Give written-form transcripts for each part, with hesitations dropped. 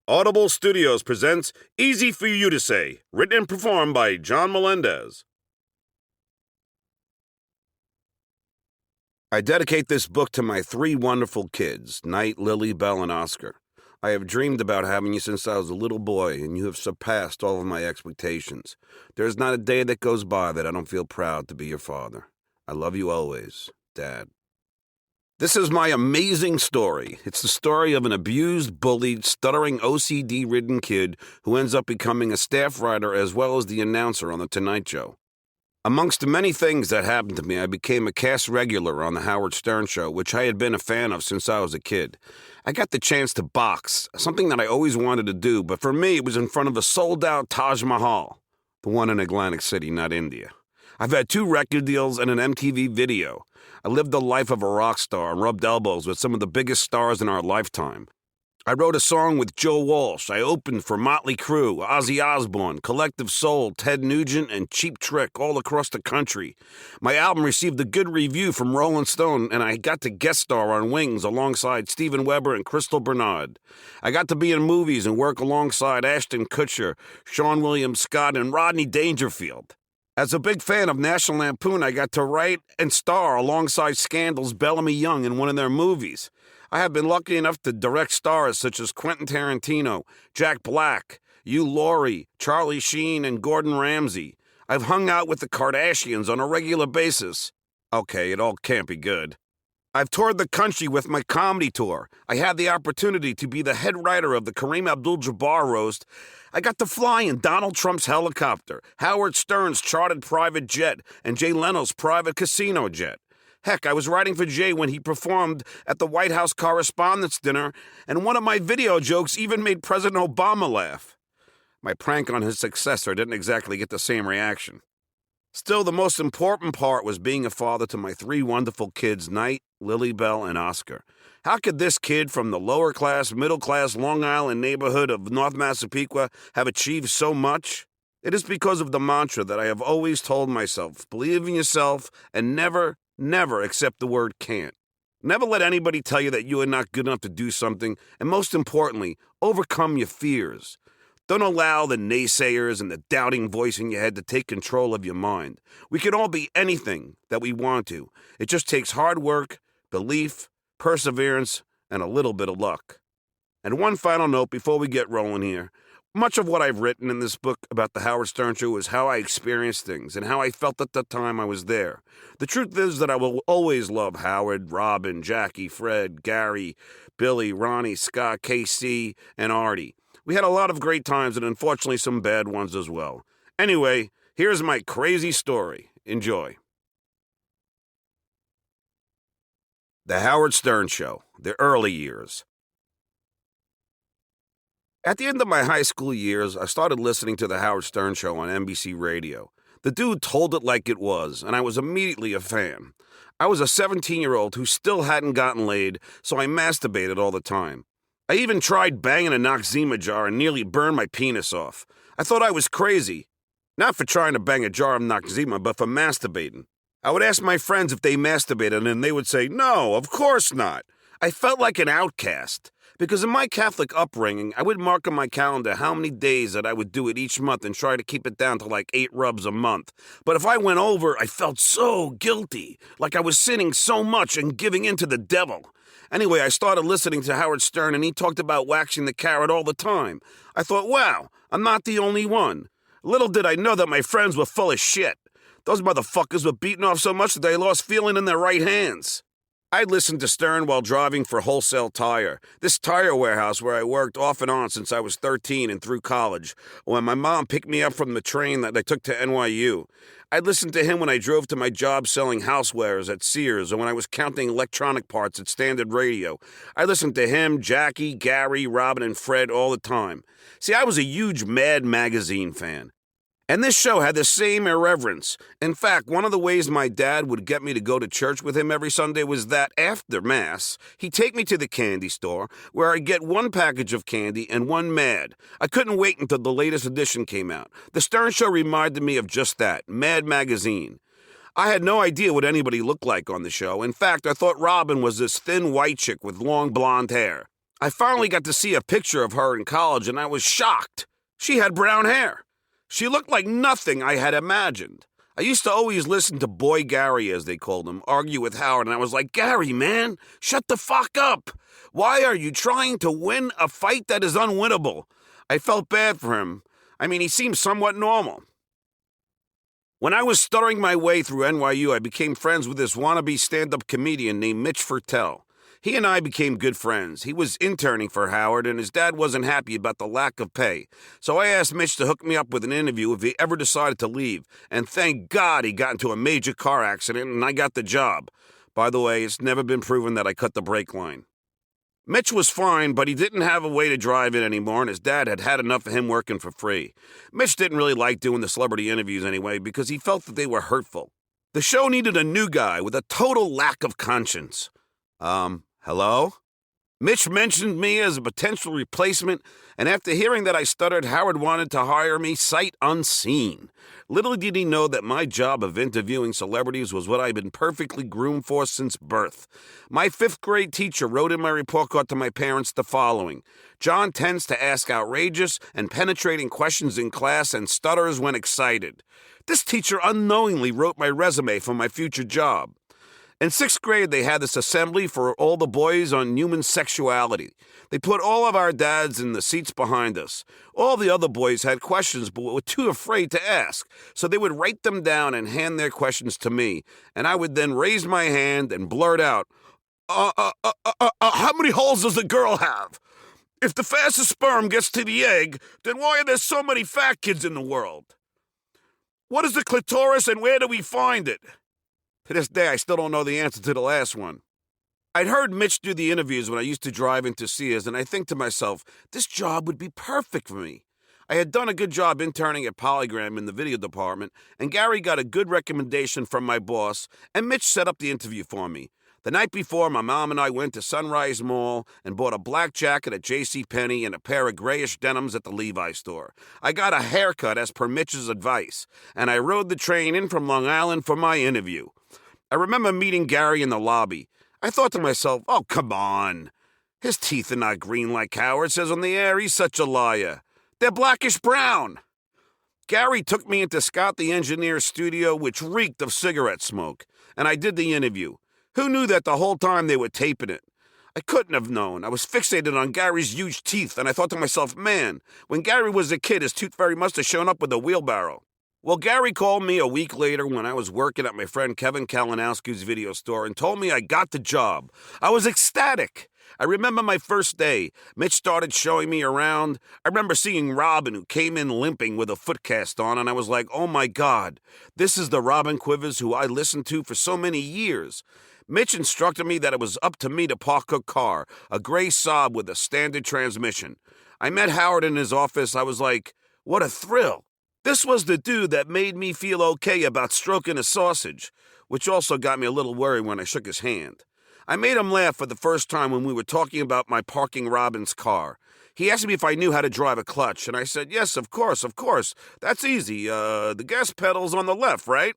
Audible Studios presents Easy For You to Say, written and performed by John Melendez. I dedicate this book to my three wonderful kids, Knight, Lily, Belle, and Oscar. I have dreamed about having you since I was a little boy, and you have surpassed all of my expectations. There is not a day that goes by that I don't feel proud to be your father. I love you always, Dad. This is my amazing story. It's the story of an abused, bullied, stuttering, OCD-ridden kid who ends up becoming a staff writer as well as the announcer on The Tonight Show. Amongst the many things that happened to me, I became a cast regular on The Howard Stern Show, which I had been a fan of since I was a kid. I got the chance to box, something that I always wanted to do, but for me it was in front of a sold-out Taj Mahal, the one in Atlantic City, not India. I've had 2 record deals and an MTV video. I lived the life of a rock star and rubbed elbows with some of the biggest stars in our lifetime. I wrote a song with Joe Walsh. I opened for Motley Crue, Ozzy Osbourne, Collective Soul, Ted Nugent, and Cheap Trick all across the country. My album received a good review from Rolling Stone, and I got to guest star on Wings alongside Steven Weber and Crystal Bernard. I got to be in movies and work alongside Ashton Kutcher, Sean William Scott, and Rodney Dangerfield. As a big fan of National Lampoon, I got to write and star alongside Scandal's Bellamy Young in one of their movies. I have been lucky enough to direct stars such as Quentin Tarantino, Jack Black, Hugh Laurie, Charlie Sheen, and Gordon Ramsay. I've hung out with the Kardashians on a regular basis. Okay, it all can't be good. I've toured the country with my comedy tour. I had the opportunity to be the head writer of the Kareem Abdul-Jabbar roast. I got to fly in Donald Trump's helicopter, Howard Stern's chartered private jet, and Jay Leno's private casino jet. Heck, I was writing for Jay when he performed at the White House Correspondents' Dinner, and one of my video jokes even made President Obama laugh. My prank on his successor didn't exactly get the same reaction. Still, the most important part was being a father to my 3 wonderful kids, Knight, Lily, Belle, and Oscar. How could this kid from the lower-class, middle-class Long Island neighborhood of North Massapequa have achieved so much? It is because of the mantra that I have always told myself: believe in yourself and never accept the word can't. Never let anybody tell you that you are not good enough to do something, and most importantly, overcome your fears. Don't allow the naysayers and the doubting voice in your head to take control of your mind. We can all be anything that we want to. It just takes hard work, belief, perseverance, and a little bit of luck. And one final note before we get rolling here. Much of what I've written in this book about the Howard Stern Show is how I experienced things and how I felt at the time I was there. The truth is that I will always love Howard, Robin, Jackie, Fred, Gary, Billy, Ronnie, Scott, KC, and Artie. We had a lot of great times and unfortunately some bad ones as well. Anyway, here's my crazy story. Enjoy. The Howard Stern Show, the early years. At the end of my high school years, I started listening to the Howard Stern Show on NBC Radio. The dude told it like it was, and I was immediately a fan. I was a 17-year-old who still hadn't gotten laid, so I masturbated all the time. I even tried banging a Noxzema jar and nearly burned my penis off. I thought I was crazy. Not for trying to bang a jar of Noxzema, but for masturbating. I would ask my friends if they masturbated, and they would say, "No, of course not." I felt like an outcast. Because in my Catholic upbringing, I would mark on my calendar how many days that I would do it each month and try to keep it down to like 8 rubs a month. But if I went over, I felt so guilty, like I was sinning so much and giving in to the devil. Anyway, I started listening to Howard Stern, and he talked about waxing the carrot all the time. I thought, wow, I'm not the only one. Little did I know that my friends were full of shit. Those motherfuckers were beaten off so much that they lost feeling in their right hands. I'd listened to Stern while driving for Wholesale Tire, this tire warehouse where I worked off and on since I was 13 and through college, when my mom picked me up from the train that I took to NYU. I'd listen to him when I drove to my job selling housewares at Sears or when I was counting electronic parts at Standard Radio. I listened to him, Jackie, Gary, Robin, and Fred all the time. See, I was a huge Mad Magazine fan. And this show had the same irreverence. In fact, one of the ways my dad would get me to go to church with him every Sunday was that after Mass, he'd take me to the candy store where I'd get 1 package of candy and 1 Mad. I couldn't wait until the latest edition came out. The Stern Show reminded me of just that, Mad Magazine. I had no idea what anybody looked like on the show. In fact, I thought Robin was this thin white chick with long blonde hair. I finally got to see a picture of her in college, and I was shocked. She had brown hair. She looked like nothing I had imagined. I used to always listen to Boy Gary, as they called him, argue with Howard, and I was like, Gary, man, shut the fuck up. Why are you trying to win a fight that is unwinnable? I felt bad for him. I mean, he seemed somewhat normal. When I was stuttering my way through NYU, I became friends with this wannabe stand-up comedian named Mitch Fertel. He and I became good friends. He was interning for Howard, and his dad wasn't happy about the lack of pay. So I asked Mitch to hook me up with an interview if he ever decided to leave. And thank God he got into a major car accident, and I got the job. By the way, it's never been proven that I cut the brake line. Mitch was fine, but he didn't have a way to drive it anymore, and his dad had had enough of him working for free. Mitch didn't really like doing the celebrity interviews anyway because he felt that they were hurtful. The show needed a new guy with a total lack of conscience. Hello? Mitch mentioned me as a potential replacement, and after hearing that I stuttered, Howard wanted to hire me sight unseen. Little did he know that my job of interviewing celebrities was what I'd been perfectly groomed for since birth. My 5th grade teacher wrote in my report card to my parents the following: John tends to ask outrageous and penetrating questions in class and stutters when excited. This teacher unknowingly wrote my resume for my future job. In 6th grade, they had this assembly for all the boys on human sexuality. They put all of our dads in the seats behind us. All the other boys had questions but were too afraid to ask, so they would write them down and hand their questions to me, and I would then raise my hand and blurt out, how many holes does a girl have? If the fastest sperm gets to the egg, then why are there so many fat kids in the world? What is the clitoris and where do we find it? To this day, I still don't know the answer to the last one. I'd heard Mitch do the interviews when I used to drive into Sears, and I think to myself, this job would be perfect for me. I had done a good job interning at Polygram in the video department, and Gary got a good recommendation from my boss, and Mitch set up the interview for me. The night before, my mom and I went to Sunrise Mall and bought a black jacket at JCPenney and a pair of grayish denims at the Levi's store. I got a haircut as per Mitch's advice, and I rode the train in from Long Island for my interview. I remember meeting Gary in the lobby. I thought to myself, oh, come on. His teeth are not green like Howard says on the air. He's such a liar. They're blackish brown. Gary took me into Scott the engineer's studio, which reeked of cigarette smoke, and I did the interview. Who knew that the whole time they were taping it? I couldn't have known. I was fixated on Gary's huge teeth, and I thought to myself, man, when Gary was a kid, his tooth fairy must have shown up with a wheelbarrow. Well, Gary called me a week later when I was working at my friend Kevin Kalinowski's video store and told me I got the job. I was ecstatic. I remember my first day. Mitch started showing me around. I remember seeing Robin, who came in limping with a foot cast on, and I was like, oh my God, this is the Robin Quivers who I listened to for so many years. Mitch instructed me that it was up to me to park her car, a gray Saab with a standard transmission. I met Howard in his office. I was like, what a thrill. This was the dude that made me feel okay about stroking a sausage, which also got me a little worried when I shook his hand. I made him laugh for the first time when we were talking about my parking Robin's car. He asked me if I knew how to drive a clutch, and I said, yes, of course. That's easy. The gas pedal's on the left, right?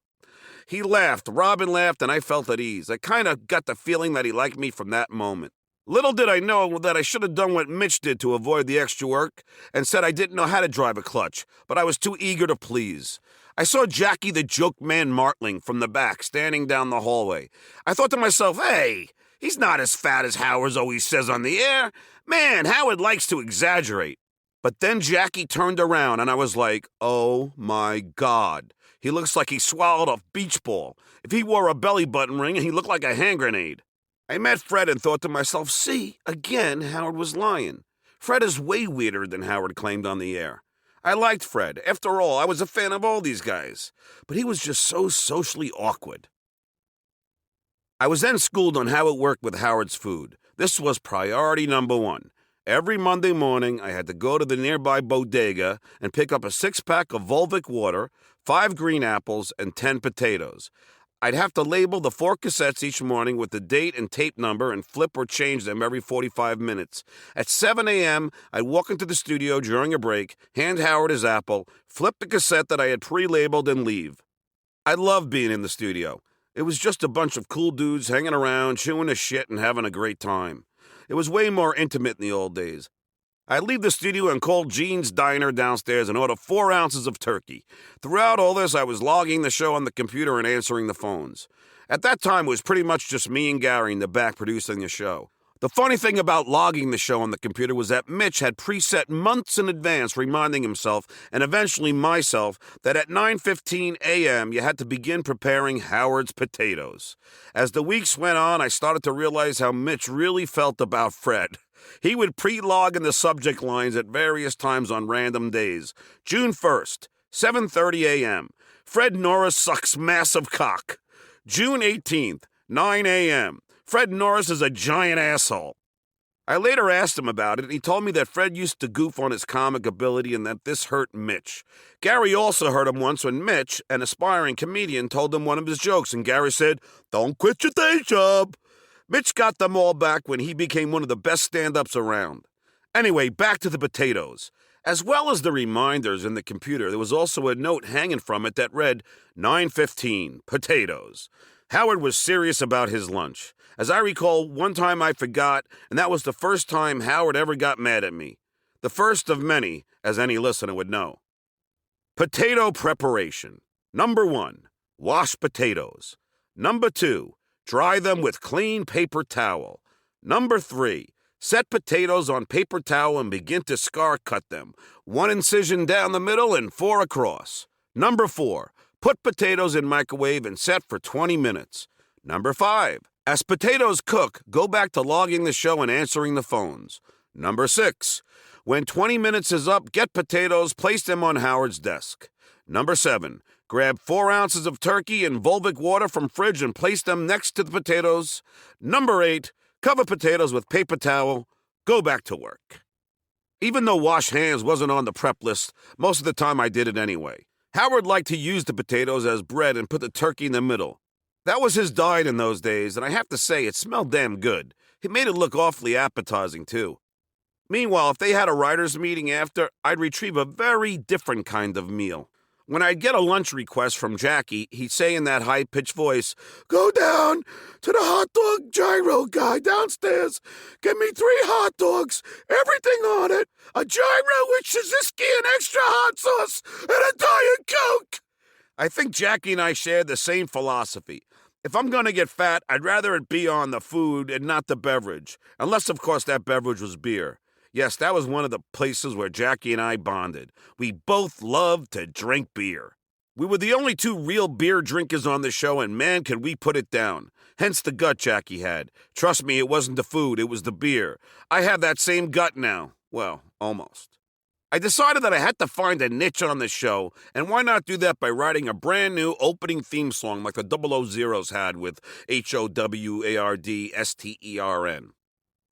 He laughed, Robin laughed, and I felt at ease. I kind of got the feeling that he liked me from that moment. Little did I know that I should have done what Mitch did to avoid the extra work and said I didn't know how to drive a clutch, but I was too eager to please. I saw Jackie the Joke Man Martling from the back standing down the hallway. I thought to myself, hey, he's not as fat as Howard always says on the air. Man, Howard likes to exaggerate. But then Jackie turned around and I was like, oh my God. He looks like he swallowed a beach ball. If he wore a belly button ring, he looked like a hand grenade. I met Fred and thought to myself, see, again, Howard was lying. Fred is way weirder than Howard claimed on the air. I liked Fred. After all, I was a fan of all these guys. But he was just so socially awkward. I was then schooled on how it worked with Howard's food. This was priority number 1. Every Monday morning, I had to go to the nearby bodega and pick up a 6-pack of Volvic water, 5 green apples, and 10 potatoes. I'd have to label the 4 cassettes each morning with the date and tape number and flip or change them every 45 minutes. At 7 a.m., I'd walk into the studio during a break, hand Howard his apple, flip the cassette that I had pre-labeled, and leave. I loved being in the studio. It was just a bunch of cool dudes hanging around, chewing the shit, and having a great time. It was way more intimate in the old days. I'd leave the studio and call Gene's Diner downstairs and order 4 ounces of turkey. Throughout all this, I was logging the show on the computer and answering the phones. At that time, it was pretty much just me and Gary in the back producing the show. The funny thing about logging the show on the computer was that Mitch had preset months in advance reminding himself, and eventually myself, that at 9:15 a.m. you had to begin preparing Howard's potatoes. As the weeks went on, I started to realize how Mitch really felt about Fred. He would pre-log in the subject lines at various times on random days. June 1st, 7:30 a.m. Fred Norris sucks massive cock. June 18th, 9 a.m. Fred Norris is a giant asshole. I later asked him about it, and he told me that Fred used to goof on his comic ability and that this hurt Mitch. Gary also heard him once when Mitch, an aspiring comedian, told him one of his jokes, and Gary said, "Don't quit your day job." Mitch got them all back when he became one of the best stand-ups around. Anyway, back to the potatoes. As well as the reminders in the computer, there was also a note hanging from it that read, 9:15, potatoes. Howard was serious about his lunch. As I recall, one time I forgot, and that was the first time Howard ever got mad at me. The first of many, as any listener would know. Potato preparation. Number 1, wash potatoes. Number 2, dry them with clean paper towel. Number 3, set potatoes on paper towel and begin to scar cut them. 1 incision down the middle and 4 across. Number 4, put potatoes in microwave and set for 20 minutes. Number 5, as potatoes cook, go back to logging the show and answering the phones. Number 6, when 20 minutes is up, get potatoes, place them on Howard's desk. Number 7, grab 4 ounces of turkey and Volvic water from fridge and place them next to the potatoes. Number 8, cover potatoes with paper towel. Go back to work. Even though wash hands wasn't on the prep list, most of the time I did it anyway. Howard liked to use the potatoes as bread and put the turkey in the middle. That was his diet in those days, and I have to say, it smelled damn good. He made it look awfully appetizing, too. Meanwhile, if they had a writers' meeting after, I'd retrieve a very different kind of meal. When I'd get a lunch request from Jackie, he'd say in that high-pitched voice, "Go down to the hot dog gyro guy downstairs. Get me 3 hot dogs, everything on it, a gyro with Shizuki and extra hot sauce, and a Diet Coke." I think Jackie and I shared the same philosophy. If I'm going to get fat, I'd rather it be on the food and not the beverage. Unless, of course, that beverage was beer. Yes, that was one of the places where Jackie and I bonded. We both loved to drink beer. We were the only 2 real beer drinkers on the show, and man, could we put it down. Hence the gut Jackie had. Trust me, it wasn't the food, it was the beer. I have that same gut now. Well, almost. I decided that I had to find a niche on the show, and why not do that by writing a brand new opening theme song like the 000s had with H-O-W-A-R-D-S-T-E-R-N.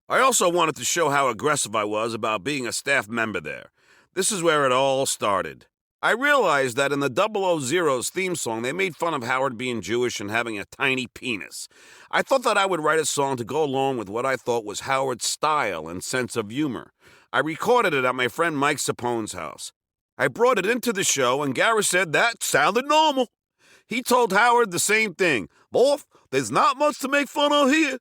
I also wanted to show how aggressive I was about being a staff member there. This is where it all started. I realized that in the 000s theme song, they made fun of Howard being Jewish and having a tiny penis. I thought that I would write a song to go along with what I thought was Howard's style and sense of humor. I recorded it at my friend Mike Sapone's house. I brought it into the show, and Gary said that sounded normal. He told Howard the same thing. "Boy, there's not much to make fun of here."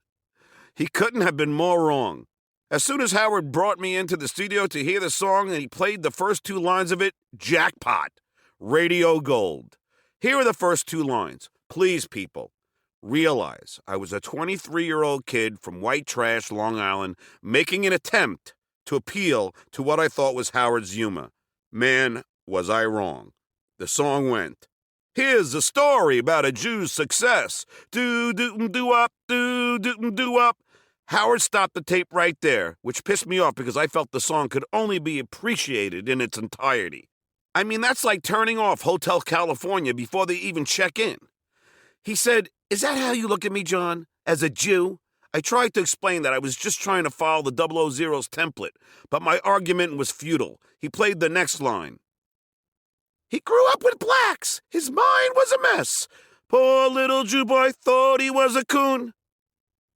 He couldn't have been more wrong. As soon as Howard brought me into the studio to hear the song and he played the first 2 lines of it, jackpot. Radio gold. Here are the first 2 lines. Please, people, realize I was a 23-year-old kid from White Trash, Long Island, making an attempt to appeal to what I thought was Howard's humor. Man, was I wrong. The song went, "Here's a story about a Jew's success. Do-do-do-up, do-do-do-up." Howard stopped the tape right there, which pissed me off because I felt the song could only be appreciated in its entirety. I mean, that's like turning off Hotel California before they even check in. He said, "Is that how you look at me, John, as a Jew?" I tried to explain that I was just trying to follow the 000s template, but my argument was futile. He played the next line. "He grew up with blacks. His mind was a mess. Poor little Jew boy thought he was a coon."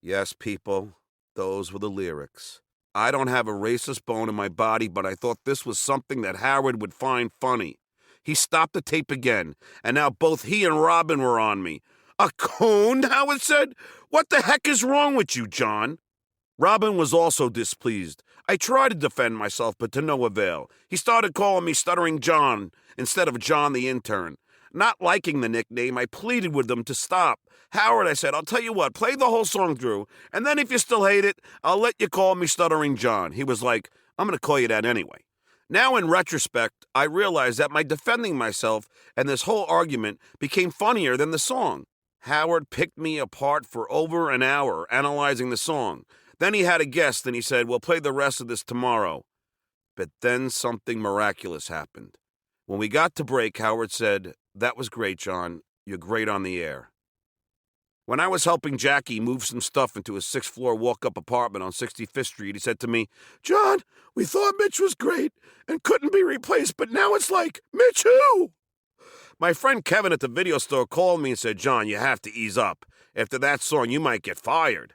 Yes, people, those were the lyrics. I don't have a racist bone in my body, but I thought this was something that Howard would find funny. He stopped the tape again, and now both he and Robin were on me. "A coon?" Howard said. "What the heck is wrong with you, John?" Robin was also displeased. I tried to defend myself, but to no avail. He started calling me Stuttering John instead of John the intern. Not liking the nickname, I pleaded with them to stop. Howard, I said, I'll tell you what, play the whole song through, and then if you still hate it, I'll let you call me Stuttering John. He was like, I'm going to call you that anyway. Now, in retrospect, I realize that my defending myself and this whole argument became funnier than the song. Howard picked me apart for over an hour analyzing the song. Then he had a guest and he said, we'll play the rest of this tomorrow. But then something miraculous happened. When we got to break, Howard said, that was great, John. You're great on the air. When I was helping Jackie move some stuff into a 6th-floor walk-up apartment on 65th Street, he said to me, John, we thought Mitch was great and couldn't be replaced, but now it's like, Mitch who? My friend Kevin at the video store called me and said, John, you have to ease up. After that song, you might get fired.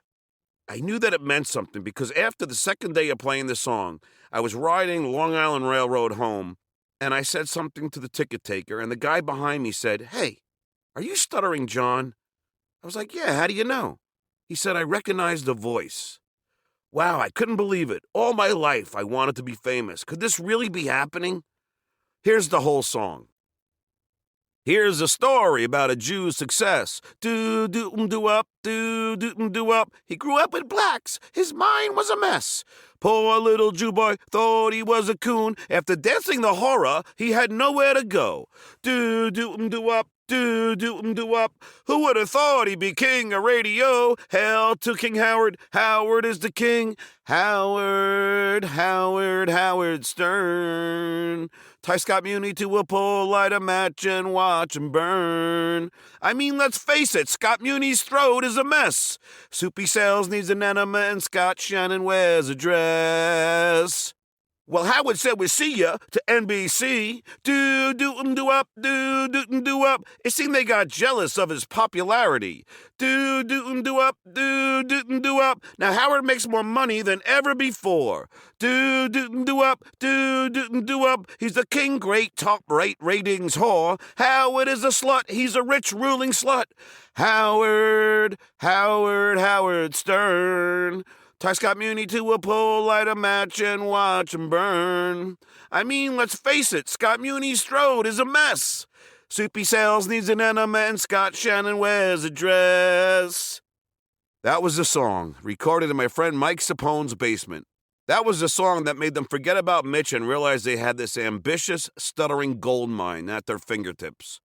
I knew that it meant something because after the second day of playing the song, I was riding Long Island Railroad home, and I said something to the ticket taker, and the guy behind me said, hey, are you Stuttering John? I was like, yeah, how do you know? He said, I recognized the voice. Wow, I couldn't believe it. All my life, I wanted to be famous. Could this really be happening? Here's the whole song. Here's a story about a Jew's success. Do-do-do-up, do-do-do-up. He grew up with blacks. His mind was a mess. Poor little Jew boy thought he was a coon. After dancing the horror, he had nowhere to go. Do-do-do-up, do-do-do-up. Who would have thought he'd be king of radio? Hail to King Howard. Howard is the king. Howard, Howard, Howard Stern. Tie Scott Muni to a pole, light a match, and watch him burn. I mean, let's face it, Scott Muni's throat is a mess. Soupy Sales needs an enema, and Scott Shannon wears a dress. Well, Howard said we'll see ya to NBC. Do-do-do-up, do-do-do-up. It seemed they got jealous of his popularity. Do-do-do-up, do-do-do-up. Now Howard makes more money than ever before. Do-do-do-up, do-do-do-up. He's the king, great top-rate ratings whore. Howard is a slut. He's a rich, ruling slut. Howard, Howard, Howard Stern. Tie Scott Muni to a pole, light a match, and watch him burn. I mean, let's face it, Scott Muni's throat is a mess. Soupy Sales needs an enema, and Scott Shannon wears a dress. That was the song, recorded in my friend Mike Sapone's basement. That was the song that made them forget about Mitch and realize they had this ambitious, stuttering gold mine at their fingertips.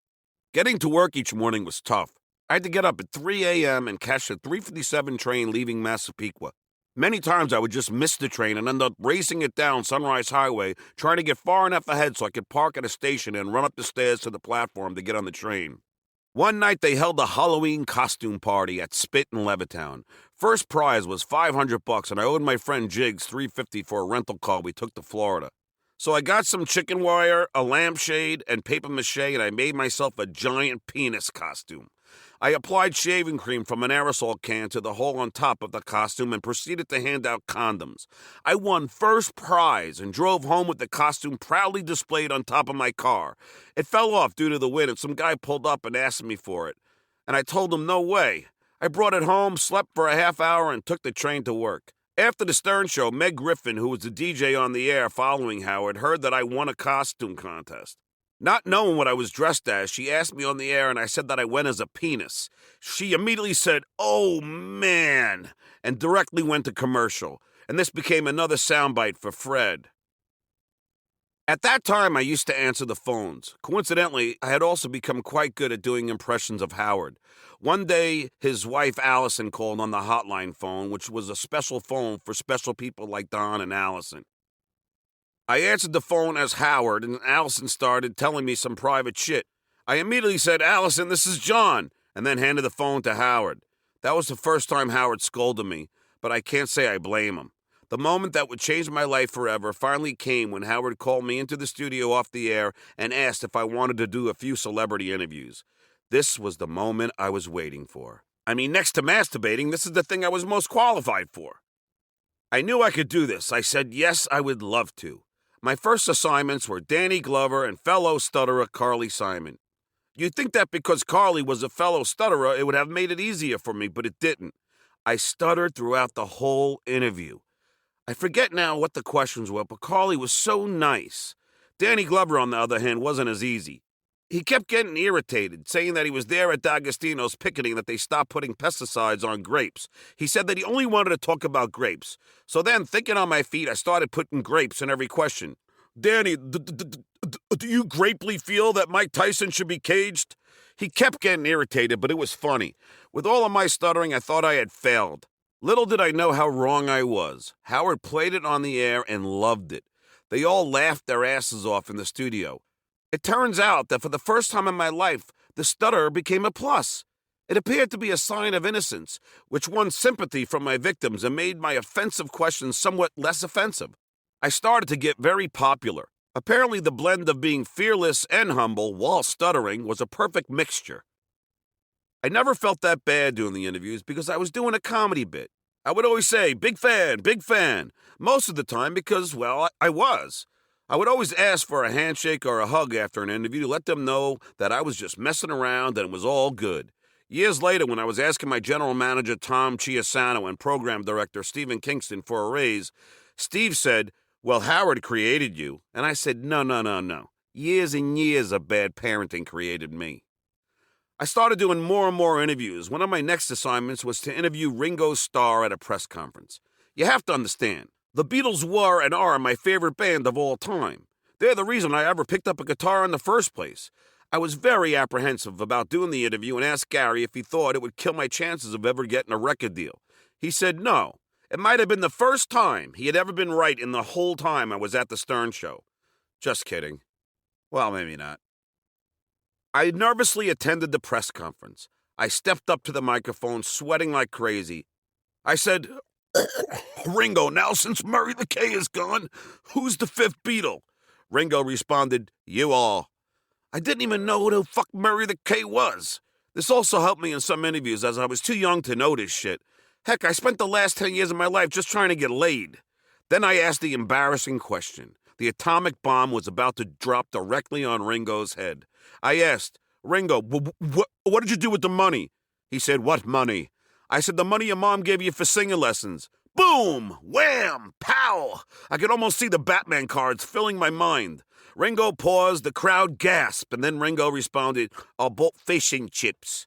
Getting to work each morning was tough. I had to get up at 3 a.m. and catch the 3:57 train leaving Massapequa. Many times I would just miss the train and end up racing it down Sunrise Highway, trying to get far enough ahead so I could park at a station and run up the stairs to the platform to get on the train. One night they held a Halloween costume party at Spit in Levittown. First prize was $500 and I owed my friend Jiggs $350 for a rental car we took to Florida. So I got some chicken wire, a lampshade, and paper mache, and I made myself a giant penis costume. I applied shaving cream from an aerosol can to the hole on top of the costume and proceeded to hand out condoms. I won first prize and drove home with the costume proudly displayed on top of my car. It fell off due to the wind and some guy pulled up and asked me for it. And I told him no way. I brought it home, slept for a half hour, and took the train to work. After the Stern Show, Meg Griffin, who was the DJ on the air following Howard, heard that I won a costume contest. Not knowing what I was dressed as, she asked me on the air and I said that I went as a penis. She immediately said, "Oh, man," and directly went to commercial. And this became another soundbite for Fred. At that time, I used to answer the phones. Coincidentally, I had also become quite good at doing impressions of Howard. One day, his wife Allison called on the hotline phone, which was a special phone for special people like Don and Allison. I answered the phone as Howard, and Allison started telling me some private shit. I immediately said, "Allison, this is John," and then handed the phone to Howard. That was the first time Howard scolded me, but I can't say I blame him. The moment that would change my life forever finally came when Howard called me into the studio off the air and asked if I wanted to do a few celebrity interviews. This was the moment I was waiting for. I mean, next to masturbating, this is the thing I was most qualified for. I knew I could do this. I said, yes, I would love to. My first assignments were Danny Glover and fellow stutterer Carly Simon. You'd think that because Carly was a fellow stutterer, it would have made it easier for me, but it didn't. I stuttered throughout the whole interview. I forget now what the questions were, but Carly was so nice. Danny Glover, on the other hand, wasn't as easy. He kept getting irritated, saying that he was there at D'Agostino's picketing that they stopped putting pesticides on grapes. He said that he only wanted to talk about grapes. So then, thinking on my feet, I started putting grapes in every question. Danny, do you greatly feel that Mike Tyson should be caged? He kept getting irritated, but it was funny. With all of my stuttering, I thought I had failed. Little did I know how wrong I was. Howard played it on the air and loved it. They all laughed their asses off in the studio. It turns out that for the first time in my life, the stutter became a plus. It appeared to be a sign of innocence, which won sympathy from my victims and made my offensive questions somewhat less offensive. I started to get very popular. Apparently, the blend of being fearless and humble while stuttering was a perfect mixture. I never felt that bad doing the interviews because I was doing a comedy bit. I would always say, big fan, most of the time because, well, I was. I would always ask for a handshake or a hug after an interview to let them know that I was just messing around and it was all good. Years later, when I was asking my general manager, Tom Chiasano, and program director, Stephen Kingston, for a raise, Steve said, well, Howard created you. And I said, no. Years and years of bad parenting created me. I started doing more and more interviews. One of my next assignments was to interview Ringo Starr at a press conference. You have to understand, the Beatles were and are my favorite band of all time. They're the reason I ever picked up a guitar in the first place. I was very apprehensive about doing the interview and asked Gary if he thought it would kill my chances of ever getting a record deal. He said no. It might have been the first time he had ever been right in the whole time I was at the Stern Show. Just kidding. Well, maybe not. I nervously attended the press conference. I stepped up to the microphone, sweating like crazy. I said, Ringo, now since Murray the K is gone, who's the fifth Beatle? Ringo responded, you are. I didn't even know who the fuck Murray the K was. This also helped me in some interviews as I was too young to know this shit. Heck, I spent the last 10 years of my life just trying to get laid. Then I asked the embarrassing question. The atomic bomb was about to drop directly on Ringo's head. I asked, Ringo, what did you do with the money? He said, what money? I said, the money your mom gave you for singing lessons. Boom! Wham! Pow! I could almost see the Batman cards filling my mind. Ringo paused, the crowd gasped, and then Ringo responded, I bought fishing chips.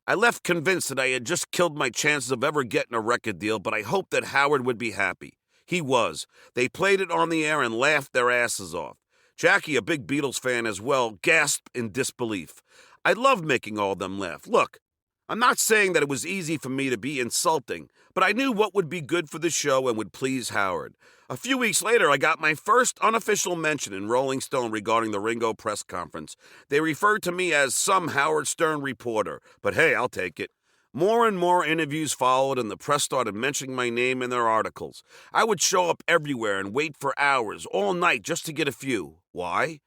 I left convinced that I had just killed my chances of ever getting a record deal, but I hoped that Howard would be happy. He was. They played it on the air and laughed their asses off. Jackie, a big Beatles fan as well, gasped in disbelief. I loved making all of them laugh. Look, I'm not saying that it was easy for me to be insulting, but I knew what would be good for the show and would please Howard. A few weeks later, I got my first unofficial mention in Rolling Stone regarding the Ringo press conference. They referred to me as some Howard Stern reporter, but hey, I'll take it. More and more interviews followed, and the press started mentioning my name in their articles. I would show up everywhere and wait for hours, all night, just to get a few. Why?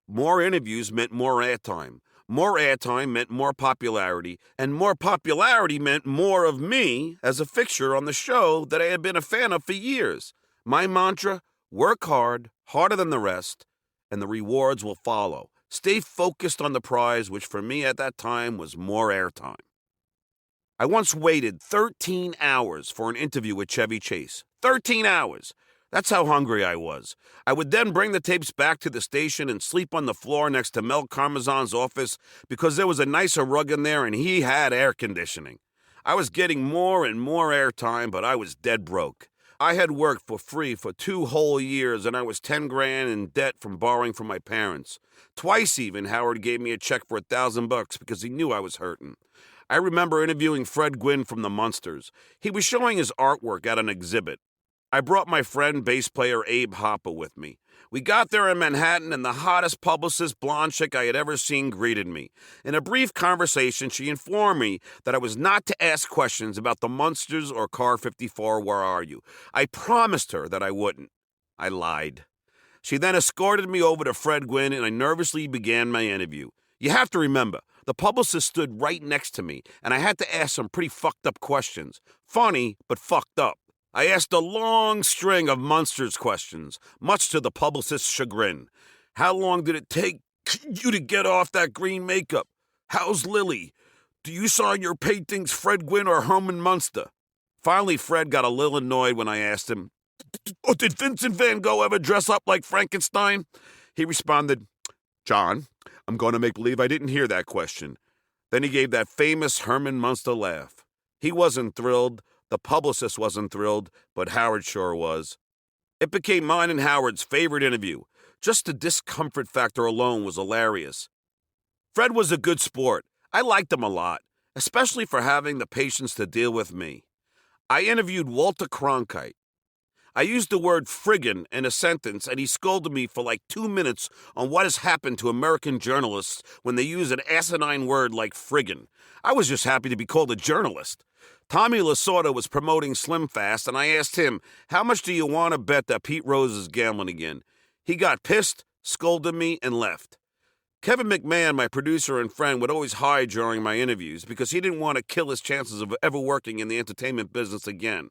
More interviews meant more airtime. More airtime meant more popularity, and more popularity meant more of me as a fixture on the show that I had been a fan of for years. My mantra, work hard, harder than the rest, and the rewards will follow. Stay focused on the prize, which for me at that time was more airtime. I once waited 13 hours for an interview with Chevy Chase. 13 hours! That's how hungry I was. I would then bring the tapes back to the station and sleep on the floor next to Mel Karmazon's office because there was a nicer rug in there and he had air conditioning. I was getting more and more airtime, but I was dead broke. I had worked for free for 2 whole years and I was 10 grand in debt from borrowing from my parents. Twice even, Howard gave me a check for $1,000 because he knew I was hurting. I remember interviewing Fred Gwynne from the Munsters. He was showing his artwork at an exhibit. I brought my friend, bass player Abe Hopper, with me. We got there in Manhattan, and the hottest publicist blonde chick I had ever seen greeted me. In a brief conversation, she informed me that I was not to ask questions about the Munsters or Car 54, Where Are You? I promised her that I wouldn't. I lied. She then escorted me over to Fred Gwynne, and I nervously began my interview. You have to remember, the publicist stood right next to me, and I had to ask some pretty fucked up questions. Funny, but fucked up. I asked a long string of Munsters questions, much to the publicist's chagrin. How long did it take you to get off that green makeup? How's Lily? Do you sign your paintings Fred Gwynne or Herman Munster? Finally, Fred got a little annoyed when I asked him, "Oh, did Vincent van Gogh ever dress up like Frankenstein?" He responded, "John, I'm going to make believe I didn't hear that question." Then he gave that famous Herman Munster laugh. He wasn't thrilled, the publicist wasn't thrilled, but Howard sure was. It became mine and Howard's favorite interview. Just the discomfort factor alone was hilarious. Fred was a good sport. I liked him a lot, especially for having the patience to deal with me. I interviewed Walter Cronkite. I used the word friggin' in a sentence, and he scolded me for like 2 minutes on what has happened to American journalists when they use an asinine word like friggin'. I was just happy to be called a journalist. Tommy Lasorda was promoting Slim Fast, and I asked him, "How much do you want to bet that Pete Rose is gambling again?" He got pissed, scolded me, and left. Kevin McMahon, my producer and friend, would always hide during my interviews because he didn't want to kill his chances of ever working in the entertainment business again.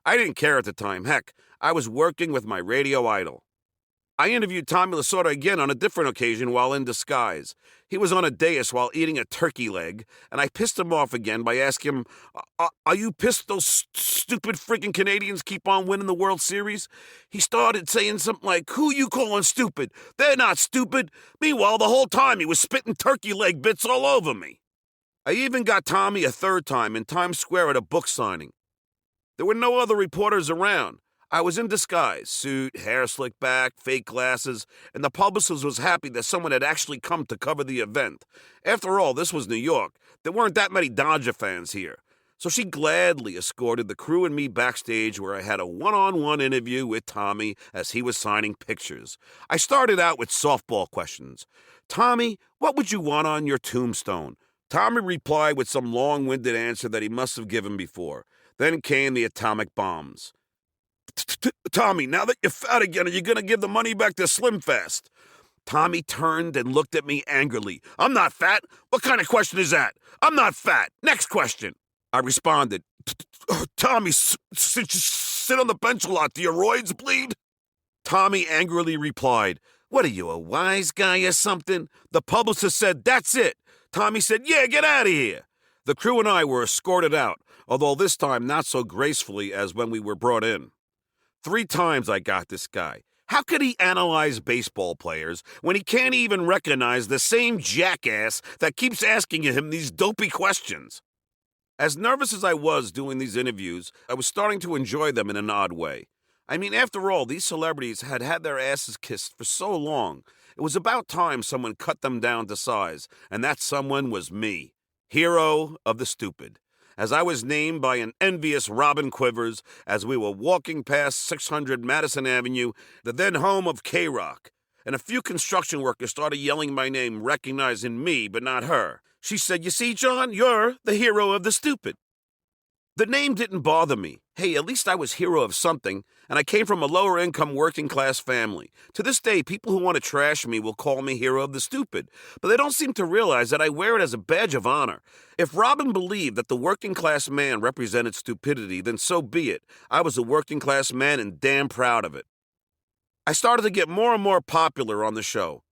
I didn't care at the time. Heck, I was working with my radio idol. I interviewed Tommy Lasorda again on a different occasion while in disguise. He was on a dais while eating a turkey leg, and I pissed him off again by asking him, "Are you pissed those stupid freaking Canadians keep on winning the World Series?" He started saying something like, "Who you calling stupid? They're not stupid." Meanwhile, the whole time he was spitting turkey leg bits all over me. I even got Tommy a third time in Times Square at a book signing. There were no other reporters around. I was in disguise, suit, hair slicked back, fake glasses, and the publicist was happy that someone had actually come to cover the event. After all, this was New York. There weren't that many Dodger fans here. So she gladly escorted the crew and me backstage where I had a one-on-one interview with Tommy as he was signing pictures. I started out with softball questions. "Tommy, what would you want on your tombstone?" Tommy replied with some long-winded answer that he must have given before. Then came the atomic bombs. "Tommy, now that you're fat again, are you going to give the money back to Slim Fast?" Tommy turned and looked at me angrily. "I'm not fat. What kind of question is that? I'm not fat. Next question." I responded, "Tommy, since you sit on the bench a lot, do your roids bleed?" Tommy angrily replied, "What are you, a wise guy or something?" The publicist said, "That's it." Tommy said, "Yeah, get out of here." The crew and I were escorted out, although this time not so gracefully as when we were brought in. 3 times I got this guy. How could he analyze baseball players when he can't even recognize the same jackass that keeps asking him these dopey questions? As nervous as I was doing these interviews, I was starting to enjoy them in an odd way. I mean, after all, these celebrities had had their asses kissed for so long. It was about time someone cut them down to size, and that someone was me, hero of the stupid. As I was named by an envious Robin Quivers as we were walking past 600 Madison Avenue, the then home of K-Rock, and a few construction workers started yelling my name, recognizing me but not her. She said, "You see, John, you're the hero of the stupid." The name didn't bother me. Hey, at least I was hero of something, and I came from a lower-income working-class family. To this day, people who want to trash me will call me hero of the stupid, but they don't seem to realize that I wear it as a badge of honor. If Robin believed that the working-class man represented stupidity, then so be it. I was a working-class man and damn proud of it. I started to get more and more popular on the show.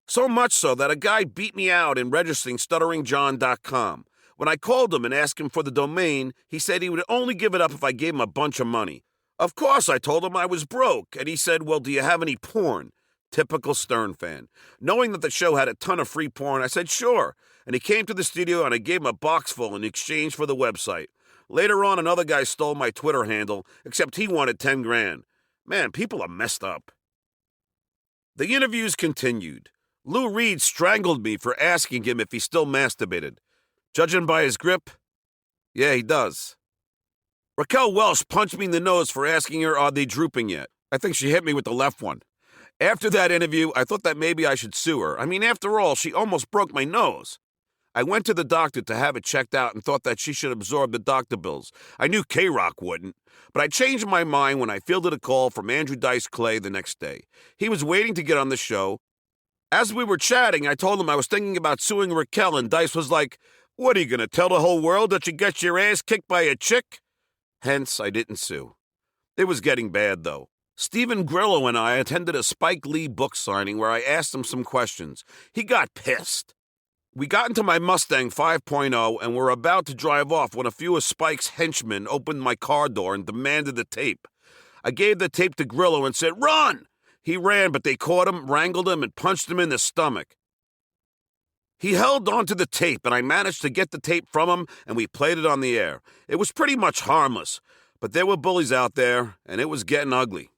So much so that a guy beat me out in registering stutteringjohn.com. When I called him and asked him for the domain, he said he would only give it up if I gave him a bunch of money. Of course, I told him I was broke, and he said, "Well, do you have any porn?" Typical Stern fan. Knowing that the show had a ton of free porn, I said, "Sure." And he came to the studio, and I gave him a box full in exchange for the website. Later on, another guy stole my Twitter handle, except he wanted 10 grand. Man, people are messed up. The interviews continued. Lou Reed strangled me for asking him if he still masturbated. Judging by his grip, yeah, he does. Raquel Welch punched me in the nose for asking her, "Are they drooping yet?" I think she hit me with the left one. After that interview, I thought that maybe I should sue her. I mean, after all, she almost broke my nose. I went to the doctor to have it checked out and thought that she should absorb the doctor bills. I knew K-Rock wouldn't, but I changed my mind when I fielded a call from Andrew Dice Clay the next day. He was waiting to get on the show. As we were chatting, I told him I was thinking about suing Raquel, and Dice was like, "What, are you going to tell the whole world that you get your ass kicked by a chick?" Hence, I didn't sue. It was getting bad, though. Stephen Grillo and I attended a Spike Lee book signing where I asked him some questions. He got pissed. We got into my Mustang 5.0 and were about to drive off when a few of Spike's henchmen opened my car door and demanded the tape. I gave the tape to Grillo and said, "Run!" He ran, but they caught him, wrangled him, and punched him in the stomach. He held onto the tape, and I managed to get the tape from him, and we played it on the air. It was pretty much harmless, but there were bullies out there, and it was getting ugly.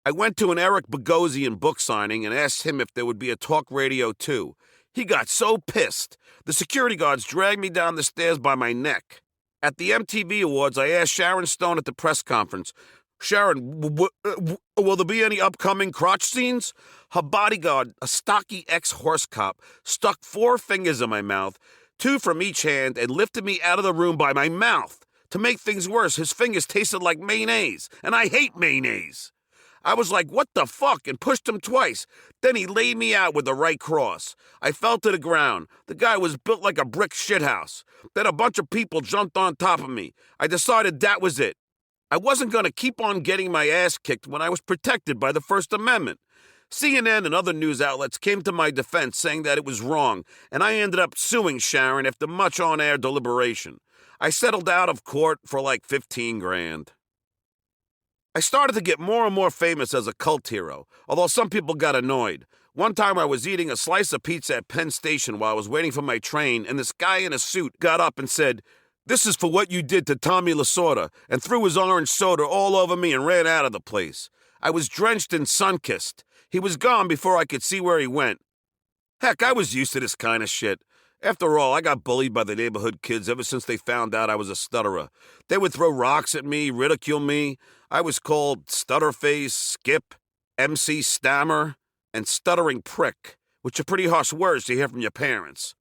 I went to an Eric Bogosian book signing and asked him if there would be a talk radio too. He got so pissed. The security guards dragged me down the stairs by my neck. At the MTV Awards, I asked Sharon Stone at the press conference, "Sharon, will there be any upcoming crotch scenes?" Her bodyguard, a stocky ex-horse cop, stuck 4 fingers in my mouth, 2 from each hand, and lifted me out of the room by my mouth. To make things worse, his fingers tasted like mayonnaise, and I hate mayonnaise. I was like, "What the fuck?" and pushed him twice. Then he laid me out with the right cross. I fell to the ground. The guy was built like a brick shithouse. Then a bunch of people jumped on top of me. I decided that was it. I wasn't going to keep on getting my ass kicked when I was protected by the First Amendment. CNN and other news outlets came to my defense saying that it was wrong, and I ended up suing Sharon after much on-air deliberation. I settled out of court for like 15 grand. I started to get more and more famous as a cult hero, although some people got annoyed. One time I was eating a slice of pizza at Penn Station while I was waiting for my train, and this guy in a suit got up and said, "This is for what you did to Tommy Lasorda," and threw his orange soda all over me and ran out of the place. I was drenched and sun-kissed. He was gone before I could see where he went. Heck, I was used to this kind of shit. After all, I got bullied by the neighborhood kids ever since they found out I was a stutterer. They would throw rocks at me, ridicule me. I was called Stutterface, Skip, MC Stammer, and Stuttering Prick, which are pretty harsh words to hear from your parents.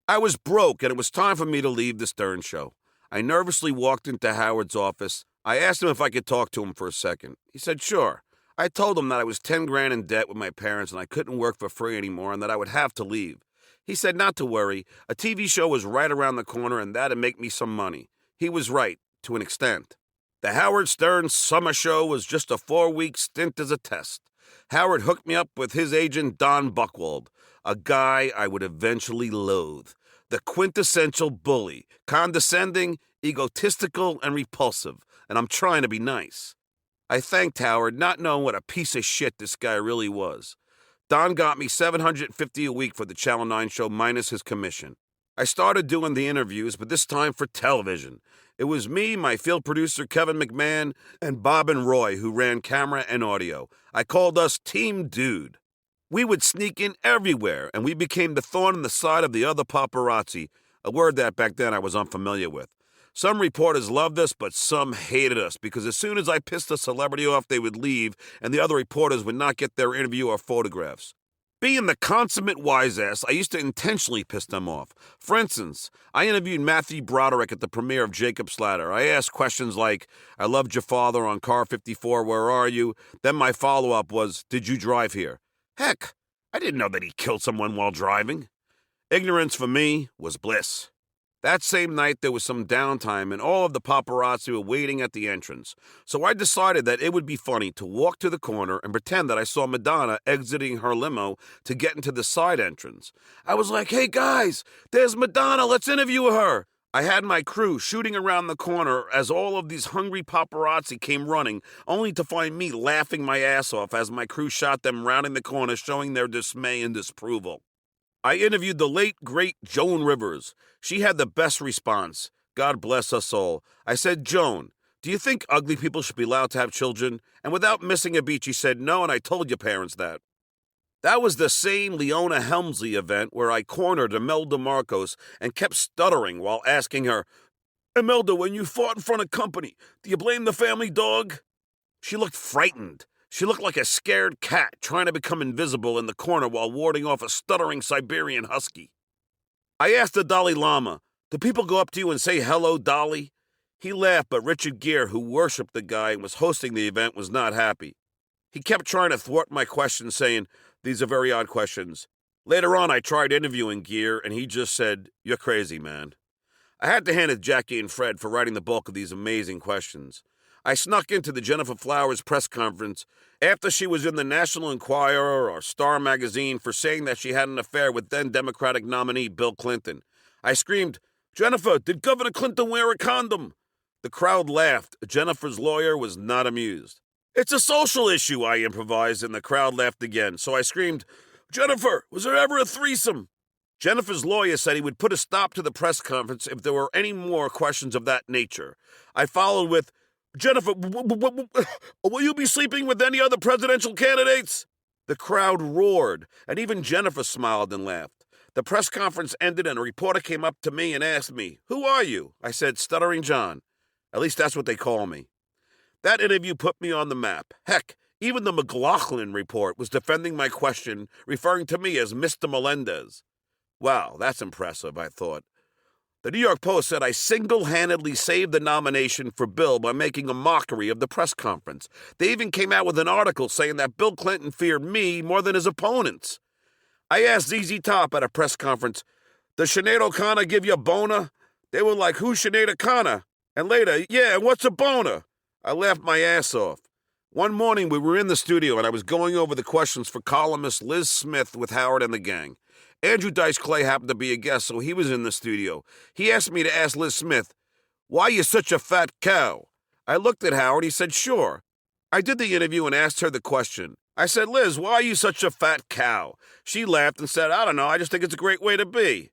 I was broke, and it was time for me to leave the Stern Show. I nervously walked into Howard's office. I asked him if I could talk to him for a second. He said, "Sure." I told him that I was 10 grand in debt with my parents and I couldn't work for free anymore and that I would have to leave. He said not to worry. A TV show was right around the corner and that'd make me some money. He was right, to an extent. The Howard Stern summer show was just a 4-week stint as a test. Howard hooked me up with his agent, Don Buchwald, a guy I would eventually loathe. The quintessential bully, condescending, egotistical, and repulsive, and I'm trying to be nice. I thanked Howard, not knowing what a piece of shit this guy really was. Don got me $750 a week for the Channel 9 show minus his commission. I started doing the interviews, but this time for television. It was me, my field producer Kevin McMahon, and Bob and Roy who ran camera and audio. I called us Team Dude. We would sneak in everywhere, and we became the thorn in the side of the other paparazzi, a word that back then I was unfamiliar with. Some reporters loved us, but some hated us, because as soon as I pissed a celebrity off, they would leave, and the other reporters would not get their interview or photographs. Being the consummate wise-ass, I used to intentionally piss them off. For instance, I interviewed Matthew Broderick at the premiere of Jacob's Ladder. I asked questions like, "I loved your father on Car 54, where are you?" Then my follow-up was, "Did you drive here?" Heck, I didn't know that he killed someone while driving. Ignorance for me was bliss. That same night, there was some downtime, and all of the paparazzi were waiting at the entrance. So I decided that it would be funny to walk to the corner and pretend that I saw Madonna exiting her limo to get into the side entrance. I was like, "Hey guys, there's Madonna, let's interview her." I had my crew shooting around the corner as all of these hungry paparazzi came running, only to find me laughing my ass off as my crew shot them rounding the corner, showing their dismay and disapproval. I interviewed the late, great Joan Rivers. She had the best response. God bless her soul. I said, "Joan, do you think ugly people should be allowed to have children?" And without missing a beat, she said, "No, and I told your parents that." That was the same Leona Helmsley event where I cornered Imelda Marcos and kept stuttering while asking her, "Imelda, when you fought in front of company, do you blame the family dog?" She looked frightened. She looked like a scared cat trying to become invisible in the corner while warding off a stuttering Siberian husky. I asked the Dalai Lama, "Do people go up to you and say hello, Dolly?" He laughed, but Richard Gere, who worshipped the guy and was hosting the event, was not happy. He kept trying to thwart my questions, saying, "These are very odd questions." Later on, I tried interviewing Gere, and he just said, "You're crazy, man." I had to hand it to Jackie and Fred for writing the bulk of these amazing questions. I snuck into the Jennifer Flowers press conference after she was in the National Enquirer or Star magazine for saying that she had an affair with then Democratic nominee Bill Clinton. I screamed, "Jennifer, did Governor Clinton wear a condom?" The crowd laughed. Jennifer's lawyer was not amused. "It's a social issue," I improvised, and the crowd laughed again. So I screamed, "Jennifer, was there ever a threesome?" Jennifer's lawyer said he would put a stop to the press conference if there were any more questions of that nature. I followed with, "Jennifer, will you be sleeping with any other presidential candidates?" The crowd roared, and even Jennifer smiled and laughed. The press conference ended, and a reporter came up to me and asked me, "Who are you?" I said, "Stuttering John." At least that's what they call me. That interview put me on the map. Heck, even the McLaughlin report was defending my question, referring to me as Mr. Melendez. Wow, that's impressive, I thought. The New York Post said I single-handedly saved the nomination for Bill by making a mockery of the press conference. They even came out with an article saying that Bill Clinton feared me more than his opponents. I asked ZZ Top at a press conference, "Does Sinead O'Connor give you a boner?" They were like, "Who's Sinead O'Connor?" And later, "Yeah, what's a boner?" I laughed my ass off. One morning we were in the studio and I was going over the questions for columnist Liz Smith with Howard and the gang. Andrew Dice Clay happened to be a guest, so he was in the studio. He asked me to ask Liz Smith, "Why you such a fat cow?" I looked at Howard. He said, "Sure." I did the interview and asked her the question. I said, "Liz, why are you such a fat cow?" She laughed and said, "I don't know, I just think it's a great way to be."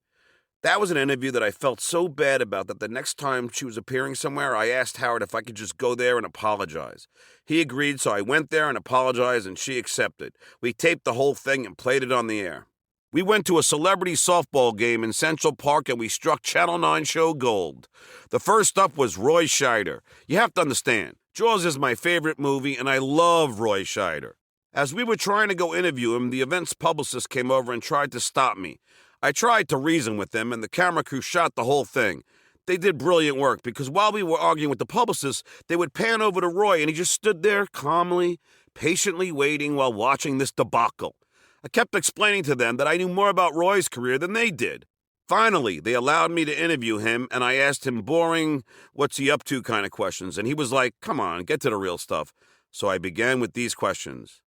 That was an interview that I felt so bad about that the next time she was appearing somewhere, I asked Howard if I could just go there and apologize. He agreed, so I went there and apologized, and she accepted. We taped the whole thing and played it on the air. We went to a celebrity softball game in Central Park, and we struck Channel 9 show gold. The first up was Roy Scheider. You have to understand, Jaws is my favorite movie, and I love Roy Scheider. As we were trying to go interview him, the event's publicist came over and tried to stop me. I tried to reason with them, and the camera crew shot the whole thing. They did brilliant work, because while we were arguing with the publicist, they would pan over to Roy, and he just stood there calmly, patiently waiting while watching this debacle. I kept explaining to them that I knew more about Roy's career than they did. Finally, they allowed me to interview him, and I asked him boring, what's he up to kind of questions, and he was like, "Come on, get to the real stuff." So I began with these questions.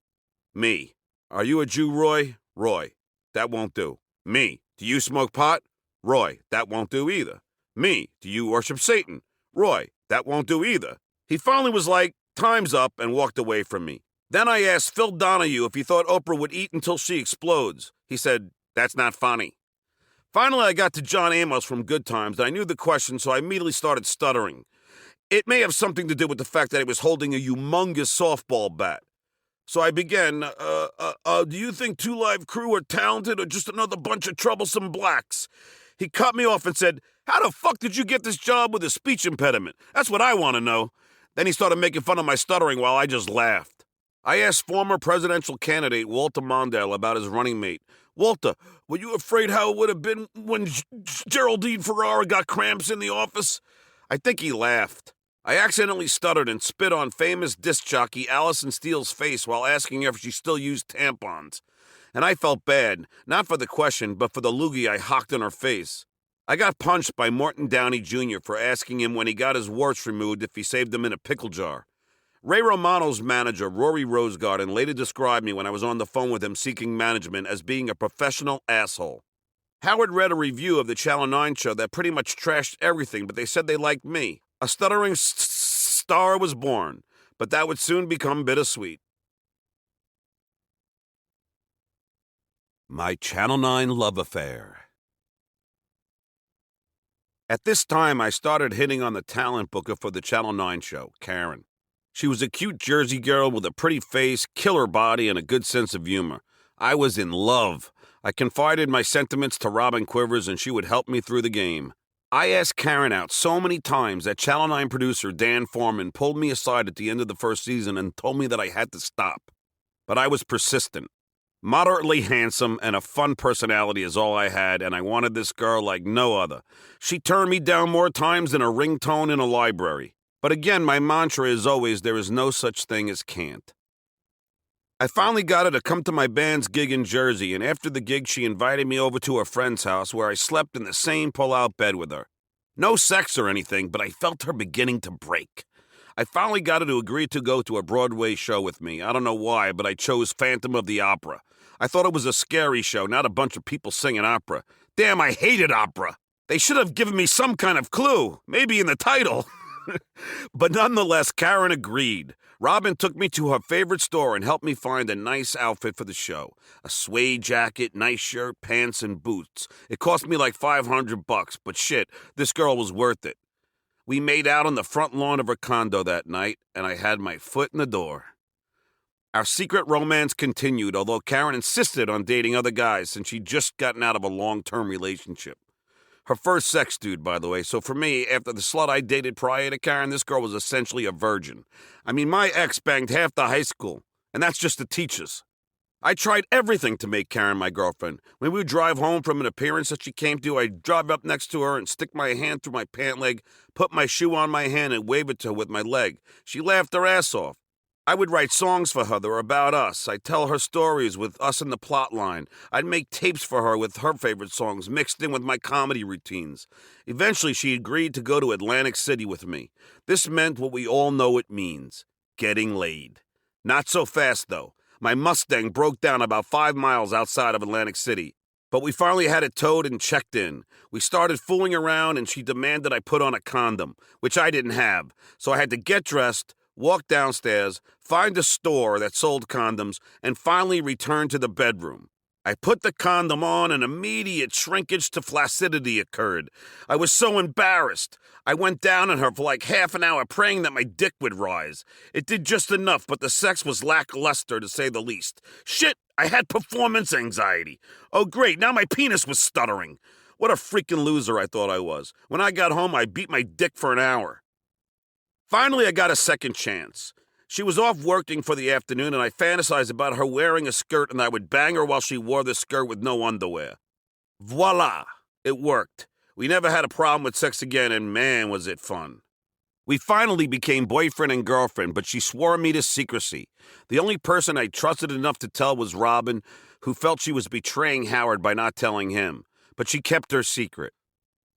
Me. Are you a Jew, Roy? Roy. That won't do. Me. Do you smoke pot? Roy. That won't do either. Me. Do you worship Satan? Roy. That won't do either. He finally was like, "Time's up," and walked away from me. Then I asked Phil Donahue if he thought Oprah would eat until she explodes. He said, "That's not funny." Finally, I got to John Amos from Good Times, and I knew the question, so I immediately started stuttering. It may have something to do with the fact that he was holding a humongous softball bat. So I began, do you think Two Live Crew are talented or just another bunch of troublesome blacks? He cut me off and said, "How the fuck did you get this job with a speech impediment? That's what I want to know." Then he started making fun of my stuttering while I just laughed. I asked former presidential candidate Walter Mondale about his running mate. "Walter, were you afraid how it would have been when Geraldine Ferrara got cramps in the office?" I think he laughed. I accidentally stuttered and spit on famous disc jockey Allison Steele's face while asking her if she still used tampons. And I felt bad, not for the question, but for the loogie I hocked in her face. I got punched by Morton Downey Jr. for asking him when he got his warts removed if he saved them in a pickle jar. Ray Romano's manager, Rory Rosegarden, later described me when I was on the phone with him seeking management as being a professional asshole. Howard read a review of the Channel 9 show that pretty much trashed everything, but they said they liked me. A stuttering star was born, but that would soon become bittersweet. My Channel 9 love affair. At this time, I started hitting on the talent booker for the Channel 9 show, Karen. She was a cute Jersey girl with a pretty face, killer body, and a good sense of humor. I was in love. I confided my sentiments to Robin Quivers, and she would help me through the game. I asked Karen out so many times that Channel 9 producer Dan Foreman pulled me aside at the end of the first season and told me that I had to stop. But I was persistent. Moderately handsome and a fun personality is all I had, and I wanted this girl like no other. She turned me down more times than a ringtone in a library. But again, my mantra is always, there is no such thing as can't. I finally got her to come to my band's gig in Jersey, and after the gig, she invited me over to her friend's house where I slept in the same pull-out bed with her. No sex or anything, but I felt her beginning to break. I finally got her to agree to go to a Broadway show with me. I don't know why, but I chose Phantom of the Opera. I thought it was a scary show, not a bunch of people singing opera. Damn, I hated opera. They should have given me some kind of clue, maybe in the title. But nonetheless, Karen agreed. Robin took me to her favorite store and helped me find a nice outfit for the show. A suede jacket, nice shirt, pants, and boots. It cost me like $500, but shit, this girl was worth it. We made out on the front lawn of her condo that night, and I had my foot in the door. Our secret romance continued, although Karen insisted on dating other guys since she'd just gotten out of a long-term relationship. Her first sex dude, by the way, so for me, after the slut I dated prior to Karen, this girl was essentially a virgin. I mean, my ex banged half the high school, and that's just the teachers. I tried everything to make Karen my girlfriend. When we would drive home from an appearance that she came to, I'd drive up next to her and stick my hand through my pant leg, put my shoe on my hand, and wave it to her with my leg. She laughed her ass off. I would write songs for her that were about us. I'd tell her stories with us in the plot line. I'd make tapes for her with her favorite songs mixed in with my comedy routines. Eventually, she agreed to go to Atlantic City with me. This meant what we all know it means: getting laid. Not so fast, though. My Mustang broke down about 5 miles outside of Atlantic City. But we finally had it towed and checked in. We started fooling around, and she demanded I put on a condom, which I didn't have. So I had to get dressed, walk downstairs, find a store that sold condoms, and finally return to the bedroom. I put the condom on and immediate shrinkage to flaccidity occurred. I was so embarrassed. I went down on her for like half an hour praying that my dick would rise. It did just enough, but the sex was lackluster to say the least. Shit, I had performance anxiety. Oh great, now my penis was stuttering. What a freaking loser I thought I was. When I got home, I beat my dick for an hour. Finally, I got a second chance. She was off working for the afternoon, and I fantasized about her wearing a skirt, and I would bang her while she wore the skirt with no underwear. Voila! It worked. We never had a problem with sex again, and man, was it fun. We finally became boyfriend and girlfriend, but she swore me to secrecy. The only person I trusted enough to tell was Robin, who felt she was betraying Howard by not telling him. But she kept her secret.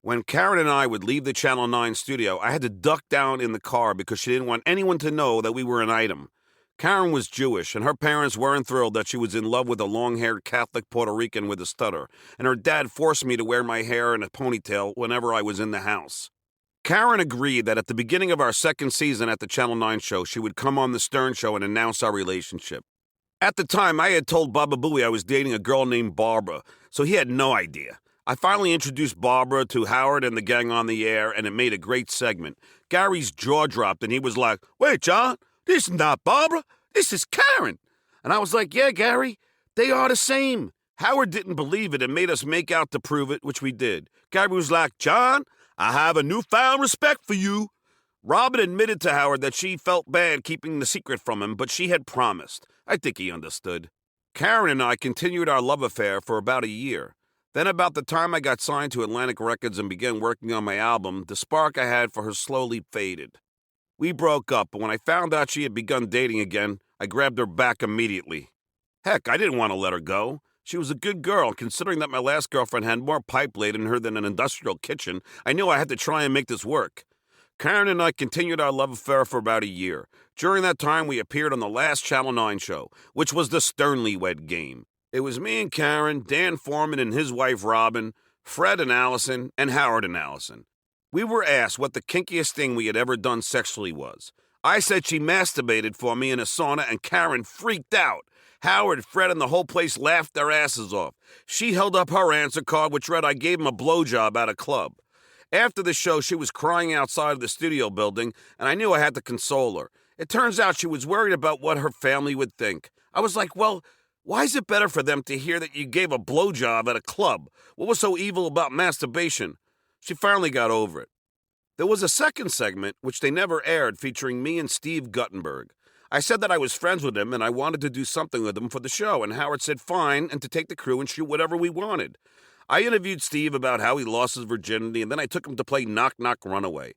When Karen and I would leave the Channel 9 studio, I had to duck down in the car because she didn't want anyone to know that we were an item. Karen was Jewish, and her parents weren't thrilled that she was in love with a long-haired Catholic Puerto Rican with a stutter, and her dad forced me to wear my hair in a ponytail whenever I was in the house. Karen agreed that at the beginning of our second season at the Channel 9 show, she would come on the Stern Show and announce our relationship. At the time, I had told Baba Booey I was dating a girl named Barbara, so he had no idea. I finally introduced Barbara to Howard and the gang on the air, and it made a great segment. Gary's jaw dropped, and he was like, "Wait, John, this is not Barbara. This is Karen." And I was like, "Yeah, Gary, they are the same." Howard didn't believe it and made us make out to prove it, which we did. Gary was like, "John, I have a newfound respect for you." Robin admitted to Howard that she felt bad keeping the secret from him, but she had promised. I think he understood. Karen and I continued our love affair for about a year. Then about the time I got signed to Atlantic Records and began working on my album, the spark I had for her slowly faded. We broke up, but when I found out she had begun dating again, I grabbed her back immediately. Heck, I didn't want to let her go. She was a good girl, considering that my last girlfriend had more pipe laid in her than an industrial kitchen. I knew I had to try and make this work. Karen and I continued our love affair for about a year. During that time, we appeared on the last Channel 9 show, which was the Sternly-Wed Game. It was me and Karen, Dan Foreman and his wife Robin, Fred and Allison, and Howard and Allison. We were asked what the kinkiest thing we had ever done sexually was. I said she masturbated for me in a sauna, and Karen freaked out. Howard, Fred, and the whole place laughed their asses off. She held up her answer card, which read, "I gave him a blowjob at a club." After the show, she was crying outside of the studio building, and I knew I had to console her. It turns out she was worried about what her family would think. I was like, well, why is it better for them to hear that you gave a blowjob at a club? What was so evil about masturbation? She finally got over it. There was a second segment, which they never aired, featuring me and Steve Guttenberg. I said that I was friends with him and I wanted to do something with him for the show, and Howard said fine and to take the crew and shoot whatever we wanted. I interviewed Steve about how he lost his virginity, and then I took him to play Knock Knock Runaway.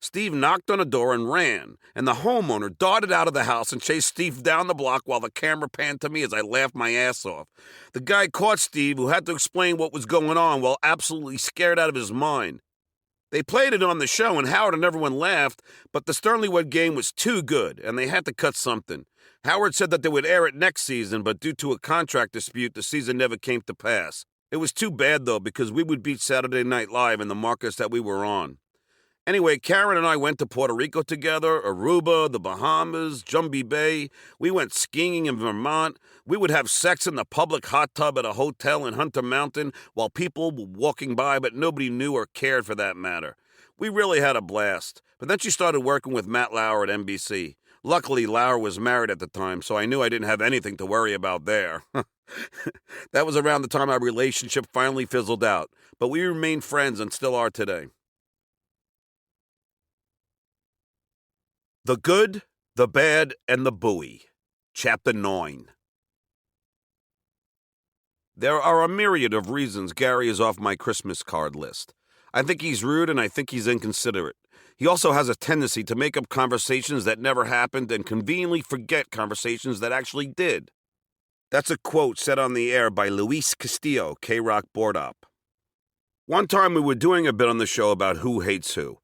Steve knocked on a door and ran, and the homeowner darted out of the house and chased Steve down the block while the camera panned to me as I laughed my ass off. The guy caught Steve, who had to explain what was going on while absolutely scared out of his mind. They played it on the show, and Howard and everyone laughed, but the Sternlywood game was too good, and they had to cut something. Howard said that they would air it next season, but due to a contract dispute, the season never came to pass. It was too bad, though, because we would beat Saturday Night Live in the markets that we were on. Anyway, Karen and I went to Puerto Rico together, Aruba, the Bahamas, Jumbie Bay. We went skiing in Vermont. We would have sex in the public hot tub at a hotel in Hunter Mountain while people were walking by, but nobody knew or cared for that matter. We really had a blast. But then she started working with Matt Lauer at NBC. Luckily, Lauer was married at the time, so I knew I didn't have anything to worry about there. That was around the time our relationship finally fizzled out, but we remained friends and still are today. The Good, the Bad, and the Buoy. Chapter 9. There are a myriad of reasons Gary is off my Christmas card list. I think he's rude and I think he's inconsiderate. He also has a tendency to make up conversations that never happened and conveniently forget conversations that actually did. That's a quote said on the air by Luis Castillo, K-Rock board op. One time we were doing a bit on the show about who hates who.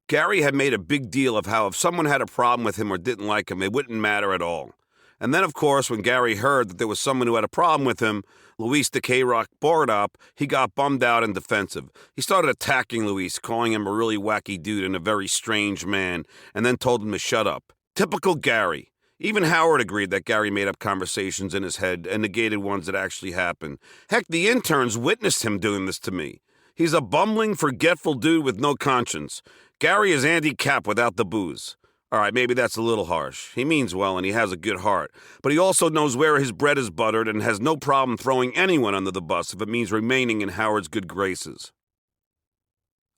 Gary had made a big deal of how if someone had a problem with him or didn't like him, it wouldn't matter at all. And then, of course, when Gary heard that there was someone who had a problem with him, Luis the K-Rock board op, he got bummed out and defensive. He started attacking Luis, calling him a really wacky dude and a very strange man, and then told him to shut up. Typical Gary. Even Howard agreed that Gary made up conversations in his head and negated ones that actually happened. Heck, the interns witnessed him doing this to me. He's a bumbling, forgetful dude with no conscience. Gary is Andy Capp without the booze. All right, maybe that's a little harsh. He means well and he has a good heart. But he also knows where his bread is buttered and has no problem throwing anyone under the bus if it means remaining in Howard's good graces.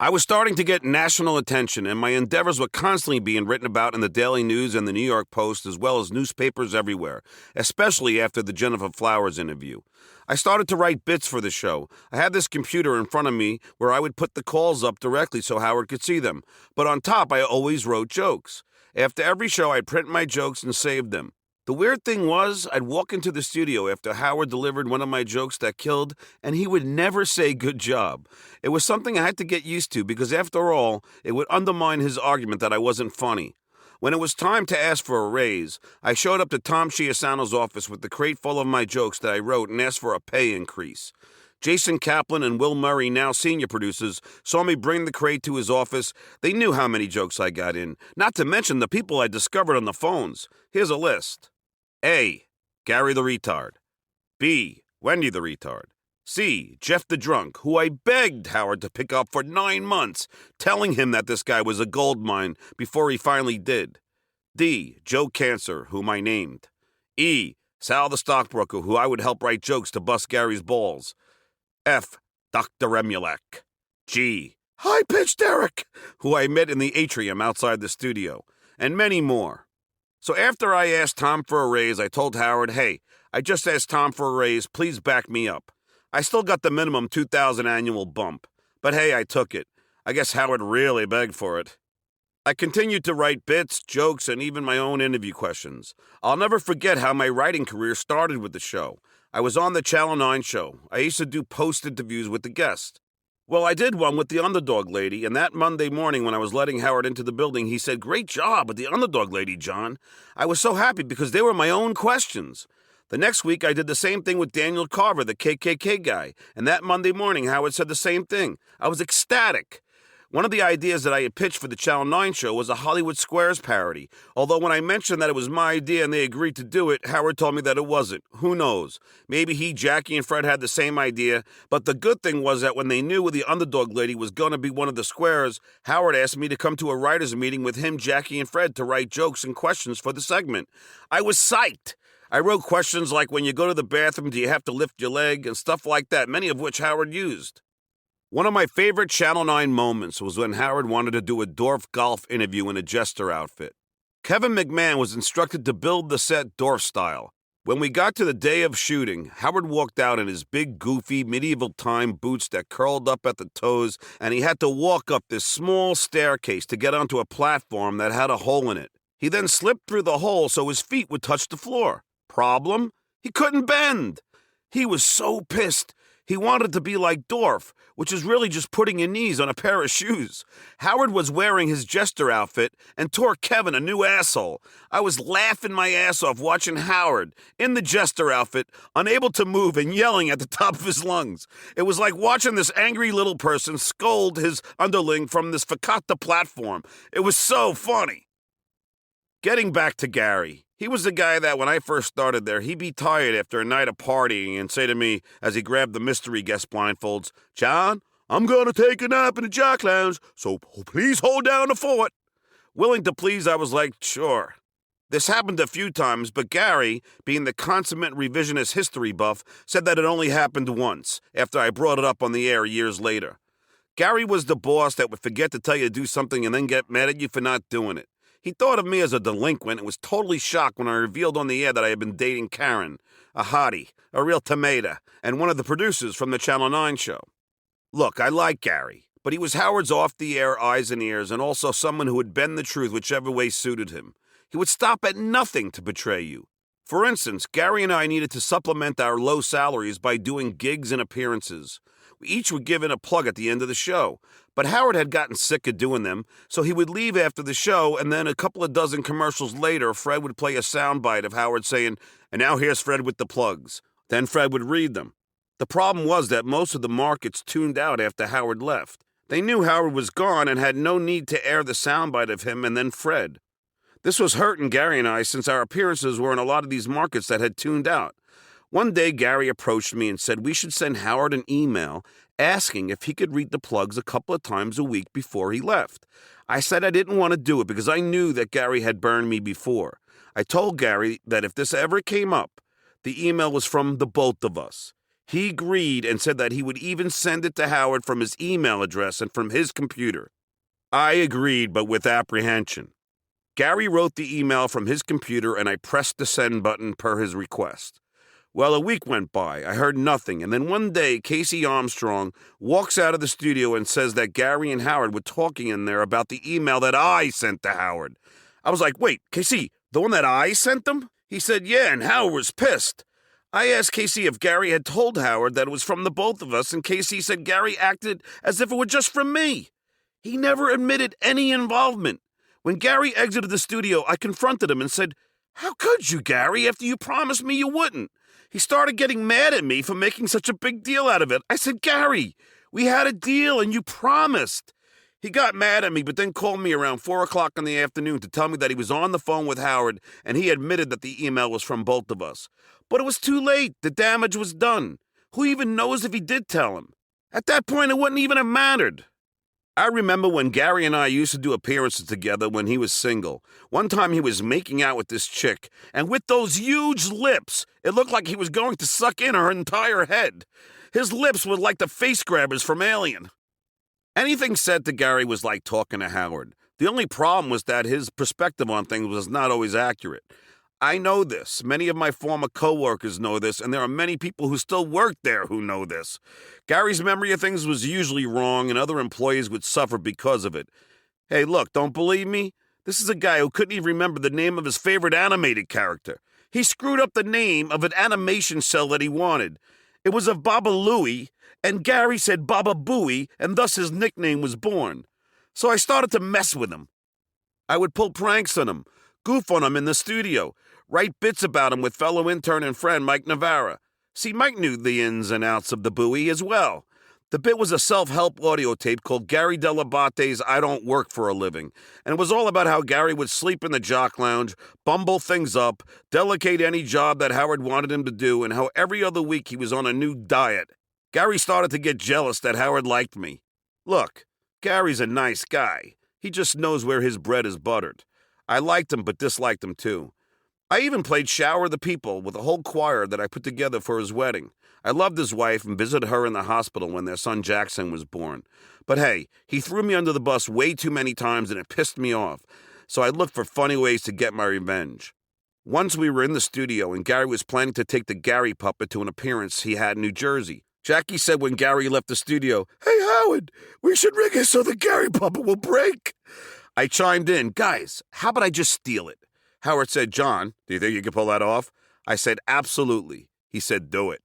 I was starting to get national attention, and my endeavors were constantly being written about in the Daily News and the New York Post, as well as newspapers everywhere, especially after the Jennifer Flowers interview. I started to write bits for the show. I had this computer in front of me where I would put the calls up directly so Howard could see them. But on top, I always wrote jokes. After every show, I'd print my jokes and save them. The weird thing was, I'd walk into the studio after Howard delivered one of my jokes that killed, and he would never say good job. It was something I had to get used to because, after all, it would undermine his argument that I wasn't funny. When it was time to ask for a raise, I showed up to Tom Chiasano's office with the crate full of my jokes that I wrote and asked for a pay increase. Jason Kaplan and Will Murray, now senior producers, saw me bring the crate to his office. They knew how many jokes I got in, not to mention the people I discovered on the phones. Here's a list. A. Gary the Retard. B. Wendy the Retard. C. Jeff the Drunk, who I begged Howard to pick up for 9 months, telling him that this guy was a gold mine before he finally did. D. Joe Cancer, whom I named. E. Sal the Stockbroker, who I would help write jokes to bust Gary's balls. F. Dr. Remulak. G. High-pitched Eric, who I met in the atrium outside the studio. And many more. So after I asked Tom for a raise, I told Howard, hey, I just asked Tom for a raise, please back me up. I still got the minimum $2,000 annual bump. But hey, I took it. I guess Howard really begged for it. I continued to write bits, jokes, and even my own interview questions. I'll never forget how my writing career started with the show. I was on the Channel 9 show. I used to do post interviews with the guests. Well, I did one with the Underdog Lady, and that Monday morning when I was letting Howard into the building, he said, "Great job with the Underdog Lady, John." I was so happy because they were my own questions. The next week, I did the same thing with Daniel Carver, the KKK guy, and that Monday morning, Howard said the same thing. I was ecstatic. One of the ideas that I had pitched for the Channel 9 show was a Hollywood Squares parody, although when I mentioned that it was my idea and they agreed to do it, Howard told me that it wasn't. Who knows? Maybe he, Jackie, and Fred had the same idea, but the good thing was that when they knew the Underdog Lady was going to be one of the squares, Howard asked me to come to a writer's meeting with him, Jackie, and Fred to write jokes and questions for the segment. I was psyched. I wrote questions like, when you go to the bathroom, do you have to lift your leg, and stuff like that, many of which Howard used. One of my favorite Channel 9 moments was when Howard wanted to do a Dorf golf interview in a jester outfit. Kevin McMahon was instructed to build the set Dorf style. When we got to the day of shooting, Howard walked out in his big, goofy, medieval time boots that curled up at the toes, and he had to walk up this small staircase to get onto a platform that had a hole in it. He then slipped through the hole so his feet would touch the floor. Problem? He couldn't bend. He was so pissed. He wanted to be like Dorf, which is really just putting your knees on a pair of shoes. Howard was wearing his jester outfit and tore Kevin a new asshole. I was laughing my ass off watching Howard in the jester outfit, unable to move and yelling at the top of his lungs. It was like watching this angry little person scold his underling from this fakata platform. It was so funny. Getting back to Gary. He was the guy that when I first started there, he'd be tired after a night of partying and say to me as he grabbed the mystery guest blindfolds, "John, I'm going to take a nap in the Jock Lounge, so please hold down the fort." Willing to please, I was like, sure. This happened a few times, but Gary, being the consummate revisionist history buff, said that it only happened once, after I brought it up on the air years later. Gary was the boss that would forget to tell you to do something and then get mad at you for not doing it. He thought of me as a delinquent and was totally shocked when I revealed on the air that I had been dating Karen, a hottie, a real tomato, and one of the producers from the Channel 9 show. Look, I like Gary, but he was Howard's off-the-air eyes and ears and also someone who would bend the truth whichever way suited him. He would stop at nothing to betray you. For instance, Gary and I needed to supplement our low salaries by doing gigs and appearances. We each were given a plug at the end of the show, but Howard had gotten sick of doing them, so he would leave after the show, and then a couple of dozen commercials later, Fred would play a soundbite of Howard saying, "And now here's Fred with the plugs." Then Fred would read them. The problem was that most of the markets tuned out after Howard left. They knew Howard was gone and had no need to air the soundbite of him and then Fred. This was hurting Gary and I since our appearances were in a lot of these markets that had tuned out. One day, Gary approached me and said we should send Howard an email asking if he could read the plugs a couple of times a week before he left. I said I didn't want to do it because I knew that Gary had burned me before. I told Gary that if this ever came up, the email was from the both of us. He agreed and said that he would even send it to Howard from his email address and from his computer. I agreed, but with apprehension. Gary wrote the email from his computer and I pressed the send button per his request. Well, a week went by. I heard nothing, and then one day, Casey Armstrong walks out of the studio and says that Gary and Howard were talking in there about the email that I sent to Howard. I was like, wait, Casey, the one that I sent them? He said, yeah, and Howard was pissed. I asked Casey if Gary had told Howard that it was from the both of us, and Casey said Gary acted as if it were just from me. He never admitted any involvement. When Gary exited the studio, I confronted him and said, "How could you, Gary, after you promised me you wouldn't?" He started getting mad at me for making such a big deal out of it. I said, "Gary, we had a deal and you promised." He got mad at me, but then called me around 4 o'clock in the afternoon to tell me that he was on the phone with Howard and he admitted that the email was from both of us. But it was too late. The damage was done. Who even knows if he did tell him? At that point, it wouldn't even have mattered. I remember when Gary and I used to do appearances together when he was single. One time he was making out with this chick, and with those huge lips, it looked like he was going to suck in her entire head. His lips were like the face grabbers from Alien. Anything said to Gary was like talking to Howard. The only problem was that his perspective on things was not always accurate. I know this. Many of my former co-workers know this, and there are many people who still work there who know this. Gary's memory of things was usually wrong, and other employees would suffer because of it. Hey, look, don't believe me? This is a guy who couldn't even remember the name of his favorite animated character. He screwed up the name of an animation cell that he wanted. It was of Baba Louie, and Gary said Baba Booey, and thus his nickname was born. So I started to mess with him. I would pull pranks on him, goof on him in the studio, write bits about him with fellow intern and friend Mike Navarra. See, Mike knew the ins and outs of the buoy as well. The bit was a self-help audio tape called Gary Dell'Abate's I Don't Work for a Living, and it was all about how Gary would sleep in the Jock Lounge, bumble things up, delegate any job that Howard wanted him to do, and how every other week he was on a new diet. Gary started to get jealous that Howard liked me. Look, Gary's a nice guy. He just knows where his bread is buttered. I liked him but disliked him too. I even played Shower the People with a whole choir that I put together for his wedding. I loved his wife and visited her in the hospital when their son Jackson was born. But hey, he threw me under the bus way too many times and it pissed me off. So I looked for funny ways to get my revenge. Once we were in the studio and Gary was planning to take the Gary puppet to an appearance he had in New Jersey. Jackie said when Gary left the studio, "Hey Howard, we should rig it so the Gary puppet will break." I chimed in, "Guys, how about I just steal it?" Howard said, "John, do you think you can pull that off?" I said, "Absolutely." He said, "Do it."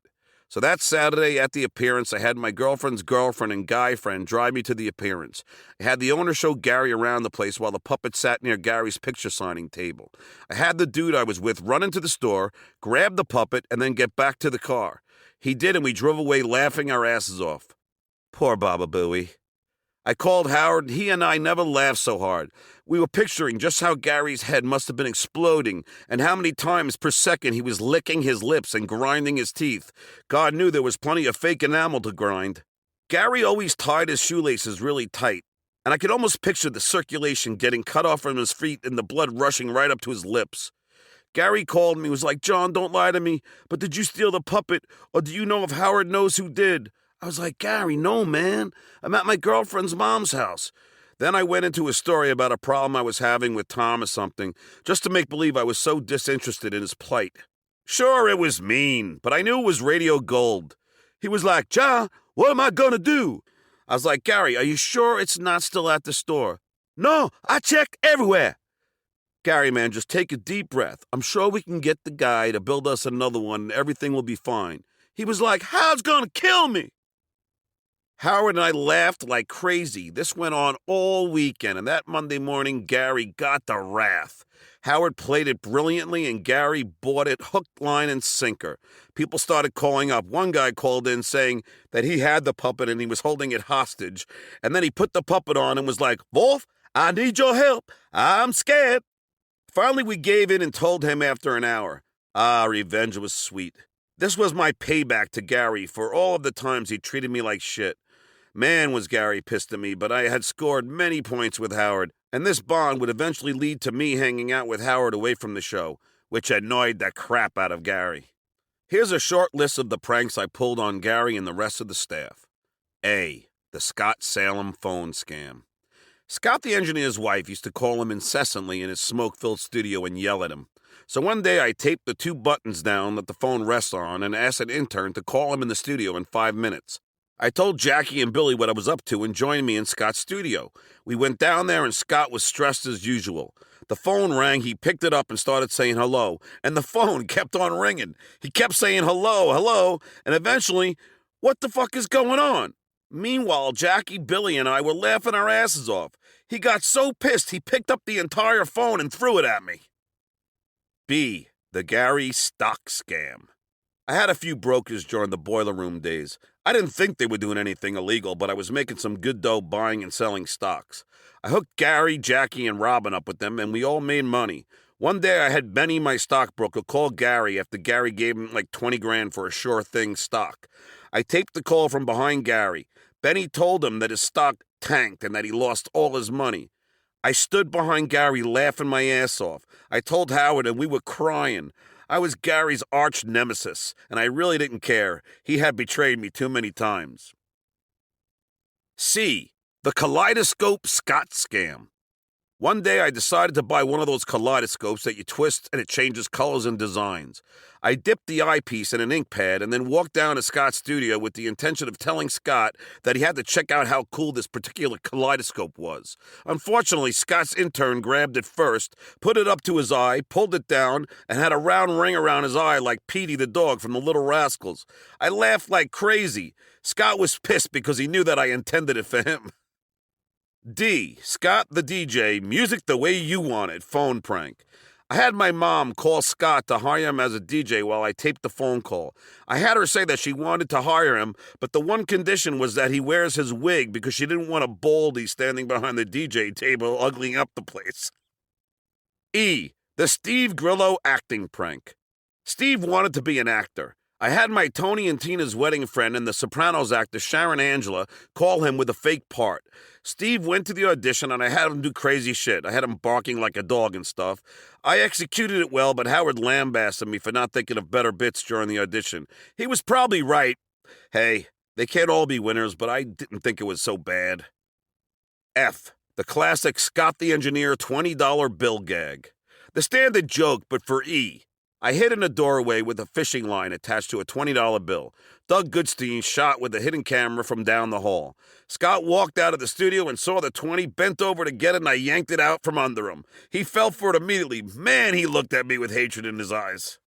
So that Saturday at the appearance, I had my girlfriend's girlfriend and guy friend drive me to the appearance. I had the owner show Gary around the place while the puppet sat near Gary's picture signing table. I had the dude I was with run into the store, grab the puppet, and then get back to the car. He did, and we drove away laughing our asses off. Poor Baba Booey. I called Howard, and he and I never laughed so hard. We were picturing just how Gary's head must have been exploding and how many times per second he was licking his lips and grinding his teeth. God knew there was plenty of fake enamel to grind. Gary always tied his shoelaces really tight, and I could almost picture the circulation getting cut off from his feet and the blood rushing right up to his lips. Gary called me, was like, "John, don't lie to me, but did you steal the puppet, or do you know if Howard knows who did?" I was like, "Gary, no, man. I'm at my girlfriend's mom's house." Then I went into a story about a problem I was having with Tom or something, just to make believe I was so disinterested in his plight. Sure, it was mean, but I knew it was radio gold. He was like, "John, what am I gonna do?" I was like, "Gary, are you sure it's not still at the store?" "No, I check everywhere." "Gary, man, just take a deep breath. I'm sure we can get the guy to build us another one and everything will be fine." He was like, "Howard's gonna kill me." Howard and I laughed like crazy. This went on all weekend, and that Monday morning, Gary got the wrath. Howard played it brilliantly, and Gary bought it hook, line, and sinker. People started calling up. One guy called in saying that he had the puppet and he was holding it hostage, and then he put the puppet on and was like, "Wolf, I need your help. I'm scared." Finally, we gave in and told him after an hour. Revenge was sweet. This was my payback to Gary for all of the times he treated me like shit. Man, was Gary pissed at me, but I had scored many points with Howard, and this bond would eventually lead to me hanging out with Howard away from the show, which annoyed the crap out of Gary. Here's a short list of the pranks I pulled on Gary and the rest of the staff. A. The Scott Salem phone scam. Scott, the engineer's wife, used to call him incessantly in his smoke-filled studio and yell at him. So one day I taped the 2 buttons down that the phone rests on and asked an intern to call him in the studio in 5 minutes. I told Jackie and Billy what I was up to and joined me in Scott's studio. We went down there and Scott was stressed as usual. The phone rang, he picked it up and started saying hello, and the phone kept on ringing. He kept saying hello, hello, and eventually, what the fuck is going on? Meanwhile, Jackie, Billy, and I were laughing our asses off. He got so pissed he picked up the entire phone and threw it at me. B. The Gary stock scam. I had a few brokers during the boiler room days. I didn't think they were doing anything illegal, but I was making some good dough buying and selling stocks. I hooked Gary, Jackie, and Robin up with them, and we all made money. One day I had Benny, my stockbroker, call Gary after Gary gave him like 20 grand for a sure thing stock. I taped the call from behind Gary. Benny told him that his stock tanked and that he lost all his money. I stood behind Gary laughing my ass off. I told Howard and we were crying. I was Gary's arch nemesis, and I really didn't care. He had betrayed me too many times. C. The Kaleidoscope Scott Scam. One day I decided to buy one of those kaleidoscopes that you twist and it changes colors and designs. I dipped the eyepiece in an ink pad and then walked down to Scott's studio with the intention of telling Scott that he had to check out how cool this particular kaleidoscope was. Unfortunately, Scott's intern grabbed it first, put it up to his eye, pulled it down, and had a round ring around his eye like Petey the dog from the Little Rascals. I laughed like crazy. Scott was pissed because he knew that I intended it for him. D. Scott the DJ, music the way you want it, phone prank. I had my mom call Scott to hire him as a DJ while I taped the phone call. I had her say that she wanted to hire him, but the one condition was that he wears his wig because she didn't want a baldy standing behind the DJ table uglying up the place. E. The Steve Grillo acting prank. Steve wanted to be an actor. I had my Tony and Tina's wedding friend and the Sopranos actor Sharon Angela call him with a fake part. Steve went to the audition and I had him do crazy shit. I had him barking like a dog and stuff. I executed it well, but Howard lambasted me for not thinking of better bits during the audition. He was probably right. Hey, they can't all be winners, but I didn't think it was so bad. F. The classic Scott the Engineer $20 bill gag. The standard joke, but for E. I hid in a doorway with a fishing line attached to a $20 bill. Doug Goodstein shot with a hidden camera from down the hall. Scott walked out of the studio and saw the 20, bent over to get it, and I yanked it out from under him. He fell for it immediately. Man, he looked at me with hatred in his eyes.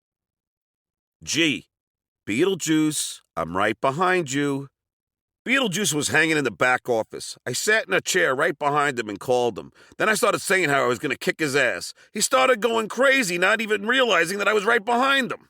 G. Beetlejuice, I'm right behind you. Beetlejuice was hanging in the back office. I sat in a chair right behind him and called him. Then I started saying how I was going to kick his ass. He started going crazy, not even realizing that I was right behind him.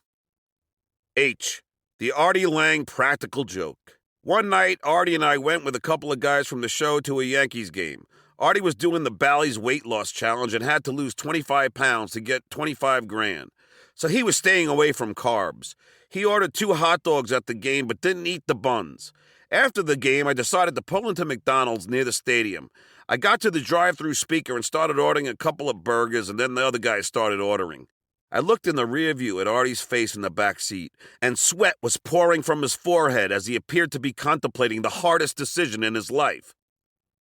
H. The Artie Lang practical joke. One night, Artie and I went with a couple of guys from the show to a Yankees game. Artie was doing the Bally's weight loss challenge and had to lose 25 pounds to get 25 grand. So he was staying away from carbs. He ordered 2 hot dogs at the game but didn't eat the buns. After the game, I decided to pull into McDonald's near the stadium. I got to the drive-thru speaker and started ordering a couple of burgers, and then the other guys started ordering. I looked in the rear view at Artie's face in the back seat, and sweat was pouring from his forehead as he appeared to be contemplating the hardest decision in his life.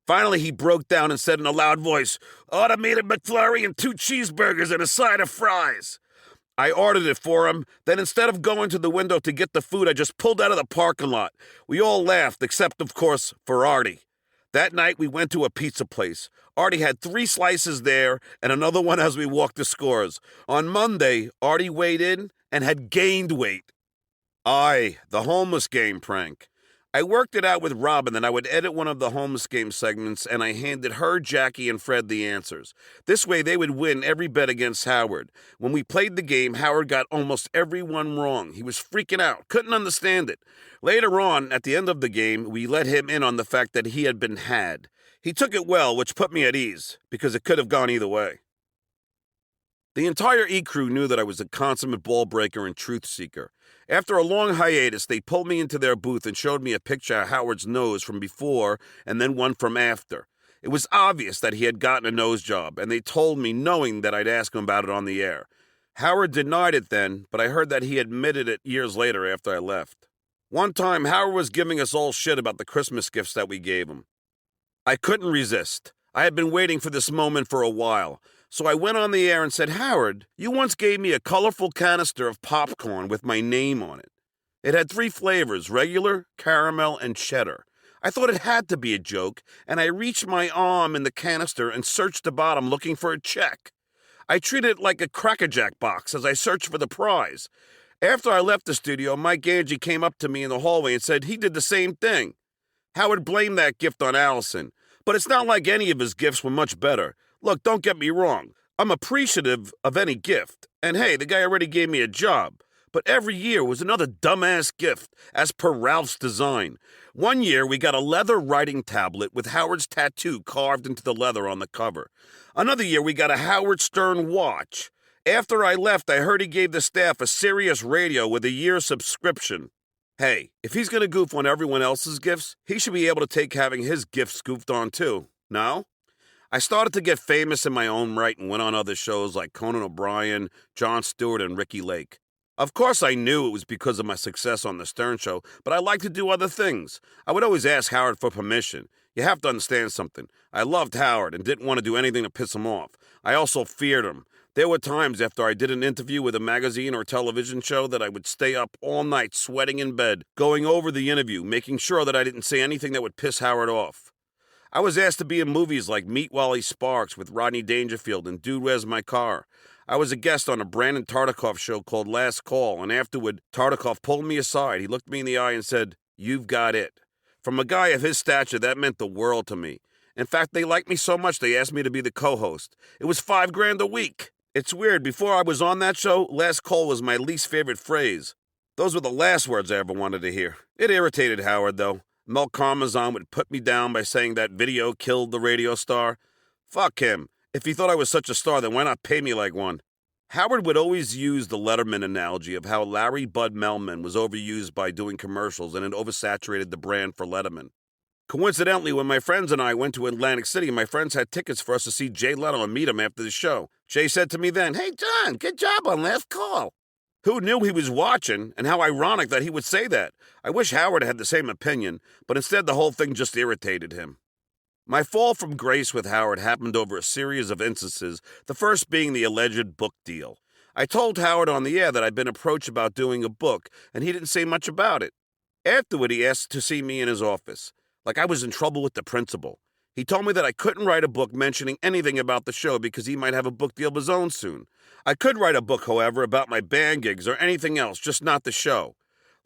Finally, he broke down and said in a loud voice, "Automated McFlurry and 2 cheeseburgers and a side of fries." I ordered it for him. Then instead of going to the window to get the food, I just pulled out of the parking lot. We all laughed, except, of course, for Artie. That night, we went to a pizza place. Artie had 3 slices there and another one as we walked the scores. On Monday, Artie weighed in and had gained weight. The homeless game prank. I worked it out with Robin that I would edit one of the homeless game segments, and I handed her, Jackie, and Fred the answers. This way, they would win every bet against Howard. When we played the game, Howard got almost every one wrong. He was freaking out, couldn't understand it. Later on, at the end of the game, we let him in on the fact that he had been had. He took it well, which put me at ease, because it could have gone either way. The entire E-Crew knew that I was a consummate ball breaker and truth seeker. After a long hiatus, they pulled me into their booth and showed me a picture of Howard's nose from before and then one from after. It was obvious that he had gotten a nose job, and they told me knowing that I'd ask him about it on the air. Howard denied it then, but I heard that he admitted it years later after I left. One time, Howard was giving us all shit about the Christmas gifts that we gave him. I couldn't resist. I had been waiting for this moment for a while. So I went on the air and said, "Howard, you once gave me a colorful canister of popcorn with my name on it. It had 3 flavors, regular, caramel, and cheddar. I thought it had to be a joke, and I reached my arm in the canister and searched the bottom looking for a check. I treated it like a Cracker Jack box as I searched for the prize. After I left the studio, Mike Angie came up to me in the hallway and said he did the same thing. Howard blamed that gift on Allison, but it's not like any of his gifts were much better. Look, don't get me wrong. I'm appreciative of any gift. And hey, the guy already gave me a job. But every year was another dumbass gift, as per Ralph's design. One year, we got a leather writing tablet with Howard's tattoo carved into the leather on the cover. Another year, we got a Howard Stern watch. After I left, I heard he gave the staff a Sirius radio with a year subscription. Hey, if he's going to goof on everyone else's gifts, he should be able to take having his gifts goofed on too. No? I started to get famous in my own right and went on other shows like Conan O'Brien, Jon Stewart, and Ricky Lake. Of course, I knew it was because of my success on The Stern Show, but I like to do other things. I would always ask Howard for permission. You have to understand something. I loved Howard and didn't want to do anything to piss him off. I also feared him. There were times after I did an interview with a magazine or television show that I would stay up all night sweating in bed, going over the interview, making sure that I didn't say anything that would piss Howard off. I was asked to be in movies like Meet Wally Sparks with Rodney Dangerfield and Dude, Where's My Car? I was a guest on a Brandon Tartikoff show called Last Call, and afterward, Tartikoff pulled me aside. He looked me in the eye and said, "You've got it." From a guy of his stature, that meant the world to me. In fact, they liked me so much they asked me to be the co-host. It was $5,000 a week. It's weird, before I was on that show, last call was my least favorite phrase. Those were the last words I ever wanted to hear. It irritated Howard, though. Mel Karmazon would put me down by saying that video killed the radio star. Fuck him. If he thought I was such a star, then why not pay me like one? Howard would always use the Letterman analogy of how Larry Bud Melman was overused by doing commercials and had oversaturated the brand for Letterman. Coincidentally, when my friends and I went to Atlantic City, my friends had tickets for us to see Jay Leno and meet him after the show. Jay said to me then, "Hey, John, good job on Last Call." Who knew he was watching, and how ironic that he would say that. I wish Howard had the same opinion, but instead the whole thing just irritated him. My fall from grace with Howard happened over a series of instances, the first being the alleged book deal. I told Howard on the air that I'd been approached about doing a book, and he didn't say much about it. Afterward, he asked to see me in his office, like I was in trouble with the principal. He told me that I couldn't write a book mentioning anything about the show because he might have a book deal of his own soon. I could write a book, however, about my band gigs or anything else, just not the show.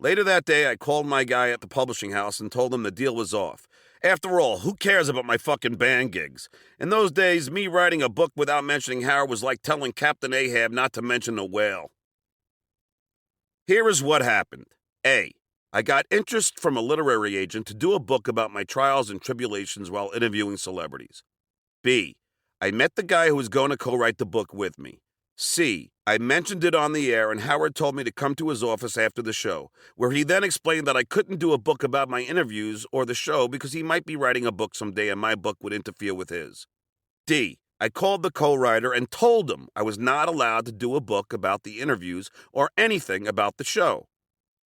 Later that day, I called my guy at the publishing house and told him the deal was off. After all, who cares about my fucking band gigs? In those days, me writing a book without mentioning Howard was like telling Captain Ahab not to mention a whale. Here is what happened. A. I got interest from a literary agent to do a book about my trials and tribulations while interviewing celebrities. B. I met the guy who was going to co-write the book with me. C. I mentioned it on the air and Howard told me to come to his office after the show, where he then explained that I couldn't do a book about my interviews or the show because he might be writing a book someday and my book would interfere with his. D. I called the co-writer and told him I was not allowed to do a book about the interviews or anything about the show.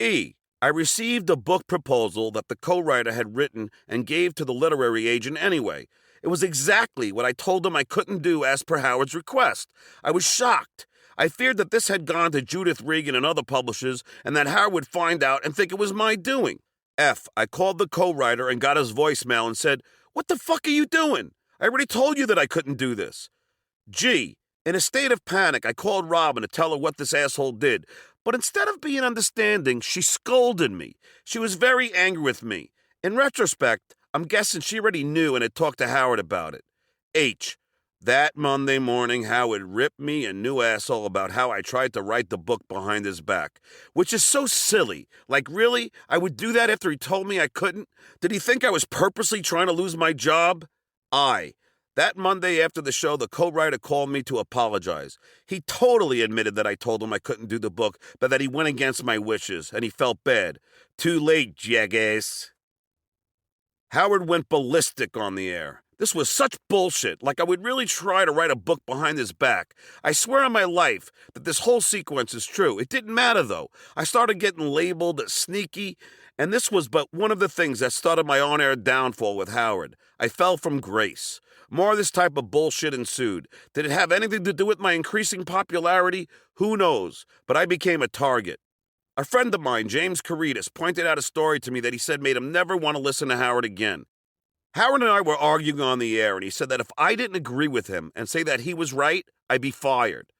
E. I received a book proposal that the co-writer had written and gave to the literary agent anyway. It was exactly what I told him I couldn't do as per Howard's request. I was shocked. I feared that this had gone to Judith Regan and other publishers and that Howard would find out and think it was my doing. F. I called the co-writer and got his voicemail and said, "What the fuck are you doing? I already told you that I couldn't do this." G. In a state of panic, I called Robin to tell her what this asshole did. But instead of being understanding, she scolded me. She was very angry with me. In retrospect, I'm guessing she already knew and had talked to Howard about it. H. That Monday morning, Howard ripped me a new asshole about how I tried to write the book behind his back, which is so silly. Like, really? I would do that after he told me I couldn't? Did he think I was purposely trying to lose my job? That Monday after the show, the co-writer called me to apologize. He totally admitted that I told him I couldn't do the book, but that he went against my wishes, and he felt bad. Too late, jackass. Howard went ballistic on the air. This was such bullshit, like I would really try to write a book behind his back. I swear on my life that this whole sequence is true. It didn't matter, though. I started getting labeled as sneaky, and this was but one of the things that started my on-air downfall with Howard. I fell from grace. More of this type of bullshit ensued. Did it have anything to do with my increasing popularity? Who knows? But I became a target. A friend of mine, James Caritas, pointed out a story to me that he said made him never want to listen to Howard again. Howard and I were arguing on the air, and he said that if I didn't agree with him and say that he was right, I'd be fired.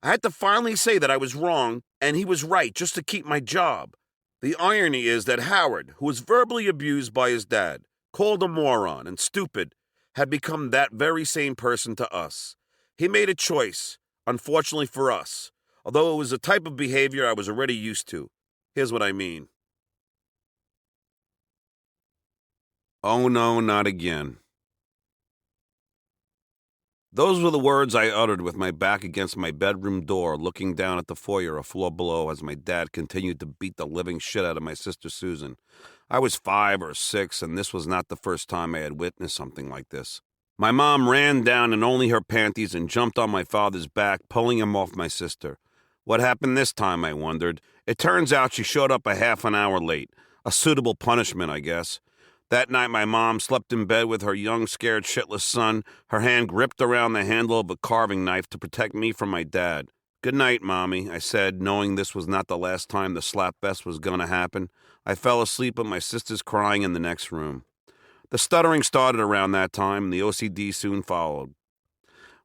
I had to finally say that I was wrong and he was right just to keep my job. The irony is that Howard, who was verbally abused by his dad, called a moron and stupid, had become that very same person to us. He made a choice, unfortunately for us, although it was a type of behavior I was already used to. Here's what I mean. Oh no, not again. Those were the words I uttered with my back against my bedroom door, looking down at the foyer a floor below as my dad continued to beat the living shit out of my sister Susan. I was 5 or 6, and this was not the first time I had witnessed something like this. My mom ran down in only her panties and jumped on my father's back, pulling him off my sister. What happened this time, I wondered. It turns out she showed up a half an hour late. A suitable punishment, I guess. That night, my mom slept in bed with her young, scared, shitless son, her hand gripped around the handle of a carving knife to protect me from my dad. "Good night, Mommy," I said, knowing this was not the last time the slapfest was going to happen. I fell asleep with my sisters crying in the next room. The stuttering started around that time, and the OCD soon followed.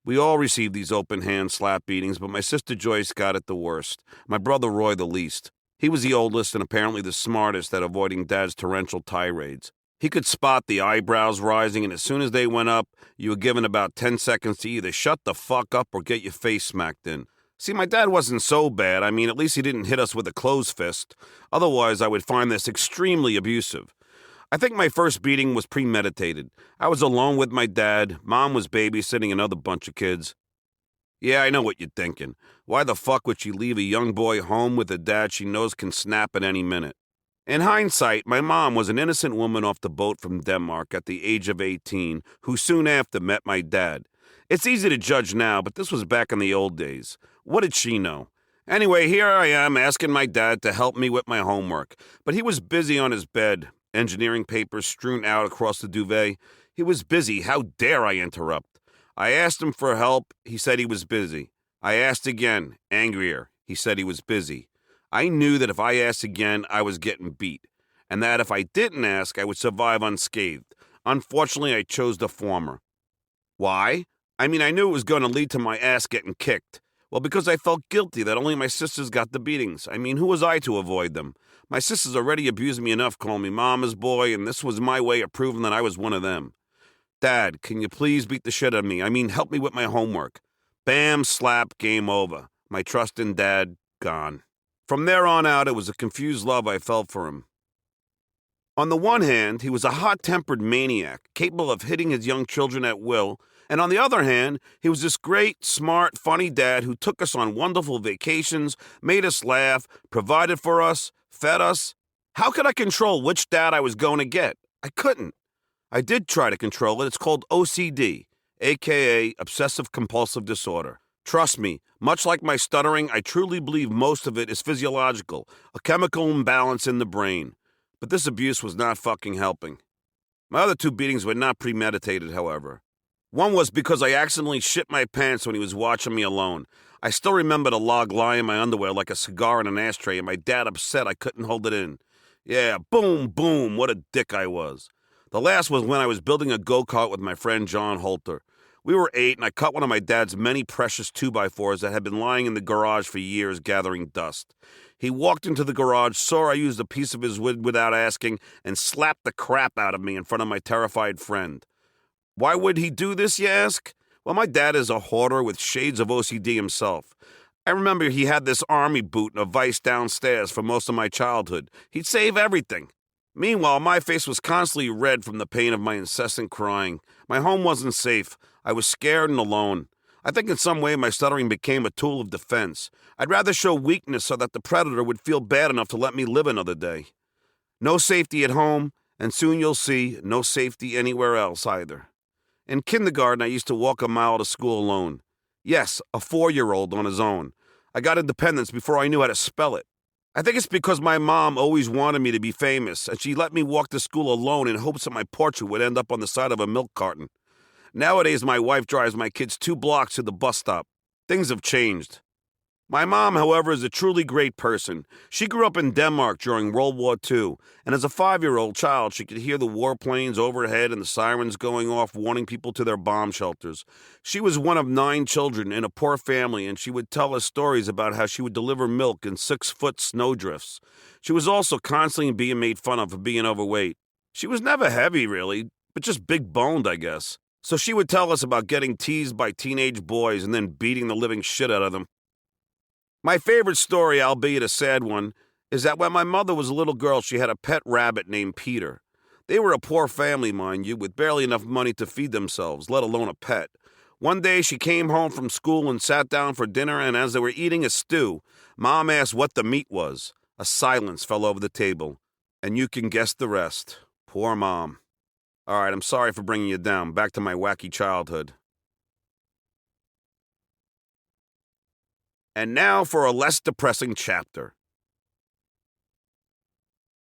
We all received these open-hand slap beatings, but my sister Joyce got it the worst. My brother Roy the least. He was the oldest and apparently the smartest at avoiding Dad's torrential tirades. He could spot the eyebrows rising, and as soon as they went up, you were given about 10 seconds to either shut the fuck up or get your face smacked in. See, my dad wasn't so bad. I mean, at least he didn't hit us with a closed fist. Otherwise, I would find this extremely abusive. I think my first beating was premeditated. I was alone with my dad. Mom was babysitting another bunch of kids. Yeah, I know what you're thinking. Why the fuck would she leave a young boy home with a dad she knows can snap at any minute? In hindsight, my mom was an innocent woman off the boat from Denmark at the age of 18, who soon after met my dad. It's easy to judge now, but this was back in the old days. What did she know? Anyway, here I am asking my dad to help me with my homework, but he was busy on his bed, engineering papers strewn out across the duvet. He was busy. How dare I interrupt? I asked him for help. He said he was busy. I asked again, angrier. He said he was busy. I knew that if I asked again, I was getting beat, and that if I didn't ask, I would survive unscathed. Unfortunately, I chose the former. Why? I mean, I knew it was going to lead to my ass getting kicked. Well, because I felt guilty that only my sisters got the beatings. I mean, who was I to avoid them? My sisters already abused me enough calling me mama's boy, and this was my way of proving that I was one of them. Dad, can you please beat the shit out of me? I mean, help me with my homework. Bam, slap, game over. My trust in Dad, gone. From there on out, it was a confused love I felt for him. On the one hand, he was a hot-tempered maniac, capable of hitting his young children at will, and on the other hand, he was this great, smart, funny dad who took us on wonderful vacations, made us laugh, provided for us, fed us. How could I control which dad I was going to get? I couldn't. I did try to control it. It's called OCD, aka obsessive-compulsive disorder. Trust me, much like my stuttering, I truly believe most of it is physiological, a chemical imbalance in the brain. But this abuse was not fucking helping. My other two beatings were not premeditated, however. One was because I accidentally shit my pants when he was watching me alone. I still remember the log lying in my underwear like a cigar in an ashtray, and my dad upset I couldn't hold it in. Yeah, boom, boom, what a dick I was. The last was when I was building a go-kart with my friend John Holter. We were 8, and I cut one of my dad's many precious 2x4s that had been lying in the garage for years gathering dust. He walked into the garage, saw I used a piece of his wood without asking, and slapped the crap out of me in front of my terrified friend. Why would he do this, you ask? Well, my dad is a hoarder with shades of OCD himself. I remember he had this army boot and a vise downstairs for most of my childhood. He'd save everything. Meanwhile, my face was constantly red from the pain of my incessant crying. My home wasn't safe. I was scared and alone. I think in some way my stuttering became a tool of defense. I'd rather show weakness so that the predator would feel bad enough to let me live another day. No safety at home, and soon you'll see no safety anywhere else either. In kindergarten, I used to walk a mile to school alone. Yes, a 4-year-old on his own. I got independence before I knew how to spell it. I think it's because my mom always wanted me to be famous, and she let me walk to school alone in hopes that my portrait would end up on the side of a milk carton. Nowadays, my wife drives my kids 2 blocks to the bus stop. Things have changed. My mom, however, is a truly great person. She grew up in Denmark during World War II, and as a 5-year-old child, she could hear the warplanes overhead and the sirens going off warning people to their bomb shelters. She was one of 9 children in a poor family, and she would tell us stories about how she would deliver milk in 6-foot snowdrifts. She was also constantly being made fun of for being overweight. She was never heavy, really, but just big-boned, I guess. So she would tell us about getting teased by teenage boys and then beating the living shit out of them. My favorite story, albeit a sad one, is that when my mother was a little girl, she had a pet rabbit named Peter. They were a poor family, mind you, with barely enough money to feed themselves, let alone a pet. One day, she came home from school and sat down for dinner, and as they were eating a stew, Mom asked what the meat was. A silence fell over the table, and you can guess the rest. Poor Mom. All right, I'm sorry for bringing you down. Back to my wacky childhood. And now for a less depressing chapter.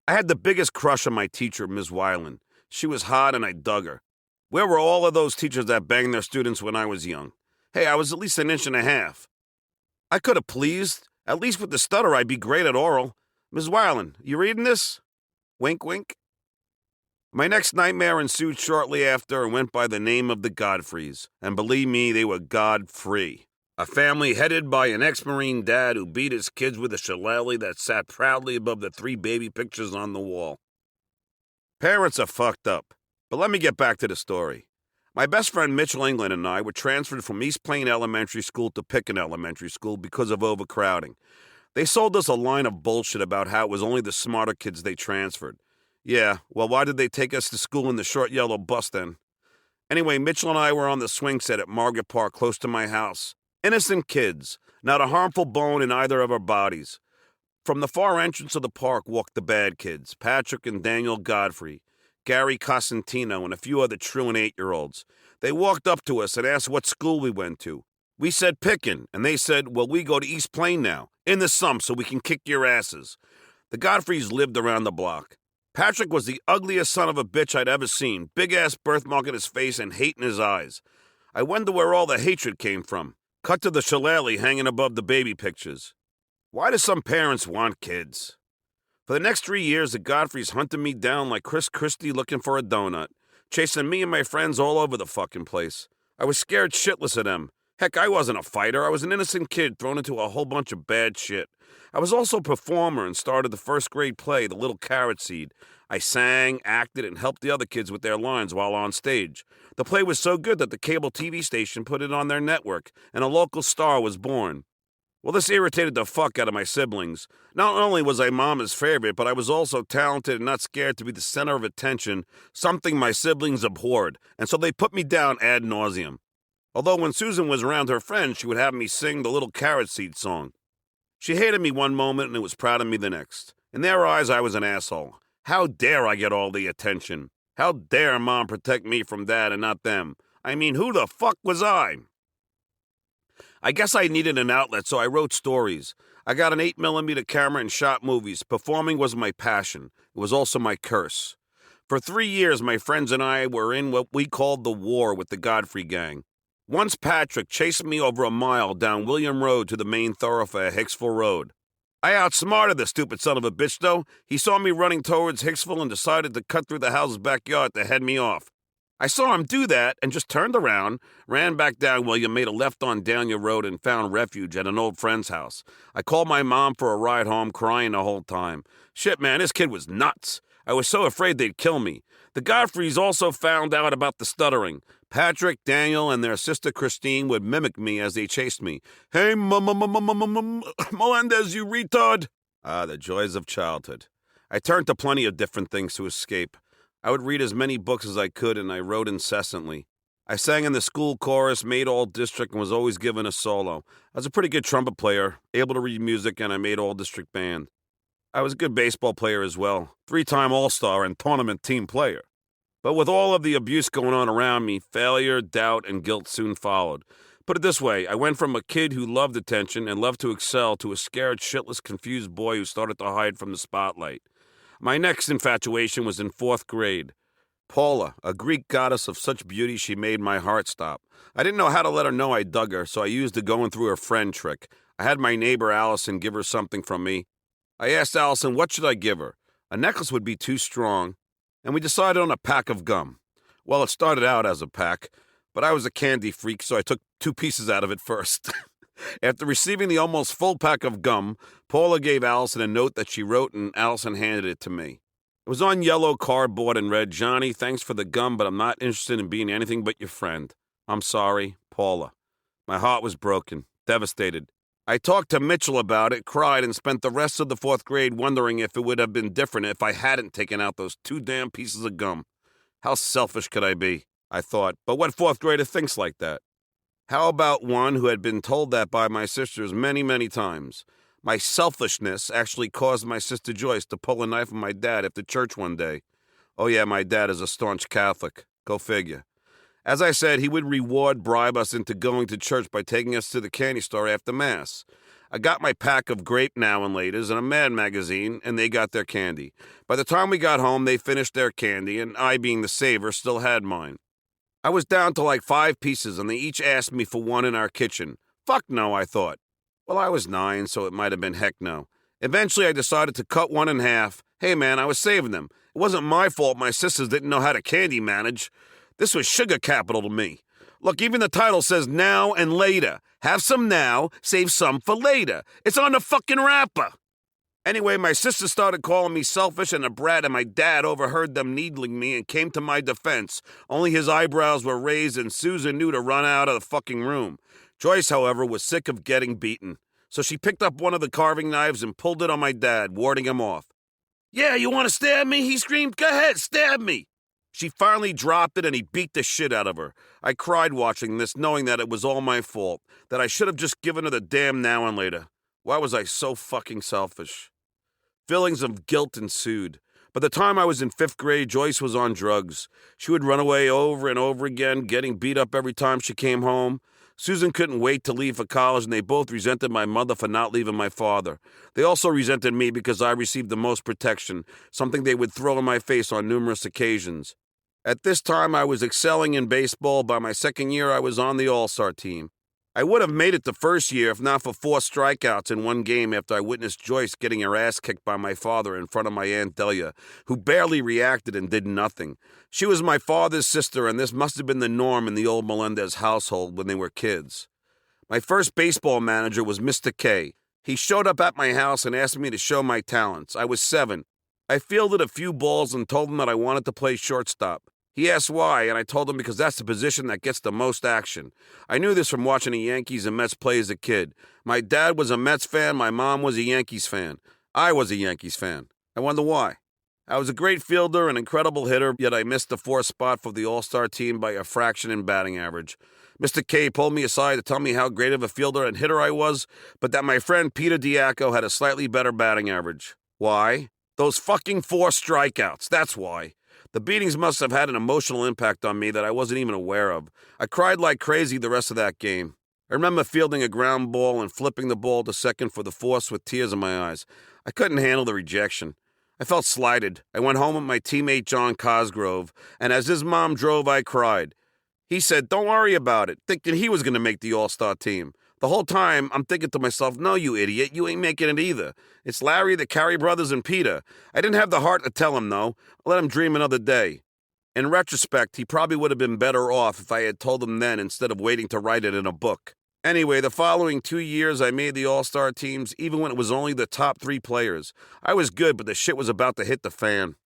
I had the biggest crush on my teacher, Ms. Weiland. She was hot and I dug her. Where were all of those teachers that banged their students when I was young? Hey, I was at least 1.5 inches. I could have pleased. At least with the stutter, I'd be great at oral. Ms. Weiland, you reading this? Wink, wink. My next nightmare ensued shortly after and went by the name of the Godfreys. And believe me, they were God-free. A family headed by an ex-Marine dad who beat his kids with a shillelagh that sat proudly above the 3 baby pictures on the wall. Parents are fucked up, but let me get back to the story. My best friend Mitchell England and I were transferred from East Plain Elementary School to Picken Elementary School because of overcrowding. They sold us a line of bullshit about how it was only the smarter kids they transferred. Yeah, well, why did they take us to school in the short yellow bus then? Anyway, Mitchell and I were on the swing set at Margaret Park close to my house. Innocent kids, not a harmful bone in either of our bodies. From the far entrance of the park walked the bad kids, Patrick and Daniel Godfrey, Gary Cosentino, and a few other truant 8-year-olds. They walked up to us and asked what school we went to. We said Picken, and they said, well, we go to East Plain now, in the sump so we can kick your asses. The Godfreys lived around the block. Patrick was the ugliest son of a bitch I'd ever seen, big-ass birthmark in his face and hate in his eyes. I wonder where all the hatred came from. Cut to the shillelagh hanging above the baby pictures. Why do some parents want kids? For the next 3 years, the Godfreys hunted me down like Chris Christie looking for a donut, chasing me and my friends all over the fucking place. I was scared shitless of them. Heck, I wasn't a fighter. I was an innocent kid thrown into a whole bunch of bad shit. I was also a performer and started the first grade play, The Little Carrot Seed. I sang, acted, and helped the other kids with their lines while on stage. The play was so good that the cable TV station put it on their network, and a local star was born. Well, this irritated the fuck out of my siblings. Not only was I Mama's favorite, but I was also talented and not scared to be the center of attention, something my siblings abhorred, and so they put me down ad nauseum. Although when Susan was around her friends, she would have me sing the Little Carrot Seed song. She hated me one moment and was proud of me the next. In their eyes, I was an asshole. How dare I get all the attention? How dare Mom protect me from Dad and not them? I mean, who the fuck was I? I guess I needed an outlet, so I wrote stories. I got an 8mm camera and shot movies. Performing was my passion. It was also my curse. For 3 years, my friends and I were in what we called the war with the Godfrey gang. Once Patrick chased me over a mile down William Road to the main thoroughfare, Hicksville Road. I outsmarted the stupid son of a bitch, though. He saw me running towards Hicksville and decided to cut through the house's backyard to head me off. I saw him do that and just turned around, ran back down William, made a left on Daniel Road, and found refuge at an old friend's house. I called my mom for a ride home, crying the whole time. Shit, man, this kid was nuts. I was so afraid they'd kill me. The Godfreys also found out about the stuttering. Patrick, Daniel, and their sister Christine would mimic me as they chased me. Hey, Melendez, you retard! Ah, the joys of childhood. I turned to plenty of different things to escape. I would read as many books as I could, and I wrote incessantly. I sang in the school chorus, made all district, and was always given a solo. I was a pretty good trumpet player, able to read music, and I made all district band. I was a good baseball player as well, 3-time All-Star and tournament team player. But with all of the abuse going on around me, failure, doubt, and guilt soon followed. Put it this way, I went from a kid who loved attention and loved to excel to a scared, shitless, confused boy who started to hide from the spotlight. My next infatuation was in 4th grade. Paula, a Greek goddess of such beauty she made my heart stop. I didn't know how to let her know I dug her, so I used the going through her friend trick. I had my neighbor Allison give her something from me. I asked Allison, what should I give her? A necklace would be too strong, and we decided on a pack of gum. Well, it started out as a pack, but I was a candy freak, so I took 2 pieces out of it first. After receiving the almost full pack of gum, Paula gave Allison a note that she wrote, and Allison handed it to me. It was on yellow cardboard and read, Johnny, thanks for the gum, but I'm not interested in being anything but your friend. I'm sorry, Paula. My heart was broken, devastated. I talked to Mitchell about it, cried, and spent the rest of the 4th grade wondering if it would have been different if I hadn't taken out those 2 damn pieces of gum. How selfish could I be? I thought, but what 4th grader thinks like that? How about one who had been told that by my sisters many, many times? My selfishness actually caused my sister Joyce to pull a knife on my dad after church one day. Oh yeah, my dad is a staunch Catholic. Go figure. As I said, he would bribe us into going to church by taking us to the candy store after Mass. I got my pack of grape now and laters and a Mad magazine, and they got their candy. By the time we got home, they finished their candy, and I, being the saver, still had mine. I was down to like 5 pieces, and they each asked me for one in our kitchen. Fuck no, I thought. Well, I was 9, so it might have been heck no. Eventually, I decided to cut one in half. Hey, man, I was saving them. It wasn't my fault my sisters didn't know how to candy manage. This was sugar capital to me. Look, even the title says now and later. Have some now, save some for later. It's on the fucking wrapper. Anyway, my sister started calling me selfish and a brat, and my dad overheard them needling me and came to my defense. Only his eyebrows were raised, and Susan knew to run out of the fucking room. Joyce, however, was sick of getting beaten, so she picked up one of the carving knives and pulled it on my dad, warding him off. Yeah, you want to stab me? He screamed. Go ahead, stab me. She finally dropped it, and he beat the shit out of her. I cried watching this, knowing that it was all my fault, that I should have just given her the damn now and later. Why was I so fucking selfish? Feelings of guilt ensued. By the time I was in 5th grade, Joyce was on drugs. She would run away over and over again, getting beat up every time she came home. Susan couldn't wait to leave for college, and they both resented my mother for not leaving my father. They also resented me because I received the most protection, something they would throw in my face on numerous occasions. At this time, I was excelling in baseball. By my 2nd year, I was on the All-Star team. I would have made it the first year if not for 4 strikeouts in one game after I witnessed Joyce getting her ass kicked by my father in front of my Aunt Delia, who barely reacted and did nothing. She was my father's sister, and this must have been the norm in the old Melendez household when they were kids. My first baseball manager was Mr. K. He showed up at my house and asked me to show my talents. I was 7. I fielded a few balls and told him that I wanted to play shortstop. He asked why, and I told him because that's the position that gets the most action. I knew this from watching the Yankees and Mets play as a kid. My dad was a Mets fan, my mom was a Yankees fan. I was a Yankees fan. I wonder why. I was a great fielder, an incredible hitter, yet I missed the 4th spot for the All-Star team by a fraction in batting average. Mr. K pulled me aside to tell me how great of a fielder and hitter I was, but that my friend Peter Diaco had a slightly better batting average. Why? Those fucking 4 strikeouts, that's why. The beatings must have had an emotional impact on me that I wasn't even aware of. I cried like crazy the rest of that game. I remember fielding a ground ball and flipping the ball to second for the force with tears in my eyes. I couldn't handle the rejection. I felt slighted. I went home with my teammate John Cosgrove, and as his mom drove, I cried. He said, "Don't worry about it," thinking he was going to make the All-Star team. The whole time, I'm thinking to myself, no, you idiot, you ain't making it either. It's Larry, the Carey brothers, and Peter. I didn't have the heart to tell him, though. I let him dream another day. In retrospect, he probably would have been better off if I had told him then instead of waiting to write it in a book. Anyway, the following 2 years, I made the All-Star teams, even when it was only the top 3 players. I was good, but the shit was about to hit the fan.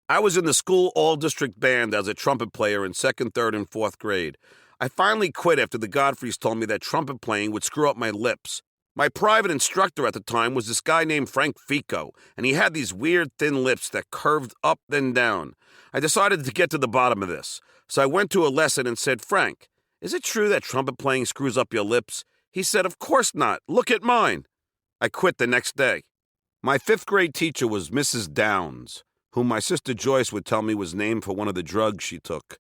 I was in the school all-district band as a trumpet player in 2nd, 3rd, and 4th grade. I finally quit after the Godfreys told me that trumpet playing would screw up my lips. My private instructor at the time was this guy named Frank Fico, and he had these weird thin lips that curved up and down. I decided to get to the bottom of this, so I went to a lesson and said, "Frank, is it true that trumpet playing screws up your lips?" He said, "Of course not. Look at mine." I quit the next day. My 5th grade teacher was Mrs. Downs, whom my sister Joyce would tell me was named for one of the drugs she took.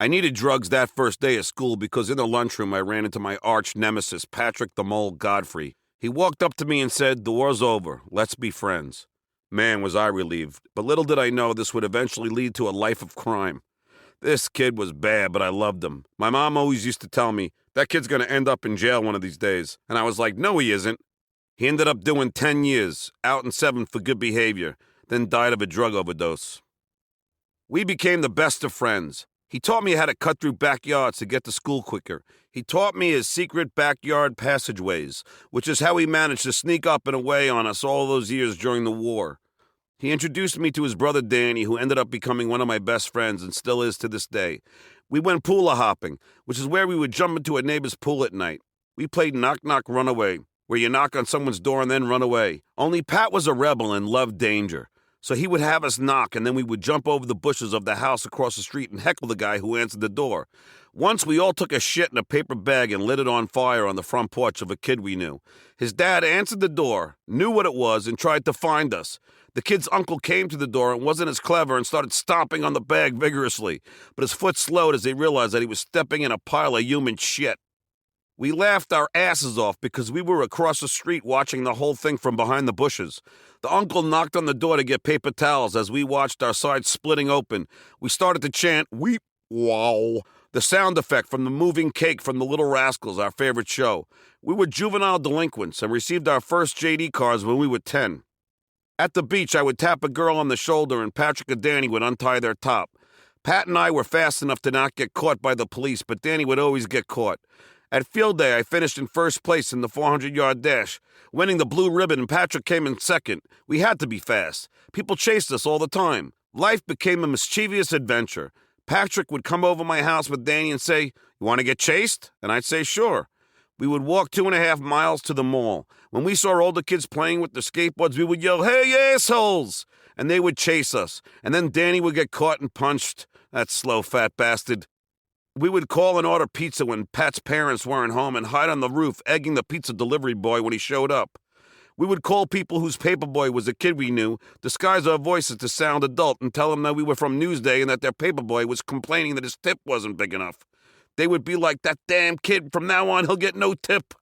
I needed drugs that first day of school because in the lunchroom I ran into my arch nemesis, Patrick the Mole Godfrey. He walked up to me and said, "The war's over. Let's be friends." Man, was I relieved. But little did I know this would eventually lead to a life of crime. This kid was bad, but I loved him. My mom always used to tell me, that kid's going to end up in jail one of these days. And I was like, no, he isn't. He ended up doing 10 years, out in 7 for good behavior, then died of a drug overdose. We became the best of friends. He taught me how to cut through backyards to get to school quicker. He taught me his secret backyard passageways, which is how he managed to sneak up and away on us all those years during the war. He introduced me to his brother Danny, who ended up becoming one of my best friends and still is to this day. We went poola hopping, which is where we would jump into a neighbor's pool at night. We played knock knock run away, where you knock on someone's door and then run away. Only Pat was a rebel and loved danger. So he would have us knock, and then we would jump over the bushes of the house across the street and heckle the guy who answered the door. Once we all took a shit in a paper bag and lit it on fire on the front porch of a kid we knew. His dad answered the door, knew what it was, and tried to find us. The kid's uncle came to the door and wasn't as clever and started stomping on the bag vigorously, but his foot slowed as he realized that he was stepping in a pile of human shit. We laughed our asses off because we were across the street watching the whole thing from behind the bushes. The uncle knocked on the door to get paper towels as we watched our sides splitting open. We started to chant, "Weep, wow," the sound effect from the moving cake from the Little Rascals, our favorite show. We were juvenile delinquents and received our first JD cards when we were 10. At the beach, I would tap a girl on the shoulder and Patrick and Danny would untie their top. Pat and I were fast enough to not get caught by the police, but Danny would always get caught. At field day, I finished in first place in the 400-yard dash, winning the blue ribbon, and Patrick came in second. We had to be fast. People chased us all the time. Life became a mischievous adventure. Patrick would come over my house with Danny and say, "You want to get chased?" And I'd say, "Sure." We would walk 2.5 miles to the mall. When we saw older kids playing with their skateboards, we would yell, "Hey, assholes!" And they would chase us. And then Danny would get caught and punched. That slow, fat bastard. We would call and order pizza when Pat's parents weren't home and hide on the roof, egging the pizza delivery boy when he showed up. We would call people whose paperboy was a kid we knew, disguise our voices to sound adult, and tell them that we were from Newsday and that their paperboy was complaining that his tip wasn't big enough. They would be like, "That damn kid, from now on, he'll get no tip."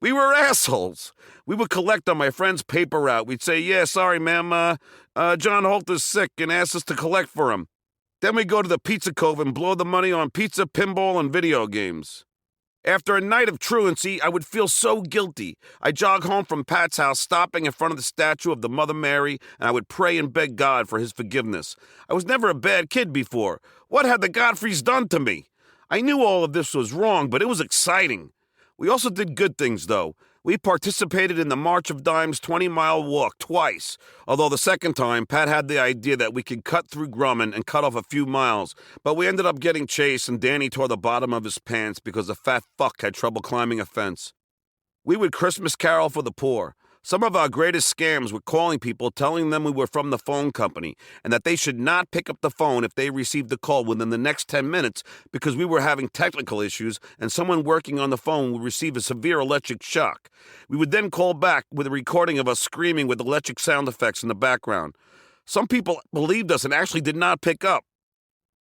We were assholes. We would collect on my friend's paper route. We'd say, "Yeah, sorry, ma'am, John Holt is sick," and ask us to collect for him. Then we'd go to the Pizza Cove and blow the money on pizza, pinball, and video games. After a night of truancy, I would feel so guilty. I'd jog home from Pat's house, stopping in front of the statue of the Mother Mary, and I would pray and beg God for his forgiveness. I was never a bad kid before. What had the Godfreys done to me? I knew all of this was wrong, but it was exciting. We also did good things, though. We participated in the March of Dimes 20-mile walk twice, although the second time, Pat had the idea that we could cut through Grumman and cut off a few miles, but we ended up getting chased and Danny tore the bottom of his pants because a fat fuck had trouble climbing a fence. We would Christmas carol for the poor. Some of our greatest scams were calling people, telling them we were from the phone company and that they should not pick up the phone if they received a call within the next 10 minutes because we were having technical issues and someone working on the phone would receive a severe electric shock. We would then call back with a recording of us screaming with electric sound effects in the background. Some people believed us and actually did not pick up.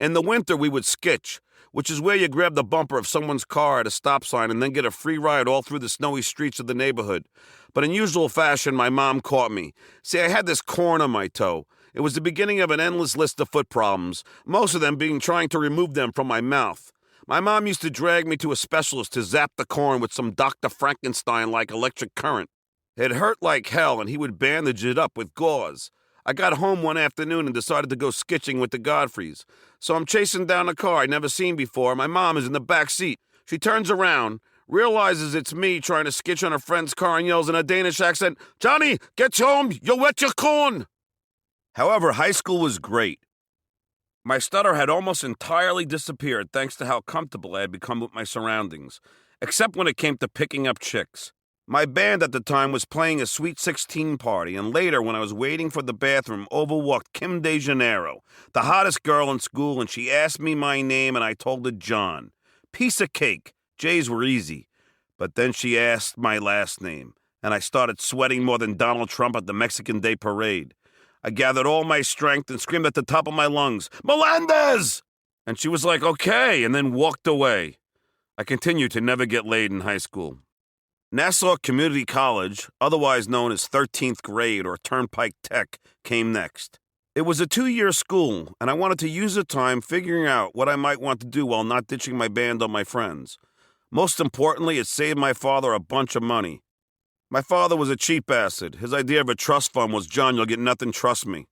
In the winter, we would skitch, which is where you grab the bumper of someone's car at a stop sign and then get a free ride all through the snowy streets of the neighborhood. But in usual fashion, my mom caught me. See, I had this corn on my toe. It was the beginning of an endless list of foot problems, most of them being trying to remove them from my mouth. My mom used to drag me to a specialist to zap the corn with some Dr. Frankenstein-like electric current. It hurt like hell, and he would bandage it up with gauze. I got home one afternoon and decided to go skitching with the Godfreys. So I'm chasing down a car I'd never seen before. My mom is in the back seat. She turns around, realizes it's me trying to skitch on her friend's car and yells in a Danish accent, "Johnny, get home, you'll wet your corn." However, high school was great. My stutter had almost entirely disappeared thanks to how comfortable I had become with my surroundings, except when it came to picking up chicks. My band at the time was playing a Sweet 16 party, and later, when I was waiting for the bathroom, over walked Kim De Janeiro, the hottest girl in school, and she asked me my name, and I told her John. Piece of cake. J's were easy. But then she asked my last name, and I started sweating more than Donald Trump at the Mexican Day Parade. I gathered all my strength and screamed at the top of my lungs, "Melendez!" And she was like, "Okay," and then walked away. I continued to never get laid in high school. Nassau Community College, otherwise known as 13th grade or Turnpike Tech, came next. It was a 2-year school, and I wanted to use the time figuring out what I might want to do while not ditching my band on my friends. Most importantly, it saved my father a bunch of money. My father was a cheap bastard. His idea of a trust fund was, "John, you'll get nothing, trust me."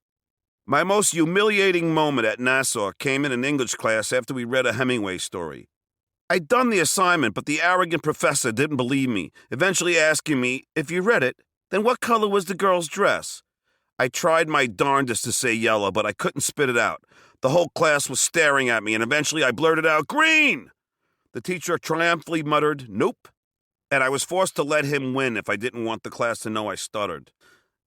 My most humiliating moment at Nassau came in an English class after we read a Hemingway story. I'd done the assignment, but the arrogant professor didn't believe me, eventually asking me, "If you read it, then what color was the girl's dress?" I tried my darndest to say yellow, but I couldn't spit it out. The whole class was staring at me, and eventually I blurted out, "Green!" The teacher triumphantly muttered, "Nope," and I was forced to let him win if I didn't want the class to know I stuttered.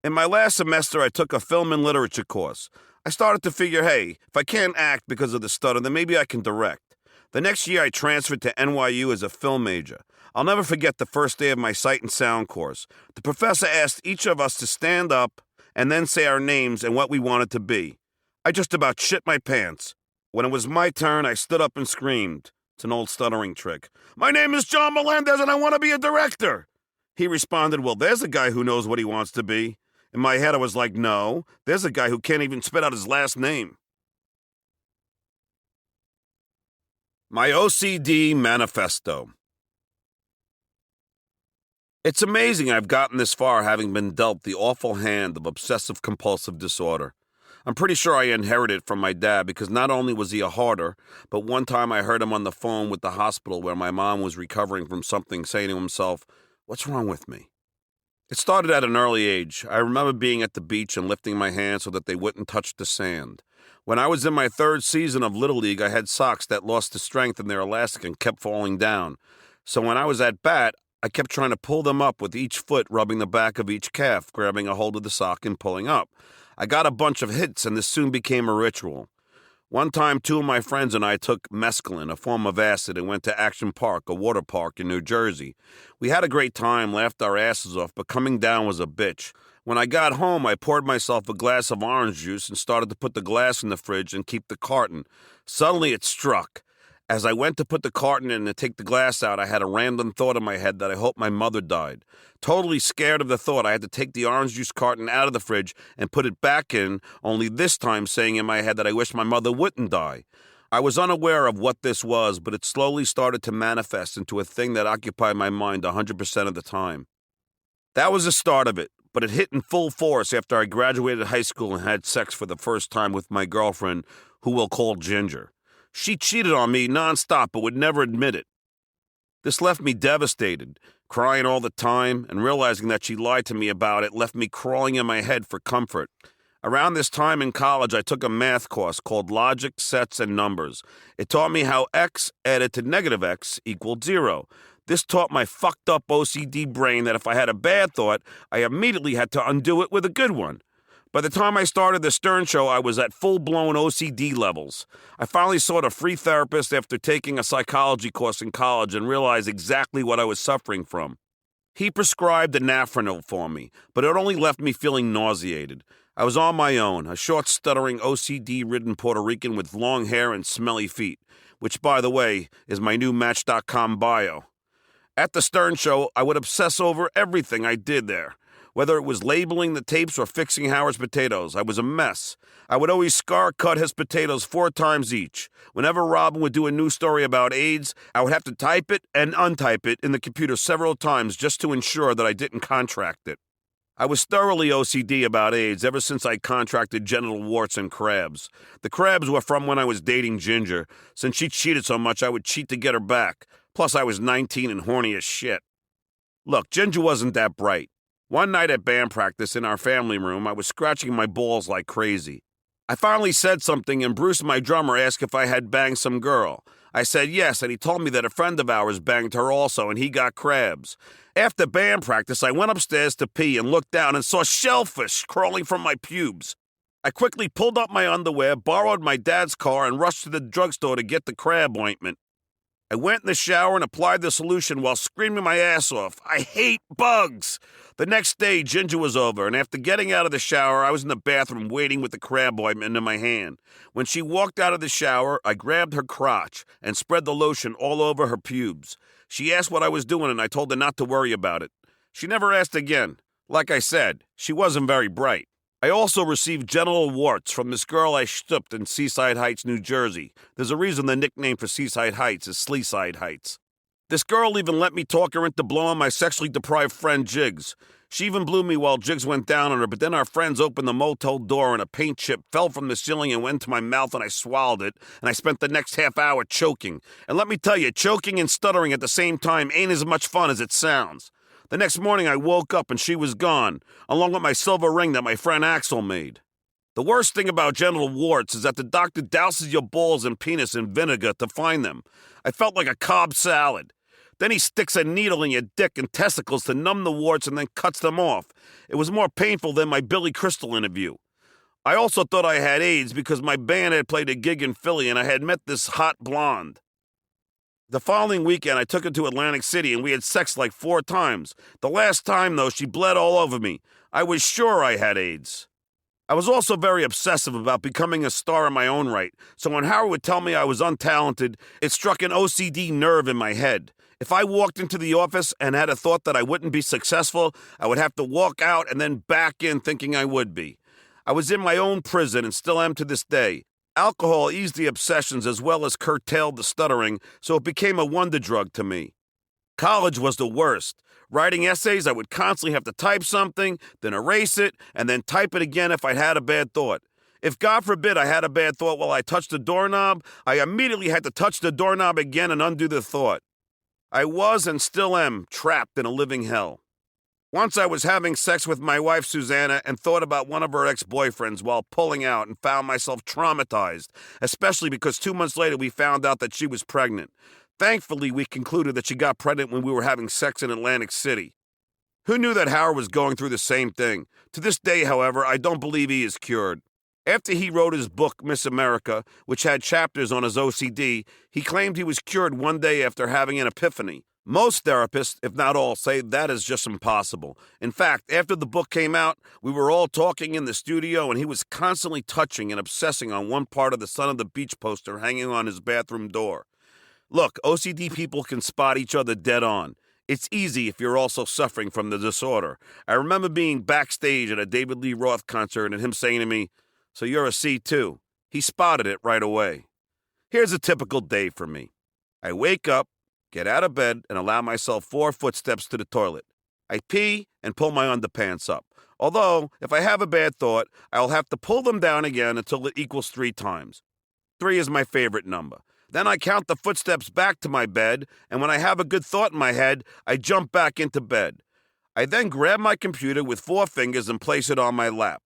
In my last semester, I took a film and literature course. I started to figure, hey, if I can't act because of the stutter, then maybe I can direct. The next year, I transferred to NYU as a film major. I'll never forget the first day of my sight and sound course. The professor asked each of us to stand up and then say our names and what we wanted to be. I just about shit my pants. When it was my turn, I stood up and screamed. It's an old stuttering trick. "My name is John Melendez and I want to be a director." He responded, "Well, there's a guy who knows what he wants to be." In my head, I was like, no, there's a guy who can't even spit out his last name. My OCD Manifesto. It's amazing I've gotten this far having been dealt the awful hand of obsessive-compulsive disorder. I'm pretty sure I inherited it from my dad because not only was he a hoarder, but one time I heard him on the phone with the hospital where my mom was recovering from something saying to himself, "What's wrong with me?" It started at an early age. I remember being at the beach and lifting my hands so that they wouldn't touch the sand. When I was in my 3rd season of Little League, I had socks that lost the strength in their elastic and kept falling down. So when I was at bat, I kept trying to pull them up with each foot rubbing the back of each calf, grabbing a hold of the sock and pulling up. I got a bunch of hits, and this soon became a ritual. One time, 2 of my friends and I took mescaline, a form of acid, and went to Action Park, a water park in New Jersey. We had a great time, laughed our asses off, but coming down was a bitch. When I got home, I poured myself a glass of orange juice and started to put the glass in the fridge and keep the carton. Suddenly it struck. As I went to put the carton in and take the glass out, I had a random thought in my head that I hoped my mother died. Totally scared of the thought, I had to take the orange juice carton out of the fridge and put it back in, only this time saying in my head that I wish my mother wouldn't die. I was unaware of what this was, but it slowly started to manifest into a thing that occupied my mind 100% of the time. That was the start of it, but it hit in full force after I graduated high school and had sex for the first time with my girlfriend, who we'll call Ginger. She cheated on me nonstop but would never admit it. This left me devastated, crying all the time, and realizing that she lied to me about it left me crawling in my head for comfort. Around this time in college, I took a math course called Logic, Sets, and Numbers. It taught me how x added to negative x equaled 0. This taught my fucked up OCD brain that if I had a bad thought, I immediately had to undo it with a good one. By the time I started the Stern Show, I was at full-blown OCD levels. I finally sought a free therapist after taking a psychology course in college and realized exactly what I was suffering from. He prescribed Anafranil for me, but it only left me feeling nauseated. I was on my own, a short, stuttering, OCD-ridden Puerto Rican with long hair and smelly feet, which, by the way, is my new Match.com bio. At the Stern Show, I would obsess over everything I did there. Whether it was labeling the tapes or fixing Howard's potatoes, I was a mess. I would always scar-cut his potatoes 4 times each. Whenever Robin would do a new story about AIDS, I would have to type it and untype it in the computer several times just to ensure that I didn't contract it. I was thoroughly OCD about AIDS ever since I contracted genital warts and crabs. The crabs were from when I was dating Ginger. Since she cheated so much, I would cheat to get her back. Plus, I was 19 and horny as shit. Look, Ginger wasn't that bright. One night at band practice in our family room, I was scratching my balls like crazy. I finally said something, and Bruce, my drummer, asked if I had banged some girl. I said yes, and he told me that a friend of ours banged her also, and he got crabs. After band practice, I went upstairs to pee and looked down and saw shellfish crawling from my pubes. I quickly pulled up my underwear, borrowed my dad's car, and rushed to the drugstore to get the crab ointment. I went in the shower and applied the solution while screaming my ass off. I hate bugs! The next day, Ginger was over, and after getting out of the shower, I was in the bathroom waiting with the crab ointment in my hand. When she walked out of the shower, I grabbed her crotch and spread the lotion all over her pubes. She asked what I was doing, and I told her not to worry about it. She never asked again. Like I said, she wasn't very bright. I also received genital warts from this girl I stooped in Seaside Heights, New Jersey. There's a reason the nickname for Seaside Heights is Sleeside Heights. This girl even let me talk her into blowing my sexually deprived friend Jiggs. She even blew me while Jiggs went down on her, but then our friends opened the motel door and a paint chip fell from the ceiling and went into my mouth and I swallowed it, and I spent the next half hour choking. And let me tell you, choking and stuttering at the same time ain't as much fun as it sounds. The next morning I woke up and she was gone, along with my silver ring that my friend Axel made. The worst thing about genital warts is that the doctor douses your balls and penis in vinegar to find them. I felt like a Cobb salad. Then he sticks a needle in your dick and testicles to numb the warts and then cuts them off. It was more painful than my Billy Crystal interview. I also thought I had AIDS because my band had played a gig in Philly and I had met this hot blonde. The following weekend, I took her to Atlantic City and we had sex like 4 times. The last time, though, she bled all over me. I was sure I had AIDS. I was also very obsessive about becoming a star in my own right, so when Howard would tell me I was untalented, it struck an OCD nerve in my head. If I walked into the office and had a thought that I wouldn't be successful, I would have to walk out and then back in thinking I would be. I was in my own prison and still am to this day. Alcohol eased the obsessions as well as curtailed the stuttering, so it became a wonder drug to me. College was the worst. Writing essays, I would constantly have to type something, then erase it, and then type it again if I'd had a bad thought. If, God forbid, I had a bad thought while I touched the doorknob, I immediately had to touch the doorknob again and undo the thought. I was and still am trapped in a living hell. Once I was having sex with my wife, Susanna, and thought about one of her ex-boyfriends while pulling out and found myself traumatized, especially because 2 months later we found out that she was pregnant. Thankfully, we concluded that she got pregnant when we were having sex in Atlantic City. Who knew that Howard was going through the same thing? To this day, however, I don't believe he is cured. After he wrote his book, Miss America, which had chapters on his OCD, he claimed he was cured one day after having an epiphany. Most therapists, if not all, say that is just impossible. In fact, after the book came out, we were all talking in the studio and he was constantly touching and obsessing on one part of the Son of the Beach poster hanging on his bathroom door. Look, OCD people can spot each other dead on. It's easy if you're also suffering from the disorder. I remember being backstage at a David Lee Roth concert and him saying to me, "So you're a C too." He spotted it right away. Here's a typical day for me. I wake up, get out of bed, and allow myself 4 footsteps to the toilet. I pee and pull my underpants up. Although, if I have a bad thought, I'll have to pull them down again until it equals 3 times. 3 is my favorite number. Then I count the footsteps back to my bed, and when I have a good thought in my head, I jump back into bed. I then grab my computer with 4 fingers and place it on my lap.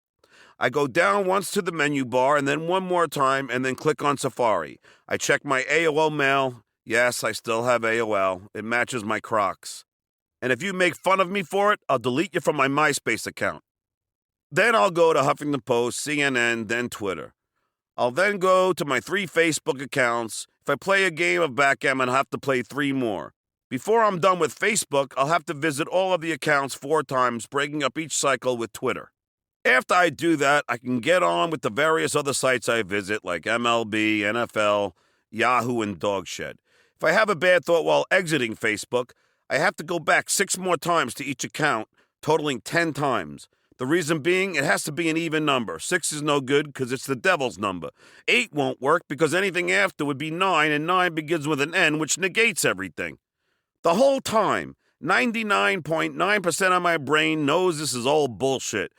I go down once to the menu bar and then one more time and then click on Safari. I check my AOL mail. Yes, I still have AOL. It matches my Crocs. And if you make fun of me for it, I'll delete you from my MySpace account. Then I'll go to Huffington Post, CNN, then Twitter. I'll then go to my 3 Facebook accounts. If I play a game of backgammon, I'll have to play 3 more. Before I'm done with Facebook, I'll have to visit all of the accounts 4 times, breaking up each cycle with Twitter. After I do that, I can get on with the various other sites I visit, like MLB, NFL, Yahoo, and Dogshed. If I have a bad thought while exiting Facebook, I have to go back 6 more times to each account, totaling 10 times. The reason being, it has to be an even number. 6 is no good because it's the devil's number. 8 won't work because anything after would be 9, and 9 begins with an N, which negates everything. The whole time, 99.9% of my brain knows this is all bullshit.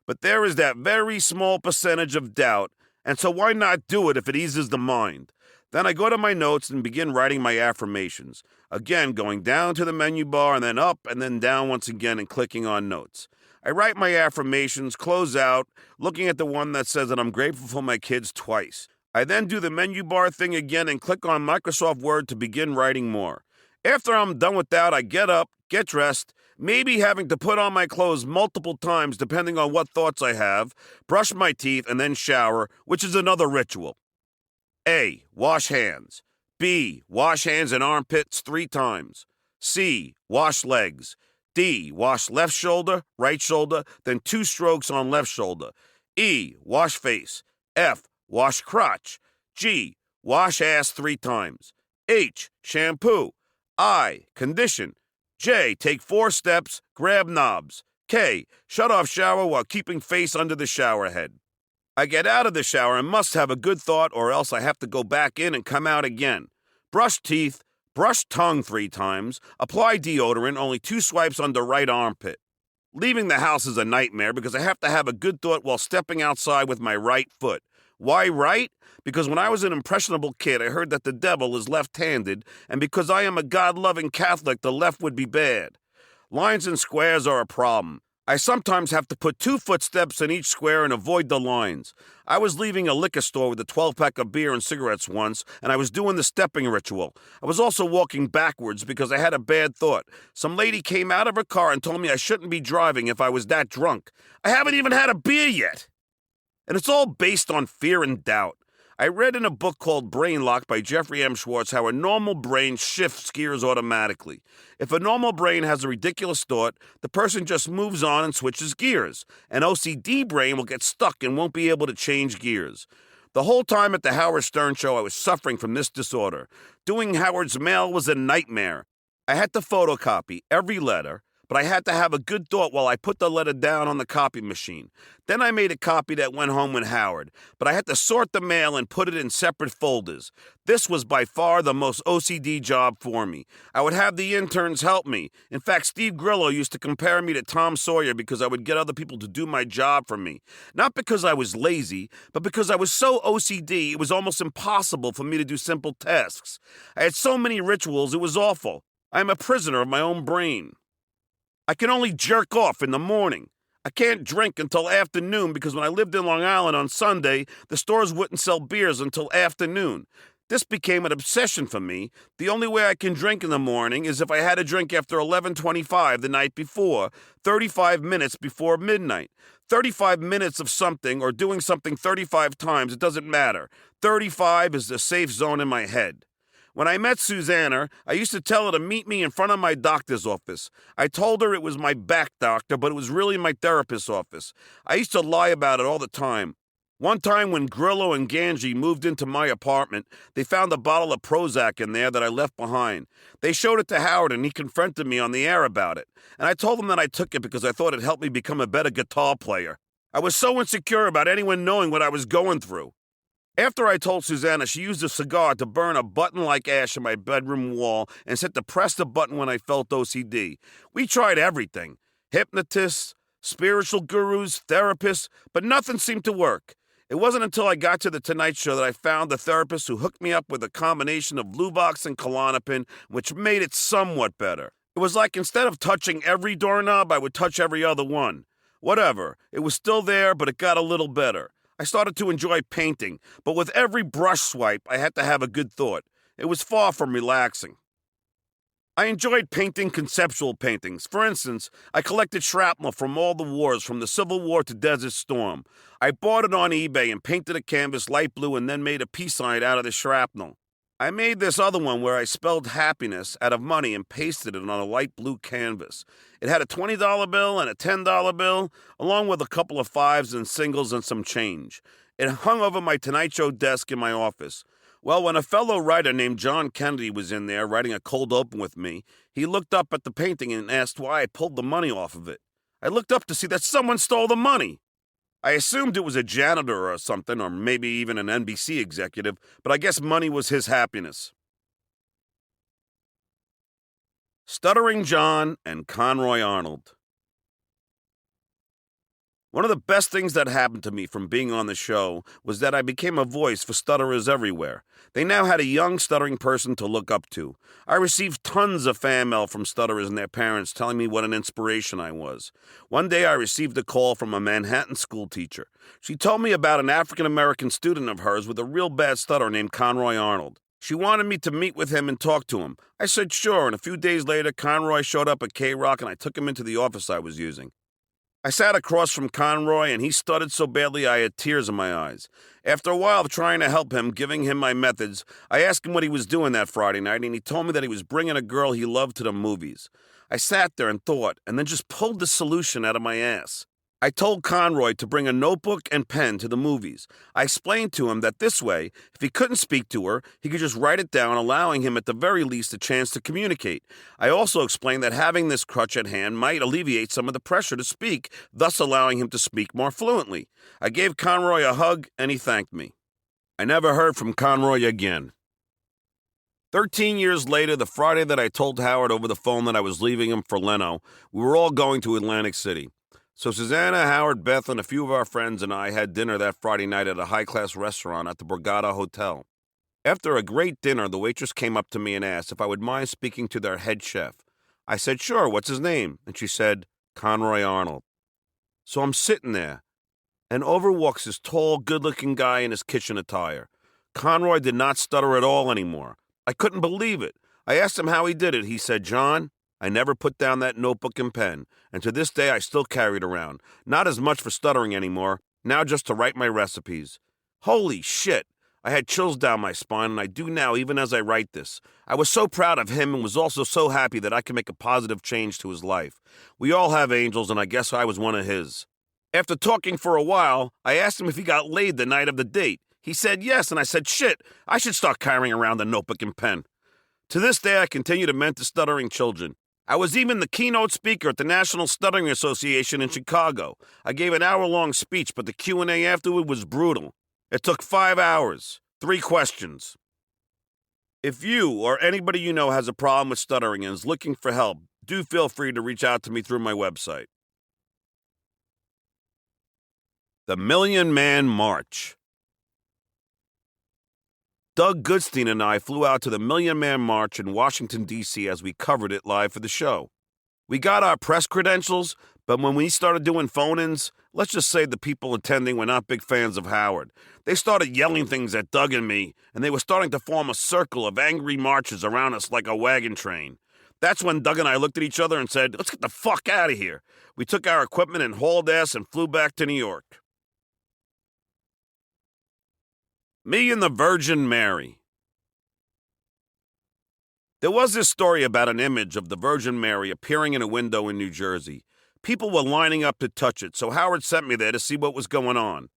But there is that very small percentage of doubt, and so why not do it if it eases the mind? Then I go to my notes and begin writing my affirmations. Again, going down to the menu bar and then up and then down once again and clicking on notes. I write my affirmations, close out, looking at the one that says that I'm grateful for my kids twice. I then do the menu bar thing again and click on Microsoft Word to begin writing more. After I'm done with that, I get up, get dressed, maybe having to put on my clothes multiple times depending on what thoughts I have, brush my teeth, and then shower, which is another ritual. A. Wash hands. B. Wash hands and armpits 3 times. C. Wash legs. D. Wash left shoulder, right shoulder, then 2 strokes on left shoulder. E. Wash face. F. Wash crotch. G. Wash ass 3 times. H. Shampoo. I. Condition. J. Take 4 steps, grab knobs. K. Shut off shower while keeping face under the shower head. I get out of the shower and must have a good thought or else I have to go back in and come out again. Brush teeth, brush tongue 3 times, apply deodorant, only 2 swipes under right armpit. Leaving the house is a nightmare because I have to have a good thought while stepping outside with my right foot. Why right? Because when I was an impressionable kid, I heard that the devil is left-handed, and because I am a God-loving Catholic, the left would be bad. Lines and squares are a problem. I sometimes have to put 2 footsteps in each square and avoid the lines. I was leaving a liquor store with a 12-pack of beer and cigarettes once, and I was doing the stepping ritual. I was also walking backwards because I had a bad thought. Some lady came out of her car and told me I shouldn't be driving if I was that drunk. I haven't even had a beer yet. And it's all based on fear and doubt. I read in a book called Brain Lock by Jeffrey M. Schwartz how a normal brain shifts gears automatically. If a normal brain has a ridiculous thought, the person just moves on and switches gears. An OCD brain will get stuck and won't be able to change gears. The whole time at the Howard Stern show, I was suffering from this disorder. Doing Howard's mail was a nightmare. I had to photocopy every letter, but I had to have a good thought while I put the letter down on the copy machine. Then I made a copy that went home with Howard, but I had to sort the mail and put it in separate folders. This was by far the most OCD job for me. I would have the interns help me. In fact, Steve Grillo used to compare me to Tom Sawyer because I would get other people to do my job for me. Not because I was lazy, but because I was so OCD, it was almost impossible for me to do simple tasks. I had so many rituals, it was awful. I am a prisoner of my own brain. I can only jerk off in the morning. I can't drink until afternoon because when I lived in Long Island on Sunday, the stores wouldn't sell beers until afternoon. This became an obsession for me. The only way I can drink in the morning is if I had a drink after 11:25 the night before, 35 minutes before midnight. 35 minutes of something or doing something 35 times, it doesn't matter. 35 is the safe zone in my head. When I met Susanna, I used to tell her to meet me in front of my doctor's office. I told her it was my back doctor, but it was really my therapist's office. I used to lie about it all the time. One time when Grillo and Ganji moved into my apartment, they found a bottle of Prozac in there that I left behind. They showed it to Howard and he confronted me on the air about it. And I told him that I took it because I thought it helped me become a better guitar player. I was so insecure about anyone knowing what I was going through. After I told Susanna, she used a cigar to burn a button like ash on my bedroom wall and said to press the button when I felt OCD. We tried everything. Hypnotists, spiritual gurus, therapists, but nothing seemed to work. It wasn't until I got to the Tonight Show that I found the therapist who hooked me up with a combination of Luvox and Klonopin, which made it somewhat better. It was like instead of touching every doorknob, I would touch every other one. Whatever. It was still there, but it got a little better. I started to enjoy painting, but with every brush swipe, I had to have a good thought. It was far from relaxing. I enjoyed painting conceptual paintings. For instance, I collected shrapnel from all the wars, from the Civil War to Desert Storm. I bought it on eBay and painted a canvas light blue and then made a peace sign out of the shrapnel. I made this other one where I spelled happiness out of money and pasted it on a light blue canvas. It had a $20 bill and a $10 bill, along with a couple of fives and singles and some change. It hung over my Tonight Show desk in my office. Well, when a fellow writer named John Kennedy was in there writing a cold open with me, he looked up at the painting and asked why I pulled the money off of it. I looked up to see that someone stole the money. I assumed it was a janitor or something, or maybe even an NBC executive, but I guess money was his happiness. Stuttering John and Conroy Arnold. One of the best things that happened to me from being on the show was that I became a voice for stutterers everywhere. They now had a young stuttering person to look up to. I received tons of fan mail from stutterers and their parents telling me what an inspiration I was. One day I received a call from a Manhattan school teacher. She told me about an African-American student of hers with a real bad stutter named Conroy Arnold. She wanted me to meet with him and talk to him. I said sure, and a few days later, Conroy showed up at K-Rock and I took him into the office I was using. I sat across from Conroy, and he stuttered so badly I had tears in my eyes. After a while of trying to help him, giving him my methods, I asked him what he was doing that Friday night, and he told me that he was bringing a girl he loved to the movies. I sat there and thought, and then just pulled the solution out of my ass. I told Conroy to bring a notebook and pen to the movies. I explained to him that this way, if he couldn't speak to her, he could just write it down, allowing him at the very least a chance to communicate. I also explained that having this crutch at hand might alleviate some of the pressure to speak, thus allowing him to speak more fluently. I gave Conroy a hug, and he thanked me. I never heard from Conroy again. 13 years later, the Friday that I told Howard over the phone that I was leaving him for Leno, we were all going to Atlantic City. So Susanna, Howard, Beth, and a few of our friends and I had dinner that Friday night at a high-class restaurant at the Borgata Hotel. After a great dinner, the waitress came up to me and asked if I would mind speaking to their head chef. I said, sure, what's his name? And she said, Conroy Arnold. So I'm sitting there, and over walks this tall, good-looking guy in his kitchen attire. Conroy did not stutter at all anymore. I couldn't believe it. I asked him how he did it. He said, John, I never put down that notebook and pen, and to this day I still carry it around. Not as much for stuttering anymore, now just to write my recipes. Holy shit! I had chills down my spine, and I do now even as I write this. I was so proud of him and was also so happy that I could make a positive change to his life. We all have angels, and I guess I was one of his. After talking for a while, I asked him if he got laid the night of the date. He said yes, and I said, shit, I should start carrying around a notebook and pen. To this day, I continue to mentor stuttering children. I was even the keynote speaker at the National Stuttering Association in Chicago. I gave an hour-long speech, but the Q&A afterward was brutal. It took 5 hours, 3 questions. If you or anybody you know has a problem with stuttering and is looking for help, do feel free to reach out to me through my website. The Million Man March. Doug Goodstein and I flew out to the Million Man March in Washington, D.C. as we covered it live for the show. We got our press credentials, but when we started doing phone-ins, let's just say the people attending were not big fans of Howard. They started yelling things at Doug and me, and they were starting to form a circle of angry marches around us like a wagon train. That's when Doug and I looked at each other and said, let's get the fuck out of here. We took our equipment and hauled ass and flew back to New York. Me and the Virgin Mary. There was this story about an image of the Virgin Mary appearing in a window in New Jersey. People were lining up to touch it, so Howard sent me there to see what was going on.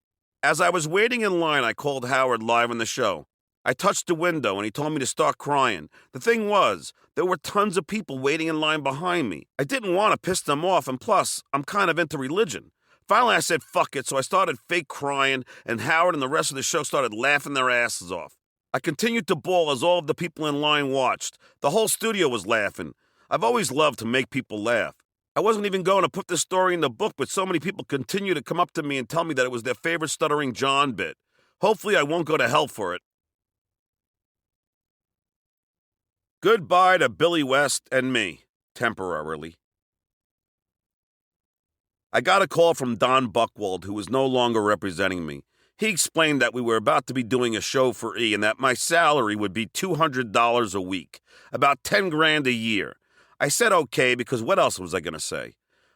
As I was waiting in line, I called Howard live on the show. I touched the window, and he told me to start crying. The thing was, there were tons of people waiting in line behind me. I didn't want to piss them off, and plus, I'm kind of into religion. Finally, I said, fuck it, so I started fake crying, and Howard and the rest of the show started laughing their asses off. I continued to bawl as all of the people in line watched. The whole studio was laughing. I've always loved to make people laugh. I wasn't even going to put this story in the book, but so many people continue to come up to me and tell me that it was their favorite Stuttering John bit. Hopefully I won't go to hell for it. Goodbye to Billy West and me, temporarily. I got a call from Don Buchwald, who was no longer representing me. He explained that we were about to be doing a show for E and that my salary would be $200 a week, about $10,000 a year. I said okay because what else was I going to say?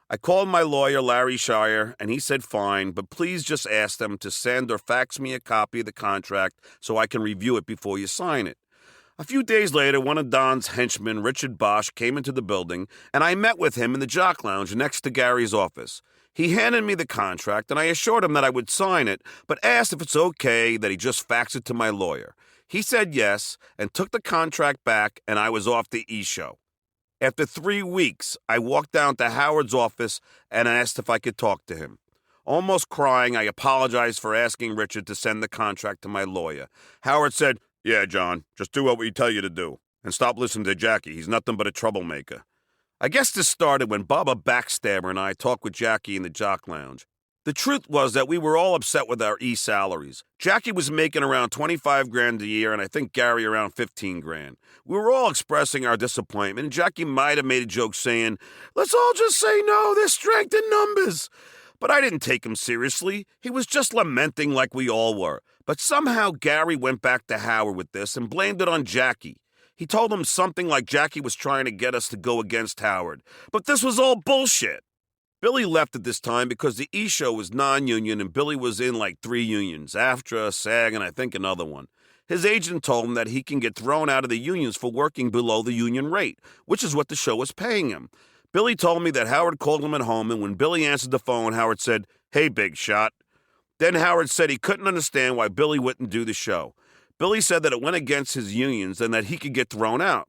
I called my lawyer, Larry Shire, and he said fine, but please just ask them to send or fax me a copy of the contract so I can review it before you sign it. A few days later, one of Don's henchmen, Richard Bosch, came into the building, and I met with him in the Jock Lounge next to Gary's office. He handed me the contract, and I assured him that I would sign it, but asked if it's okay that he just fax it to my lawyer. He said yes, and took the contract back, and I was off the E-show. After 3 weeks, I walked down to Howard's office and asked if I could talk to him. Almost crying, I apologized for asking Richard to send the contract to my lawyer. Howard said, "Yeah, John, just do what we tell you to do, and stop listening to Jackie. He's nothing but a troublemaker." I guess this started when Bubba Backstabber and I talked with Jackie in the Jock Lounge. The truth was that we were all upset with our salaries. Jackie was making around $25,000 a year, and I think Gary around $15,000. We were all expressing our disappointment, and Jackie might have made a joke saying, "Let's all just say no, there's strength in numbers." But I didn't take him seriously. He was just lamenting like we all were. But somehow Gary went back to Howard with this and blamed it on Jackie. He told him something like Jackie was trying to get us to go against Howard. But this was all bullshit. Billy left at this time because the E-show was non-union and Billy was in like 3 unions, AFTRA, SAG, and I think another one. His agent told him that he can get thrown out of the unions for working below the union rate, which is what the show was paying him. Billy told me that Howard called him at home, and when Billy answered the phone, Howard said, "Hey, big shot." Then Howard said he couldn't understand why Billy wouldn't do the show. Billy said that it went against his unions and that he could get thrown out.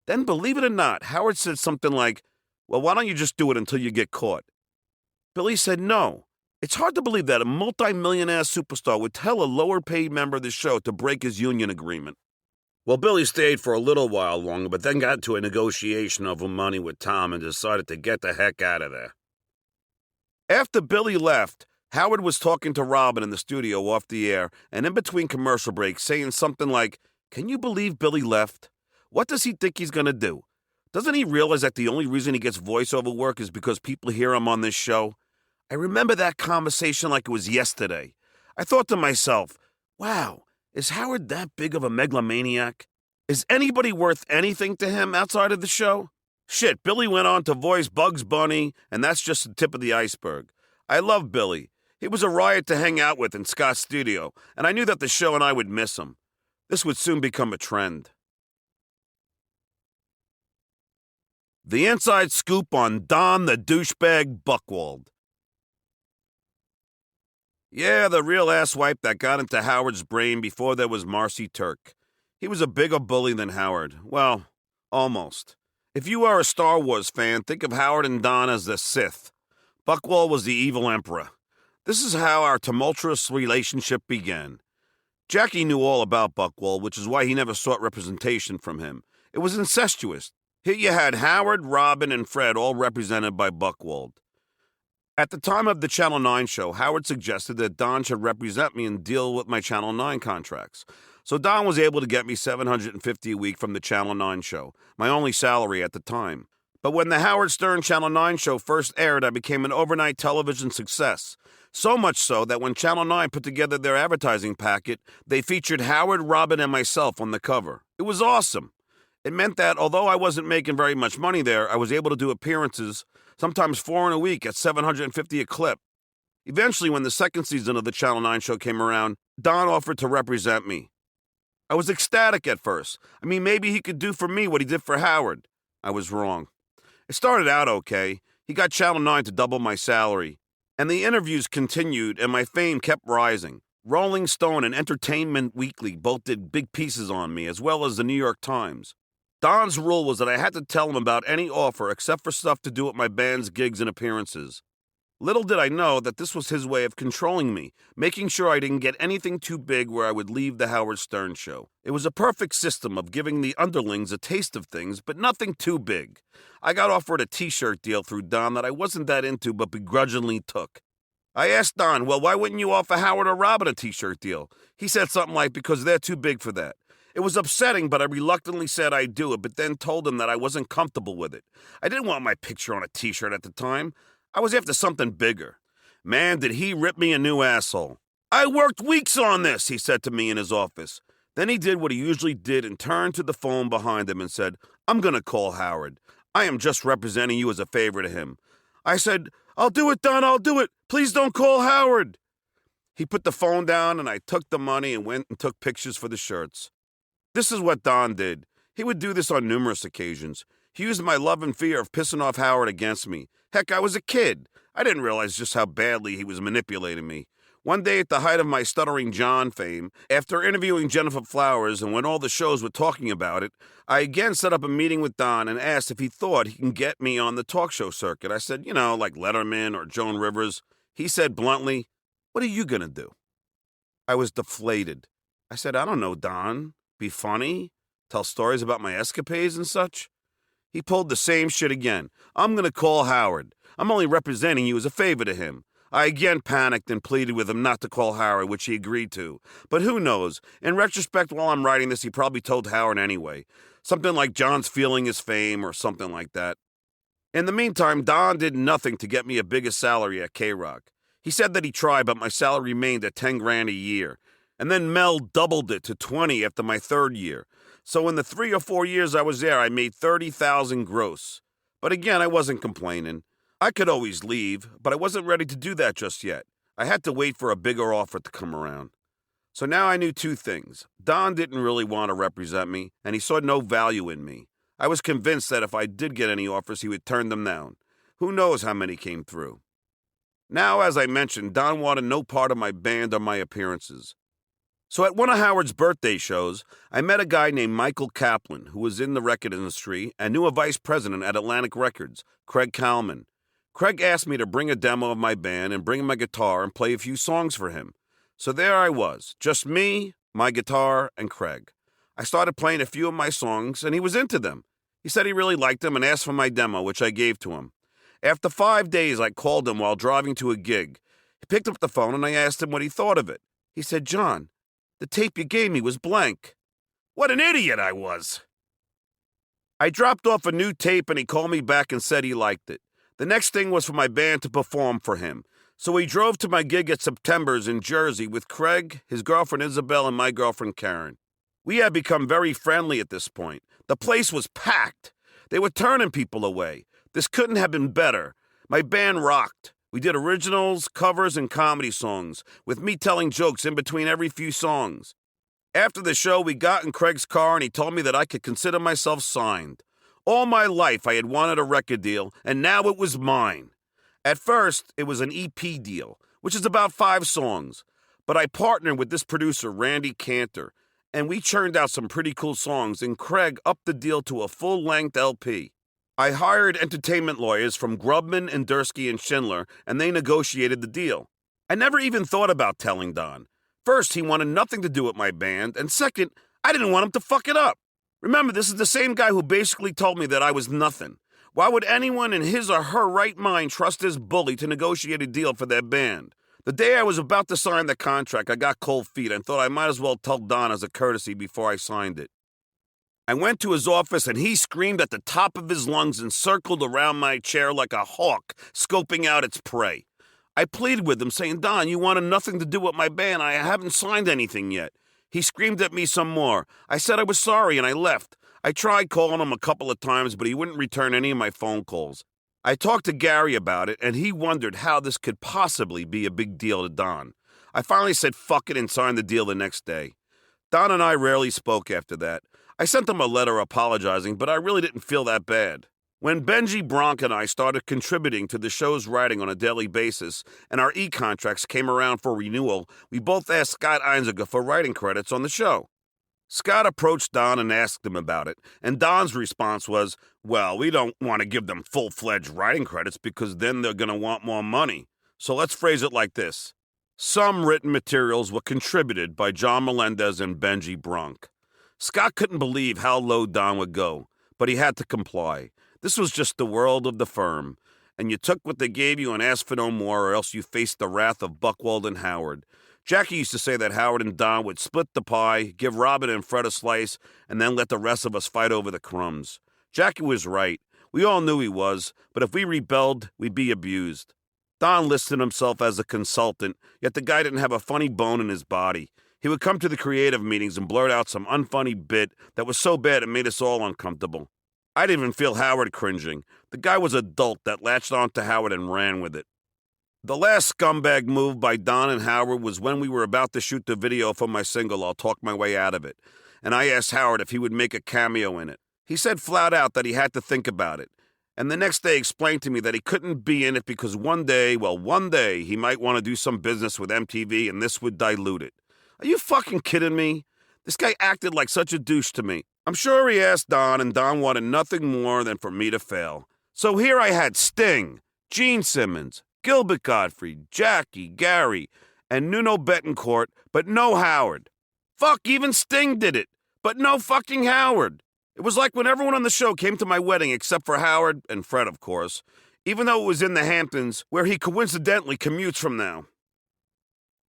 Then, believe it or not, Howard said something like, "Well, why don't you just do it until you get caught?" Billy said no. It's hard to believe that a multi-millionaire superstar would tell a lower-paid member of the show to break his union agreement. Well, Billy stayed for a little while longer, but then got into a negotiation over money with Tom and decided to get the heck out of there. After Billy left, Howard was talking to Robin in the studio off the air, and in between commercial breaks saying something like, "Can you believe Billy left? What does he think he's going to do? Doesn't he realize that the only reason he gets voiceover work is because people hear him on this show?" I remember that conversation like it was yesterday. I thought to myself, wow, is Howard that big of a megalomaniac? Is anybody worth anything to him outside of the show? Shit, Billy went on to voice Bugs Bunny, and that's just the tip of the iceberg. I love Billy. He was a riot to hang out with in Scott's studio, and I knew that the show and I would miss him. This would soon become a trend. The inside scoop on Don the Douchebag Buchwald. Yeah, the real asswipe that got into Howard's brain before there was Marcy Turk. He was a bigger bully than Howard. Well, almost. If you are a Star Wars fan, think of Howard and Don as the Sith. Buchwald was the evil emperor. This is how our tumultuous relationship began. Jackie knew all about Buchwald, which is why he never sought representation from him. It was incestuous. Here you had Howard, Robin, and Fred all represented by Buchwald. At the time of the Channel 9 show, Howard suggested that Don should represent me and deal with my Channel 9 contracts. So Don was able to get me $750 a week from the Channel 9 show, my only salary at the time. But when the Howard Stern Channel 9 show first aired, I became an overnight television success. So much so that when Channel 9 put together their advertising packet, they featured Howard, Robin, and myself on the cover. It was awesome. It meant that although I wasn't making very much money there, I was able to do appearances, sometimes 4 in a week at $750 a clip. Eventually, when the second season of the Channel 9 show came around, Don offered to represent me. I was ecstatic at first. I mean, maybe he could do for me what he did for Howard. I was wrong. It started out okay. He got Channel 9 to double my salary. And the interviews continued, and my fame kept rising. Rolling Stone and Entertainment Weekly both did big pieces on me, as well as the New York Times. Don's rule was that I had to tell him about any offer except for stuff to do with my band's gigs and appearances. Little did I know that this was his way of controlling me, making sure I didn't get anything too big where I would leave the Howard Stern show. It was a perfect system of giving the underlings a taste of things, but nothing too big. I got offered a t-shirt deal through Don that I wasn't that into but begrudgingly took. I asked Don, well, why wouldn't you offer Howard or Robin a t-shirt deal? He said something like, because they're too big for that. It was upsetting, but I reluctantly said I'd do it, but then told him that I wasn't comfortable with it. I didn't want my picture on a t-shirt at the time. I was after something bigger. Man, did he rip me a new asshole. I worked weeks on this, he said to me in his office. Then he did what he usually did and turned to the phone behind him and said, I'm going to call Howard. I am just representing you as a favor to him. I said, I'll do it, Don, I'll do it. Please don't call Howard. He put the phone down and I took the money and went and took pictures for the shirts. This is what Don did. He would do this on numerous occasions. He used my love and fear of pissing off Howard against me. Heck, I was a kid. I didn't realize just how badly he was manipulating me. One day at the height of my Stuttering John fame, after interviewing Jennifer Flowers and when all the shows were talking about it, I again set up a meeting with Don and asked if he thought he can get me on the talk show circuit. I said, like Letterman or Joan Rivers. He said bluntly, what are you going to do? I was deflated. I said, I don't know, Don. Be funny? Tell stories about my escapades and such? He pulled the same shit again. I'm going to call Howard. I'm only representing you as a favor to him. I again panicked and pleaded with him not to call Howard, which he agreed to. But who knows? In retrospect, while I'm writing this, he probably told Howard anyway. Something like John's feeling his fame or something like that. In the meantime, Don did nothing to get me a bigger salary at K-Rock. He said that he tried, but my salary remained at $10,000 a year. And then Mel doubled it to 20 after my third year. So in the 3 or 4 years I was there, I made $30,000 gross. But again, I wasn't complaining. I could always leave, but I wasn't ready to do that just yet. I had to wait for a bigger offer to come around. So now I knew two things. Don didn't really want to represent me, and he saw no value in me. I was convinced that if I did get any offers, he would turn them down. Who knows how many came through. Now, as I mentioned, Don wanted no part of my band or my appearances. So at one of Howard's birthday shows, I met a guy named Michael Kaplan, who was in the record industry and knew a vice president at Atlantic Records, Craig Kalman. Craig asked me to bring a demo of my band and bring my guitar and play a few songs for him. So there I was, just me, my guitar, and Craig. I started playing a few of my songs, and he was into them. He said he really liked them and asked for my demo, which I gave to him. After 5 days, I called him while driving to a gig. He picked up the phone, and I asked him what he thought of it. He said, John, the tape you gave me was blank. What an idiot I was. I dropped off a new tape and he called me back and said he liked it. The next thing was for my band to perform for him. So we drove to my gig at September's in Jersey with Craig, his girlfriend Isabel, and my girlfriend Karen. We had become very friendly at this point. The place was packed. They were turning people away. This couldn't have been better. My band rocked. We did originals, covers, and comedy songs, with me telling jokes in between every few songs. After the show, we got in Craig's car and he told me that I could consider myself signed. All my life I had wanted a record deal, and now it was mine. At first, it was an EP deal, which is about 5 songs. But I partnered with this producer, Randy Cantor, and we churned out some pretty cool songs, and Craig upped the deal to a full-length LP. I hired entertainment lawyers from Grubman and Dursky and Schindler, and they negotiated the deal. I never even thought about telling Don. First, he wanted nothing to do with my band, and second, I didn't want him to fuck it up. Remember, this is the same guy who basically told me that I was nothing. Why would anyone in his or her right mind trust this bully to negotiate a deal for their band? The day I was about to sign the contract, I got cold feet and thought I might as well tell Don as a courtesy before I signed it. I went to his office and he screamed at the top of his lungs and circled around my chair like a hawk, scoping out its prey. I pleaded with him, saying, Don, you wanted nothing to do with my band. I haven't signed anything yet. He screamed at me some more. I said I was sorry and I left. I tried calling him a couple of times, but he wouldn't return any of my phone calls. I talked to Gary about it, and he wondered how this could possibly be a big deal to Don. I finally said fuck it and signed the deal the next day. Don and I rarely spoke after that. I sent him a letter apologizing, but I really didn't feel that bad. When Benji Bronk and I started contributing to the show's writing on a daily basis, and our e-contracts came around for renewal, we both asked Scott Einziger for writing credits on the show. Scott approached Don and asked him about it, and Don's response was, well, we don't want to give them full-fledged writing credits because then they're going to want more money. So let's phrase it like this. Some written materials were contributed by John Melendez and Benji Bronk. Scott couldn't believe how low Don would go, but he had to comply. This was just the world of the firm, and you took what they gave you and asked for no more, or else you faced the wrath of Buchwald and Howard. Jackie used to say that Howard and Don would split the pie, give Robin and Fred a slice, and then let the rest of us fight over the crumbs. Jackie was right. We all knew he was, but if we rebelled, we'd be abused. Don listed himself as a consultant, yet the guy didn't have a funny bone in his body. He would come to the creative meetings and blurt out some unfunny bit that was so bad it made us all uncomfortable. I didn't even feel Howard cringing. The guy was a dolt that latched on to Howard and ran with it. The last scumbag move by Don and Howard was when we were about to shoot the video for my single, I'll Talk My Way Out of It, and I asked Howard if he would make a cameo in it. He said flat out that he had to think about it, and the next day explained to me that he couldn't be in it because one day he might want to do some business with MTV and this would dilute it. Are you fucking kidding me? This guy acted like such a douche to me. I'm sure he asked Don, and Don wanted nothing more than for me to fail. So here I had Sting, Gene Simmons, Gilbert Gottfried, Jackie, Gary, and Nuno Bettencourt, but no Howard. Fuck, even Sting did it, but no fucking Howard. It was like when everyone on the show came to my wedding except for Howard and Fred, of course, even though it was in the Hamptons, where he coincidentally commutes from now.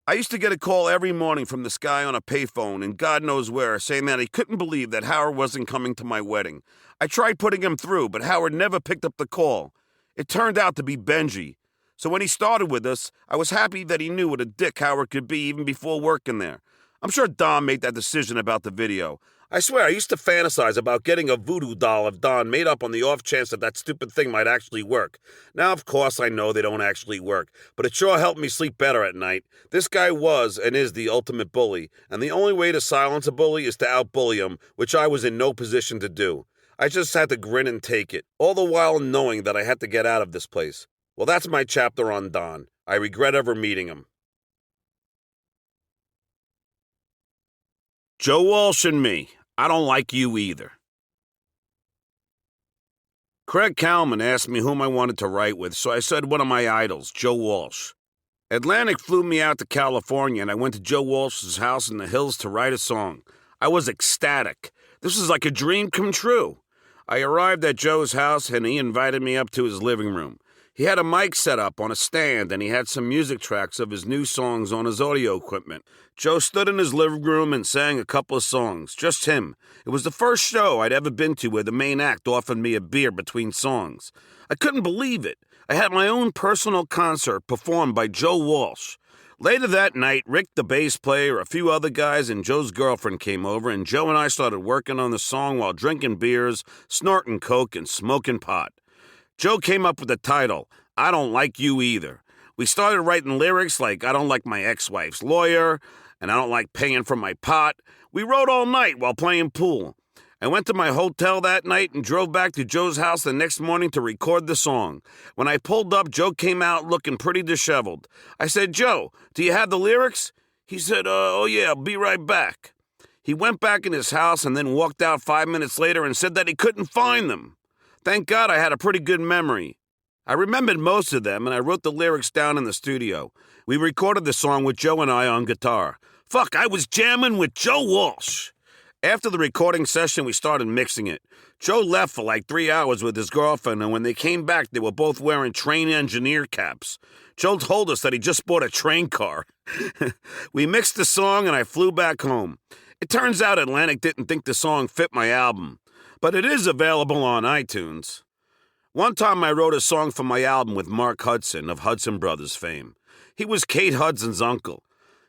I used to get a call every morning from this guy on a payphone in God knows where saying that he couldn't believe that Howard wasn't coming to my wedding. I tried putting him through, but Howard never picked up the call. It turned out to be Benji. So when he started with us, I was happy that he knew what a dick Howard could be even before working there. I'm sure Don made that decision about the video. I swear, I used to fantasize about getting a voodoo doll of Don made up on the off chance that that stupid thing might actually work. Now, of course, I know they don't actually work, but it sure helped me sleep better at night. This guy was and is the ultimate bully, and the only way to silence a bully is to outbully him, which I was in no position to do. I just had to grin and take it, all the while knowing that I had to get out of this place. Well, that's my chapter on Don. I regret ever meeting him. Joe Walsh and me. I don't like you either. Craig Kalman asked me whom I wanted to write with, so I said one of my idols, Joe Walsh. Atlantic flew me out to California, and I went to Joe Walsh's house in the hills to write a song. I was ecstatic. This was like a dream come true. I arrived at Joe's house, and he invited me up to his living room. He had a mic set up on a stand, and he had some music tracks of his new songs on his audio equipment. Joe stood in his living room and sang a couple of songs, just him. It was the first show I'd ever been to where the main act offered me a beer between songs. I couldn't believe it. I had my own personal concert performed by Joe Walsh. Later that night, Rick, the bass player, a few other guys, and Joe's girlfriend came over, and Joe and I started working on the song while drinking beers, snorting coke, and smoking pot. Joe came up with the title, I Don't Like You Either. We started writing lyrics like, I don't like my ex-wife's lawyer, and I don't like paying for my pot. We wrote all night while playing pool. I went to my hotel that night and drove back to Joe's house the next morning to record the song. When I pulled up, Joe came out looking pretty disheveled. I said, Joe, do you have the lyrics? He said, oh yeah, I'll be right back. He went back in his house and then walked out 5 minutes later and said that he couldn't find them. Thank God I had a pretty good memory. I remembered most of them, and I wrote the lyrics down in the studio. We recorded the song with Joe and I on guitar. Fuck, I was jamming with Joe Walsh. After the recording session, we started mixing it. Joe left for like 3 hours with his girlfriend, and when they came back, they were both wearing train engineer caps. Joe told us that he just bought a train car. We mixed the song, and I flew back home. It turns out Atlantic didn't think the song fit my album, but it is available on iTunes. One time I wrote a song for my album with Mark Hudson of Hudson Brothers fame. He was Kate Hudson's uncle.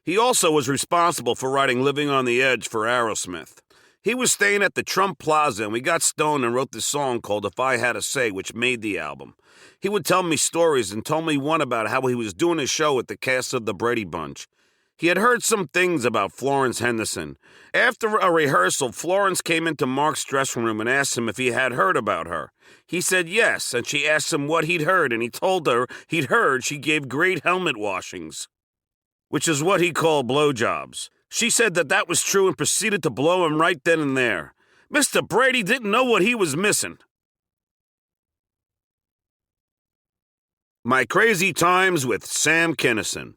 He also was responsible for writing Living on the Edge for Aerosmith. He was staying at the Trump Plaza, and we got stoned and wrote this song called If I Had a Say, which made the album. He would tell me stories and told me one about how he was doing a show with the cast of The Brady Bunch. He had heard some things about Florence Henderson. After a rehearsal, Florence came into Mark's dressing room and asked him if he had heard about her. He said yes, and she asked him what he'd heard, and he told her he'd heard she gave great helmet washings, which is what he called blowjobs. She said that that was true and proceeded to blow him right then and there. Mr. Brady didn't know what he was missing. My Crazy Times with Sam Kinison.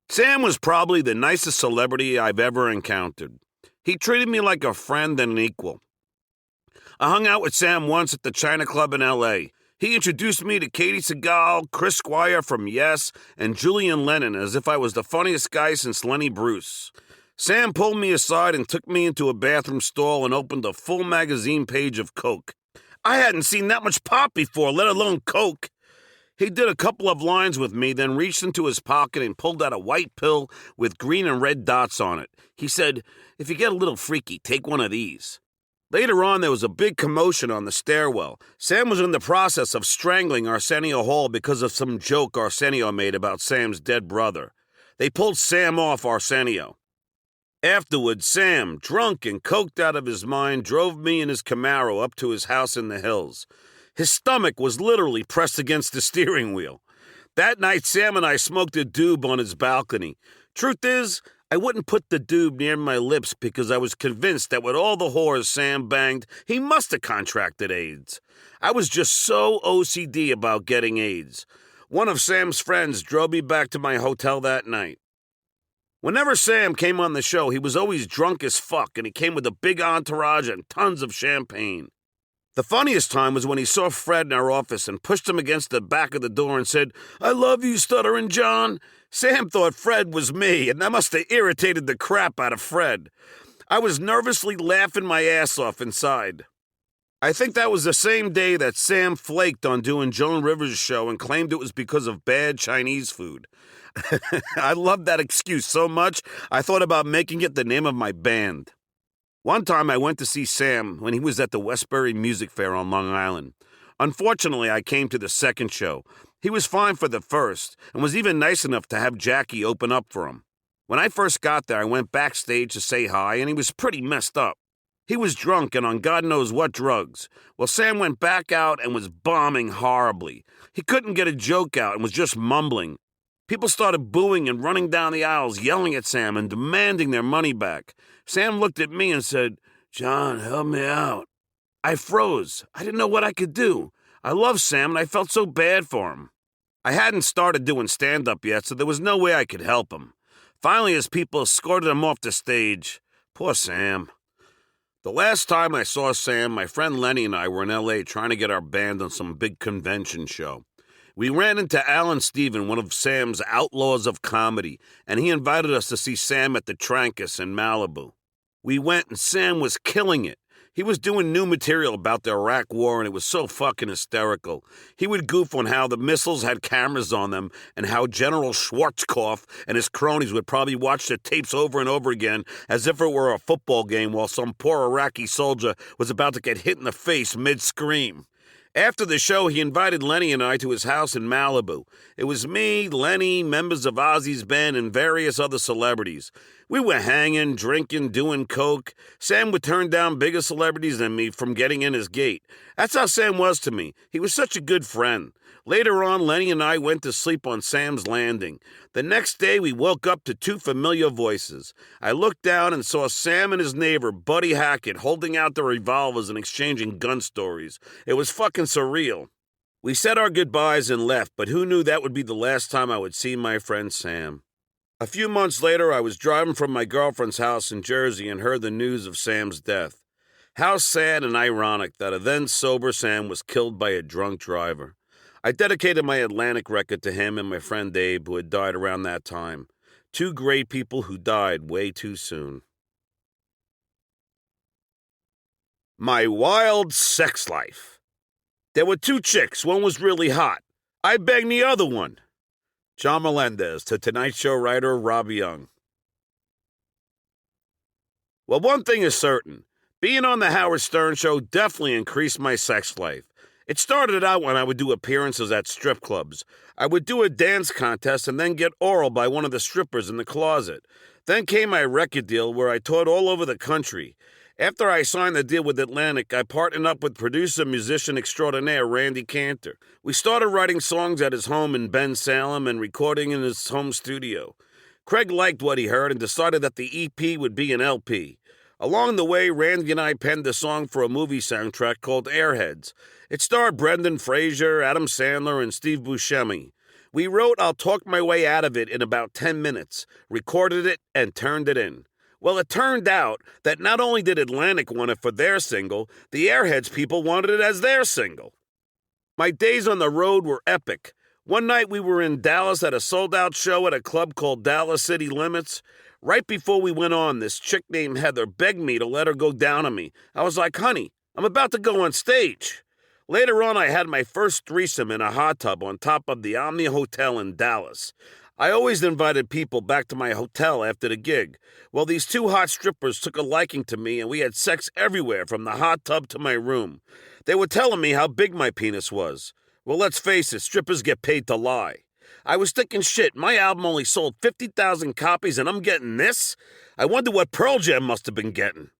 Sam was probably the nicest celebrity I've ever encountered. He treated me like a friend and an equal. I hung out with Sam once at the China Club in L.A. He introduced me to Katie Seagal, Chris Squire from Yes, and Julian Lennon as if I was the funniest guy since Lenny Bruce. Sam pulled me aside and took me into a bathroom stall and opened a full magazine page of Coke. I hadn't seen that much pop before, let alone Coke. He did a couple of lines with me, then reached into his pocket and pulled out a white pill with green and red dots on it. He said, "If you get a little freaky, take one of these." Later on, there was a big commotion on the stairwell. Sam was in the process of strangling Arsenio Hall because of some joke Arsenio made about Sam's dead brother. They pulled Sam off Arsenio. Afterwards, Sam, drunk and coked out of his mind, drove me in his Camaro up to his house in the hills. His stomach was literally pressed against the steering wheel. That night, Sam and I smoked a doob on his balcony. Truth is, I wouldn't put the doob near my lips because I was convinced that with all the whores Sam banged, he must have contracted AIDS. I was just so OCD about getting AIDS. One of Sam's friends drove me back to my hotel that night. Whenever Sam came on the show, he was always drunk as fuck, and he came with a big entourage and tons of champagne. The funniest time was when he saw Fred in our office and pushed him against the back of the door and said, "I love you, Stuttering John." Sam thought Fred was me, and that must have irritated the crap out of Fred. I was nervously laughing my ass off inside. I think that was the same day that Sam flaked on doing Joan Rivers' show and claimed it was because of bad Chinese food. I loved that excuse so much, I thought about making it the name of my band. One time I went to see Sam when he was at the Westbury Music Fair on Long Island. Unfortunately, I came to the second show. He was fine for the first, and was even nice enough to have Jackie open up for him. When I first got there, I went backstage to say hi, and he was pretty messed up. He was drunk and on God knows what drugs. Well, Sam went back out and was bombing horribly. He couldn't get a joke out and was just mumbling. People started booing and running down the aisles, yelling at Sam and demanding their money back. Sam looked at me and said, "John, help me out." I froze. I didn't know what I could do. I love Sam and I felt so bad for him. I hadn't started doing stand-up yet, so there was no way I could help him. Finally, his people escorted him off the stage. Poor Sam. The last time I saw Sam, my friend Lenny and I were in L.A. trying to get our band on some big convention show. We ran into Alan Steven, one of Sam's outlaws of comedy, and he invited us to see Sam at the Trancas in Malibu. We went and Sam was killing it. He was doing new material about the Iraq War, and it was so fucking hysterical. He would goof on how the missiles had cameras on them and how General Schwarzkopf and his cronies would probably watch the tapes over and over again as if it were a football game while some poor Iraqi soldier was about to get hit in the face mid-scream. After the show, he invited Lenny and I to his house in Malibu. It was me, Lenny, members of Ozzy's band, and various other celebrities. We were hanging, drinking, doing coke. Sam would turn down bigger celebrities than me from getting in his gate. That's how Sam was to me. He was such a good friend. Later on, Lenny and I went to sleep on Sam's landing. The next day, we woke up to two familiar voices. I looked down and saw Sam and his neighbor, Buddy Hackett, holding out their revolvers and exchanging gun stories. It was fucking surreal. We said our goodbyes and left, but who knew that would be the last time I would see my friend Sam? A few months later, I was driving from my girlfriend's house in Jersey and heard the news of Sam's death. How sad and ironic that a then-sober Sam was killed by a drunk driver. I dedicated my Atlantic record to him and my friend Abe, who had died around that time. Two great people who died way too soon. My wild sex life. There were two chicks. One was really hot. I banged the other one. John Melendez to Tonight Show writer Rob Young. Well, one thing is certain. Being on the Howard Stern Show definitely increased my sex life. It started out when I would do appearances at strip clubs. I would do a dance contest and then get oral by one of the strippers in the closet. Then came my record deal where I toured all over the country. After I signed the deal with Atlantic, I partnered up with producer-musician extraordinaire Randy Cantor. We started writing songs at his home in Ben Salem and recording in his home studio. Craig liked what he heard and decided that the EP would be an LP. Along the way, Randy and I penned a song for a movie soundtrack called Airheads. It starred Brendan Fraser, Adam Sandler, and Steve Buscemi. We wrote I'll Talk My Way Out of It in about 10 minutes, recorded it, and turned it in. Well, it turned out that not only did Atlantic want it for their single, the Airheads people wanted it as their single. My days on the road were epic. One night we were in Dallas at a sold-out show at a club called Dallas City Limits. Right before we went on, this chick named Heather begged me to let her go down on me. I was like, honey, I'm about to go on stage. Later on, I had my first threesome in a hot tub on top of the Omni Hotel in Dallas. I always invited people back to my hotel after the gig. Well, these two hot strippers took a liking to me, and we had sex everywhere from the hot tub to my room. They were telling me how big my penis was. Well, let's face it, strippers get paid to lie. I was thinking, shit, my album only sold 50,000 copies and I'm getting this? I wonder what Pearl Jam must have been getting.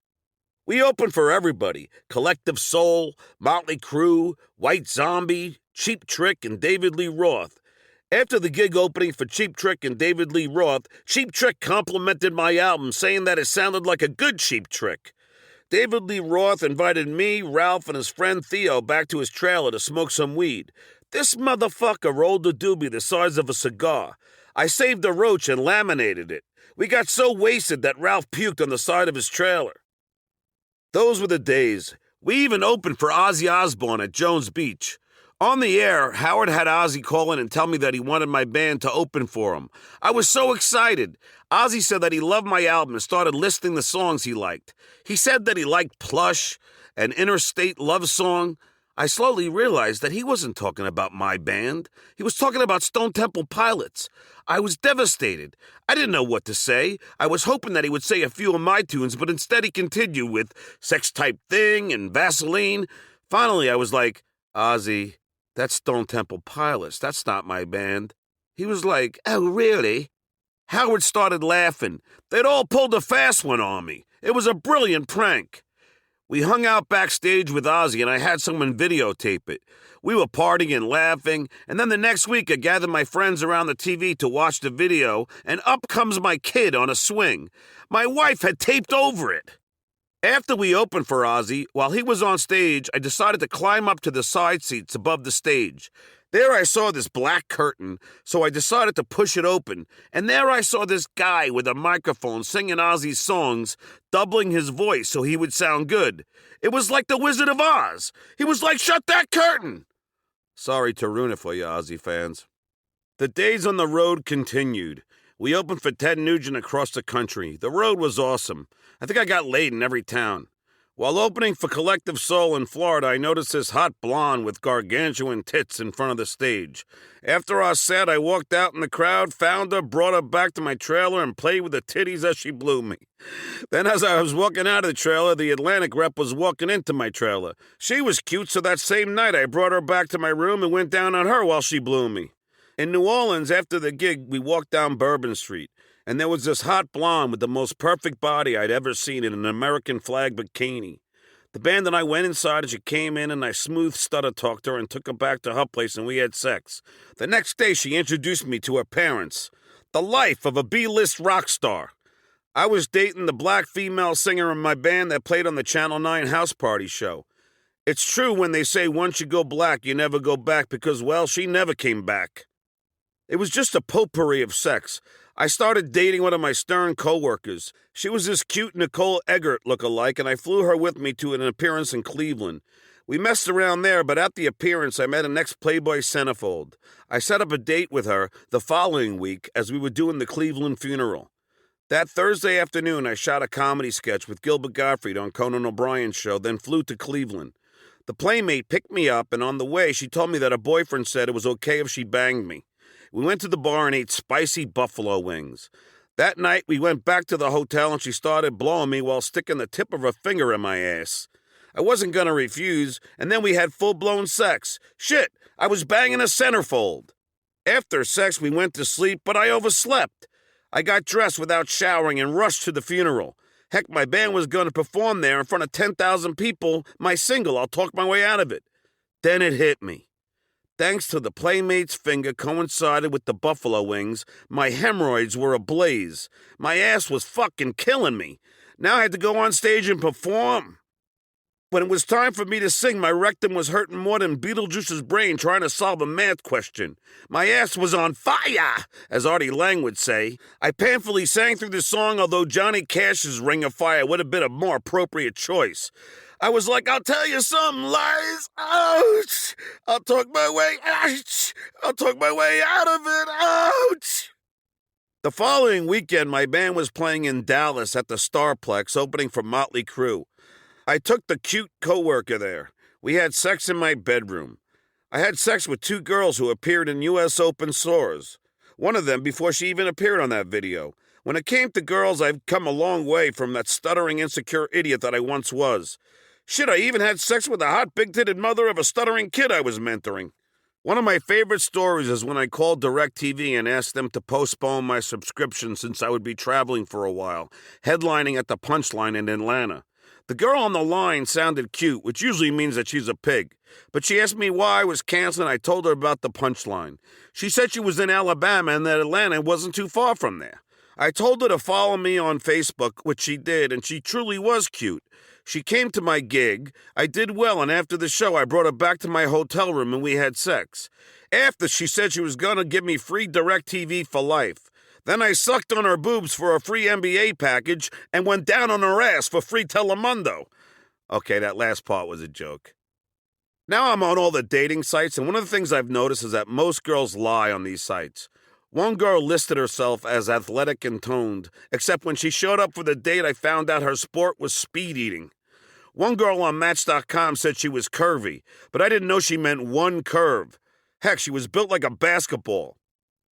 We opened for everybody: Collective Soul, Motley Crue, White Zombie, Cheap Trick, and David Lee Roth. After the gig opening for Cheap Trick and David Lee Roth, Cheap Trick complimented my album, saying that it sounded like a good Cheap Trick. David Lee Roth invited me, Ralph, and his friend Theo back to his trailer to smoke some weed. This motherfucker rolled a doobie the size of a cigar. I saved a roach and laminated it. We got so wasted that Ralph puked on the side of his trailer. Those were the days. We even opened for Ozzy Osbourne at Jones Beach. On the air, Howard had Ozzy call in and tell me that he wanted my band to open for him. I was so excited. Ozzy said that he loved my album and started listing the songs he liked. He said that he liked Plush, an Interstate Love Song. I slowly realized that he wasn't talking about my band. He was talking about Stone Temple Pilots. I was devastated. I didn't know what to say. I was hoping that he would say a few of my tunes, but instead he continued with Sex Type Thing and Vaseline. Finally, I was like, Ozzy, that's Stone Temple Pilots. That's not my band. He was like, oh, really? Howard started laughing. They'd all pulled a fast one on me. It was a brilliant prank. We hung out backstage with Ozzy, and I had someone videotape it. We were partying and laughing, and then the next week I gathered my friends around the TV to watch the video, and up comes my kid on a swing. My wife had taped over it. After we opened for Ozzy, while he was on stage, I decided to climb up to the side seats above the stage. There I saw this black curtain, so I decided to push it open, and there I saw this guy with a microphone singing Ozzy's songs, doubling his voice so he would sound good. It was like the Wizard of Oz. He was like, shut that curtain! Sorry to ruin it for you, Ozzy fans. The days on the road continued. We opened for Ted Nugent across the country. The road was awesome. I think I got laid in every town. While opening for Collective Soul in Florida, I noticed this hot blonde with gargantuan tits in front of the stage. After our set, I walked out in the crowd, found her, brought her back to my trailer, and played with the titties as she blew me. Then as I was walking out of the trailer, the Atlantic rep was walking into my trailer. She was cute, so that same night I brought her back to my room and went down on her while she blew me. In New Orleans, after the gig, we walked down Bourbon Street, and there was this hot blonde with the most perfect body I'd ever seen in an American flag bikini. The band and I went inside as she came in, and I smooth stutter-talked her and took her back to her place, and we had sex. The next day, she introduced me to her parents. The life of a B-list rock star. I was dating the black female singer in my band that played on the Channel 9 House Party show. It's true when they say once you go black, you never go back because, well, she never came back. It was just a potpourri of sex. I started dating one of my Stern co-workers. She was this cute Nicole Eggert look-alike, and I flew her with me to an appearance in Cleveland. We messed around there, but at the appearance, I met an ex-Playboy centerfold. I set up a date with her the following week as we were doing the Cleveland funeral. That Thursday afternoon, I shot a comedy sketch with Gilbert Gottfried on Conan O'Brien's show, then flew to Cleveland. The Playmate picked me up, and on the way, she told me that her boyfriend said it was okay if she banged me. We went to the bar and ate spicy buffalo wings. That night, we went back to the hotel and she started blowing me while sticking the tip of her finger in my ass. I wasn't going to refuse, and then we had full-blown sex. Shit, I was banging a centerfold. After sex, we went to sleep, but I overslept. I got dressed without showering and rushed to the funeral. Heck, my band was going to perform there in front of 10,000 people, my single, I'll Talk My Way Out of It. Then it hit me. Thanks to the Playmate's finger coincided with the buffalo wings, my hemorrhoids were ablaze. My ass was fucking killing me. Now I had to go on stage and perform. When it was time for me to sing, my rectum was hurting more than Beetlejuice's brain trying to solve a math question. My ass was on fire, as Artie Lang would say. I painfully sang through the song, although Johnny Cash's Ring of Fire would have been a more appropriate choice. I was like, I'll tell you something, lies. Ouch! I'll talk my way, ouch! I'll talk my way out of it, ouch! The following weekend, my band was playing in Dallas at the Starplex, opening for Motley Crue. I took the cute coworker there. We had sex in my bedroom. I had sex with 2 girls who appeared in U.S. Open Soars. One of them before she even appeared on that video. When it came to girls, I've come a long way from that stuttering, insecure idiot that I once was. Shit, I even had sex with the hot, big-titted mother of a stuttering kid I was mentoring. One of my favorite stories is when I called DirecTV and asked them to postpone my subscription since I would be traveling for a while, headlining at the Punchline in Atlanta. The girl on the line sounded cute, which usually means that she's a pig. But she asked me why I was canceling. I told her about the Punchline. She said she was in Alabama and that Atlanta wasn't too far from there. I told her to follow me on Facebook, which she did, and she truly was cute. She came to my gig. I did well, and after the show, I brought her back to my hotel room and we had sex. After, she said she was going to give me free DirecTV for life. Then I sucked on her boobs for a free NBA package and went down on her ass for free Telemundo. Okay, that last part was a joke. Now I'm on all the dating sites, and one of the things I've noticed is that most girls lie on these sites. One girl listed herself as athletic and toned, except when she showed up for the date, I found out her sport was speed eating. One girl on Match.com said she was curvy, but I didn't know she meant one curve. Heck, she was built like a basketball.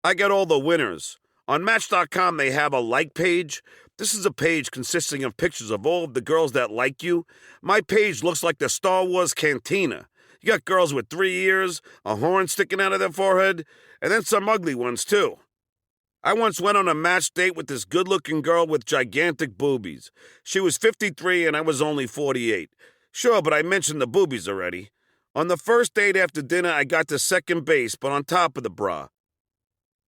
I get all the winners. On Match.com, they have a like page. This is a page consisting of pictures of all of the girls that like you. My page looks like the Star Wars Cantina. You got girls with 3 ears, a horn sticking out of their forehead, and then some ugly ones, too. I once went on a match date with this good-looking girl with gigantic boobies. She was 53 and I was only 48. Sure, but I mentioned the boobies already. On the first date after dinner, I got to second base, but on top of the bra.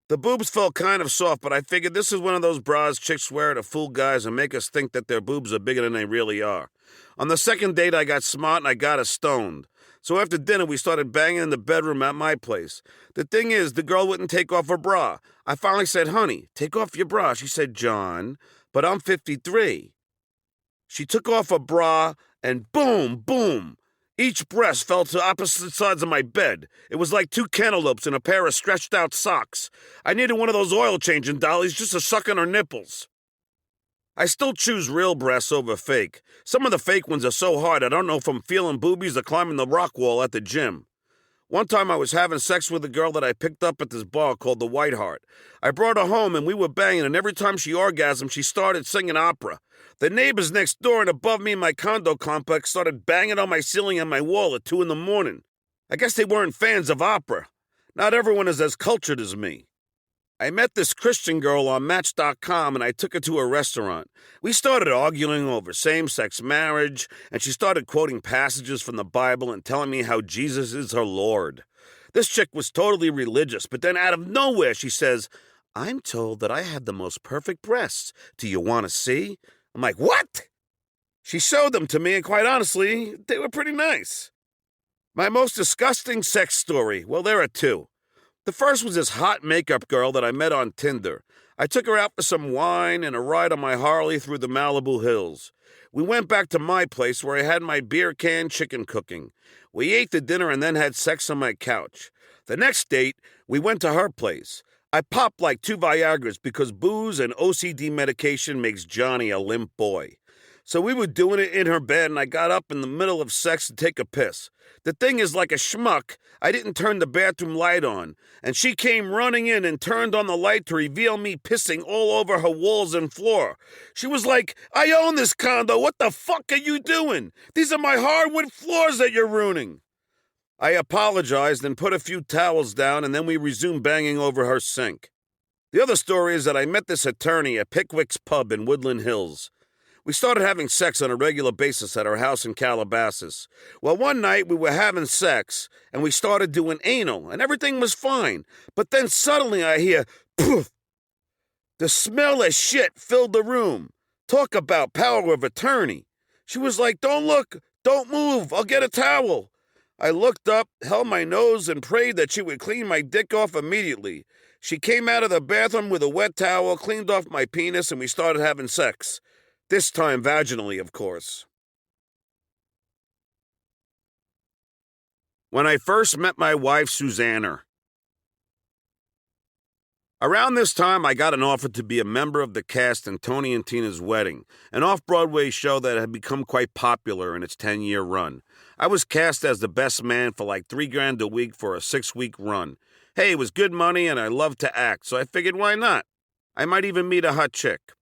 The boobs felt kind of soft, but I figured this is one of those bras chicks wear to fool guys and make us think that their boobs are bigger than they really are. On the second date, I got smart and I got us stoned. So after dinner, we started banging in the bedroom at my place. The thing is, the girl wouldn't take off her bra. I finally said, honey, take off your bra. She said, John, but I'm 53. She took off her bra and boom, boom. Each breast fell to opposite sides of my bed. It was like 2 cantaloupes in a pair of stretched-out socks. I needed one of those oil-changing dollies just to suck on her nipples. I still choose real breasts over fake. Some of the fake ones are so hard I don't know if I'm feeling boobies or climbing the rock wall at the gym. One time I was having sex with a girl that I picked up at this bar called the White Hart. I brought her home and we were banging, and every time she orgasmed, she started singing opera. The neighbors next door and above me in my condo complex started banging on my ceiling and my wall at 2 a.m. I guess they weren't fans of opera. Not everyone is as cultured as me. I met this Christian girl on Match.com and I took her to a restaurant. We started arguing over same-sex marriage, and she started quoting passages from the Bible and telling me how Jesus is her Lord. This chick was totally religious, but then out of nowhere she says, I'm told that I had the most perfect breasts. Do you want to see? I'm like, what? She showed them to me, and quite honestly, they were pretty nice. My most disgusting sex story, well, there are 2. The first was this hot makeup girl that I met on Tinder. I took her out for some wine and a ride on my Harley through the Malibu hills. We went back to my place where I had my beer can chicken cooking. We ate the dinner and then had sex on my couch. The next date, we went to her place. I popped like 2 Viagras because booze and OCD medication makes Johnny a limp boy. So we were doing it in her bed, and I got up in the middle of sex to take a piss. The thing is, like a schmuck, I didn't turn the bathroom light on, and she came running in and turned on the light to reveal me pissing all over her walls and floor. She was like, I own this condo, what the fuck are you doing? These are my hardwood floors that you're ruining. I apologized and put a few towels down, and then we resumed banging over her sink. The other story is that I met this attorney at Pickwick's Pub in Woodland Hills. We started having sex on a regular basis at our house in Calabasas. Well, one night we were having sex, and we started doing anal, and everything was fine. But then suddenly I hear, poof! The smell of shit filled the room. Talk about power of attorney. She was like, "Don't look, don't move, I'll get a towel." I looked up, held my nose, and prayed that she would clean my dick off immediately. She came out of the bathroom with a wet towel, cleaned off my penis, and we started having sex. This time vaginally, of course. When I first met my wife, Susanna. Around this time, I got an offer to be a member of the cast in Tony and Tina's Wedding, an off-Broadway show that had become quite popular in its 10-year run. I was cast as the best man for like $3,000 a week for a 6-week run. Hey, it was good money and I loved to act, so I figured why not? I might even meet a hot chick.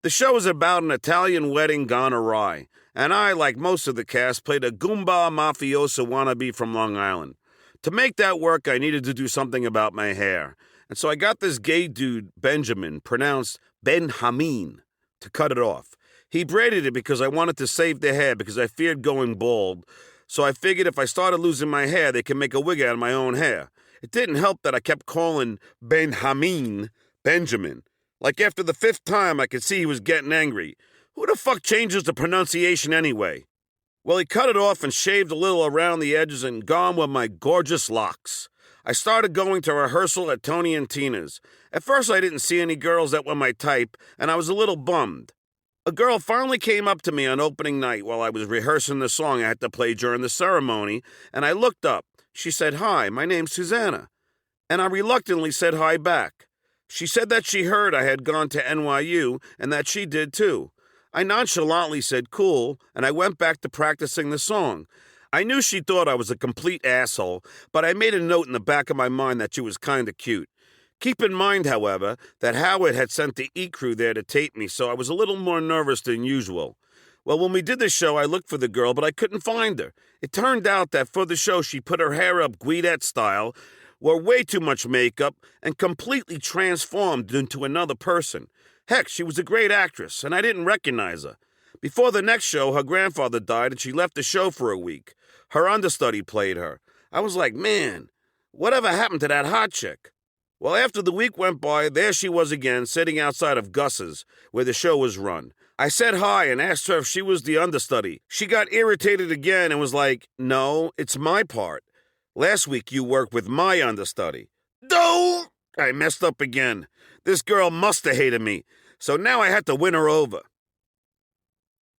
The show was about an Italian wedding gone awry, and I, like most of the cast, played a Goomba mafioso wannabe from Long Island. To make that work, I needed to do something about my hair. And so I got this gay dude, Benjamin, pronounced Ben-Hameen, to cut it off. He braided it because I wanted to save the hair because I feared going bald. So I figured if I started losing my hair, they could make a wig out of my own hair. It didn't help that I kept calling Ben-Hameen Benjamin. Like after the 5th time, I could see he was getting angry. Who the fuck changes the pronunciation anyway? Well, he cut it off and shaved a little around the edges and gone with my gorgeous locks. I started going to rehearsal at Tony and Tina's. At first, I didn't see any girls that were my type, and I was a little bummed. A girl finally came up to me on opening night while I was rehearsing the song I had to play during the ceremony, and I looked up. She said, "Hi, my name's Susanna." And I reluctantly said hi back. She said that she heard I had gone to NYU and that she did too. I nonchalantly said cool, and I went back to practicing the song. I knew she thought I was a complete asshole, but I made a note in the back of my mind that she was kinda cute. Keep in mind, however, that Howard had sent the E-Crew there to tape me, so I was a little more nervous than usual. Well, when we did the show, I looked for the girl, but I couldn't find her. It turned out that for the show, she put her hair up Guidette style, wore way too much makeup, and completely transformed into another person. Heck, she was a great actress, and I didn't recognize her. Before the next show, her grandfather died, and she left the show for a week. Her understudy played her. I was like, man, whatever happened to that hot chick? Well, after the week went by, there she was again, sitting outside of Gus's, where the show was run. I said hi and asked her if she was the understudy. She got irritated again and was like, "No, it's my part. Last week you worked with my understudy." No! I messed up again. This girl must have hated me, so now I had to win her over.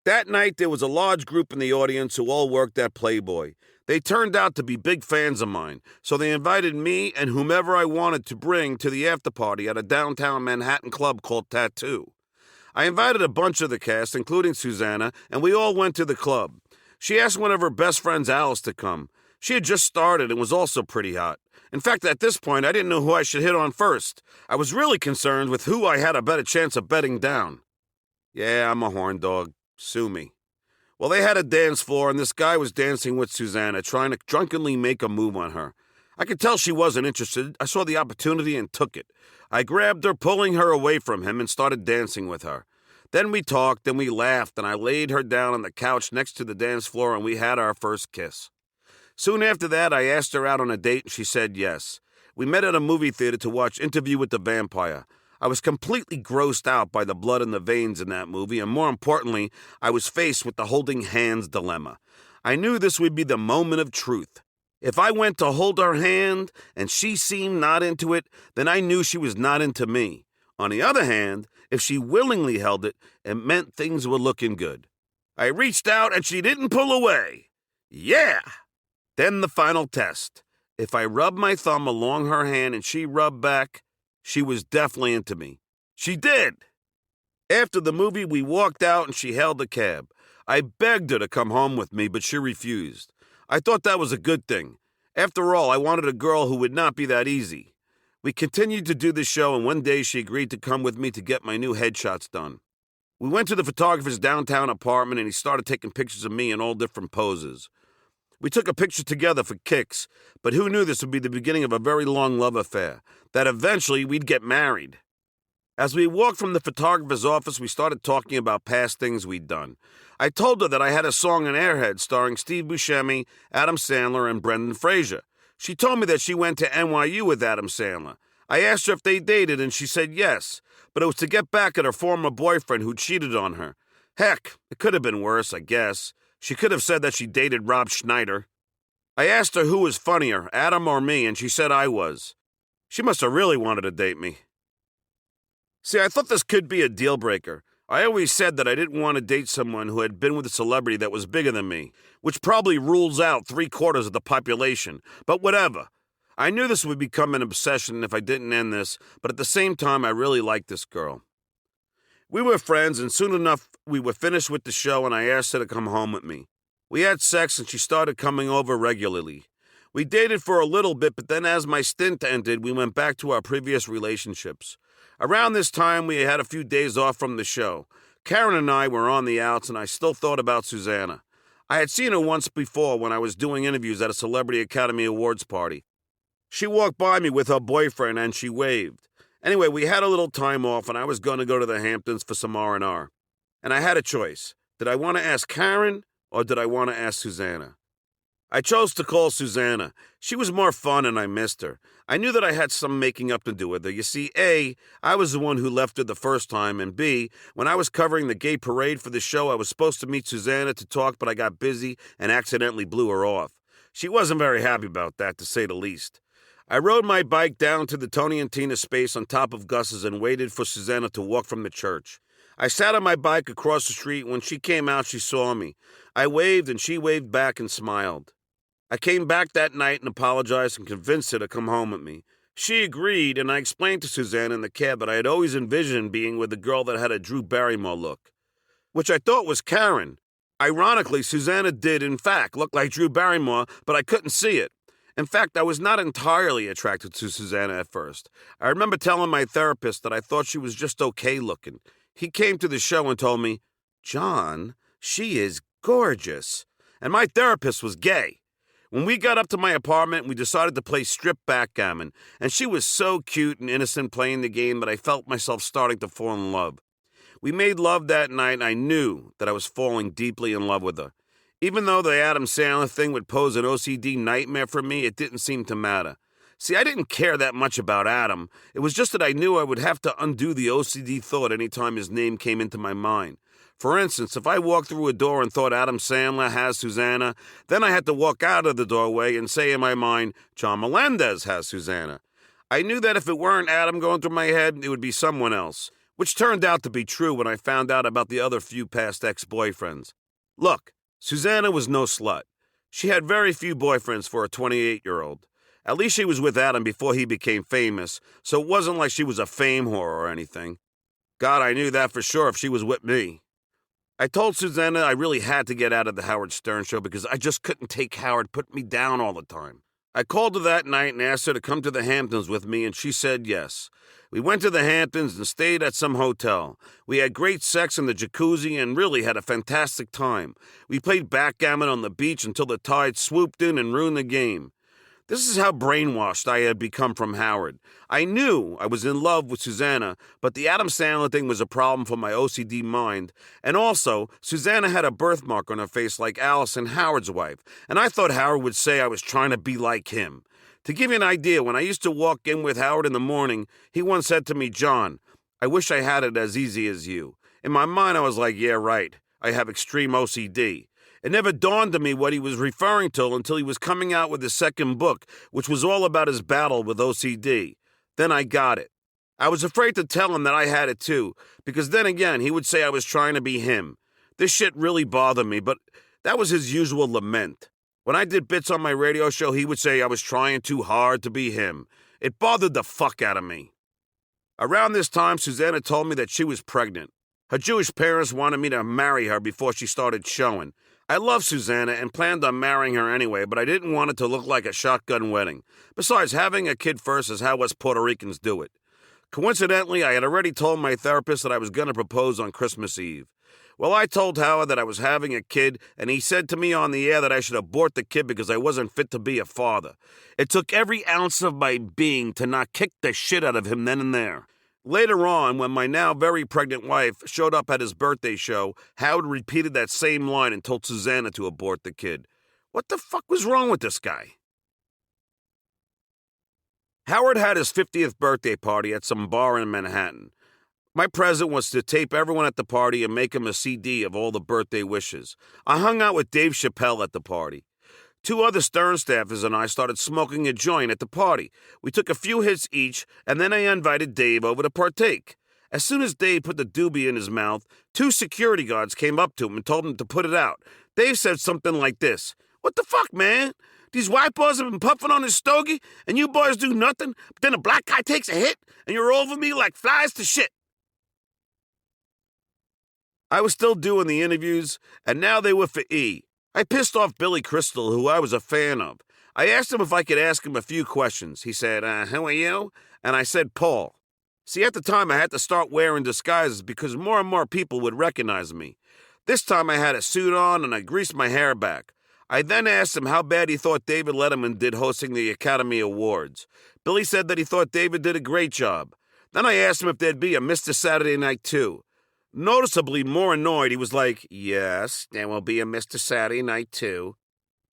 That night, there was a large group in the audience who all worked at Playboy. They turned out to be big fans of mine, so they invited me and whomever I wanted to bring to the after-party at a downtown Manhattan club called Tattoo. I invited a bunch of the cast, including Susanna, and we all went to the club. She asked one of her best friends, Alice, to come. She had just started and was also pretty hot. In fact, at this point, I didn't know who I should hit on first. I was really concerned with who I had a better chance of betting down. Yeah, I'm a horn dog. Sue me. Well, they had a dance floor, and this guy was dancing with Susanna, trying to drunkenly make a move on her. I could tell she wasn't interested. I saw the opportunity and took it. I grabbed her, pulling her away from him, and started dancing with her. Then we talked, and we laughed, and I laid her down on the couch next to the dance floor, and we had our first kiss. Soon after that, I asked her out on a date, and she said yes. We met at a movie theater to watch Interview with the Vampire. I was completely grossed out by the blood in the veins in that movie, and more importantly, I was faced with the holding hands dilemma. I knew this would be the moment of truth. If I went to hold her hand and she seemed not into it, then I knew she was not into me. On the other hand, if she willingly held it, it meant things were looking good. I reached out and she didn't pull away. Yeah! Then the final test. If I rubbed my thumb along her hand and she rubbed back, she was definitely into me. She did! After the movie, we walked out and she hailed a cab. I begged her to come home with me, but she refused. I thought that was a good thing. After all, I wanted a girl who would not be that easy. We continued to do the show, and one day she agreed to come with me to get my new headshots done. We went to the photographer's downtown apartment, and he started taking pictures of me in all different poses. We took a picture together for kicks, but who knew this would be the beginning of a very long love affair, that eventually we'd get married. As we walked from the photographer's office, we started talking about past things we'd done. I told her that I had a song in Airhead starring Steve Buscemi, Adam Sandler, and Brendan Fraser. She told me that she went to NYU with Adam Sandler. I asked her if they dated, and she said yes, but it was to get back at her former boyfriend who cheated on her. Heck, it could have been worse, I guess. She could have said that she dated Rob Schneider. I asked her who was funnier, Adam or me, and she said I was. She must have really wanted to date me. See, I thought this could be a deal breaker. I always said that I didn't want to date someone who had been with a celebrity that was bigger than me, which probably rules out 3/4 of the population, but whatever. I knew this would become an obsession if I didn't end this, but at the same time, I really liked this girl. We were friends, and soon enough, we were finished with the show, and I asked her to come home with me. We had sex, and she started coming over regularly. We dated for a little bit, but then as my stint ended, we went back to our previous relationships. Around this time, we had a few days off from the show. Karen and I were on the outs, and I still thought about Susanna. I had seen her once before when I was doing interviews at a Celebrity Academy Awards party. She walked by me with her boyfriend, and she waved. Anyway, we had a little time off, and I was going to go to the Hamptons for some R&R. And I had a choice. Did I want to ask Karen, or did I want to ask Susanna? I chose to call Susanna. She was more fun, and I missed her. I knew that I had some making up to do with her. You see, A, I was the one who left her the first time, and B, when I was covering the gay parade for the show, I was supposed to meet Susanna to talk, but I got busy and accidentally blew her off. She wasn't very happy about that, to say the least. I rode my bike down to the Tony and Tina space on top of Gus's and waited for Susanna to walk from the church. I sat on my bike across the street. When she came out, she saw me. I waved, and she waved back and smiled. I came back that night and apologized and convinced her to come home with me. She agreed, and I explained to Susanna in the cab that I had always envisioned being with a girl that had a Drew Barrymore look, which I thought was Karen. Ironically, Susanna did, in fact, look like Drew Barrymore, but I couldn't see it. In fact, I was not entirely attracted to Susanna at first. I remember telling my therapist that I thought she was just okay looking. He came to the show and told me, "John, she is gorgeous." And my therapist was gay. When we got up to my apartment, we decided to play strip backgammon, and she was so cute and innocent playing the game that I felt myself starting to fall in love. We made love that night, and I knew that I was falling deeply in love with her. Even though the Adam Sandler thing would pose an OCD nightmare for me, it didn't seem to matter. See, I didn't care that much about Adam. It was just that I knew I would have to undo the OCD thought any time his name came into my mind. For instance, if I walked through a door and thought Adam Sandler has Susanna, then I had to walk out of the doorway and say in my mind, John Melendez has Susanna. I knew that if it weren't Adam going through my head, it would be someone else, which turned out to be true when I found out about the other few past ex-boyfriends. Look, Susanna was no slut. She had very few boyfriends for a 28-year-old. At least she was with Adam before he became famous, so it wasn't like she was a fame whore or anything. God, I knew that for sure if she was with me. I told Susanna I really had to get out of the Howard Stern show because I just couldn't take Howard putting me down all the time. I called her that night and asked her to come to the Hamptons with me, and she said yes. We went to the Hamptons and stayed at some hotel. We had great sex in the jacuzzi and really had a fantastic time. We played backgammon on the beach until the tide swooped in and ruined the game. This is how brainwashed I had become from Howard. I knew I was in love with Susanna, but the Adam Sandler thing was a problem for my OCD mind. And also, Susanna had a birthmark on her face like Allison, Howard's wife, and I thought Howard would say I was trying to be like him. To give you an idea, when I used to walk in with Howard in the morning, he once said to me, "John, I wish I had it as easy as you." In my mind, I was like, yeah, right. I have extreme OCD. It never dawned on me what he was referring to until he was coming out with his second book, which was all about his battle with OCD. Then I got it. I was afraid to tell him that I had it too, because then again, he would say I was trying to be him. This shit really bothered me, but that was his usual lament. When I did bits on my radio show, he would say I was trying too hard to be him. It bothered the fuck out of me. Around this time, Susanna told me that she was pregnant. Her Jewish parents wanted me to marry her before she started showing. I love Susanna and planned on marrying her anyway, but I didn't want it to look like a shotgun wedding. Besides, having a kid first is how us Puerto Ricans do it. Coincidentally, I had already told my therapist that I was going to propose on Christmas Eve. Well, I told Howard that I was having a kid, and he said to me on the air that I should abort the kid because I wasn't fit to be a father. It took every ounce of my being to not kick the shit out of him then and there. Later on, when my now very pregnant wife showed up at his birthday show, Howard repeated that same line and told Susanna to abort the kid. What the fuck was wrong with this guy? Howard had his 50th birthday party at some bar in Manhattan. My present was to tape everyone at the party and make them a CD of all the birthday wishes. I hung out with Dave Chappelle at the party. 2 other Stern staffers and I started smoking a joint at the party. We took a few hits each, and then I invited Dave over to partake. As soon as Dave put the doobie in his mouth, 2 security guards came up to him and told him to put it out. Dave said something like this: "What the fuck, man? These white boys have been puffing on this stogie, and you boys do nothing, but then a black guy takes a hit, and you're over me like flies to shit." I was still doing the interviews, and now they were for E. I pissed off Billy Crystal, who I was a fan of. I asked him if I could ask him a few questions. He said, "Who are you?" And I said, "Paul." See, at the time, I had to start wearing disguises because more and more people would recognize me. This time, I had a suit on, and I greased my hair back. I then asked him how bad he thought David Letterman did hosting the Academy Awards. Billy said that he thought David did a great job. Then I asked him if there'd be a Mr. Saturday Night 2. Noticeably more annoyed, he was like, "Yes, there will be a Mr. Saturday Night 2.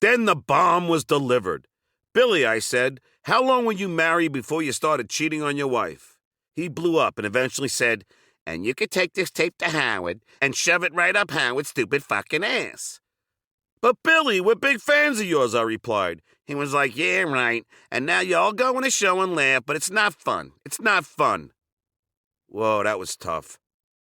Then the bomb was delivered. "Billy," I said, "how long were you married before you started cheating on your wife?" He blew up and eventually said, "And you could take this tape to Howard and shove it right up Howard's stupid fucking ass." "But Billy, we're big fans of yours," I replied. He was like, "Yeah, right, and now you all go on a show and laugh, but it's not fun. It's not fun." Whoa, that was tough.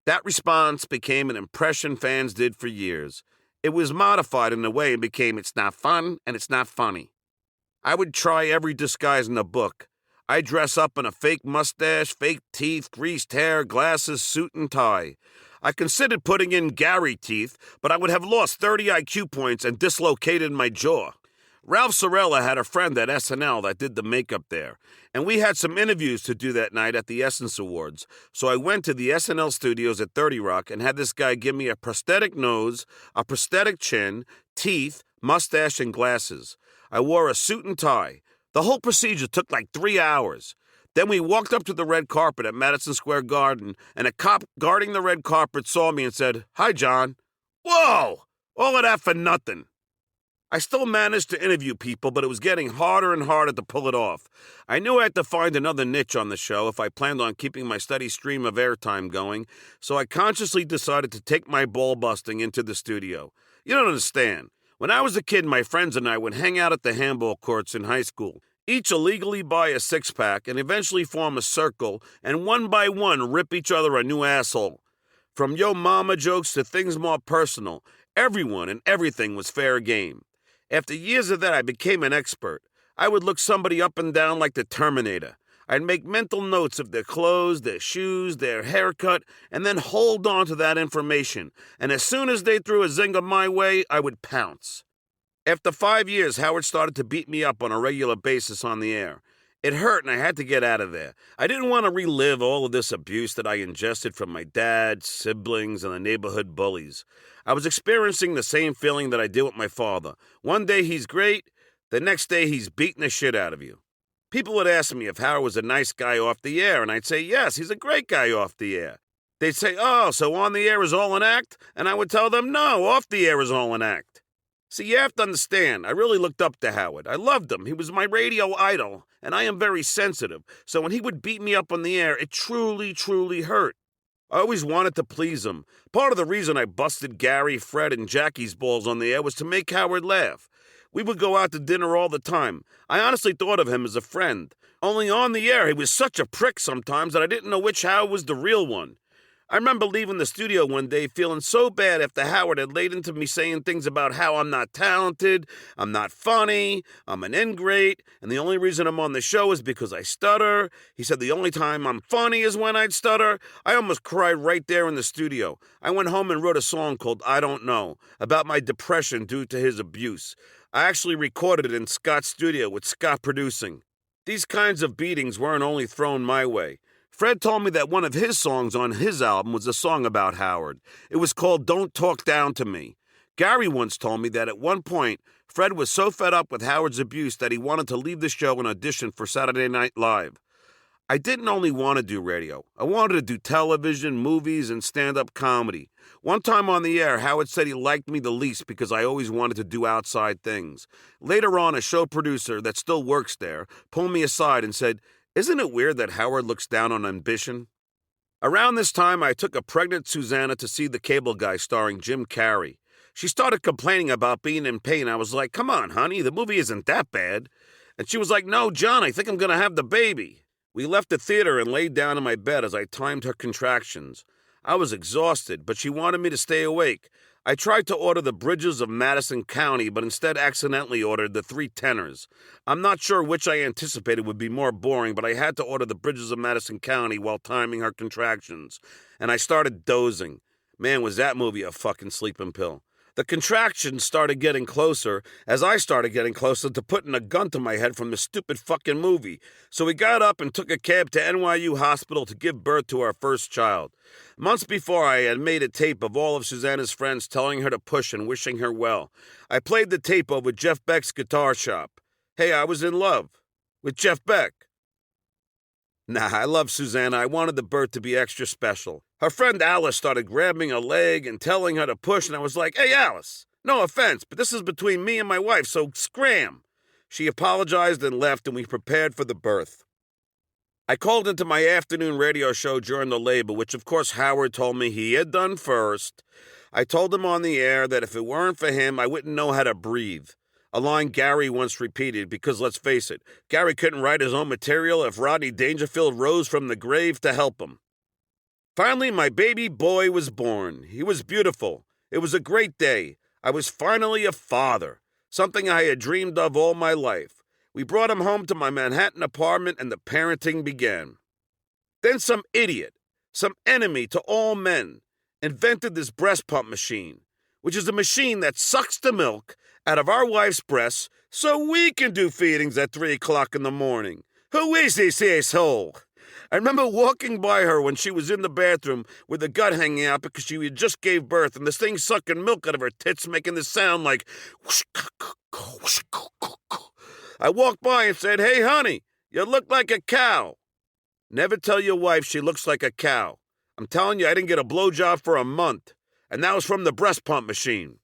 That response became an impression fans did for years. It was modified in a way and became "it's not fun and it's not funny." I would try every disguise in the book. I'd dress up in a fake mustache, fake teeth, greased hair, glasses, suit, and tie. I considered putting in Gary teeth, but I would have lost 30 IQ points and dislocated my jaw. Ralph Sorella had a friend at SNL that did the makeup there, and we had some interviews to do that night at the Essence Awards, so I went to the SNL studios at 30 Rock and had this guy give me a prosthetic nose, a prosthetic chin, teeth, mustache, and glasses. I wore a suit and tie. The whole procedure took like 3 hours. Then we walked up to the red carpet at Madison Square Garden, and a cop guarding the red carpet saw me and said, "Hi, John." Whoa! All of that for nothing. I still managed to interview people, but it was getting harder and harder to pull it off. I knew I had to find another niche on the show if I planned on keeping my steady stream of airtime going, so I consciously decided to take my ball busting into the studio. You don't understand. When I was a kid, my friends and I would hang out at the handball courts in high school, each illegally buy a six-pack and eventually form a circle and one by one rip each other a new asshole. From yo mama jokes to things more personal, everyone and everything was fair game. After years of that, I became an expert. I would look somebody up and down like the Terminator. I'd make mental notes of their clothes, their shoes, their haircut, and then hold on to that information. And as soon as they threw a zinger my way, I would pounce. After 5 years, Howard started to beat me up on a regular basis on the air. It hurt, and I had to get out of there. I didn't want to relive all of this abuse that I ingested from my dad, siblings, and the neighborhood bullies. I was experiencing the same feeling that I did with my father. One day he's great, the next day he's beating the shit out of you. People would ask me if Howard was a nice guy off the air, and I'd say, yes, he's a great guy off the air. They'd say, oh, so on the air is all an act? And I would tell them, no, off the air is all an act. See, you have to understand, I really looked up to Howard. I loved him. He was my radio idol, and I am very sensitive. So when he would beat me up on the air, it truly, truly hurt. I always wanted to please him. Part of the reason I busted Gary, Fred, and Jackie's balls on the air was to make Howard laugh. We would go out to dinner all the time. I honestly thought of him as a friend. Only on the air, he was such a prick sometimes that I didn't know which Howard was the real one. I remember leaving the studio one day feeling so bad after Howard had laid into me saying things about how I'm not talented, I'm not funny, I'm an ingrate, and the only reason I'm on the show is because I stutter. He said the only time I'm funny is when I'd stutter. I almost cried right there in the studio. I went home and wrote a song called I Don't Know, about my depression due to his abuse. I actually recorded it in Scott's studio with Scott producing. These kinds of beatings weren't only thrown my way. Fred told me that one of his songs on his album was a song about Howard. It was called Don't Talk Down to Me. Gary once told me that at one point, Fred was so fed up with Howard's abuse that he wanted to leave the show and audition for Saturday Night Live. I didn't only want to do radio. I wanted to do television, movies, and stand-up comedy. One time on the air, Howard said he liked me the least because I always wanted to do outside things. Later on, a show producer that still works there pulled me aside and said, "Isn't it weird that Howard looks down on ambition?" Around this time, I took a pregnant Susanna to see The Cable Guy starring Jim Carrey. She started complaining about being in pain. I was like, come on, honey, the movie isn't that bad. And she was like, no, John, I think I'm going to have the baby. We left the theater and laid down in my bed as I timed her contractions. I was exhausted, but she wanted me to stay awake. I tried to order the Bridges of Madison County, but instead accidentally ordered the Three Tenors. I'm not sure which I anticipated would be more boring, but I had to order the Bridges of Madison County while timing her contractions. And I started dozing. Man, was that movie a fucking sleeping pill. The contractions started getting closer as I started getting closer to putting a gun to my head from the stupid fucking movie. So we got up and took a cab to NYU Hospital to give birth to our first child. Months before, I had made a tape of all of Susanna's friends telling her to push and wishing her well. I played the tape over Jeff Beck's guitar shop. Hey, I was in love with Jeff Beck. Nah, I love Susanna. I wanted the birth to be extra special. Her friend Alice started grabbing her leg and telling her to push, and I was like, hey, Alice, no offense, but this is between me and my wife, so scram. She apologized and left, and we prepared for the birth. I called into my afternoon radio show during the labor, which of course Howard told me he had done first. I told him on the air that if it weren't for him, I wouldn't know how to breathe. A line Gary once repeated, because let's face it, Gary couldn't write his own material if Rodney Dangerfield rose from the grave to help him. Finally, my baby boy was born. He was beautiful. It was a great day. I was finally a father, something I had dreamed of all my life. We brought him home to my Manhattan apartment and the parenting began. Then some idiot, some enemy to all men, invented this breast pump machine, which is a machine that sucks the milk out of our wife's breasts so we can do feedings at 3 o'clock in the morning. Who is this asshole? I remember walking by her when she was in the bathroom with her gut hanging out because she had just gave birth, and this thing sucking milk out of her tits, making this sound like whoosh, whoosh. I walked by and said, hey, honey, you look like a cow. Never tell your wife she looks like a cow. I'm telling you, I didn't get a blowjob for a month, and that was from the breast pump machine.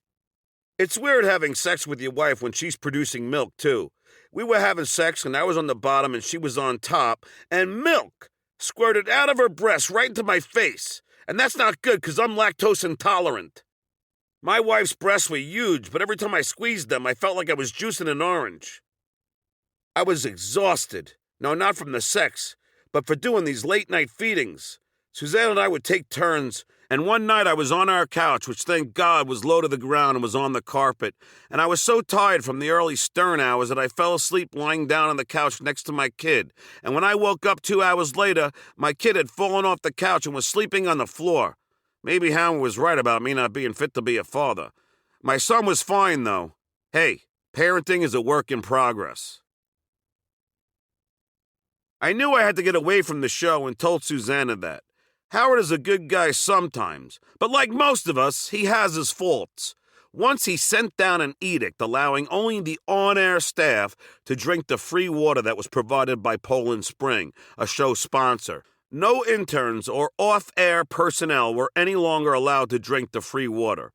It's weird having sex with your wife when she's producing milk, too. We were having sex, and I was on the bottom, and she was on top, and milk squirted out of her breast right into my face. And that's not good, because I'm lactose intolerant. My wife's breasts were huge, but every time I squeezed them, I felt like I was juicing an orange. I was exhausted. No, not from the sex, but for doing these late-night feedings. Suzanne and I would take turns, and one night I was on our couch, which thank God was low to the ground and was on the carpet, and I was so tired from the early stern hours that I fell asleep lying down on the couch next to my kid. And when I woke up 2 hours later, my kid had fallen off the couch and was sleeping on the floor. Maybe Howard was right about me not being fit to be a father. My son was fine, though. Hey, parenting is a work in progress. I knew I had to get away from the show and told Susanna that. Howard is a good guy sometimes, but like most of us, he has his faults. Once he sent down an edict allowing only the on-air staff to drink the free water that was provided by Poland Spring, a show sponsor. No interns or off-air personnel were any longer allowed to drink the free water.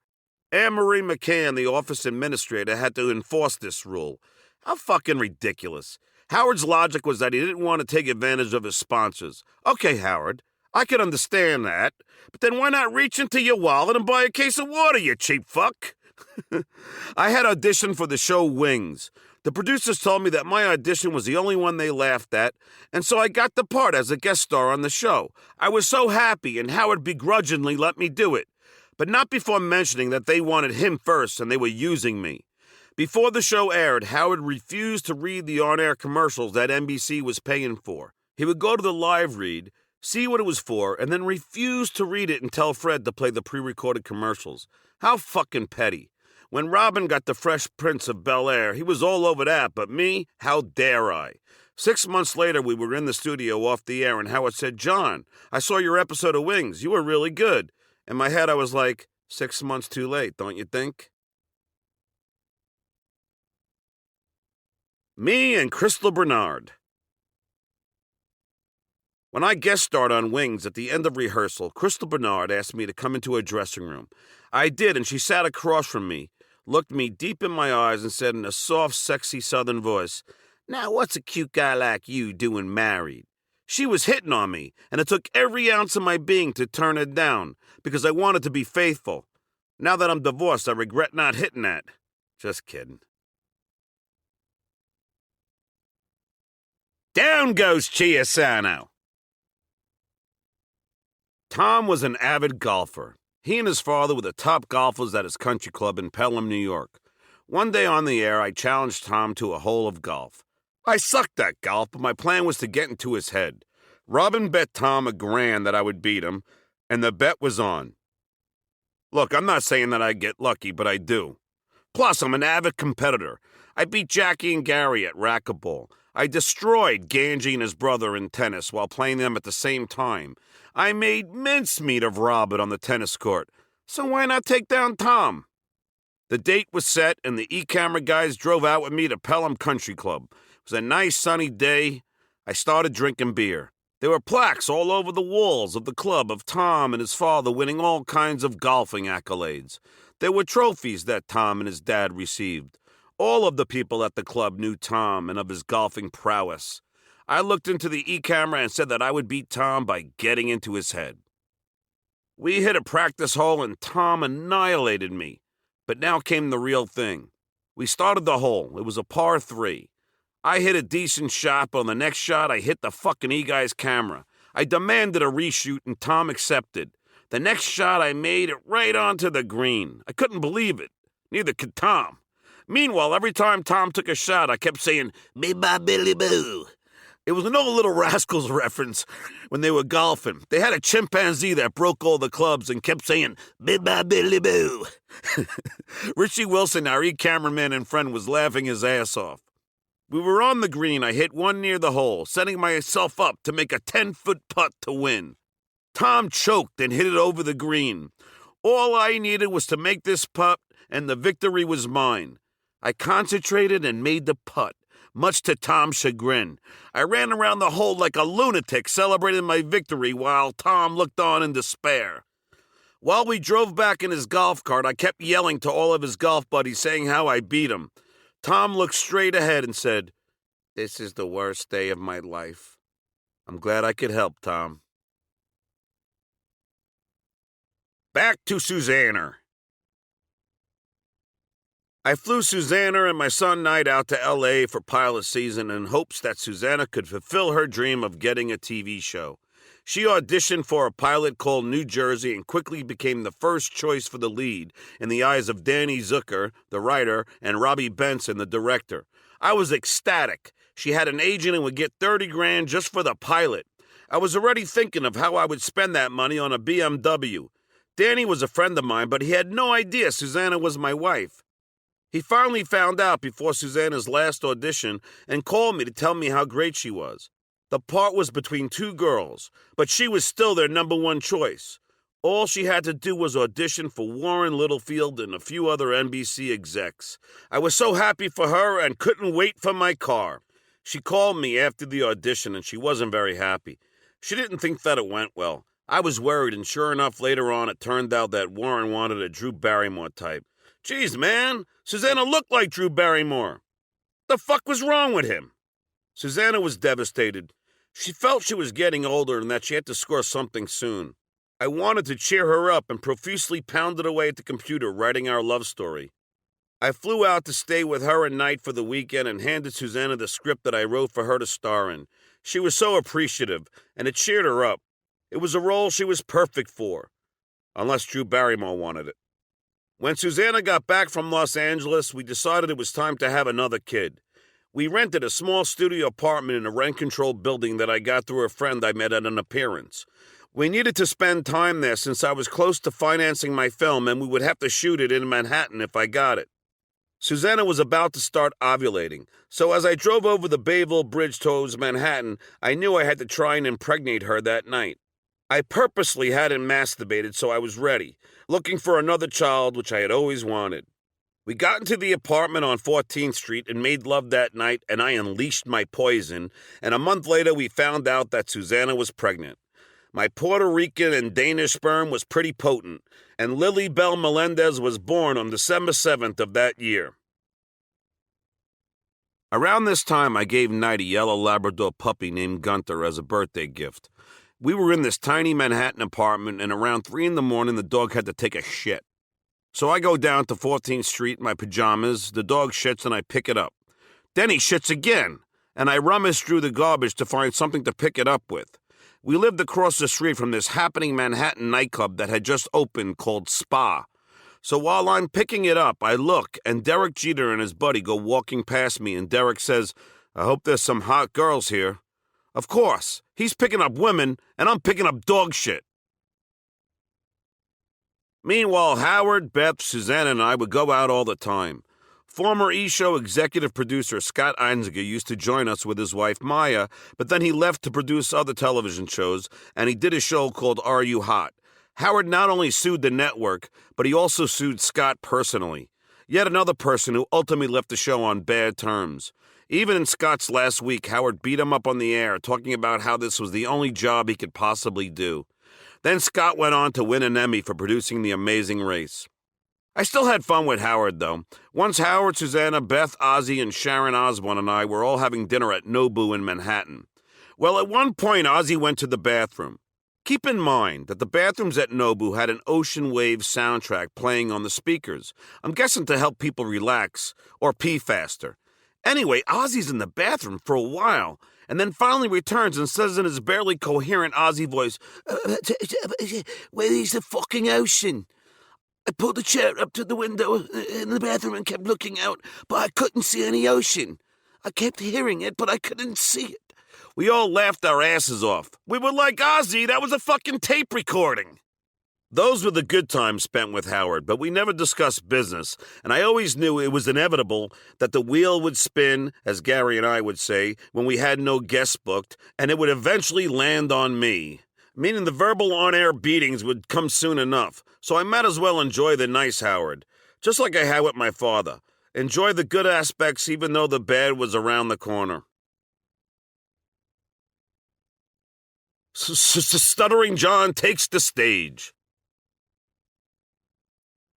Anne-Marie McCann, the office administrator, had to enforce this rule. How fucking ridiculous. Howard's logic was that he didn't want to take advantage of his sponsors. Okay, Howard, I can understand that, but then why not reach into your wallet and buy a case of water, you cheap fuck? I had auditioned for the show Wings. The producers told me that my audition was the only one they laughed at, and so I got the part as a guest star on the show. I was so happy, and Howard begrudgingly let me do it, but not before mentioning that they wanted him first and they were using me. Before the show aired, Howard refused to read the on-air commercials that NBC was paying for. He would go to the live read, see what it was for, and then refuse to read it and tell Fred to play the pre-recorded commercials. How fucking petty. When Robin got the Fresh Prince of Bel-Air, he was all over that, but me, how dare I? 6 months later, we were in the studio off the air, and Howard said, John, I saw your episode of Wings. You were really good. In my head, I was like, 6 months too late, don't you think? Me and Crystal Bernard. When I guest starred on Wings at the end of rehearsal, Crystal Bernard asked me to come into her dressing room. I did, and she sat across from me, looked me deep in my eyes, and said in a soft, sexy southern voice, Now what's a cute guy like you doing married? She was hitting on me, and it took every ounce of my being to turn her down, because I wanted to be faithful. Now that I'm divorced, I regret not hitting that. Just kidding. Down goes Chiasano. Tom was an avid golfer. He and his father were the top golfers at his country club in Pelham, New York. One day on the air, I challenged Tom to a hole of golf. I sucked at golf, but my plan was to get into his head. Robin bet Tom $1,000 that I would beat him, and the bet was on. Look, I'm not saying that I get lucky, but I do. Plus, I'm an avid competitor. I beat Jackie and Gary at racquetball. I destroyed Ganji and his brother in tennis while playing them at the same time. I made mincemeat of Robert on the tennis court. So why not take down Tom? The date was set, and the E-Camera guys drove out with me to Pelham Country Club. It was a nice sunny day. I started drinking beer. There were plaques all over the walls of the club of Tom and his father winning all kinds of golfing accolades. There were trophies that Tom and his dad received. All of the people at the club knew Tom and of his golfing prowess. I looked into the E-Camera and said that I would beat Tom by getting into his head. We hit a practice hole and Tom annihilated me. But now came the real thing. We started the hole. It was a par 3. I hit a decent shot, but on the next shot, I hit the fucking E-Guy's camera. I demanded a reshoot, and Tom accepted. The next shot, I made it right onto the green. I couldn't believe it. Neither could Tom. Meanwhile, every time Tom took a shot, I kept saying, "Bee-ba-billy-boo." It was an old Little Rascals reference when they were golfing. They had a chimpanzee that broke all the clubs and kept saying, "Bee-ba-billy-boo." Richie Wilson, our E-cameraman and friend, was laughing his ass off. We were on the green. I hit one near the hole, setting myself up to make a 10-foot putt to win. Tom choked and hit it over the green. All I needed was to make this putt, and the victory was mine. I concentrated and made the putt, much to Tom's chagrin. I ran around the hole like a lunatic, celebrating my victory while Tom looked on in despair. While we drove back in his golf cart, I kept yelling to all of his golf buddies, saying how I beat him. Tom looked straight ahead and said, "This is the worst day of my life. I'm glad I could help, Tom." Back to Susanna. I flew Susanna and my son Knight out to L.A. for pilot season in hopes that Susanna could fulfill her dream of getting a TV show. She auditioned for a pilot called New Jersey and quickly became the first choice for the lead in the eyes of Danny Zucker, the writer, and Robbie Benson, the director. I was ecstatic. She had an agent and would get $30,000 just for the pilot. I was already thinking of how I would spend that money on a BMW. Danny was a friend of mine, but he had no idea Susanna was my wife. He finally found out before Susanna's last audition and called me to tell me how great she was. The part was between 2 girls, but she was still their number 1 choice. All she had to do was audition for Warren Littlefield and a few other NBC execs. I was so happy for her and couldn't wait for my car. She called me after the audition and she wasn't very happy. She didn't think that it went well. I was worried, and sure enough, later on it turned out that Warren wanted a Drew Barrymore type. Geez, man, Susanna looked like Drew Barrymore. The fuck was wrong with him? Susanna was devastated. She felt she was getting older and that she had to score something soon. I wanted to cheer her up and profusely pounded away at the computer writing our love story. I flew out to stay with her and Knight for the weekend and handed Susanna the script that I wrote for her to star in. She was so appreciative, and it cheered her up. It was a role she was perfect for, unless Drew Barrymore wanted it. When Susanna got back from Los Angeles, we decided it was time to have another kid. We rented a small studio apartment in a rent-controlled building that I got through a friend I met at an appearance. We needed to spend time there since I was close to financing my film and we would have to shoot it in Manhattan if I got it. Susanna was about to start ovulating, so as I drove over the Bayville Bridge towards Manhattan, I knew I had to try and impregnate her that night. I purposely hadn't masturbated, so I was ready, looking for another child, which I had always wanted. We got into the apartment on 14th Street and made love that night, and I unleashed my poison, and a month later we found out that Susanna was pregnant. My Puerto Rican and Danish sperm was pretty potent, and Lily Bell Melendez was born on December 7th of that year. Around this time, I gave Knight a yellow Labrador puppy named Gunter as a birthday gift. We were in this tiny Manhattan apartment, and around 3 in the morning, the dog had to take a shit. So I go down to 14th Street in my pajamas, the dog shits, and I pick it up. Then he shits again, and I rummage through the garbage to find something to pick it up with. We lived across the street from this happening Manhattan nightclub that had just opened called Spa. So while I'm picking it up, I look, and Derek Jeter and his buddy go walking past me, and Derek says, "I hope there's some hot girls here." Of course, he's picking up women, and I'm picking up dog shit. Meanwhile, Howard, Beth, Suzanne, and I would go out all the time. Former E! Show executive producer Scott Einziger used to join us with his wife Maya, but then he left to produce other television shows, and he did a show called Are You Hot? Howard not only sued the network, but he also sued Scott personally. Yet another person who ultimately left the show on bad terms. Even in Scott's last week, Howard beat him up on the air, talking about how this was the only job he could possibly do. Then Scott went on to win an Emmy for producing The Amazing Race. I still had fun with Howard, though. Once Howard, Susanna, Beth, Ozzy, and Sharon Osbourne and I were all having dinner at Nobu in Manhattan. Well, at one point, Ozzy went to the bathroom. Keep in mind that the bathrooms at Nobu had an Ocean Wave soundtrack playing on the speakers. I'm guessing to help people relax or pee faster. Anyway, Ozzy's in the bathroom for a while, and then finally returns and says in his barely coherent Ozzy voice, "Where is the fucking ocean?" I pulled the chair up to the window in the bathroom and kept looking out, but I couldn't see any ocean. I kept hearing it, but I couldn't see it. We all laughed our asses off. We were like, "Ozzy, that was a fucking tape recording." Those were the good times spent with Howard, but we never discussed business, and I always knew it was inevitable that the wheel would spin, as Gary and I would say, when we had no guests booked, and it would eventually land on me. Meaning the verbal on-air beatings would come soon enough, so I might as well enjoy the nice Howard, just like I had with my father. Enjoy the good aspects even though the bad was around the corner. Stuttering John takes the stage.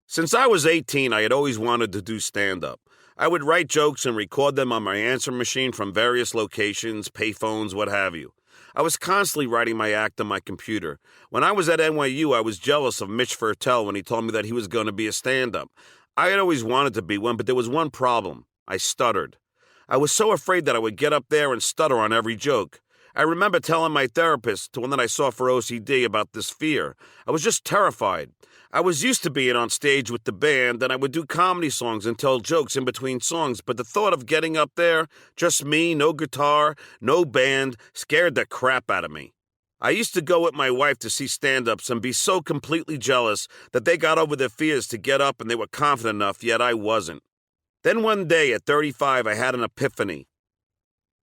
Since I was 18, I had always wanted to do stand-up. I would write jokes and record them on my answer machine from various locations, payphones, what have you. I was constantly writing my act on my computer. When I was at NYU, I was jealous of Mitch Fertel when he told me that he was going to be a stand-up. I had always wanted to be one, but there was one problem. I stuttered. I was so afraid that I would get up there and stutter on every joke. I remember telling my therapist, the one that I saw for OCD, about this fear. I was just terrified. I was used to being on stage with the band, and I would do comedy songs and tell jokes in between songs, but the thought of getting up there, just me, no guitar, no band, scared the crap out of me. I used to go with my wife to see stand-ups and be so completely jealous that they got over their fears to get up and they were confident enough, yet I wasn't. Then one day at 35, I had an epiphany.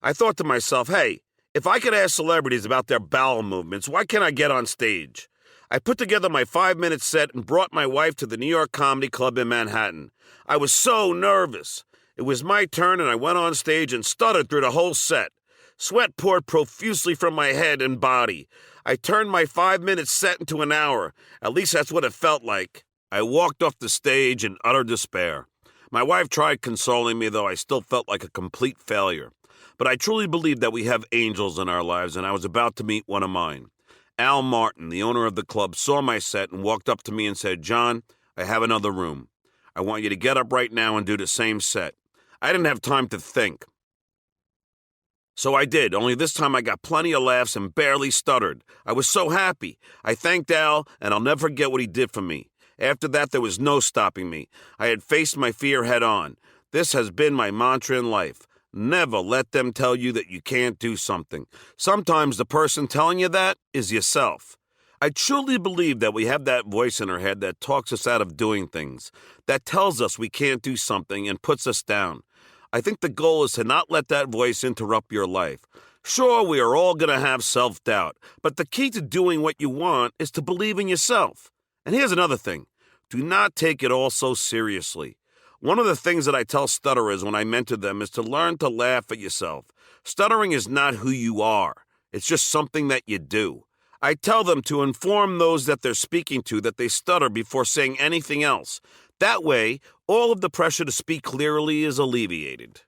I thought to myself, hey, if I could ask celebrities about their bowel movements, why can't I get on stage? I put together my 5-minute set and brought my wife to the New York Comedy Club in Manhattan. I was so nervous. It was my turn, and I went on stage and stuttered through the whole set. Sweat poured profusely from my head and body. I turned my 5-minute set into an hour. At least that's what it felt like. I walked off the stage in utter despair. My wife tried consoling me, though I still felt like a complete failure. But I truly believe that we have angels in our lives, and I was about to meet one of mine. Al Martin, the owner of the club, saw my set and walked up to me and said, "John, I have another room. I want you to get up right now and do the same set." I didn't have time to think. So I did, only this time I got plenty of laughs and barely stuttered. I was so happy. I thanked Al, and I'll never forget what he did for me. After that, there was no stopping me. I had faced my fear head on. This has been my mantra in life. Never let them tell you that you can't do something. Sometimes the person telling you that is yourself. I truly believe that we have that voice in our head that talks us out of doing things, that tells us we can't do something and puts us down. I think the goal is to not let that voice interrupt your life. Sure, we are all going to have self-doubt, but the key to doing what you want is to believe in yourself. And here's another thing. Do not take it all so seriously. One of the things that I tell stutterers when I mentor them is to learn to laugh at yourself. Stuttering is not who you are. It's just something that you do. I tell them to inform those that they're speaking to that they stutter before saying anything else. That way, all of the pressure to speak clearly is alleviated.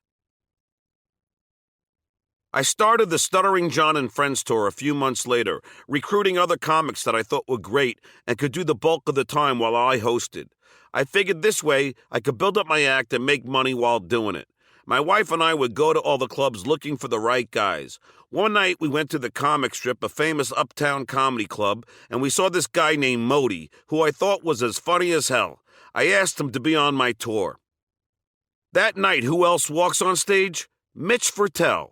I started the Stuttering John and Friends tour a few months later, recruiting other comics that I thought were great and could do the bulk of the time while I hosted. I figured this way I could build up my act and make money while doing it. My wife and I would go to all the clubs looking for the right guys. One night we went to the Comic Strip, a famous uptown comedy club, and we saw this guy named Modi, who I thought was as funny as hell. I asked him to be on my tour. That night, who else walks on stage? Mitch Fertel,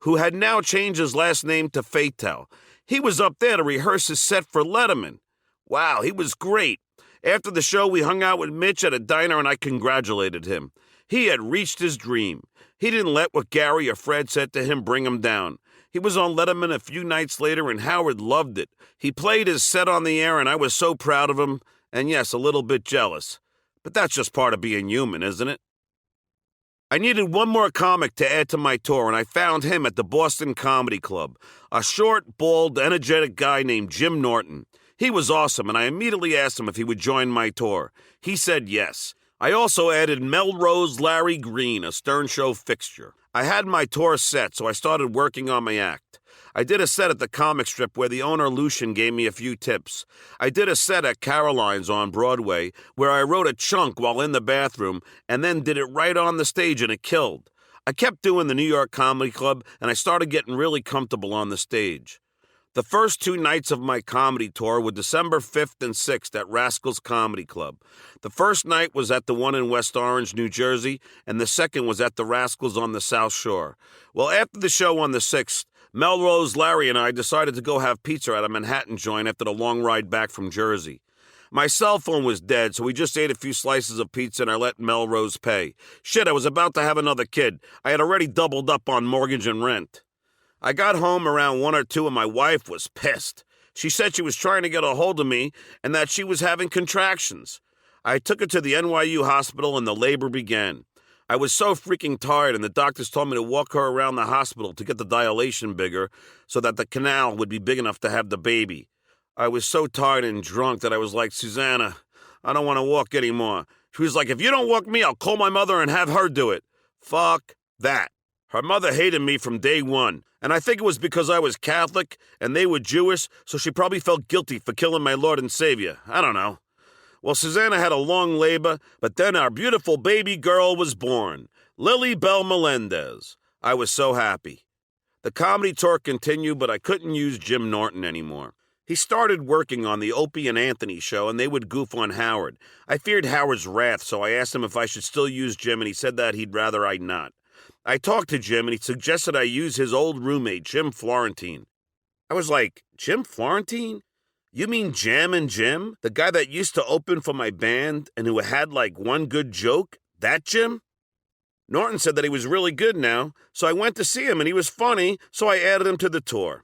who had now changed his last name to Fatel. He was up there to rehearse his set for Letterman. Wow, he was great. After the show, we hung out with Mitch at a diner and I congratulated him. He had reached his dream. He didn't let what Gary or Fred said to him bring him down. He was on Letterman a few nights later and Howard loved it. He played his set on the air and I was so proud of him, and yes, a little bit jealous. But that's just part of being human, isn't it? I needed one more comic to add to my tour, and I found him at the Boston Comedy Club, a short, bald, energetic guy named Jim Norton. He was awesome, and I immediately asked him if he would join my tour. He said yes. I also added Melrose Larry Green, a Stern Show fixture. I had my tour set, so I started working on my act. I did a set at the Comic Strip where the owner, Lucian, gave me a few tips. I did a set at Caroline's on Broadway where I wrote a chunk while in the bathroom and then did it right on the stage and it killed. I kept doing the New York Comedy Club and I started getting really comfortable on the stage. The first 2 nights of my comedy tour were December 5th and 6th at Rascals Comedy Club. The first night was at the one in West Orange, New Jersey, and the second was at the Rascals on the South Shore. Well, after the show on the 6th, Melrose Larry and I decided to go have pizza at a Manhattan joint after the long ride back from Jersey. My cell phone was dead, so we just ate a few slices of pizza and I let Melrose pay. Shit, I was about to have another kid. I had already doubled up on mortgage and rent. I got home around 1 or 2 and my wife was pissed. She said she was trying to get a hold of me and that she was having contractions. I took her to the NYU hospital and the labor began. I was so freaking tired and the doctors told me to walk her around the hospital to get the dilation bigger so that the canal would be big enough to have the baby. I was so tired and drunk that I was like, Susanna, I don't want to walk anymore. She was like, if you don't walk me, I'll call my mother and have her do it. Fuck that. Her mother hated me from day one, and I think it was because I was Catholic and they were Jewish, so she probably felt guilty for killing my Lord and Savior. I don't know. Well, Susanna had a long labor, but then our beautiful baby girl was born, Lily Bell Melendez. I was so happy. The comedy tour continued, but I couldn't use Jim Norton anymore. He started working on the Opie and Anthony show, and they would goof on Howard. I feared Howard's wrath, so I asked him if I should still use Jim, and he said that he'd rather I not. I talked to Jim, and he suggested I use his old roommate, Jim Florentine. I was like, Jim Florentine? You mean Jammin' Jim? The guy that used to open for my band and who had like one good joke? That Jim? Norton said that he was really good now, so I went to see him and he was funny, so I added him to the tour.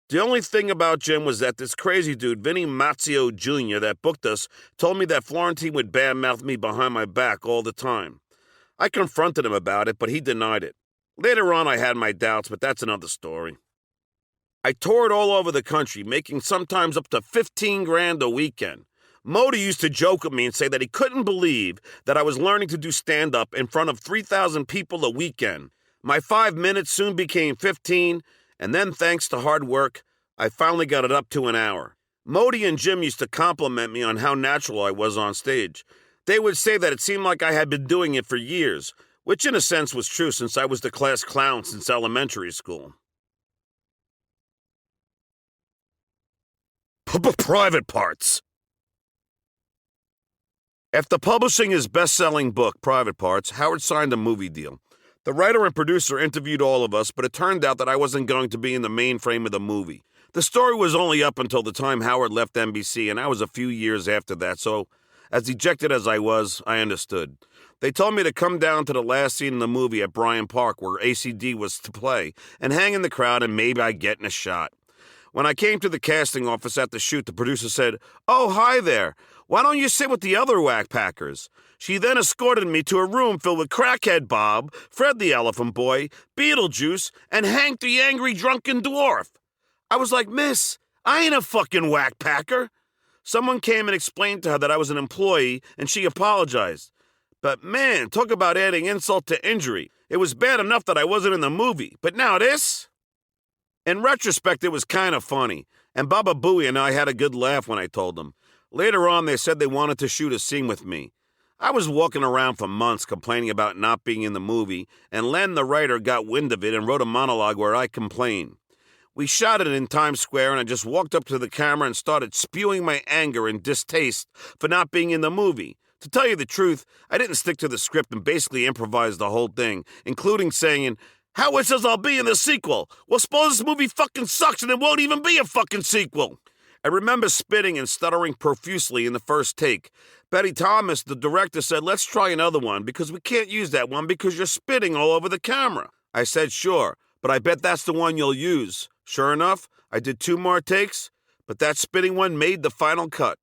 The only thing about Jim was that this crazy dude, Vinny Mazzio Jr., that booked us, told me that Florentine would badmouth me behind my back all the time. I confronted him about it, but he denied it. Later on, I had my doubts, but that's another story. I toured all over the country, making sometimes up to $15,000 a weekend. Modi used to joke with me and say that he couldn't believe that I was learning to do stand-up in front of 3,000 people a weekend. My 5 minutes soon became 15, and then thanks to hard work, I finally got it up to an hour. Modi and Jim used to compliment me on how natural I was on stage. They would say that it seemed like I had been doing it for years, which in a sense was true since I was the class clown since elementary school. Private Parts. After publishing his best-selling book, Private Parts, Howard signed a movie deal. The writer and producer interviewed all of us, but it turned out that I wasn't going to be in the main frame of the movie. The story was only up until the time Howard left NBC, and I was a few years after that, so as dejected as I was, I understood. They told me to come down to the last scene in the movie at Bryant Park where ACD was to play and hang in the crowd and maybe I'd get in a shot. When I came to the casting office at the shoot, the producer said, "Oh, hi there. Why don't you sit with the other whack packers?" She then escorted me to a room filled with Crackhead Bob, Fred the Elephant Boy, Beetlejuice, and Hank the Angry Drunken Dwarf. I was like, "Miss, I ain't a fucking whack packer." Someone came and explained to her that I was an employee, and she apologized. But man, talk about adding insult to injury. It was bad enough that I wasn't in the movie, but now this? In retrospect, it was kind of funny, and Baba Booey and I had a good laugh when I told them. Later on, they said they wanted to shoot a scene with me. I was walking around for months complaining about not being in the movie, and Len, the writer, got wind of it and wrote a monologue where I complained. We shot it in Times Square, and I just walked up to the camera and started spewing my anger and distaste for not being in the movie. To tell you the truth, I didn't stick to the script and basically improvised the whole thing, including saying, Howard says I'll be in the sequel. Well, suppose this movie fucking sucks and it won't even be a fucking sequel. I remember spitting and stuttering profusely in the first take. Betty Thomas, the director, said, let's try another one because we can't use that one because you're spitting all over the camera. I said, sure, but I bet that's the one you'll use. Sure enough, I did 2 more takes, but that spitting one made the final cut.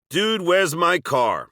Dude, where's my car?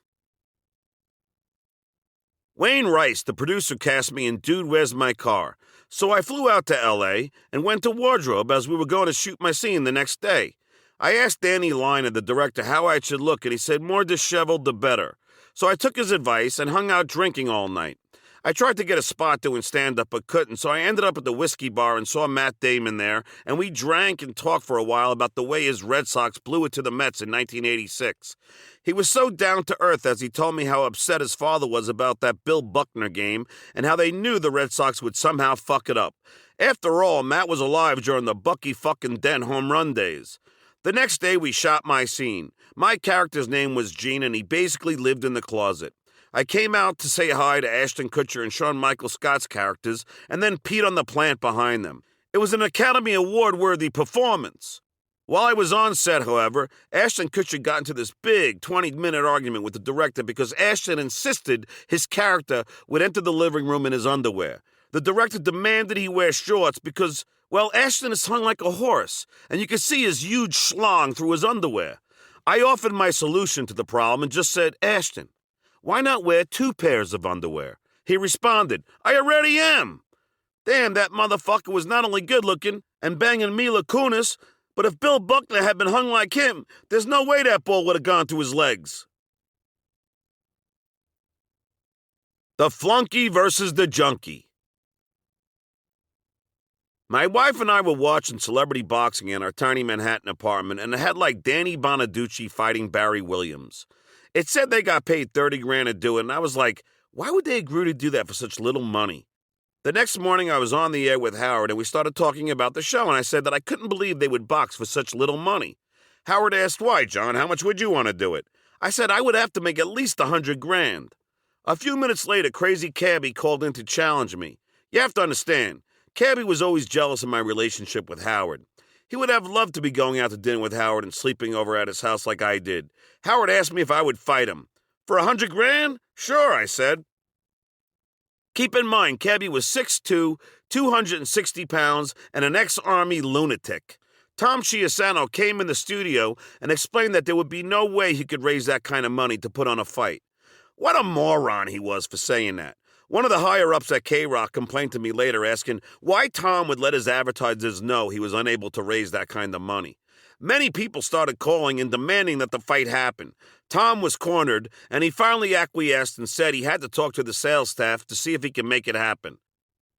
Wayne Rice, the producer, cast me in Dude, Where's My Car? So I flew out to L.A. and went to wardrobe as we were going to shoot my scene the next day. I asked Danny Liner, the director, how I should look, and he said more disheveled the better. So I took his advice and hung out drinking all night. I tried to get a spot doing stand-up but couldn't, so I ended up at the whiskey bar and saw Matt Damon there, and we drank and talked for a while about the way his Red Sox blew it to the Mets in 1986. He was so down to earth as he told me how upset his father was about that Bill Buckner game and how they knew the Red Sox would somehow fuck it up. After all, Matt was alive during the Bucky fucking Dent home run days. The next day we shot my scene. My character's name was Gene and he basically lived in the closet. I came out to say hi to Ashton Kutcher and Shawn Michael Scott's characters and then peed on the plant behind them. It was an Academy Award-worthy performance. While I was on set, however, Ashton Kutcher got into this big 20-minute argument with the director because Ashton insisted his character would enter the living room in his underwear. The director demanded he wear shorts because, well, Ashton is hung like a horse, and you could see his huge schlong through his underwear. I offered my solution to the problem and just said, Ashton, why not wear 2 pairs of underwear? He responded, I already am. Damn, that motherfucker was not only good-looking and banging Mila Kunis, but if Bill Buckner had been hung like him, there's no way that ball would have gone through his legs. The Flunky versus the Junkie. My wife and I were watching celebrity boxing in our tiny Manhattan apartment, and it had like Danny Bonaducci fighting Barry Williams. It said they got paid $30,000 to do it, and I was like, why would they agree to do that for such little money? The next morning, I was on the air with Howard, and we started talking about the show, and I said that I couldn't believe they would box for such little money. Howard asked, why, John? How much would you want to do it? I said I would have to make at least $100,000. A few minutes later, Crazy Cabby called in to challenge me. You have to understand, Cabby was always jealous of my relationship with Howard. He would have loved to be going out to dinner with Howard and sleeping over at his house like I did. Howard asked me if I would fight him. For $100,000? Sure, I said. Keep in mind, Cabby was 6'2", 260 pounds, and an ex-Army lunatic. Tom Chiasano came in the studio and explained that there would be no way he could raise that kind of money to put on a fight. What a moron he was for saying that. One of the higher-ups at K-Rock complained to me later asking why Tom would let his advertisers know he was unable to raise that kind of money. Many people started calling and demanding that the fight happen. Tom was cornered, and he finally acquiesced and said he had to talk to the sales staff to see if he could make it happen.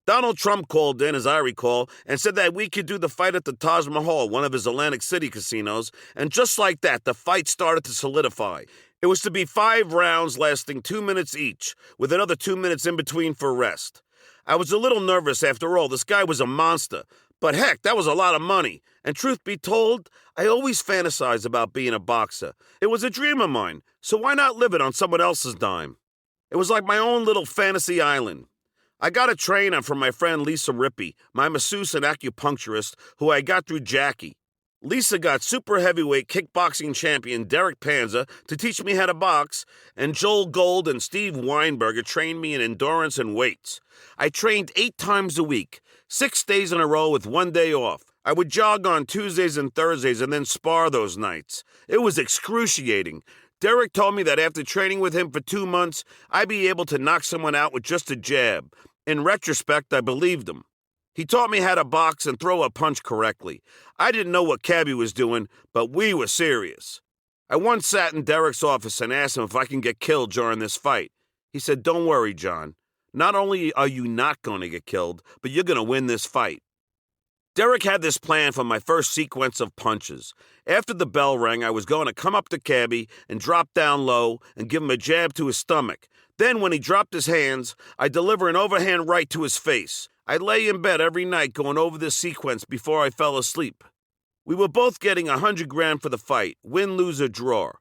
Donald Trump called in, as I recall, and said that we could do the fight at the Taj Mahal, one of his Atlantic City casinos, and just like that, the fight started to solidify. It was to be 5 rounds lasting 2 minutes each, with another 2 minutes in between for rest. I was a little nervous after all. This guy was a monster. But heck, that was a lot of money. And truth be told, I always fantasized about being a boxer. It was a dream of mine, so why not live it on someone else's dime? It was like my own little fantasy island. I got a trainer from my friend Lisa Rippey, my masseuse and acupuncturist, who I got through Jackie. Lisa got super heavyweight kickboxing champion Derek Panza to teach me how to box, and Joel Gold and Steve Weinberger trained me in endurance and weights. I trained 8 times a week, 6 days in a row with 1 day off. I would jog on Tuesdays and Thursdays and then spar those nights. It was excruciating. Derek told me that after training with him for 2 months, I'd be able to knock someone out with just a jab. In retrospect, I believed him. He taught me how to box and throw a punch correctly. I didn't know what Cabby was doing, but we were serious. I once sat in Derek's office and asked him if I can get killed during this fight. He said, "Don't worry, John. Not only are you not going to get killed, but you're going to win this fight. Derek had this plan for my first sequence of punches. After the bell rang, I was going to come up to Cabby and drop down low and give him a jab to his stomach. Then, when he dropped his hands, I'd deliver an overhand right to his face. I'd lay in bed every night going over this sequence before I fell asleep. We were both getting $100,000 for the fight, win, lose, or draw.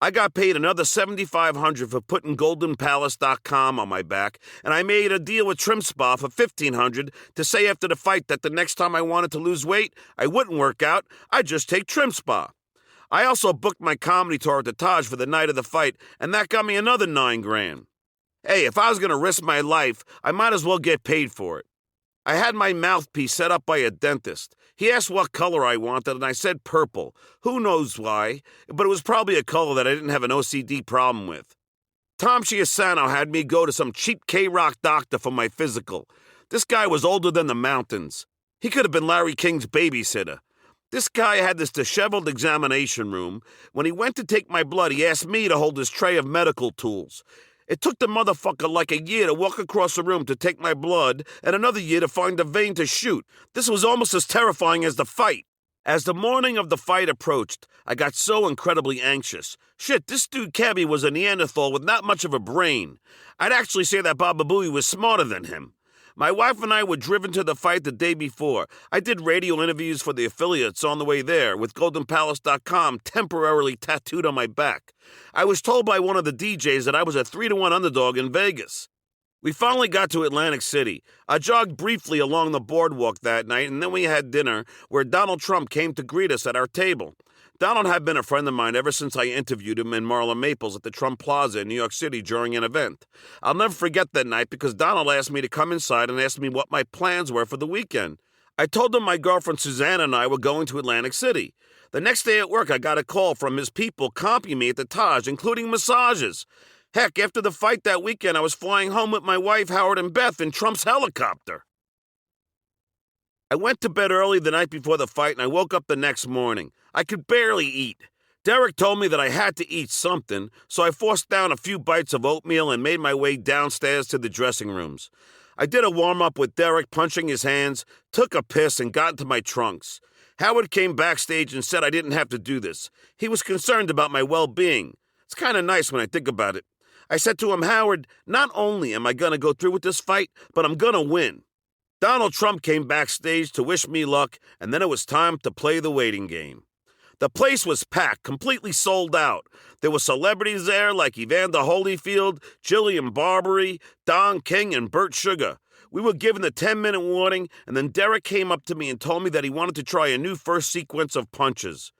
I got paid another $7,500 for putting GoldenPalace.com on my back, and I made a deal with Trim Spa for $1,500 to say after the fight that the next time I wanted to lose weight, I wouldn't work out, I'd just take Trim Spa. I also booked my comedy tour at the Taj for the night of the fight, and that got me another $9,000. Hey, if I was going to risk my life, I might as well get paid for it. I had my mouthpiece set up by a dentist. He asked what color I wanted, and I said purple. Who knows why, but it was probably a color that I didn't have an OCD problem with. Tom Chiasano had me go to some cheap K-Rock doctor for my physical. This guy was older than the mountains. He could have been Larry King's babysitter. This guy had this disheveled examination room. When he went to take my blood, he asked me to hold his tray of medical tools. It took the motherfucker like a year to walk across the room to take my blood and another year to find a vein to shoot. This was almost as terrifying as the fight. As the morning of the fight approached, I got so incredibly anxious. Shit, this dude Cabby was a Neanderthal with not much of a brain. I'd actually say that Baba Booey was smarter than him. My wife and I were driven to the fight the day before. I did radio interviews for the affiliates on the way there, with GoldenPalace.com temporarily tattooed on my back. I was told by one of the DJs that I was a 3-1 underdog in Vegas. We finally got to Atlantic City. I jogged briefly along the boardwalk that night, and then we had dinner, where Donald Trump came to greet us at our table. Donald had been a friend of mine ever since I interviewed him in Marla Maples at the Trump Plaza in New York City during an event. I'll never forget that night because Donald asked me to come inside and asked me what my plans were for the weekend. I told him my girlfriend Susanna and I were going to Atlantic City. The next day at work, I got a call from his people comping me at the Taj, including massages. Heck, after the fight that weekend, I was flying home with my wife, Howard, and Beth in Trump's helicopter. I went to bed early the night before the fight, and I woke up the next morning. I could barely eat. Derek told me that I had to eat something, so I forced down a few bites of oatmeal and made my way downstairs to the dressing rooms. I did a warm-up with Derek punching his hands, took a piss, and got into my trunks. Howard came backstage and said I didn't have to do this. He was concerned about my well-being. It's kind of nice when I think about it. I said to him, Howard, not only am I going to go through with this fight, but I'm going to win. Donald Trump came backstage to wish me luck, and then it was time to play the waiting game. The place was packed, completely sold out. There were celebrities there like Evander Holyfield, Jillian Barberie, Don King, and Bert Sugar. We were given the 10-minute warning, and then Derek came up to me and told me that he wanted to try a new first sequence of punches.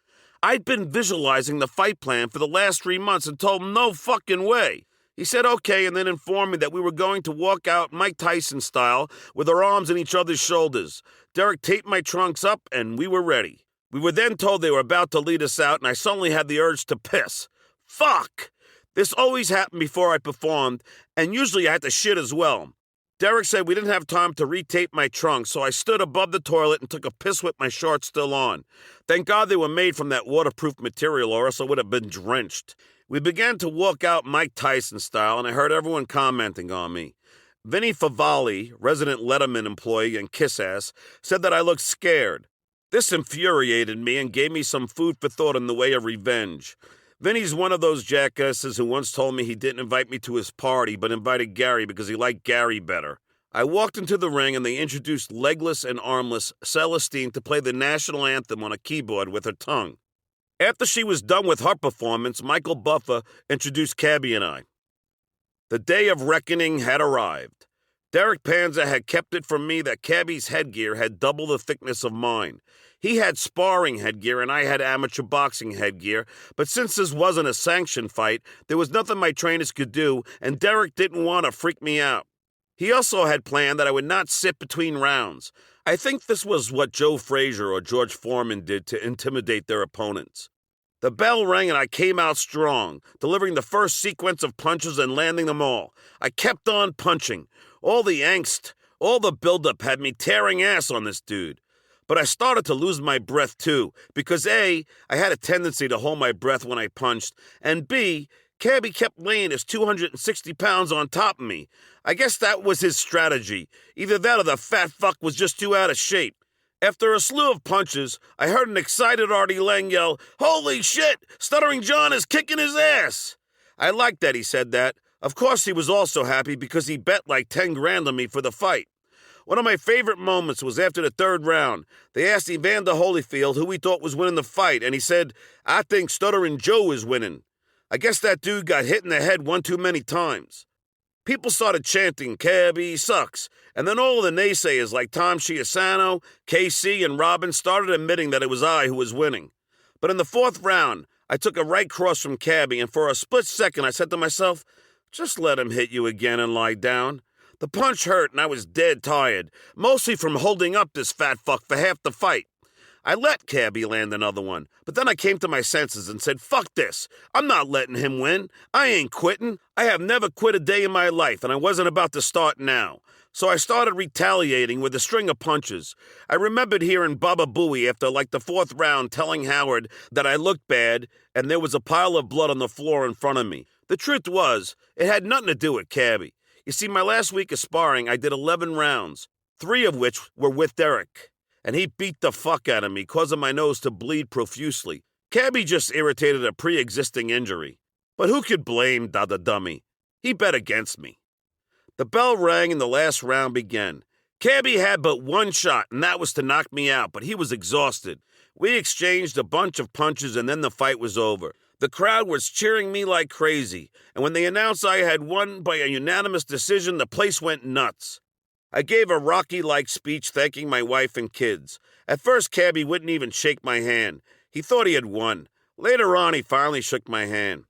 I'd been visualizing the fight plan for the last 3 months and told him no fucking way. He said okay and then informed me that we were going to walk out Mike Tyson style with our arms on each other's shoulders. Derek taped my trunks up and we were ready. We were then told they were about to lead us out and I suddenly had the urge to piss. Fuck! This always happened before I performed and usually I had to shit as well. Derek said we didn't have time to retape my trunks, so I stood above the toilet and took a piss with my shorts still on. Thank God they were made from that waterproof material or else I would have been drenched. We began to walk out Mike Tyson style, and I heard everyone commenting on me. Vinny Favale, resident Letterman employee and kiss-ass, said that I looked scared. This infuriated me and gave me some food for thought in the way of revenge. Vinny's one of those jackasses who once told me he didn't invite me to his party, but invited Gary because he liked Gary better. I walked into the ring, and they introduced legless and armless Celestine to play the national anthem on a keyboard with her tongue. After she was done with her performance, Michael Buffer introduced Cabby and I. The day of reckoning had arrived. Derek Panzer had kept it from me that Cabby's headgear had double the thickness of mine. He had sparring headgear and I had amateur boxing headgear, but since this wasn't a sanctioned fight, there was nothing my trainers could do, and Derek didn't want to freak me out. He also had planned that I would not sit between rounds. I think this was what Joe Frazier or George Foreman did to intimidate their opponents. The bell rang and I came out strong, delivering the first sequence of punches and landing them all. I kept on punching. All the angst, all the buildup had me tearing ass on this dude. But I started to lose my breath too, because A, I had a tendency to hold my breath when I punched, and B, Cabby kept laying his 260 pounds on top of me. I guess that was his strategy. Either that or the fat fuck was just too out of shape. After a slew of punches, I heard an excited Artie Lang yell, "Holy shit! Stuttering John is kicking his ass!" I liked that he said that. Of course he was also happy because he bet like 10 grand on me for the fight. One of my favorite moments was after the third round. They asked Evander Holyfield who he thought was winning the fight, and he said, "I think Stuttering Joe is winning." I guess that dude got hit in the head one too many times. People started chanting, "Cabby sucks," and then all of the naysayers like Tom Chiasano, KC, and Robin started admitting that it was I who was winning. But in the fourth round, I took a right cross from Cabby, and for a split second I said to myself, just let him hit you again and lie down. The punch hurt and I was dead tired, mostly from holding up this fat fuck for half the fight. I let Cabby land another one, but then I came to my senses and said, fuck this. I'm not letting him win. I ain't quitting. I have never quit a day in my life, and I wasn't about to start now. So I started retaliating with a string of punches. I remembered hearing Baba Booey after like the fourth round telling Howard that I looked bad and there was a pile of blood on the floor in front of me. The truth was, it had nothing to do with Cabby. You see, my last week of sparring, I did 11 rounds, 3 of which were with Derek. And he beat the fuck out of me, causing my nose to bleed profusely. Cabby just irritated a pre-existing injury. But who could blame Dada Dummy? He bet against me. The bell rang and the last round began. Cabby had but one shot, and that was to knock me out, but he was exhausted. We exchanged a bunch of punches, and then the fight was over. The crowd was cheering me like crazy, and when they announced I had won by a unanimous decision, the place went nuts. I gave a Rocky-like speech thanking my wife and kids. At first, Cabby wouldn't even shake my hand. He thought he had won. Later on, he finally shook my hand.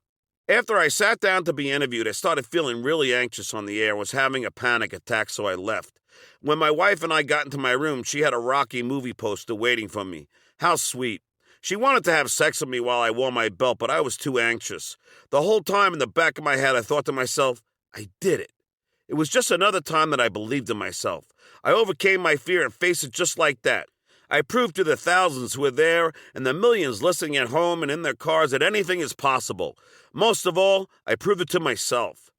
After I sat down to be interviewed, I started feeling really anxious on the air, was having a panic attack, so I left. When my wife and I got into my room, she had a Rocky movie poster waiting for me. How sweet. She wanted to have sex with me while I wore my belt, but I was too anxious. The whole time in the back of my head, I thought to myself, I did it. It was just another time that I believed in myself. I overcame my fear and faced it just like that. I proved to the thousands who were there and the millions listening at home and in their cars that anything is possible. Most of all, I proved it to myself.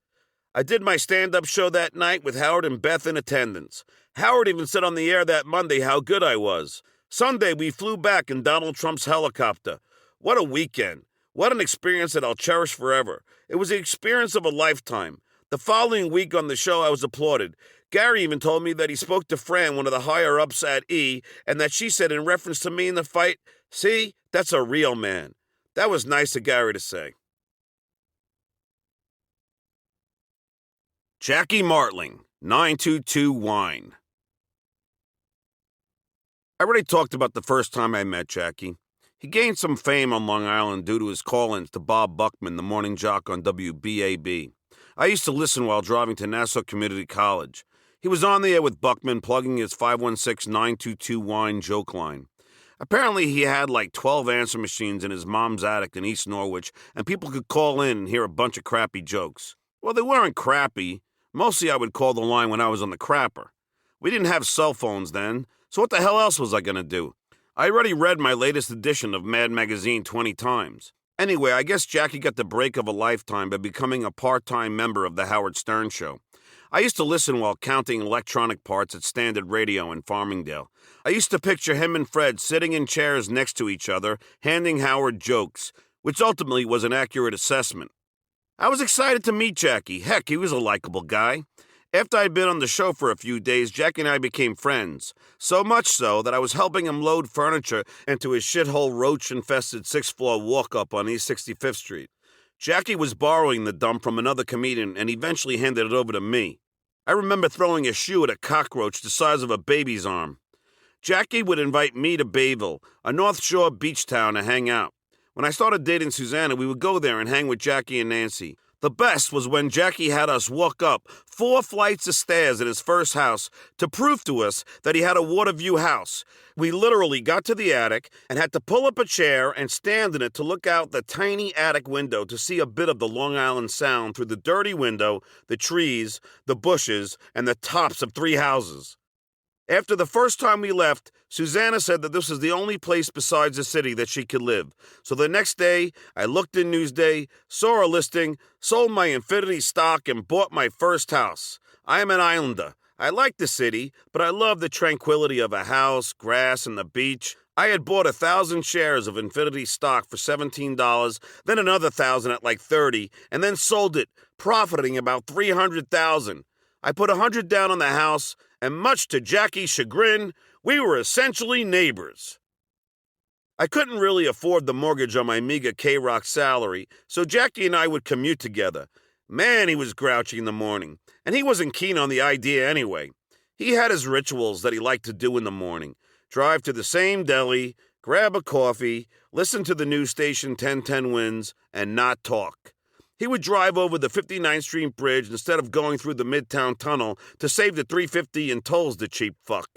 I did my stand-up show that night with Howard and Beth in attendance. Howard even said on the air that Monday how good I was. Sunday, we flew back in Donald Trump's helicopter. What a weekend. What an experience that I'll cherish forever. It was the experience of a lifetime. The following week on the show, I was applauded. Gary even told me that he spoke to Fran, one of the higher-ups at E, and that she said in reference to me in the fight, "See, that's a real man." That was nice of Gary to say. Jackie Martling, 922 Wine. I already talked about the first time I met Jackie. He gained some fame on Long Island due to his call-ins to Bob Buckman, the morning jock on WBAB. I used to listen while driving to Nassau Community College. He was on the air with Buckman plugging his 516-922-WINE joke line. Apparently he had like 12 answer machines in his mom's attic in East Norwich, and people could call in and hear a bunch of crappy jokes. Well, they weren't crappy. Mostly I would call the line when I was on the crapper. We didn't have cell phones then, so what the hell else was I going to do? I already read my latest edition of Mad Magazine 20 times. Anyway, I guess Jackie got the break of a lifetime by becoming a part-time member of the Howard Stern Show. I used to listen while counting electronic parts at Standard Radio in Farmingdale. I used to picture him and Fred sitting in chairs next to each other, handing Howard jokes, which ultimately was an accurate assessment. I was excited to meet Jackie. Heck, he was a likable guy. After I'd been on the show for a few days, Jackie and I became friends. So much so that I was helping him load furniture into his shithole roach-infested 6th-floor walk-up on East 65th Street. Jackie was borrowing the dump from another comedian and eventually handed it over to me. I remember throwing a shoe at a cockroach the size of a baby's arm. Jackie would invite me to Bayville, a North Shore beach town, to hang out. When I started dating Susanna, we would go there and hang with Jackie and Nancy. The best was when Jackie had us walk up 4 flights of stairs in his first house to prove to us that he had a water view house. We literally got to the attic and had to pull up a chair and stand in it to look out the tiny attic window to see a bit of the Long Island Sound through the dirty window, the trees, the bushes, and the tops of 3 houses. After the first time we left, Susanna said that this was the only place besides the city that she could live. So the next day, I looked in Newsday, saw a listing, sold my Infinity stock, and bought my first house. I am an islander. I like the city, but I love the tranquility of a house, grass, and the beach. I had bought 1,000 shares of Infinity stock for $17, then another 1,000 at like 30, and then sold it, profiting about $300,000. I put 100 down on the house, and much to Jackie's chagrin, we were essentially neighbors. I couldn't really afford the mortgage on my meager K-Rock salary, so Jackie and I would commute together. Man, he was grouchy in the morning, and he wasn't keen on the idea anyway. He had his rituals that he liked to do in the morning. Drive to the same deli, grab a coffee, listen to the news station 1010 Wins, and not talk. He would drive over the 59th Street Bridge instead of going through the Midtown Tunnel to save the $3.50 in tolls, the cheap fuck.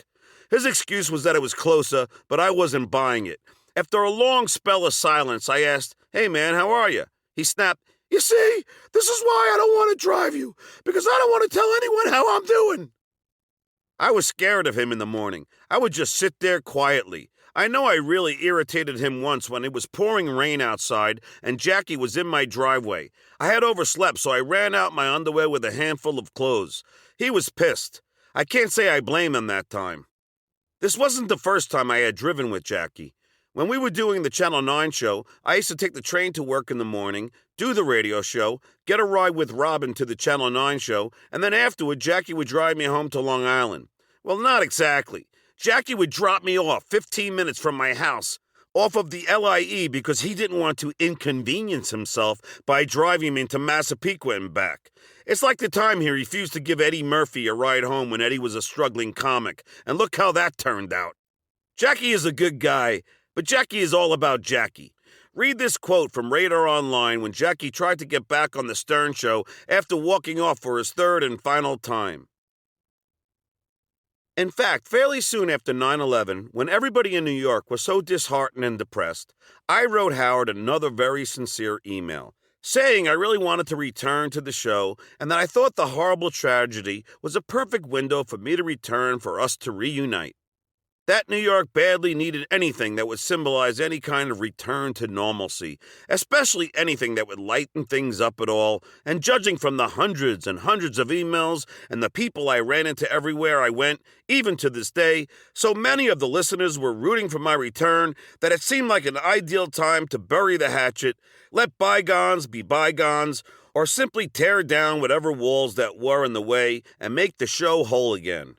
His excuse was that it was closer, but I wasn't buying it. After a long spell of silence, I asked, "Hey man, how are you?" He snapped, "You see, this is why I don't want to drive you, because I don't want to tell anyone how I'm doing." I was scared of him in the morning. I would just sit there quietly. I know I really irritated him once when it was pouring rain outside and Jackie was in my driveway. I had overslept, so I ran out my underwear with a handful of clothes. He was pissed. I can't say I blame him that time. This wasn't the first time I had driven with Jackie. When we were doing the Channel 9 show, I used to take the train to work in the morning, do the radio show, get a ride with Robin to the Channel 9 show, and then afterward, Jackie would drive me home to Long Island. Well, not exactly. Jackie would drop me off 15 minutes from my house, off of the LIE, because he didn't want to inconvenience himself by driving me into Massapequa and back. It's like the time he refused to give Eddie Murphy a ride home when Eddie was a struggling comic, and look how that turned out. Jackie is a good guy, but Jackie is all about Jackie. Read this quote from Radar Online when Jackie tried to get back on the Stern Show after walking off for his third and final time. In fact, fairly soon after 9/11, when everybody in New York was so disheartened and depressed, I wrote Howard another very sincere email, saying I really wanted to return to the show and that I thought the horrible tragedy was a perfect window for me to return for us to reunite. That New York badly needed anything that would symbolize any kind of return to normalcy, especially anything that would lighten things up at all, and judging from the hundreds and hundreds of emails and the people I ran into everywhere I went, even to this day, so many of the listeners were rooting for my return that it seemed like an ideal time to bury the hatchet, let bygones be bygones, or simply tear down whatever walls that were in the way and make the show whole again.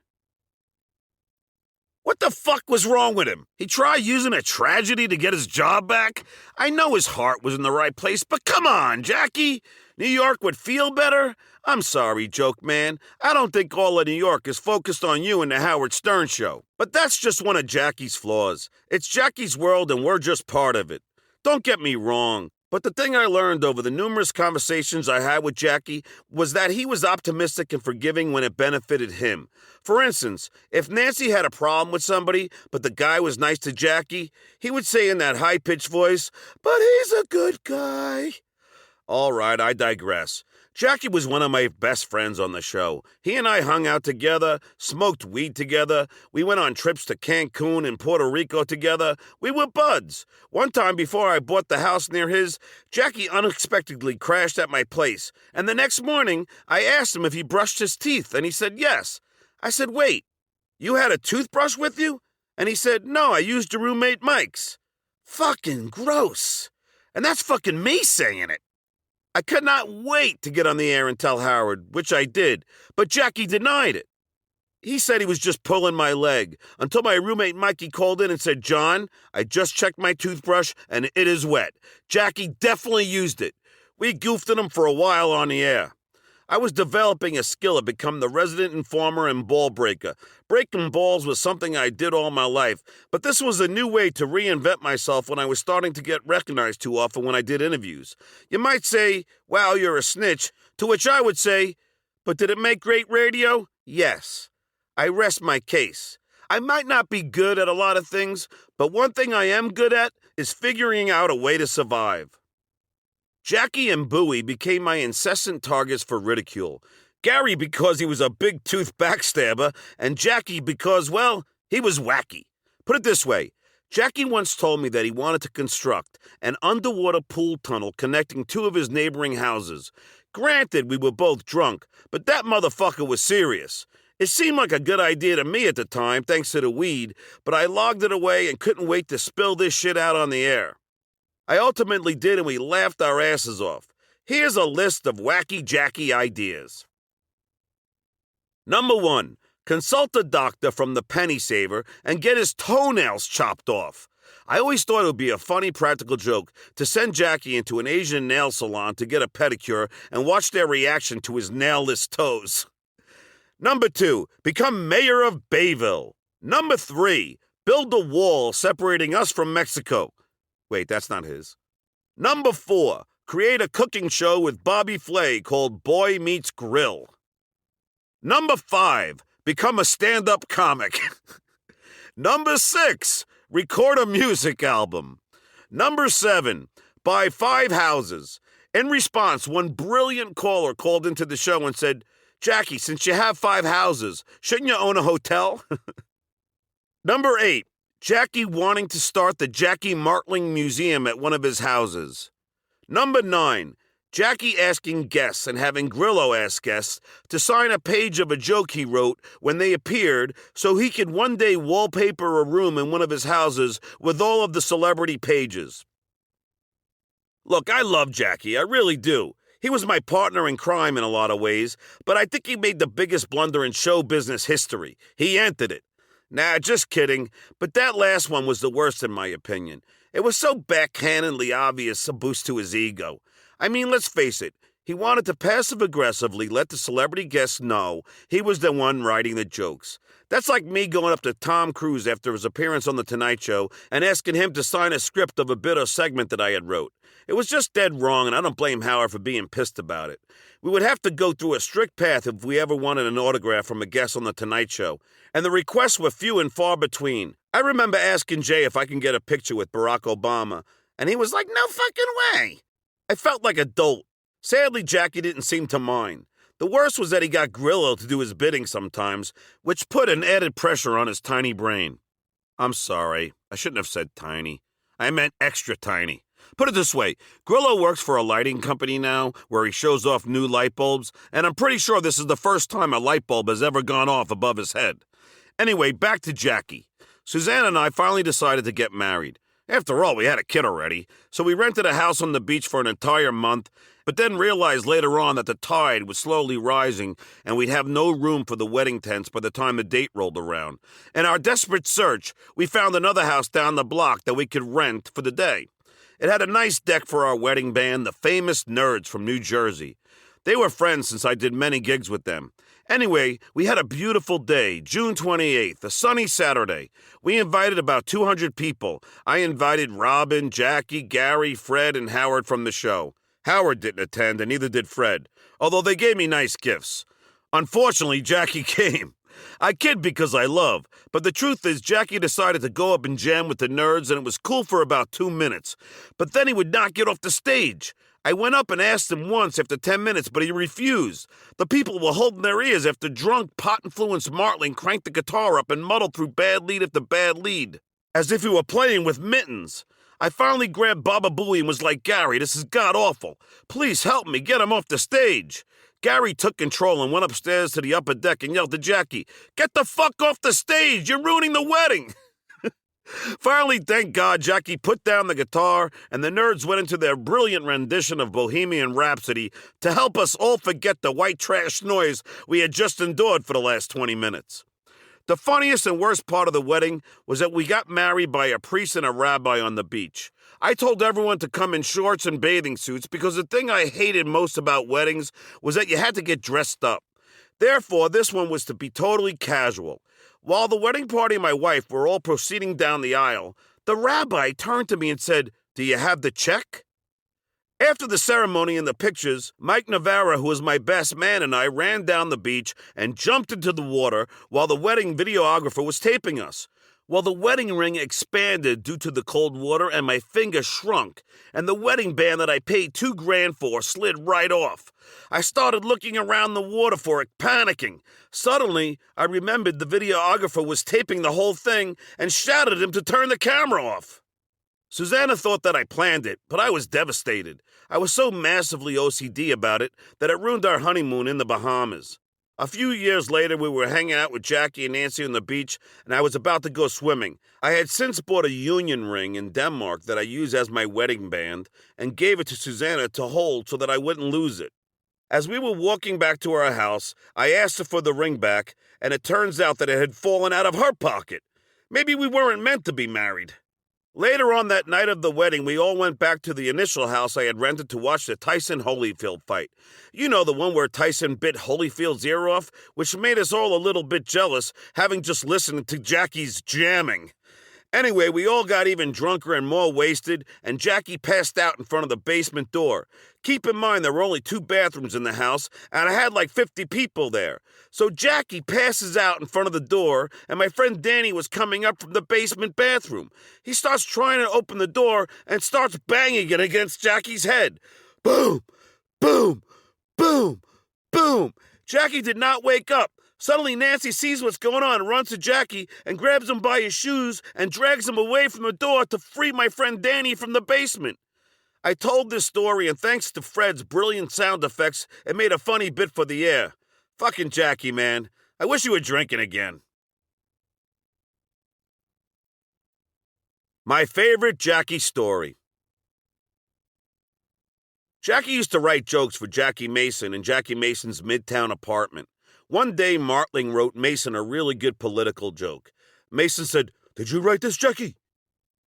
What the fuck was wrong with him? He tried using a tragedy to get his job back? I know his heart was in the right place, but come on, Jackie! New York would feel better? I'm sorry, joke man. I don't think all of New York is focused on you and the Howard Stern Show. But that's just one of Jackie's flaws. It's Jackie's world and we're just part of it. Don't get me wrong. But the thing I learned over the numerous conversations I had with Jackie was that he was optimistic and forgiving when it benefited him. For instance, if Nancy had a problem with somebody, but the guy was nice to Jackie, he would say in that high-pitched voice, "But he's a good guy." All right, I digress. Jackie was one of my best friends on the show. He and I hung out together, smoked weed together. We went on trips to Cancun and Puerto Rico together. We were buds. One time before I bought the house near his, Jackie unexpectedly crashed at my place. And the next morning, I asked him if he brushed his teeth, and he said yes. I said, "Wait, you had a toothbrush with you?" And he said, "No, I used your roommate Mike's." Fucking gross. And that's fucking me saying it. I could not wait to get on the air and tell Howard, which I did, but Jackie denied it. He said he was just pulling my leg, until my roommate Mikey called in and said, "John, I just checked my toothbrush and it is wet. Jackie definitely used it." We goofed at him for a while on the air. I was developing a skill to become the resident informer and ball breaker. Breaking balls was something I did all my life, but this was a new way to reinvent myself when I was starting to get recognized too often when I did interviews. You might say, "Wow, you're a snitch," to which I would say, "But did it make great radio? Yes." I rest my case. I might not be good at a lot of things, but one thing I am good at is figuring out a way to survive. Jackie and Bowie became my incessant targets for ridicule. Gary because he was a big-tooth backstabber, and Jackie because, well, he was wacky. Put it this way, Jackie once told me that he wanted to construct an underwater pool tunnel connecting two of his neighboring houses. Granted, we were both drunk, but that motherfucker was serious. It seemed like a good idea to me at the time, thanks to the weed, but I logged it away and couldn't wait to spill this shit out on the air. I ultimately did, and we laughed our asses off. Here's a list of wacky Jackie ideas. Number 1. Consult a doctor from the penny saver and get his toenails chopped off. I always thought it would be a funny practical joke to send Jackie into an Asian nail salon to get a pedicure and watch their reaction to his nailless toes. Number 2. Become mayor of Bayville. Number 3. Build a wall separating us from Mexico. Wait, that's not his. Number 4. Create a cooking show with Bobby Flay called Boy Meets Grill. Number 5. Become a stand-up comic. Number 6. Record a music album. Number 7. Buy 5 houses. In response, one brilliant caller called into the show and said, Jackie, since you have 5 houses, shouldn't you own a hotel? Number 8. Jackie wanting to start the Jackie Martling Museum at one of his houses. Number 9. Jackie asking guests and having Grillo ask guests to sign a page of a joke he wrote when they appeared so he could one day wallpaper a room in one of his houses with all of the celebrity pages. Look, I love Jackie, I really do. He was my partner in crime in a lot of ways, but I think he made the biggest blunder in show business history. He entered it. Nah, just kidding, but that last one was the worst in my opinion. It was so backhandedly obvious a boost to his ego. I mean, let's face it, he wanted to passive-aggressively let the celebrity guests know he was the one writing the jokes. That's like me going up to Tom Cruise after his appearance on The Tonight Show and asking him to sign a script of a bit or segment that I had wrote. It was just dead wrong, and I don't blame Howard for being pissed about it. We would have to go through a strict path if we ever wanted an autograph from a guest on The Tonight Show, and the requests were few and far between. I remember asking Jay if I can get a picture with Barack Obama, and he was like, no fucking way. I felt like a dolt. Sadly, Jackie didn't seem to mind. The worst was that he got Grillo to do his bidding sometimes, which put an added pressure on his tiny brain. I'm sorry, I shouldn't have said tiny. I meant extra tiny. Put it this way, Grillo works for a lighting company now where he shows off new light bulbs, and I'm pretty sure this is the first time a light bulb has ever gone off above his head. Anyway, back to Jackie. Suzanne and I finally decided to get married. After all, we had a kid already, so we rented a house on the beach for an entire month, but then realized later on that the tide was slowly rising and we'd have no room for the wedding tents by the time the date rolled around. In our desperate search, we found another house down the block that we could rent for the day. It had a nice deck for our wedding band, the famous Nerds from New Jersey. They were friends since I did many gigs with them. Anyway, we had a beautiful day, June 28th, a sunny Saturday. We invited about 200 people. I invited Robin, Jackie, Gary, Fred, and Howard from the show. Howard didn't attend, and neither did Fred, although they gave me nice gifts. Unfortunately, Jackie came. I kid because I love, but the truth is Jackie decided to go up and jam with the Nerds, and it was cool for about 2 minutes. But then he would not get off the stage. I went up and asked him once after 10 minutes, but he refused. The people were holding their ears after drunk, pot-influenced Martling cranked the guitar up and muddled through bad lead after bad lead, as if he were playing with mittens. I finally grabbed Baba Booey and was like, Gary, this is god-awful. Please help me, get him off the stage. Gary took control and went upstairs to the upper deck and yelled to Jackie, get the fuck off the stage, you're ruining the wedding. Finally, thank God, Jackie put down the guitar and the Nerds went into their brilliant rendition of Bohemian Rhapsody to help us all forget the white trash noise we had just endured for the last 20 minutes. The funniest and worst part of the wedding was that we got married by a priest and a rabbi on the beach. I told everyone to come in shorts and bathing suits because the thing I hated most about weddings was that you had to get dressed up. Therefore, this one was to be totally casual. While the wedding party and my wife were all proceeding down the aisle, the rabbi turned to me and said, do you have the check? After the ceremony and the pictures, Mike Navarra, who was my best man, and I ran down the beach and jumped into the water while the wedding videographer was taping us. Well, the wedding ring expanded due to the cold water and my finger shrunk, and the wedding band that I paid $2,000 for slid right off. I started looking around the water for it, panicking. Suddenly, I remembered the videographer was taping the whole thing and shouted at him to turn the camera off. Susanna thought that I planned it, but I was devastated. I was so massively OCD about it that it ruined our honeymoon in the Bahamas. A few years later, we were hanging out with Jackie and Nancy on the beach, and I was about to go swimming. I had since bought a union ring in Denmark that I use as my wedding band and gave it to Susanna to hold so that I wouldn't lose it. As we were walking back to our house, I asked her for the ring back, and it turns out that it had fallen out of her pocket. Maybe we weren't meant to be married. Later on that night of the wedding, we all went back to the initial house I had rented to watch the Tyson-Holyfield fight. You know, the one where Tyson bit Holyfield's ear off, which made us all a little bit jealous, having just listened to Jackie's jamming. Anyway, we all got even drunker and more wasted, and Jackie passed out in front of the basement door. Keep in mind there were only 2 bathrooms in the house, and I had like 50 people there. So Jackie passes out in front of the door, and my friend Danny was coming up from the basement bathroom. He starts trying to open the door and starts banging it against Jackie's head. Boom! Boom! Boom! Boom! Jackie did not wake up. Suddenly, Nancy sees what's going on, runs to Jackie, and grabs him by his shoes and drags him away from the door to free my friend Danny from the basement. I told this story, and thanks to Fred's brilliant sound effects, it made a funny bit for the air. Fucking Jackie, man. I wish you were drinking again. My favorite Jackie story. Jackie used to write jokes for Jackie Mason in Jackie Mason's Midtown apartment. One day, Martling wrote Mason a really good political joke. Mason said, "Did you write this, Jackie?"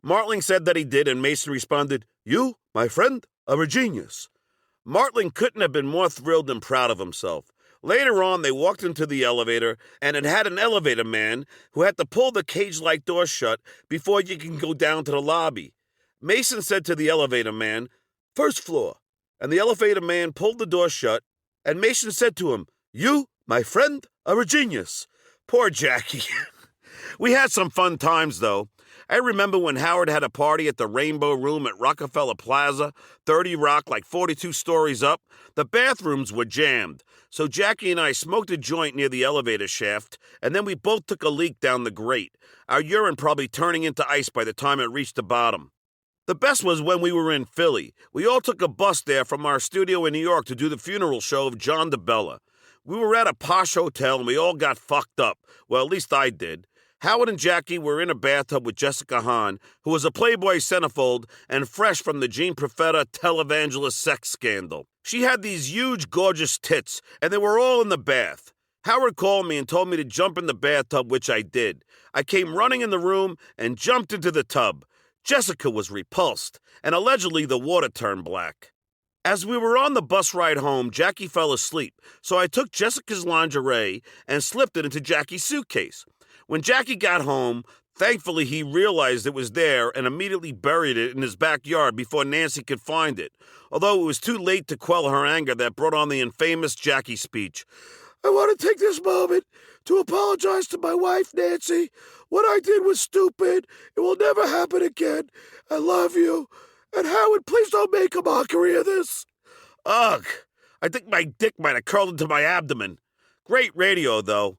Martling said that he did, and Mason responded, "You, my friend, are a genius." Martling couldn't have been more thrilled and proud of himself. Later on, they walked into the elevator, and it had an elevator man who had to pull the cage-like door shut before you can go down to the lobby. Mason said to the elevator man, "First floor," and the elevator man pulled the door shut, and Mason said to him, "You, my friend, are a genius." Poor Jackie. We had some fun times, though. I remember when Howard had a party at the Rainbow Room at Rockefeller Plaza, 30 Rock, like 42 stories up. The bathrooms were jammed, so Jackie and I smoked a joint near the elevator shaft, and then we both took a leak down the grate, our urine probably turning into ice by the time it reached the bottom. The best was when we were in Philly. We all took a bus there from our studio in New York to do the funeral show of John DeBella. We were at a posh hotel, and we all got fucked up. Well, at least I did. Howard and Jackie were in a bathtub with Jessica Hahn, who was a Playboy centerfold and fresh from the Jean Profeta televangelist sex scandal. She had these huge, gorgeous tits, and they were all in the bath. Howard called me and told me to jump in the bathtub, which I did. I came running in the room and jumped into the tub. Jessica was repulsed, and allegedly the water turned black. As we were on the bus ride home, Jackie fell asleep, so I took Jessica's lingerie and slipped it into Jackie's suitcase. When Jackie got home, thankfully he realized it was there and immediately buried it in his backyard before Nancy could find it, although it was too late to quell her anger that brought on the infamous Jackie speech. "I want to take this moment to apologize to my wife, Nancy. What I did was stupid. It will never happen again. I love you. And Howard, please don't make a mockery of this." Ugh, I think my dick might have curled into my abdomen. Great radio, though.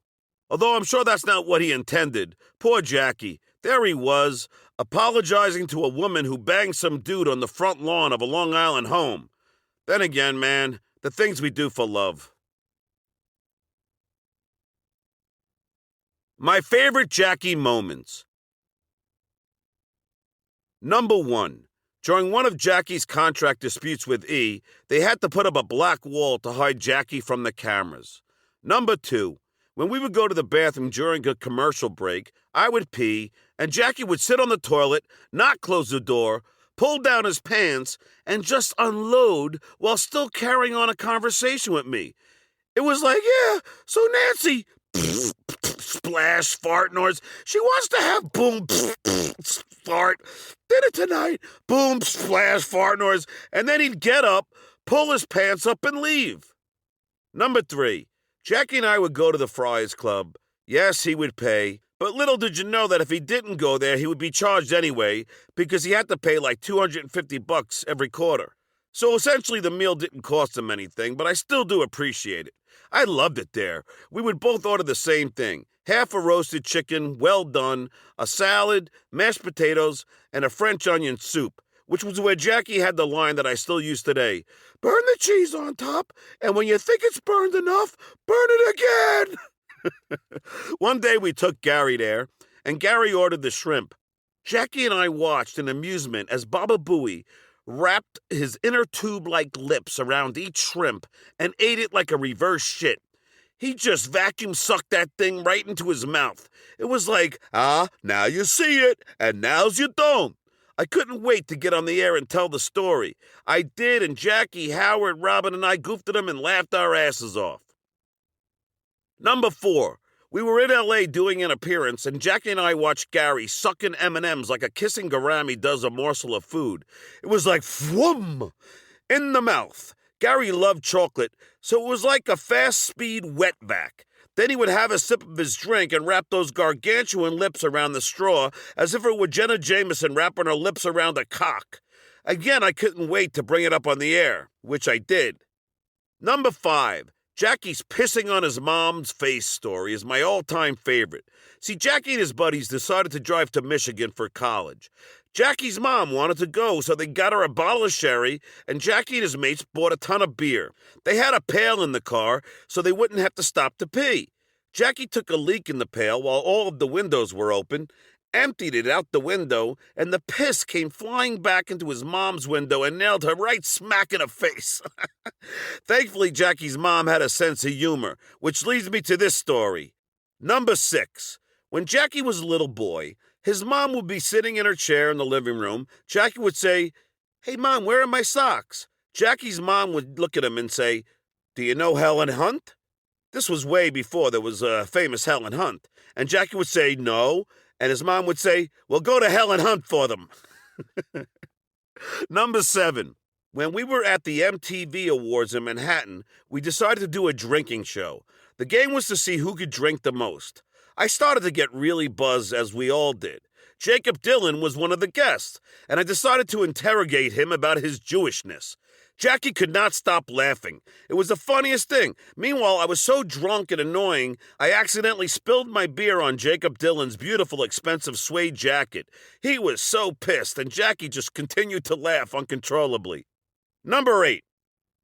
Although I'm sure that's not what he intended. Poor Jackie. There he was, apologizing to a woman who banged some dude on the front lawn of a Long Island home. Then again, man, the things we do for love. My favorite Jackie moments. Number 1. During one of Jackie's contract disputes with E, they had to put up a black wall to hide Jackie from the cameras. Number 2. When we would go to the bathroom during a commercial break, I would pee, and Jackie would sit on the toilet, not close the door, pull down his pants, and just unload while still carrying on a conversation with me. It was like, "Yeah, so Nancy," splash, fart noise, "she wants to have boom, fart, dinner tonight, boom, splash, fart noise," and then he'd get up, pull his pants up, and leave. Number 3. Jackie and I would go to the Friars Club. Yes, he would pay, But little did you know that if he didn't go there, he would be charged anyway because he had to pay like $250 every quarter. So essentially the meal didn't cost him anything, but I still do appreciate it. I loved it there. We would both order the same thing. Half a roasted chicken, well done, a salad, mashed potatoes, and a French onion soup, which was where Jackie had the line that I still use today. Burn the cheese on top, and when you think it's burned enough, burn it again! One day we took Gary there, and Gary ordered the shrimp. Jackie and I watched in amusement as Baba Booey wrapped his inner tube-like lips around each shrimp and ate it like a reverse shit. He just vacuum sucked that thing right into his mouth. It was like, now you see it, and now's you don't. I couldn't wait to get on the air and tell the story. I did, and Jackie, Howard, Robin, and I goofed at him and laughed our asses off. Number 4. We were in L.A. doing an appearance, and Jackie and I watched Gary sucking M&Ms like a kissing gourami does a morsel of food. It was like, whoom, in the mouth. Gary loved chocolate, so it was like a fast-speed wet vac. Then he would have a sip of his drink and wrap those gargantuan lips around the straw as if it were Jenna Jameson wrapping her lips around a cock. Again, I couldn't wait to bring it up on the air, which I did. Number 5. Jackie's pissing on his mom's face story is my all-time favorite. See, Jackie and his buddies decided to drive to Michigan for college. Jackie's mom wanted to go, so they got her a bottle of sherry, and Jackie and his mates bought a ton of beer. They had a pail in the car, so they wouldn't have to stop to pee. Jackie took a leak in the pail while all of the windows were open, emptied it out the window, and the piss came flying back into his mom's window and nailed her right smack in the face. Thankfully, Jackie's mom had a sense of humor, which leads me to this story. Number 6. When Jackie was a little boy, his mom would be sitting in her chair in the living room. Jackie would say, "Hey, Mom, where are my socks?" Jackie's mom would look at him and say, "Do you know Helen Hunt?" This was way before there was a famous Helen Hunt. And Jackie would say, "No." And his mom would say, "Well, go to Helen Hunt for them." Number 7. When we were at the MTV Awards in Manhattan, we decided to do a drinking show. The game was to see who could drink the most. I started to get really buzzed, as we all did. Jacob Dylan was one of the guests, and I decided to interrogate him about his Jewishness. Jackie could not stop laughing. It was the funniest thing. Meanwhile, I was so drunk and annoying, I accidentally spilled my beer on Jacob Dylan's beautiful, expensive suede jacket. He was so pissed, and Jackie just continued to laugh uncontrollably. Number 8.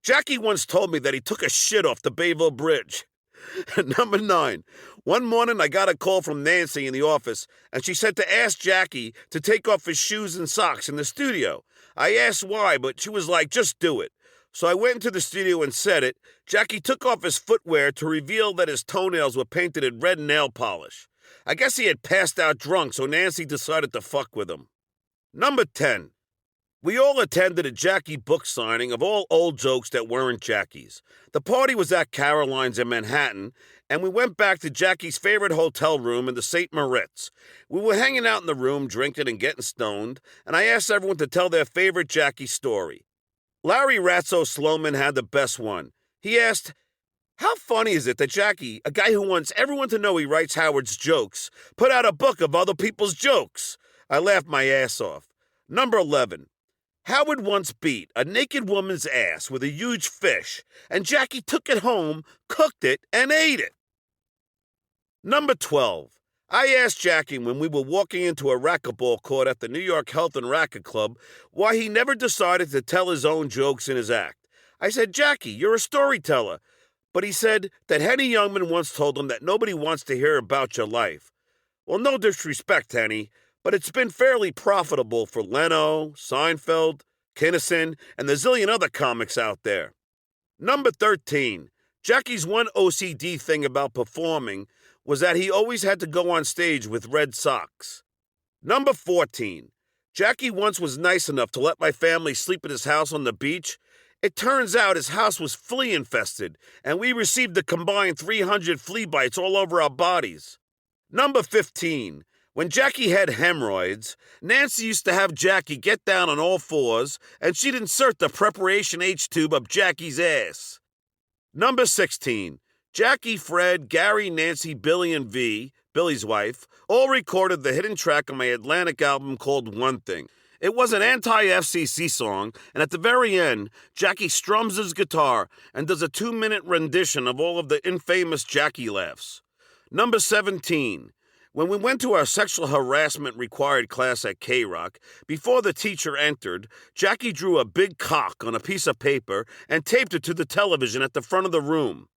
Jackie once told me that he took a shit off the Bayville Bridge. Number 9. One morning I got a call from Nancy in the office, and she said to ask Jackie to take off his shoes and socks in the studio. I asked why, but she was like, "Just do it." So I went into the studio and said it. Jackie took off his footwear to reveal that his toenails were painted in red nail polish. I guess he had passed out drunk, so Nancy decided to fuck with him. Number 10. We all attended a Jackie book signing of all old jokes that weren't Jackie's. The party was at Caroline's in Manhattan, and we went back to Jackie's favorite hotel room in the St. Moritz. We were hanging out in the room, drinking and getting stoned, and I asked everyone to tell their favorite Jackie story. Larry Ratso Sloman had the best one. He asked, "How funny is it that Jackie, a guy who wants everyone to know he writes Howard's jokes, put out a book of other people's jokes?" I laughed my ass off. Number 11. Howard once beat a naked woman's ass with a huge fish, and Jackie took it home, cooked it, and ate it. Number 12. I asked Jackie when we were walking into a racquetball court at the New York Health and Racquet Club why he never decided to tell his own jokes in his act. I said, "Jackie, you're a storyteller." But he said that Henny Youngman once told him that nobody wants to hear about your life. Well, no disrespect, Henny, but it's been fairly profitable for Leno, Seinfeld, Kinison, and the zillion other comics out there. Number 13. Jackie's one OCD thing about performing was that he always had to go on stage with red socks. Number 14. Jackie once was nice enough to let my family sleep at his house on the beach. It turns out his house was flea infested, and we received a combined 300 flea bites all over our bodies. Number 15. When Jackie had hemorrhoids, Nancy used to have Jackie get down on all fours, and she'd insert the Preparation H tube up Jackie's ass. Number 16. Jackie, Fred, Gary, Nancy, Billy, and V, Billy's wife, all recorded the hidden track on my Atlantic album called One Thing. It was an anti-FCC song, and at the very end, Jackie strums his guitar and does a 2-minute rendition of all of the infamous Jackie laughs. Number 17. When we went to our sexual harassment required class at K-Rock, before the teacher entered, Jackie drew a big cock on a piece of paper and taped it to the television at the front of the room.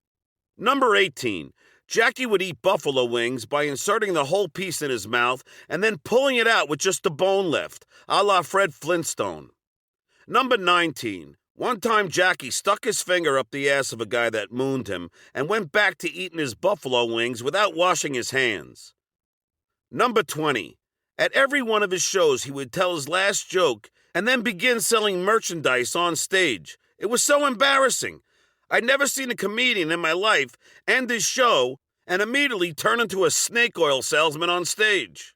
Number 18. Jackie would eat buffalo wings by inserting the whole piece in his mouth and then pulling it out with just the bone left, a la Fred Flintstone. Number 19. One time Jackie stuck his finger up the ass of a guy that mooned him and went back to eating his buffalo wings without washing his hands. Number 20. At every one of his shows, he would tell his last joke and then begin selling merchandise on stage. It was so embarrassing. I'd never seen a comedian in my life end his show and immediately turn into a snake oil salesman on stage.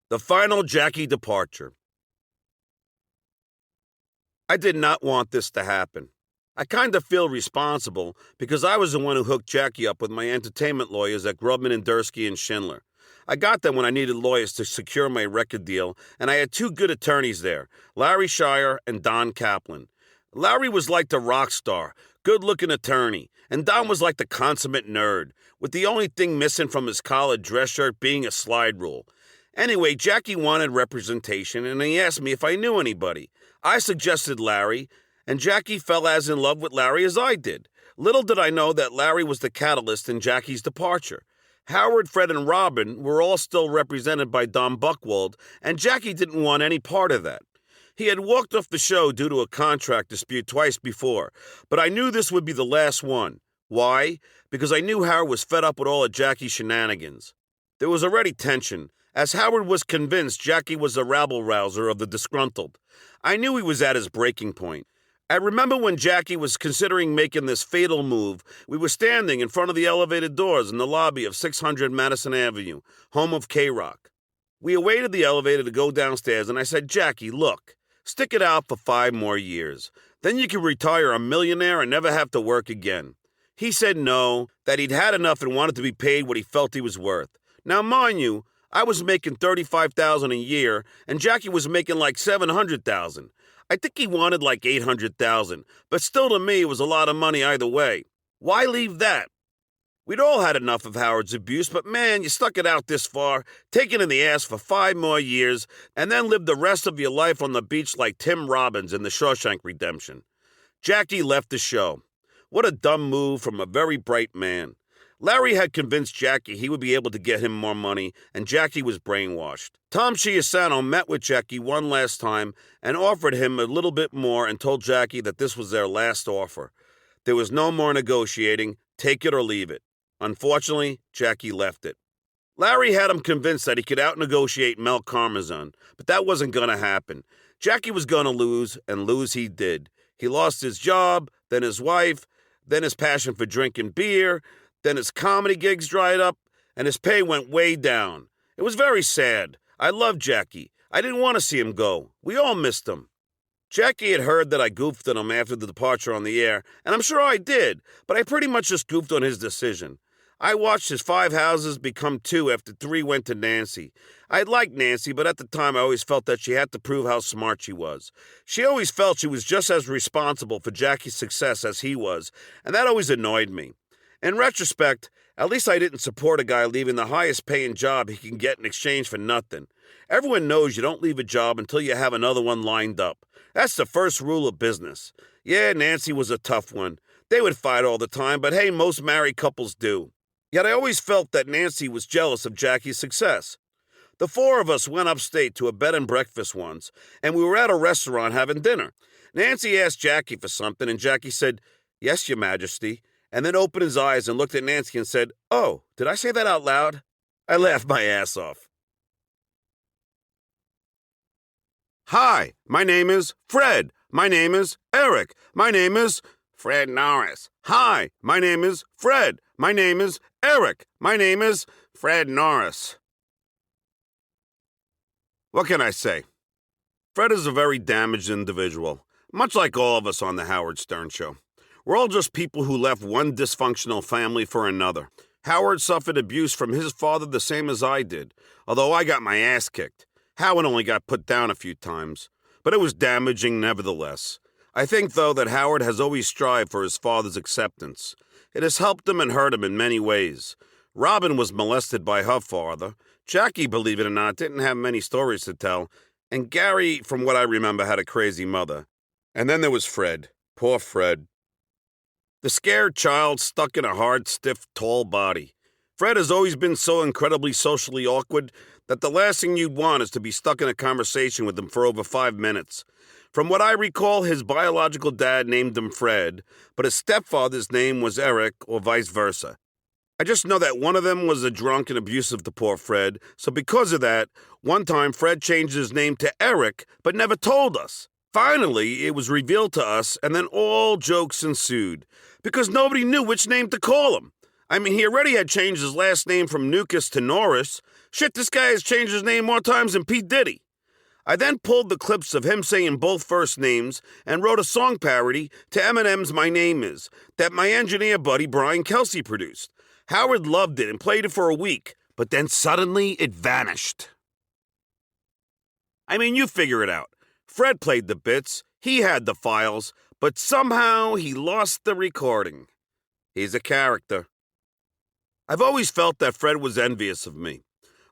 The final Jackie departure. I did not want this to happen. I kind of feel responsible because I was the one who hooked Jackie up with my entertainment lawyers at Grubman and Dursky and Schindler. I got them when I needed lawyers to secure my record deal, and I had 2 good attorneys there, Larry Shire and Don Kaplan. Larry was like the rock star, good-looking attorney, and Don was like the consummate nerd, with the only thing missing from his collared dress shirt being a slide rule. Anyway, Jackie wanted representation, and he asked me if I knew anybody. I suggested Larry, and Jackie fell as in love with Larry as I did. Little did I know that Larry was the catalyst in Jackie's departure. Howard, Fred, and Robin were all still represented by Don Buchwald, and Jackie didn't want any part of that. He had walked off the show due to a contract dispute twice before, but I knew this would be the last one. Why? Because I knew Howard was fed up with all of Jackie's shenanigans. There was already tension, as Howard was convinced Jackie was the rabble-rouser of the disgruntled. I knew he was at his breaking point. I remember when Jackie was considering making this fatal move, we were standing in front of the elevated doors in the lobby of 600 Madison Avenue, home of K-Rock. We awaited the elevator to go downstairs, and I said, Jackie, look, stick it out for 5 more years. Then you can retire a millionaire and never have to work again. He said no, that he'd had enough and wanted to be paid what he felt he was worth. Now, mind you, I was making $35,000 a year, and Jackie was making like $700,000. I think he wanted like $800,000, but still to me it was a lot of money either way. Why leave that? We'd all had enough of Howard's abuse, but man, you stuck it out this far, take it in the ass for 5 more years, and then live the rest of your life on the beach like Tim Robbins in The Shawshank Redemption. Jackie left the show. What a dumb move from a very bright man. Larry had convinced Jackie he would be able to get him more money, and Jackie was brainwashed. Tom Chiusano met with Jackie one last time and offered him a little bit more and told Jackie that this was their last offer. There was no more negotiating, take it or leave it. Unfortunately, Jackie left it. Larry had him convinced that he could out-negotiate Mel Karmazin, but that wasn't going to happen. Jackie was going to lose, and lose he did. He lost his job, then his wife, then his passion for drinking beer. Then his comedy gigs dried up, and his pay went way down. It was very sad. I loved Jackie. I didn't want to see him go. We all missed him. Jackie had heard that I goofed on him after the departure on the air, and I'm sure I did, but I pretty much just goofed on his decision. I watched his 5 houses become 2 after 3 went to Nancy. I liked Nancy, but at the time I always felt that she had to prove how smart she was. She always felt she was just as responsible for Jackie's success as he was, and that always annoyed me. In retrospect, at least I didn't support a guy leaving the highest paying job he can get in exchange for nothing. Everyone knows you don't leave a job until you have another one lined up. That's the first rule of business. Yeah, Nancy was a tough one. They would fight all the time, but hey, most married couples do. Yet I always felt that Nancy was jealous of Jackie's success. The 4 of us went upstate to a bed and breakfast once, and we were at a restaurant having dinner. Nancy asked Jackie for something, and Jackie said, "Yes, Your Majesty," and then opened his eyes and looked at Nancy and said, "Oh, did I say that out loud?" I laughed my ass off. Hi, my name is Fred. My name is Eric. My name is Fred Norris. Hi, my name is Fred. My name is Eric. My name is Fred Norris. What can I say? Fred is a very damaged individual, much like all of us on the Howard Stern Show. We're all just people who left one dysfunctional family for another. Howard suffered abuse from his father the same as I did, although I got my ass kicked. Howard only got put down a few times, but it was damaging nevertheless. I think, though, that Howard has always strived for his father's acceptance. It has helped him and hurt him in many ways. Robin was molested by her father. Jackie, believe it or not, didn't have many stories to tell. And Gary, from what I remember, had a crazy mother. And then there was Fred. Poor Fred. The scared child stuck in a hard, stiff, tall body. Fred has always been so incredibly socially awkward that the last thing you'd want is to be stuck in a conversation with him for over 5 minutes. From what I recall, his biological dad named him Fred, but his stepfather's name was Eric, or vice versa. I just know that one of them was a drunk and abusive to poor Fred, so because of that, one time Fred changed his name to Eric, but never told us. Finally, it was revealed to us, and then all jokes ensued, because nobody knew which name to call him. I mean, he already had changed his last name from Nukas to Norris. Shit, this guy has changed his name more times than Pete Diddy. I then pulled the clips of him saying both first names and wrote a song parody to Eminem's My Name Is, that my engineer buddy Brian Kelsey produced. Howard loved it and played it for a week, but then suddenly it vanished. I mean, you figure it out. Fred played the bits, he had the files, but somehow he lost the recording. He's a character. I've always felt that Fred was envious of me.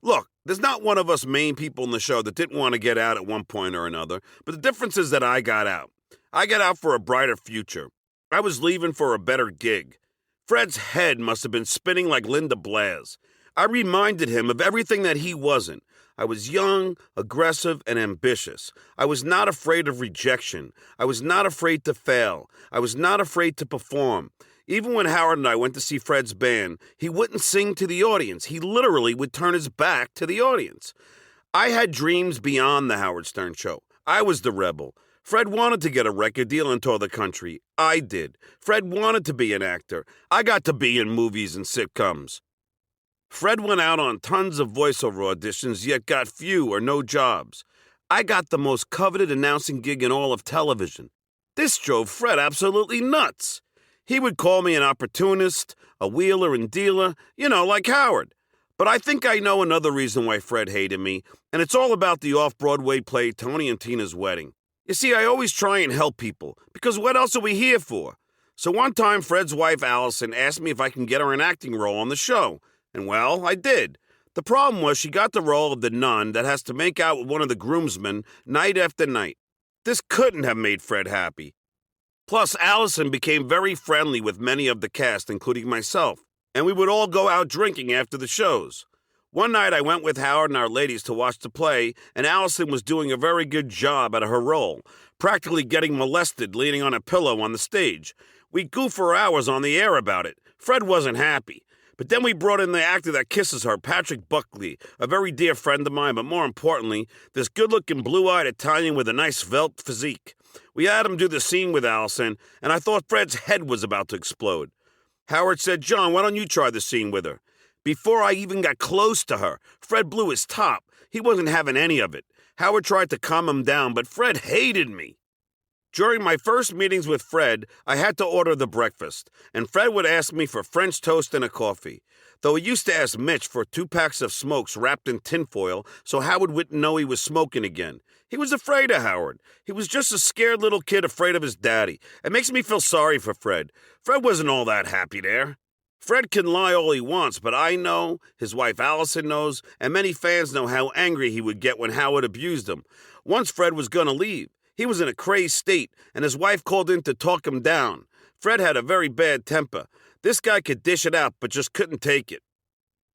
Look, there's not one of us main people in the show that didn't want to get out at one point or another, but the difference is that I got out. I got out for a brighter future. I was leaving for a better gig. Fred's head must have been spinning like Linda Blair's. I reminded him of everything that he wasn't. I was young, aggressive, and ambitious. I was not afraid of rejection. I was not afraid to fail. I was not afraid to perform. Even when Howard and I went to see Fred's band, he wouldn't sing to the audience. He literally would turn his back to the audience. I had dreams beyond the Howard Stern Show. I was the rebel. Fred wanted to get a record deal and tour the country. I did. Fred wanted to be an actor. I got to be in movies and sitcoms. Fred went out on tons of voiceover auditions, yet got few or no jobs. I got the most coveted announcing gig in all of television. This drove Fred absolutely nuts. He would call me an opportunist, a wheeler and dealer, like Howard. But I think I know another reason why Fred hated me, and it's all about the off-Broadway play Tony and Tina's Wedding. You see, I always try and help people, because what else are we here for? So one time, Fred's wife, Allison, asked me if I can get her an acting role on the show. And well, I did. The problem was she got the role of the nun that has to make out with one of the groomsmen night after night. This couldn't have made Fred happy. Plus, Allison became very friendly with many of the cast, including myself, and we would all go out drinking after the shows. One night I went with Howard and our ladies to watch the play, and Allison was doing a very good job at her role, practically getting molested leaning on a pillow on the stage. We goofed for hours on the air about it. Fred wasn't happy. But then we brought in the actor that kisses her, Patrick Buckley, a very dear friend of mine, but more importantly, this good-looking blue-eyed Italian with a nice svelte physique. We had him do the scene with Allison, and I thought Fred's head was about to explode. Howard said, "John, why don't you try the scene with her?" Before I even got close to her, Fred blew his top. He wasn't having any of it. Howard tried to calm him down, but Fred hated me. During my first meetings with Fred, I had to order the breakfast, and Fred would ask me for French toast and a coffee, though he used to ask Mitch for 2 packs of smokes wrapped in tinfoil so Howard wouldn't know he was smoking again. He was afraid of Howard. He was just a scared little kid afraid of his daddy. It makes me feel sorry for Fred. Fred wasn't all that happy there. Fred can lie all he wants, but I know, his wife Allison knows, and many fans know how angry he would get when Howard abused him. Once Fred was going to leave. He was in a crazed state, and his wife called in to talk him down. Fred had a very bad temper. This guy could dish it out, but just couldn't take it.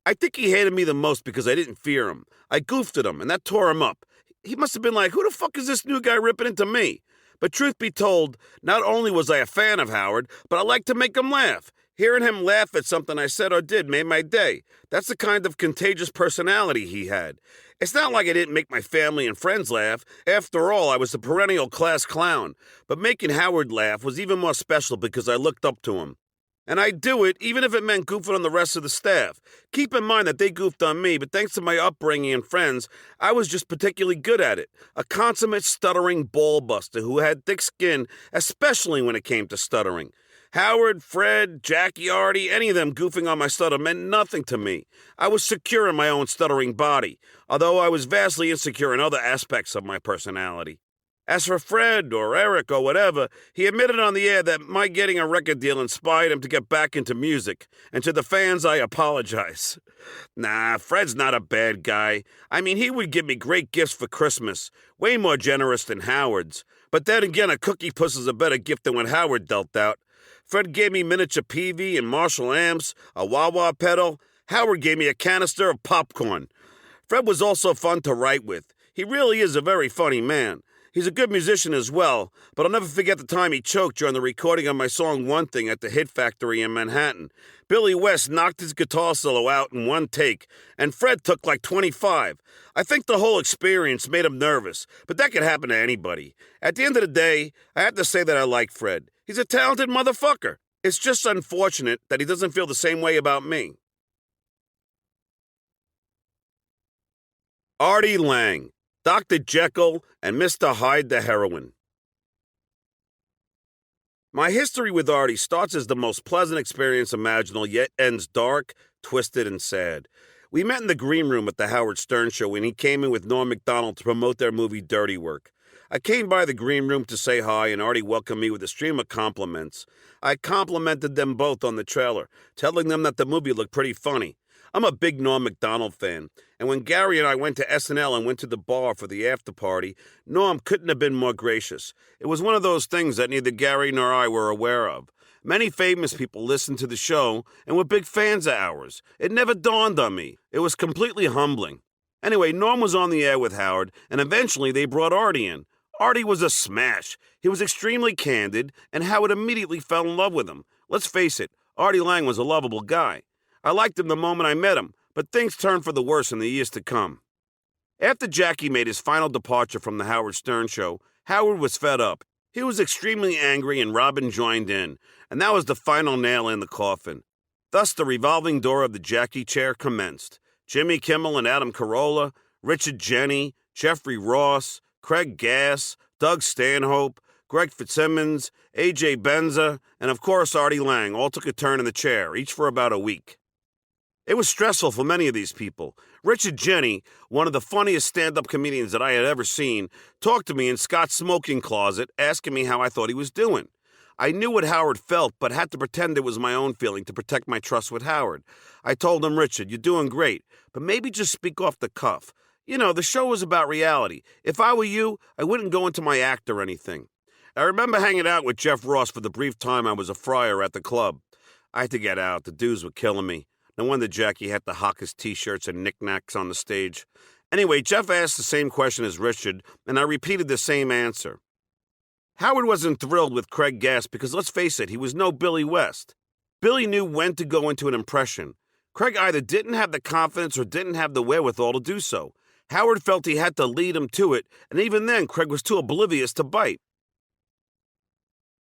I think he hated me the most because I didn't fear him. I goofed at him, and that tore him up. He must have been like, who the fuck is this new guy ripping into me? But truth be told, not only was I a fan of Howard, but I liked to make him laugh. Hearing him laugh at something I said or did made my day. That's the kind of contagious personality he had. It's not like I didn't make my family and friends laugh. After all, I was a perennial class clown. But making Howard laugh was even more special because I looked up to him. And I'd do it even if it meant goofing on the rest of the staff. Keep in mind that they goofed on me, but thanks to my upbringing and friends, I was just particularly good at it. A consummate stuttering ball buster who had thick skin, especially when it came to stuttering. Howard, Fred, Jackie, Artie, any of them goofing on my stutter meant nothing to me. I was secure in my own stuttering body, although I was vastly insecure in other aspects of my personality. As for Fred or Eric or whatever, he admitted on the air that my getting a record deal inspired him to get back into music, and to the fans I apologize. Nah, Fred's not a bad guy. I mean, he would give me great gifts for Christmas, way more generous than Howard's. But then again, a cookie puss is a better gift than what Howard dealt out. Fred gave me miniature PV and Marshall amps, a wah-wah pedal. Howard gave me a canister of popcorn. Fred was also fun to write with. He really is a very funny man. He's a good musician as well, but I'll never forget the time he choked during the recording of my song One Thing at the Hit Factory in Manhattan. Billy West knocked his guitar solo out in one take, and Fred took like 25. I think the whole experience made him nervous, but that could happen to anybody. At the end of the day, I have to say that I like Fred. He's a talented motherfucker. It's just unfortunate that he doesn't feel the same way about me. Artie Lang, Dr. Jekyll, and Mr. Hyde the Heroine. My history with Artie starts as the most pleasant experience imaginable, yet ends dark, twisted, and sad. We met in the green room at the Howard Stern show when he came in with Norm Macdonald to promote their movie Dirty Work. I came by the green room to say hi, and Artie welcomed me with a stream of compliments. I complimented them both on the trailer, telling them that the movie looked pretty funny. I'm a big Norm Macdonald fan, and when Gary and I went to SNL and went to the bar for the after party, Norm couldn't have been more gracious. It was one of those things that neither Gary nor I were aware of. Many famous people listened to the show and were big fans of ours. It never dawned on me. It was completely humbling. Anyway, Norm was on the air with Howard, and eventually they brought Artie in. Artie was a smash. He was extremely candid, and Howard immediately fell in love with him. Let's face it, Artie Lang was a lovable guy. I liked him the moment I met him, but things turned for the worse in the years to come. After Jackie made his final departure from the Howard Stern show, Howard was fed up. He was extremely angry, and Robin joined in, and that was the final nail in the coffin. Thus, the revolving door of the Jackie chair commenced. Jimmy Kimmel and Adam Carolla, Richard Jeni, Jeffrey Ross, Craig Gass, Doug Stanhope, Greg Fitzsimmons, A.J. Benza, and of course Artie Lang all took a turn in the chair, each for about a week. It was stressful for many of these people. Richard Jeni, one of the funniest stand-up comedians that I had ever seen, talked to me in Scott's smoking closet, asking me how I thought he was doing. I knew what Howard felt, but had to pretend it was my own feeling to protect my trust with Howard. I told him, Richard, you're doing great, but maybe just speak off the cuff. You know, the show was about reality. If I were you, I wouldn't go into my act or anything. I remember hanging out with Jeff Ross for the brief time I was a friar at the club. I had to get out. The dudes were killing me. No wonder Jackie had to hawk his T-shirts and knickknacks on the stage. Anyway, Jeff asked the same question as Richard, and I repeated the same answer. Howard wasn't thrilled with Craig Gass because, let's face it, he was no Billy West. Billy knew when to go into an impression. Craig either didn't have the confidence or didn't have the wherewithal to do so. Howard felt he had to lead him to it, and even then, Craig was too oblivious to bite.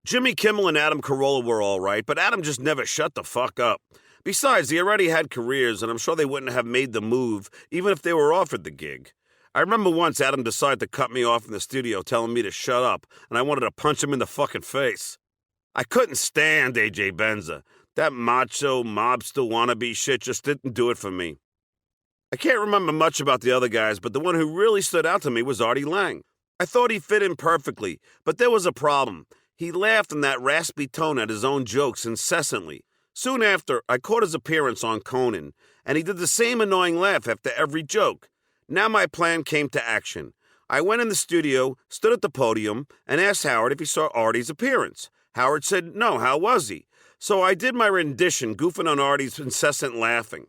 Jimmy Kimmel and Adam Carolla were all right, but Adam just never shut the fuck up. Besides, they already had careers, and I'm sure they wouldn't have made the move, even if they were offered the gig. I remember once Adam decided to cut me off in the studio, telling me to shut up, and I wanted to punch him in the fucking face. I couldn't stand A.J. Benza. That macho, mobster wannabe shit just didn't do it for me. I can't remember much about the other guys, but the one who really stood out to me was Artie Lang. I thought he fit in perfectly, but there was a problem. He laughed in that raspy tone at his own jokes incessantly. Soon after, I caught his appearance on Conan, and he did the same annoying laugh after every joke. Now my plan came to action. I went in the studio, stood at the podium, and asked Howard if he saw Artie's appearance. Howard said no, how was he? So I did my rendition, goofing on Artie's incessant laughing.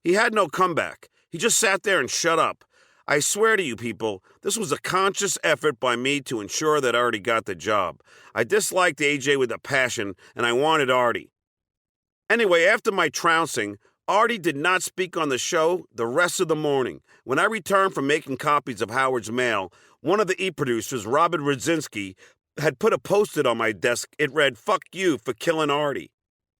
He had no comeback. He just sat there and shut up. I swear to you people, this was a conscious effort by me to ensure that Artie got the job. I disliked AJ with a passion, and I wanted Artie. Anyway, after my trouncing, Artie did not speak on the show the rest of the morning. When I returned from making copies of Howard's Mail, one of the E-producers, Robert Rudzinski, had put a post-it on my desk. It read, "Fuck you for killing Artie."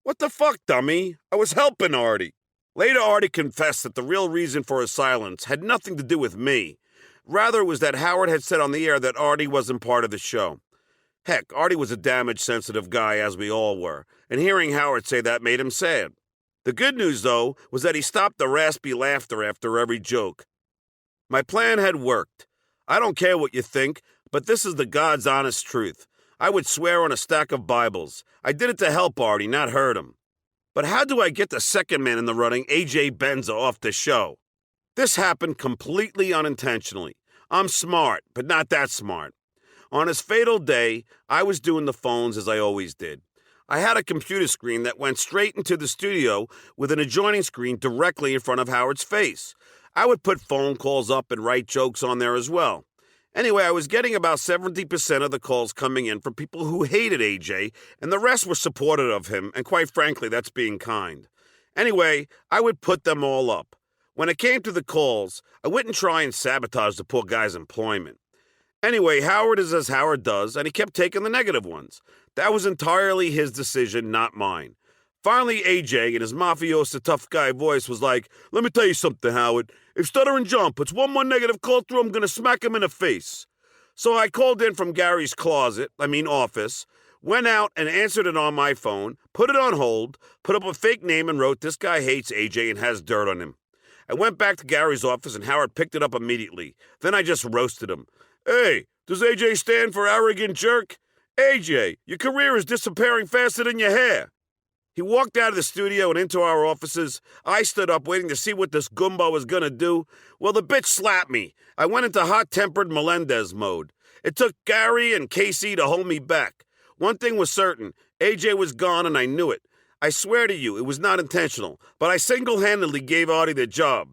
What the fuck, dummy? I was helping Artie. Later, Artie confessed that the real reason for his silence had nothing to do with me. Rather, it was that Howard had said on the air that Artie wasn't part of the show. Heck, Artie was a damage-sensitive guy, as we all were, and hearing Howard say that made him sad. The good news, though, was that he stopped the raspy laughter after every joke. My plan had worked. I don't care what you think, but this is the God's honest truth. I would swear on a stack of Bibles. I did it to help Artie, not hurt him. But how do I get the second man in the running, A.J. Benza, off the show? This happened completely unintentionally. I'm smart, but not that smart. On his fatal day, I was doing the phones as I always did. I had a computer screen that went straight into the studio with an adjoining screen directly in front of Howard's face. I would put phone calls up and write jokes on there as well. Anyway, I was getting about 70% of the calls coming in from people who hated AJ, and the rest were supportive of him, and quite frankly, that's being kind. Anyway, I would put them all up. When it came to the calls, I wouldn't try and sabotage the poor guy's employment. Anyway, Howard is as Howard does, and he kept taking the negative ones. That was entirely his decision, not mine. Finally, AJ, in his mafioso tough guy voice, was like, "Let me tell you something, Howard. If Stuttering John puts one more negative call through, I'm going to smack him in the face." So I called in from Gary's office, went out and answered it on my phone, put it on hold, put up a fake name and wrote, "This guy hates AJ and has dirt on him." I went back to Gary's office and Howard picked it up immediately. Then I just roasted him. "Hey, does AJ stand for arrogant jerk? AJ, your career is disappearing faster than your hair." He walked out of the studio and into our offices. I stood up waiting to see what this gumbo was going to do. Well, the bitch slapped me. I went into hot-tempered Melendez mode. It took Gary and Casey to hold me back. One thing was certain. AJ was gone and I knew it. I swear to you, it was not intentional, but I single-handedly gave Artie the job.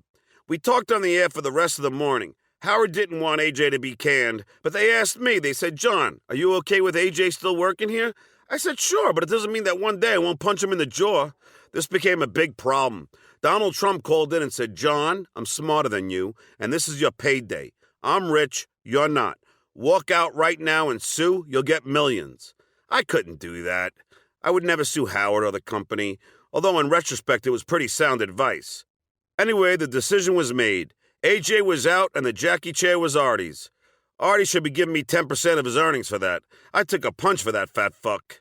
We talked on the air for the rest of the morning. Howard didn't want AJ to be canned, but they asked me. They said, "John, are you okay with AJ still working here?" I said, "Sure, but it doesn't mean that one day I won't punch him in the jaw." This became a big problem. Donald Trump called in and said, "John, I'm smarter than you, and this is your payday. I'm rich, you're not. Walk out right now and sue, you'll get millions." I couldn't do that. I would never sue Howard or the company, although in retrospect it was pretty sound advice. Anyway, the decision was made. AJ was out and the Jackie chair was Artie's. Artie should be giving me 10% of his earnings for that. I took a punch for that fat fuck.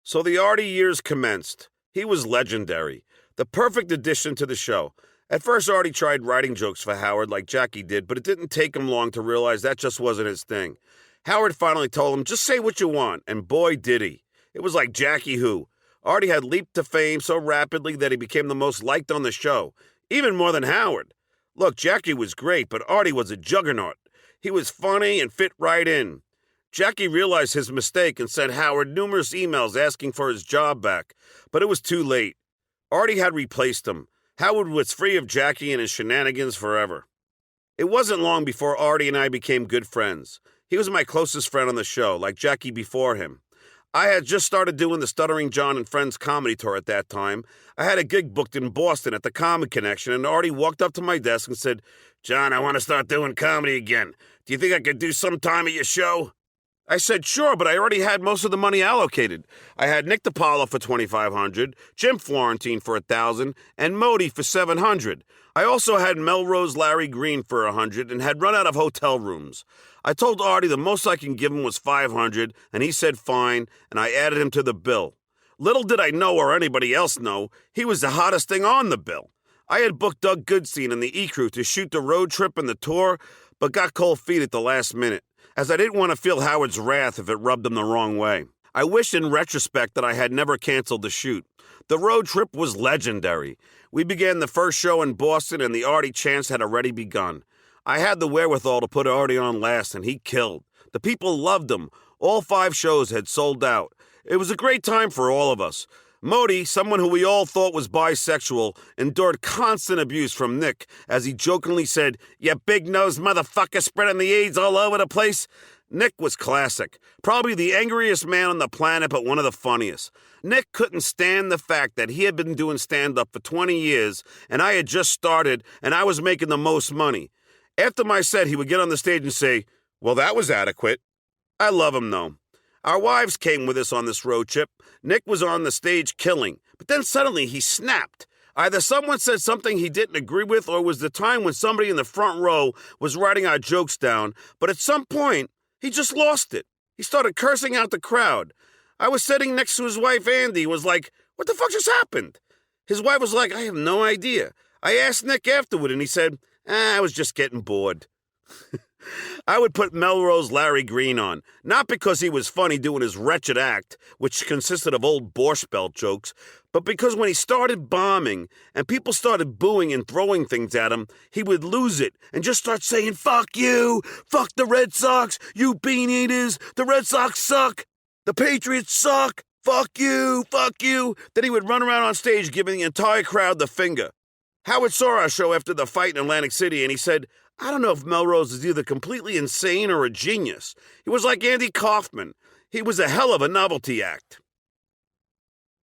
So the Artie years commenced. He was legendary. The perfect addition to the show. At first, Artie tried writing jokes for Howard like Jackie did, but it didn't take him long to realize that just wasn't his thing. Howard finally told him, "Just say what you want," and boy did he. It was like Jackie Who. Artie had leaped to fame so rapidly that he became the most liked on the show, even more than Howard. Look, Jackie was great, but Artie was a juggernaut. He was funny and fit right in. Jackie realized his mistake and sent Howard numerous emails asking for his job back, but it was too late. Artie had replaced him. Howard was free of Jackie and his shenanigans forever. It wasn't long before Artie and I became good friends. He was my closest friend on the show, like Jackie before him. I had just started doing the Stuttering John and Friends comedy tour at that time. I had a gig booked in Boston at the Comedy Connection, and Artie walked up to my desk and said, "John, I want to start doing comedy again. Do you think I could do some time at your show?" I said, "Sure, but I already had most of the money allocated. I had Nick DiPaolo for $2,500, Jim Florentine for $1,000, and Modi for $700. I also had Melrose Larry Green for $100 and had run out of hotel rooms. I told Artie the most I can give him was $500, and he said fine, and I added him to the bill. Little did I know or anybody else know, he was the hottest thing on the bill. I had booked Doug Goodstein and the E-Crew to shoot the road trip and the tour, but got cold feet at the last minute, as I didn't want to feel Howard's wrath if it rubbed him the wrong way. I wished in retrospect that I had never canceled the shoot. The road trip was legendary. We began the first show in Boston, and the Artie chance had already begun. I had the wherewithal to put Artie on last, and he killed. The people loved him. All 5 shows had sold out. It was a great time for all of us. Modi, someone who we all thought was bisexual, endured constant abuse from Nick as he jokingly said, "You big-nosed motherfucker spreading the AIDS all over the place." Nick was classic. Probably the angriest man on the planet, but one of the funniest. Nick couldn't stand the fact that he had been doing stand-up for 20 years, and I had just started, and I was making the most money. After my set, he would get on the stage and say, "Well, that was adequate." I love him, though. Our wives came with us on this road trip. Nick was on the stage killing, but then suddenly he snapped. Either someone said something he didn't agree with, or it was the time when somebody in the front row was writing our jokes down, but at some point, He just lost it. He started cursing out the crowd. I was sitting next to his wife, Andy, was like, "What the fuck just happened?" His wife was like, "I have no idea." I asked Nick afterward, and he said, I was just getting bored. I would put Melrose Larry Green on, not because he was funny doing his wretched act, which consisted of old Borscht Belt jokes, but because when he started bombing and people started booing and throwing things at him, he would lose it and just start saying, "Fuck you, fuck the Red Sox, you bean eaters, the Red Sox suck, the Patriots suck, fuck you, fuck you." Then he would run around on stage giving the entire crowd the finger. Howard saw our show after the fight in Atlantic City, and he said, "I don't know if Melrose is either completely insane or a genius. He was like Andy Kaufman. He was a hell of a novelty act."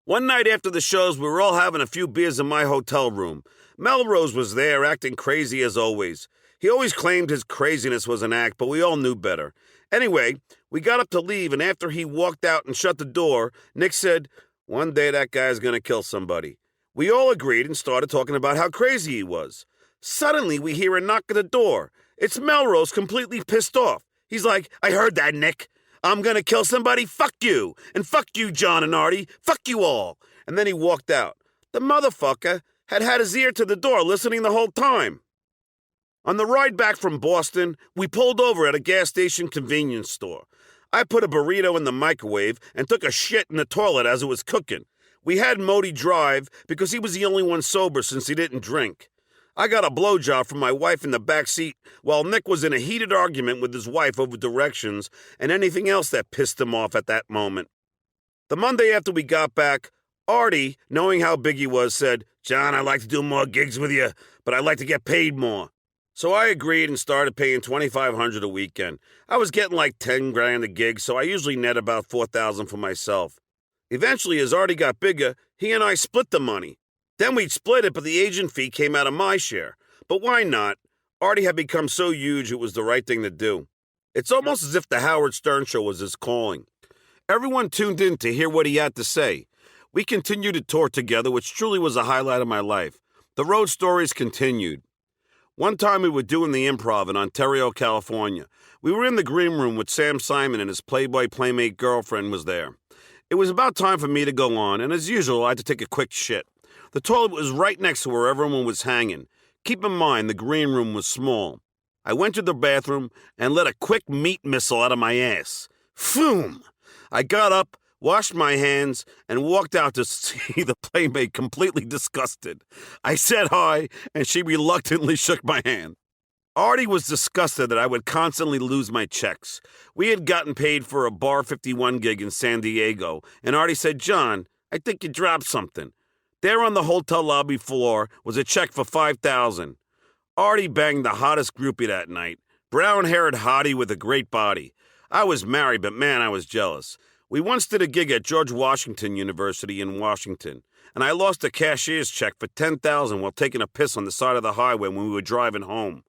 One night after the shows, we were all having a few beers in my hotel room. Melrose was there, acting crazy as always. He always claimed his craziness was an act, but we all knew better. Anyway, we got up to leave, and after he walked out and shut the door, Nick said, "One day that guy's going to kill somebody." We all agreed and started talking about how crazy he was. Suddenly, we hear a knock at the door. It's Melrose, completely pissed off. He's like, "I heard that, Nick. I'm gonna kill somebody. Fuck you. And fuck you, John and Artie. Fuck you all." And then he walked out. The motherfucker had had his ear to the door listening the whole time. On the ride back from Boston, we pulled over at a gas station convenience store. I put a burrito in the microwave and took a shit in the toilet as it was cooking. We had Modi drive because he was the only one sober since he didn't drink. I got a blowjob from my wife in the back seat while Nick was in a heated argument with his wife over directions and anything else that pissed him off at that moment. The Monday after we got back, Artie, knowing how big he was, said, "John, I'd like to do more gigs with you, but I'd like to get paid more." So I agreed and started paying $2,500 a weekend. I was getting like 10 grand a gig, so I usually net about 4,000 for myself. Eventually, as Artie got bigger, he and I split the money. Then we'd split it, but the agent fee came out of my share. But why not? Artie had become so huge, it was the right thing to do. It's almost as if the Howard Stern Show was his calling. Everyone tuned in to hear what he had to say. We continued to tour together, which truly was a highlight of my life. The road stories continued. One time we were doing the Improv in Ontario, California. We were in the green room with Sam Simon and his Playboy Playmate girlfriend was there. It was about time for me to go on, and as usual, I had to take a quick shit. The toilet was right next to where everyone was hanging. Keep in mind, the green room was small. I went to the bathroom and let a quick meat missile out of my ass. Phoom! I got up, washed my hands, and walked out to see the Playmate completely disgusted. I said hi, and she reluctantly shook my hand. Artie was disgusted that I would constantly lose my checks. We had gotten paid for a Bar 51 gig in San Diego, and Artie said, "John, I think you dropped something." There on the hotel lobby floor was a check for $5,000. Artie banged the hottest groupie that night, brown-haired hottie with a great body. I was married, but man, I was jealous. We once did a gig at George Washington University in Washington, and I lost a cashier's check for $10,000 while taking a piss on the side of the highway when we were driving home.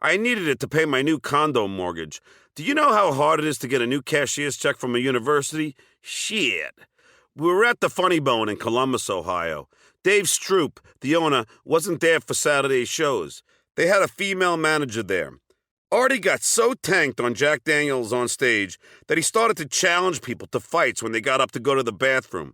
I needed it to pay my new condo mortgage. Do you know how hard it is to get a new cashier's check from a university? Shit. We were at the Funny Bone in Columbus, Ohio. Dave Stroop, the owner, wasn't there for Saturday shows. They had a female manager there. Artie got so tanked on Jack Daniels on stage that he started to challenge people to fights when they got up to go to the bathroom.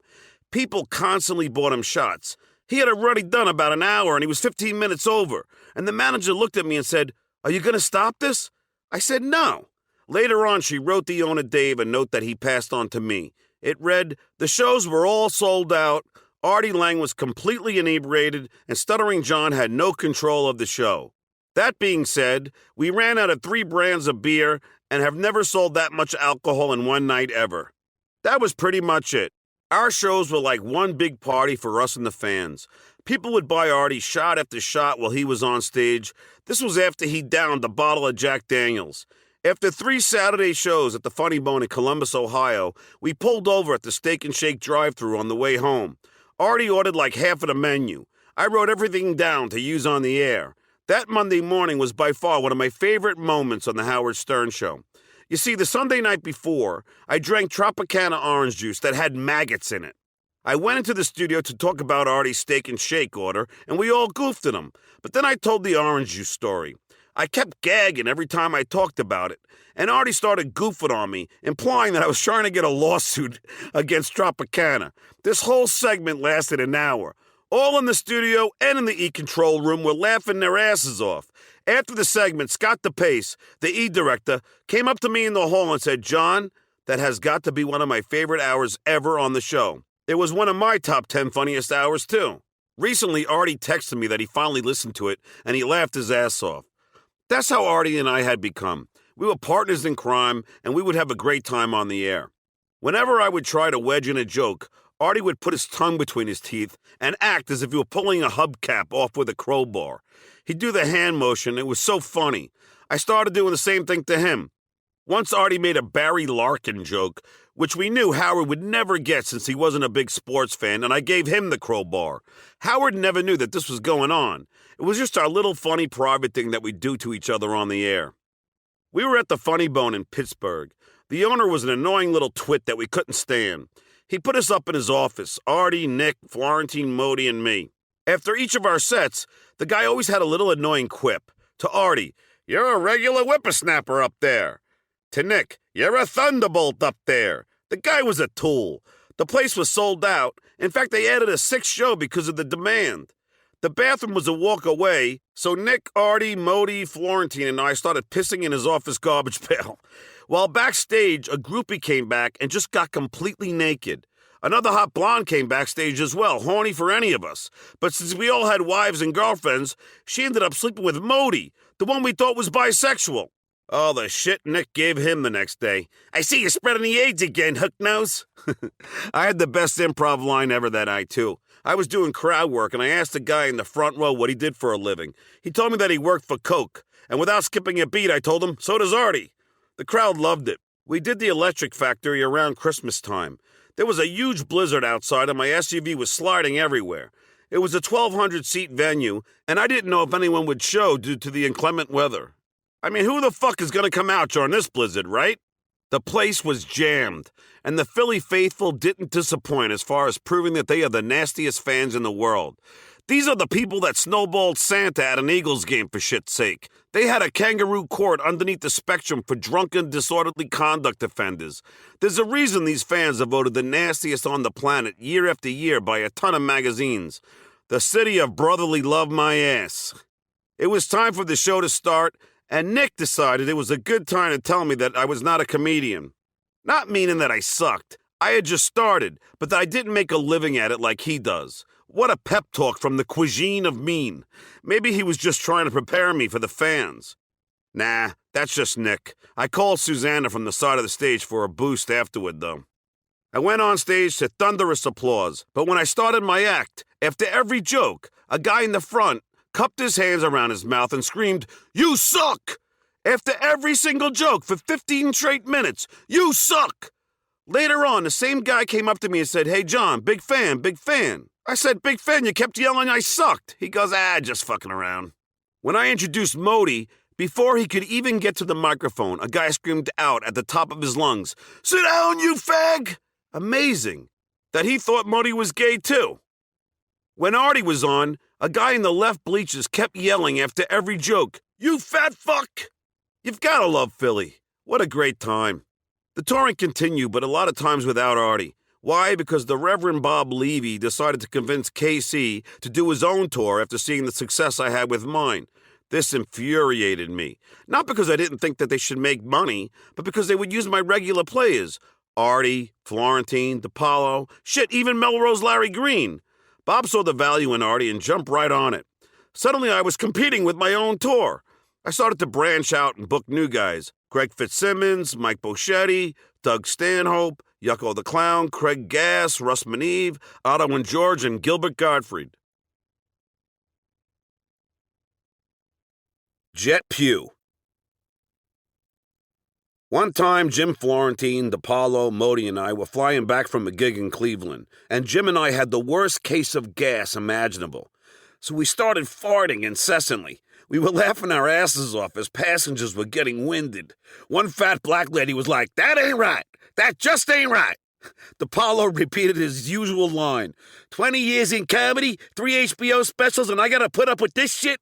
People constantly bought him shots. He had already done about an hour and he was 15 minutes over. And the manager looked at me and said, "Are you going to stop this?" I said no. Later on, she wrote the owner Dave a note that he passed on to me. It read, "The shows were all sold out. Artie Lang was completely inebriated, and Stuttering John had no control of the show." That being said, we ran out of 3 brands of beer and have never sold that much alcohol in one night ever. That was pretty much it. Our shows were like one big party for us and the fans. People would buy Artie shot after shot while he was on stage. This was after he downed a bottle of Jack Daniels. After 3 Saturday shows at the Funny Bone in Columbus, Ohio, we pulled over at the Steak and Shake drive-thru on the way home. Artie ordered like half of the menu. I wrote everything down to use on the air. That Monday morning was by far one of my favorite moments on the Howard Stern Show. You see, the Sunday night before, I drank Tropicana orange juice that had maggots in it. I went into the studio to talk about Artie's Steak and Shake order, and we all goofed at him. But then I told the orange juice story. I kept gagging every time I talked about it, and Artie started goofing on me, implying that I was trying to get a lawsuit against Tropicana. This whole segment lasted an hour. All in the studio and in the E-Control room were laughing their asses off. After the segment, Scott DePace, the E-Director, came up to me in the hall and said, "John, that has got to be one of my favorite hours ever on the show." It was one of my top 10 funniest hours, too. Recently, Artie texted me that he finally listened to it, and he laughed his ass off. That's how Artie and I had become. We were partners in crime, and we would have a great time on the air. Whenever I would try to wedge in a joke, Artie would put his tongue between his teeth and act as if he were pulling a hubcap off with a crowbar. He'd do the hand motion. It was so funny. I started doing the same thing to him. Once Artie made a Barry Larkin joke, which we knew Howard would never get since he wasn't a big sports fan, and I gave him the crowbar. Howard never knew that this was going on. It was just our little funny private thing that we do to each other on the air. We were at the Funny Bone in Pittsburgh. The owner was an annoying little twit that we couldn't stand. He put us up in his office, Artie, Nick, Florentine, Modi, and me. After each of our sets, the guy always had a little annoying quip. To Artie, "You're a regular whippersnapper up there." To Nick, "You're a thunderbolt up there." The guy was a tool. The place was sold out. In fact, they added a sixth show because of the demand. The bathroom was a walk away, so Nick, Artie, Modi, Florentine, and I started pissing in his office garbage pail. While backstage, a groupie came back and just got completely naked. Another hot blonde came backstage as well, horny for any of us. But since we all had wives and girlfriends, she ended up sleeping with Modi, the one we thought was bisexual. Oh, the shit Nick gave him the next day. "I see you spreading the AIDS again, hook nose." I had the best improv line ever that night, too. I was doing crowd work, and I asked the guy in the front row what he did for a living. He told me that he worked for Coke, and without skipping a beat, I told him, "So does Artie." The crowd loved it. We did the Electric Factory around Christmas time. There was a huge blizzard outside, and my SUV was sliding everywhere. It was a 1,200-seat venue, and I didn't know if anyone would show due to the inclement weather. I mean, who the fuck is going to come out during this blizzard, right? The place was jammed, and the Philly faithful didn't disappoint as far as proving that they are the nastiest fans in the world. These are the people that snowballed Santa at an Eagles game, for shit's sake. They had a kangaroo court underneath the spectrum for drunken, disorderly conduct offenders. There's a reason these fans are voted the nastiest on the planet year after year by a ton of magazines. The city of brotherly love my ass. It was time for the show to start, and Nick decided it was a good time to tell me that I was not a comedian. Not meaning that I sucked. I had just started, but that I didn't make a living at it like he does. What a pep talk from the cuisine of mean. Maybe he was just trying to prepare me for the fans. Nah, that's just Nick. I called Susanna from the side of the stage for a boost afterward, though. I went on stage to thunderous applause, but when I started my act, after every joke, a guy in the front cupped his hands around his mouth and screamed, "You suck!" After every single joke for 15 straight minutes, "You suck!" Later on, the same guy came up to me and said, "Hey, John, big fan, big fan." I said, "Big fan, you kept yelling I sucked." He goes, "Just fucking around." When I introduced Modi, before he could even get to the microphone, a guy screamed out at the top of his lungs, "Sit down, you fag!" Amazing that he thought Modi was gay, too. When Artie was on, a guy in the left bleachers kept yelling after every joke, "You fat fuck!" You've got to love Philly. What a great time. The touring continued, but a lot of times without Artie. Why? Because the Reverend Bob Levy decided to convince KC to do his own tour after seeing the success I had with mine. This infuriated me. Not because I didn't think that they should make money, but because they would use my regular players. Artie, Florentine, DePaulo, shit, even Melrose Larry Green. Bob saw the value in Artie and jumped right on it. Suddenly I was competing with my own tour. I started to branch out and book new guys. Greg Fitzsimmons, Mike Boschetti, Doug Stanhope, Yucko the Clown, Craig Gass, Russ Maneve, Otto and George, and Gilbert Gottfried. Jet Pugh. One time, Jim Florentine, DePaulo, Modi, and I were flying back from a gig in Cleveland, and Jim and I had the worst case of gas imaginable. So we started farting incessantly. We were laughing our asses off as passengers were getting winded. One fat black lady was like, "That ain't right. That just ain't right." DePaulo repeated his usual line, 20 years in comedy, 3 HBO specials, and I gotta put up with this shit?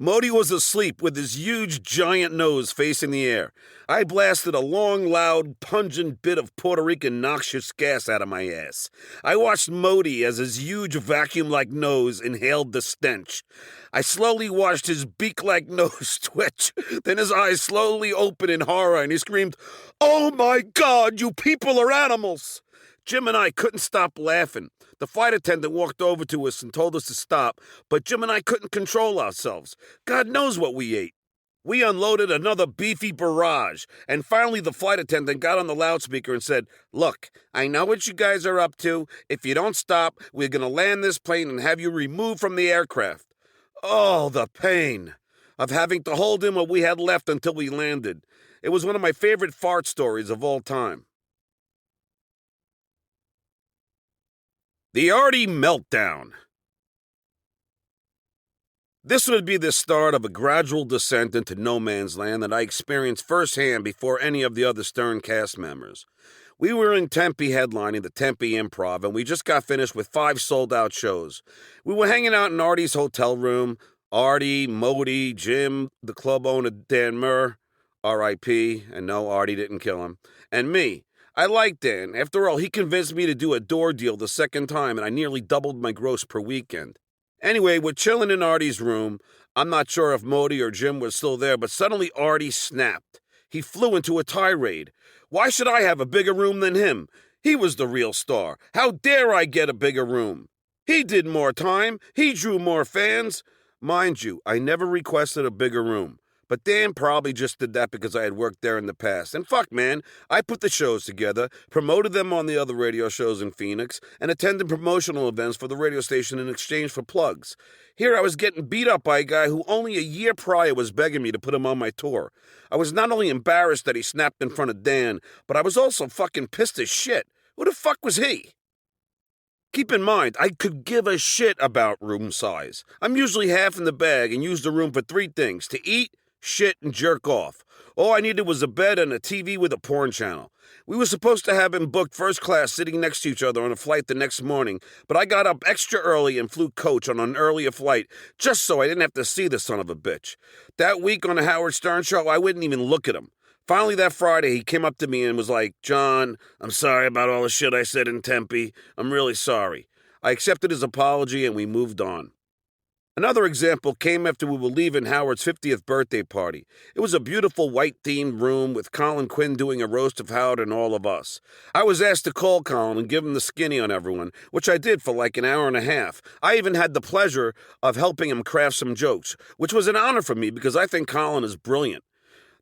Modi was asleep with his huge giant nose facing the air. I blasted a long, loud, pungent bit of Puerto Rican noxious gas out of my ass. I watched Modi as his huge vacuum-like nose inhaled the stench. I slowly watched his beak-like nose twitch. Then his eyes slowly opened in horror and he screamed, "Oh my God, you people are animals!" Jim and I couldn't stop laughing. The flight attendant walked over to us and told us to stop, but Jim and I couldn't control ourselves. God knows what we ate. We unloaded another beefy barrage, and finally the flight attendant got on the loudspeaker and said, "Look, I know what you guys are up to. If you don't stop, we're going to land this plane and have you removed from the aircraft." Oh, the pain of having to hold in what we had left until we landed. It was one of my favorite fart stories of all time. The Artie Meltdown. This would be the start of a gradual descent into no man's land that I experienced firsthand before any of the other Stern cast members. We were in Tempe headlining the Tempe Improv, and we just got finished with 5 sold-out shows. We were hanging out in Artie's hotel room. Artie, Modi, Jim, the club owner Dan Murr, R.I.P., and no, Artie didn't kill him, and me. I like Dan. After all, he convinced me to do a door deal the second time, and I nearly doubled my gross per weekend. Anyway, we're chilling in Artie's room. I'm not sure if Modi or Jim was still there, but suddenly Artie snapped. He flew into a tirade. Why should I have a bigger room than him? He was the real star. How dare I get a bigger room? He did more time. He drew more fans. Mind you, I never requested a bigger room. But Dan probably just did that because I had worked there in the past. And fuck, man, I put the shows together, promoted them on the other radio shows in Phoenix, and attended promotional events for the radio station in exchange for plugs. Here I was getting beat up by a guy who only a year prior was begging me to put him on my tour. I was not only embarrassed that he snapped in front of Dan, but I was also fucking pissed as shit. Who the fuck was he? Keep in mind, I could give a shit about room size. I'm usually half in the bag and use the room for 3 things: to eat, shit, and jerk off. All I needed was a bed and a TV with a porn channel. We were supposed to have him booked first class sitting next to each other on a flight the next morning, but I got up extra early and flew coach on an earlier flight just so I didn't have to see the son of a bitch. That week on the Howard Stern show, I wouldn't even look at him. Finally, that Friday, he came up to me and was like, "John, I'm sorry about all the shit I said in Tempe. I'm really sorry." I accepted his apology and we moved on. Another example came after we were leaving Howard's 50th birthday party. It was a beautiful white-themed room with Colin Quinn doing a roast of Howard and all of us. I was asked to call Colin and give him the skinny on everyone, which I did for like an hour and a half. I even had the pleasure of helping him craft some jokes, which was an honor for me because I think Colin is brilliant.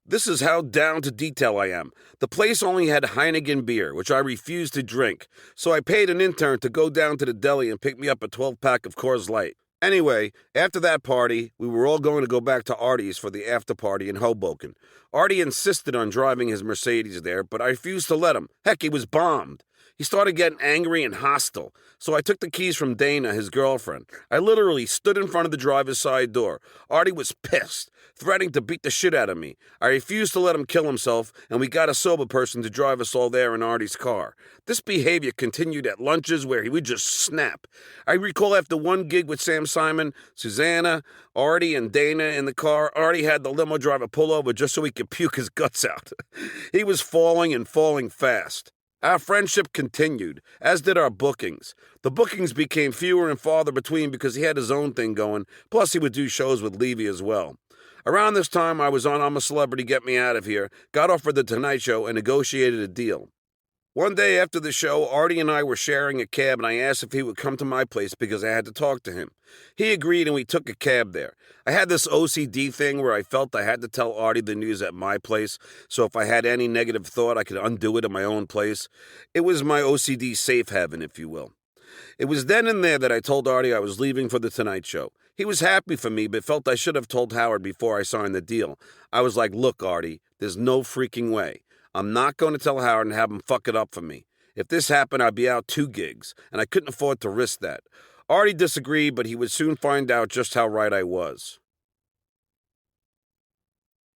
This is how down to detail I am. The place only had Heineken beer, which I refused to drink, so I paid an intern to go down to the deli and pick me up a 12-pack of Coors Light. Anyway, after that party, we were all going to go back to Artie's for the after party in Hoboken. Artie insisted on driving his Mercedes there, but I refused to let him. Heck, he was bombed. He started getting angry and hostile, so I took the keys from Dana, his girlfriend. I literally stood in front of the driver's side door. Artie was pissed, threatening to beat the shit out of me. I refused to let him kill himself, and we got a sober person to drive us all there in Artie's car. This behavior continued at lunches where he would just snap. I recall after one gig with Sam Simon, Susanna, Artie, and Dana in the car, Artie had the limo driver pull over just so he could puke his guts out. He was falling and falling fast. Our friendship continued, as did our bookings. The bookings became fewer and farther between because he had his own thing going, plus he would do shows with Levy as well. Around this time, I was on I'm a Celebrity, Get Me Out of Here, got offered The Tonight Show, and negotiated a deal. One day after the show, Artie and I were sharing a cab, and I asked if he would come to my place because I had to talk to him. He agreed, and we took a cab there. I had this OCD thing where I felt I had to tell Artie the news at my place, so if I had any negative thought, I could undo it at my own place. It was my OCD safe haven, if you will. It was then and there that I told Artie I was leaving for The Tonight Show. He was happy for me, but felt I should have told Howard before I signed the deal. I was like, "Look, Artie, there's no freaking way. I'm not going to tell Howard and have him fuck it up for me. If this happened, I'd be out 2 gigs, and I couldn't afford to risk that." Artie disagreed, but he would soon find out just how right I was.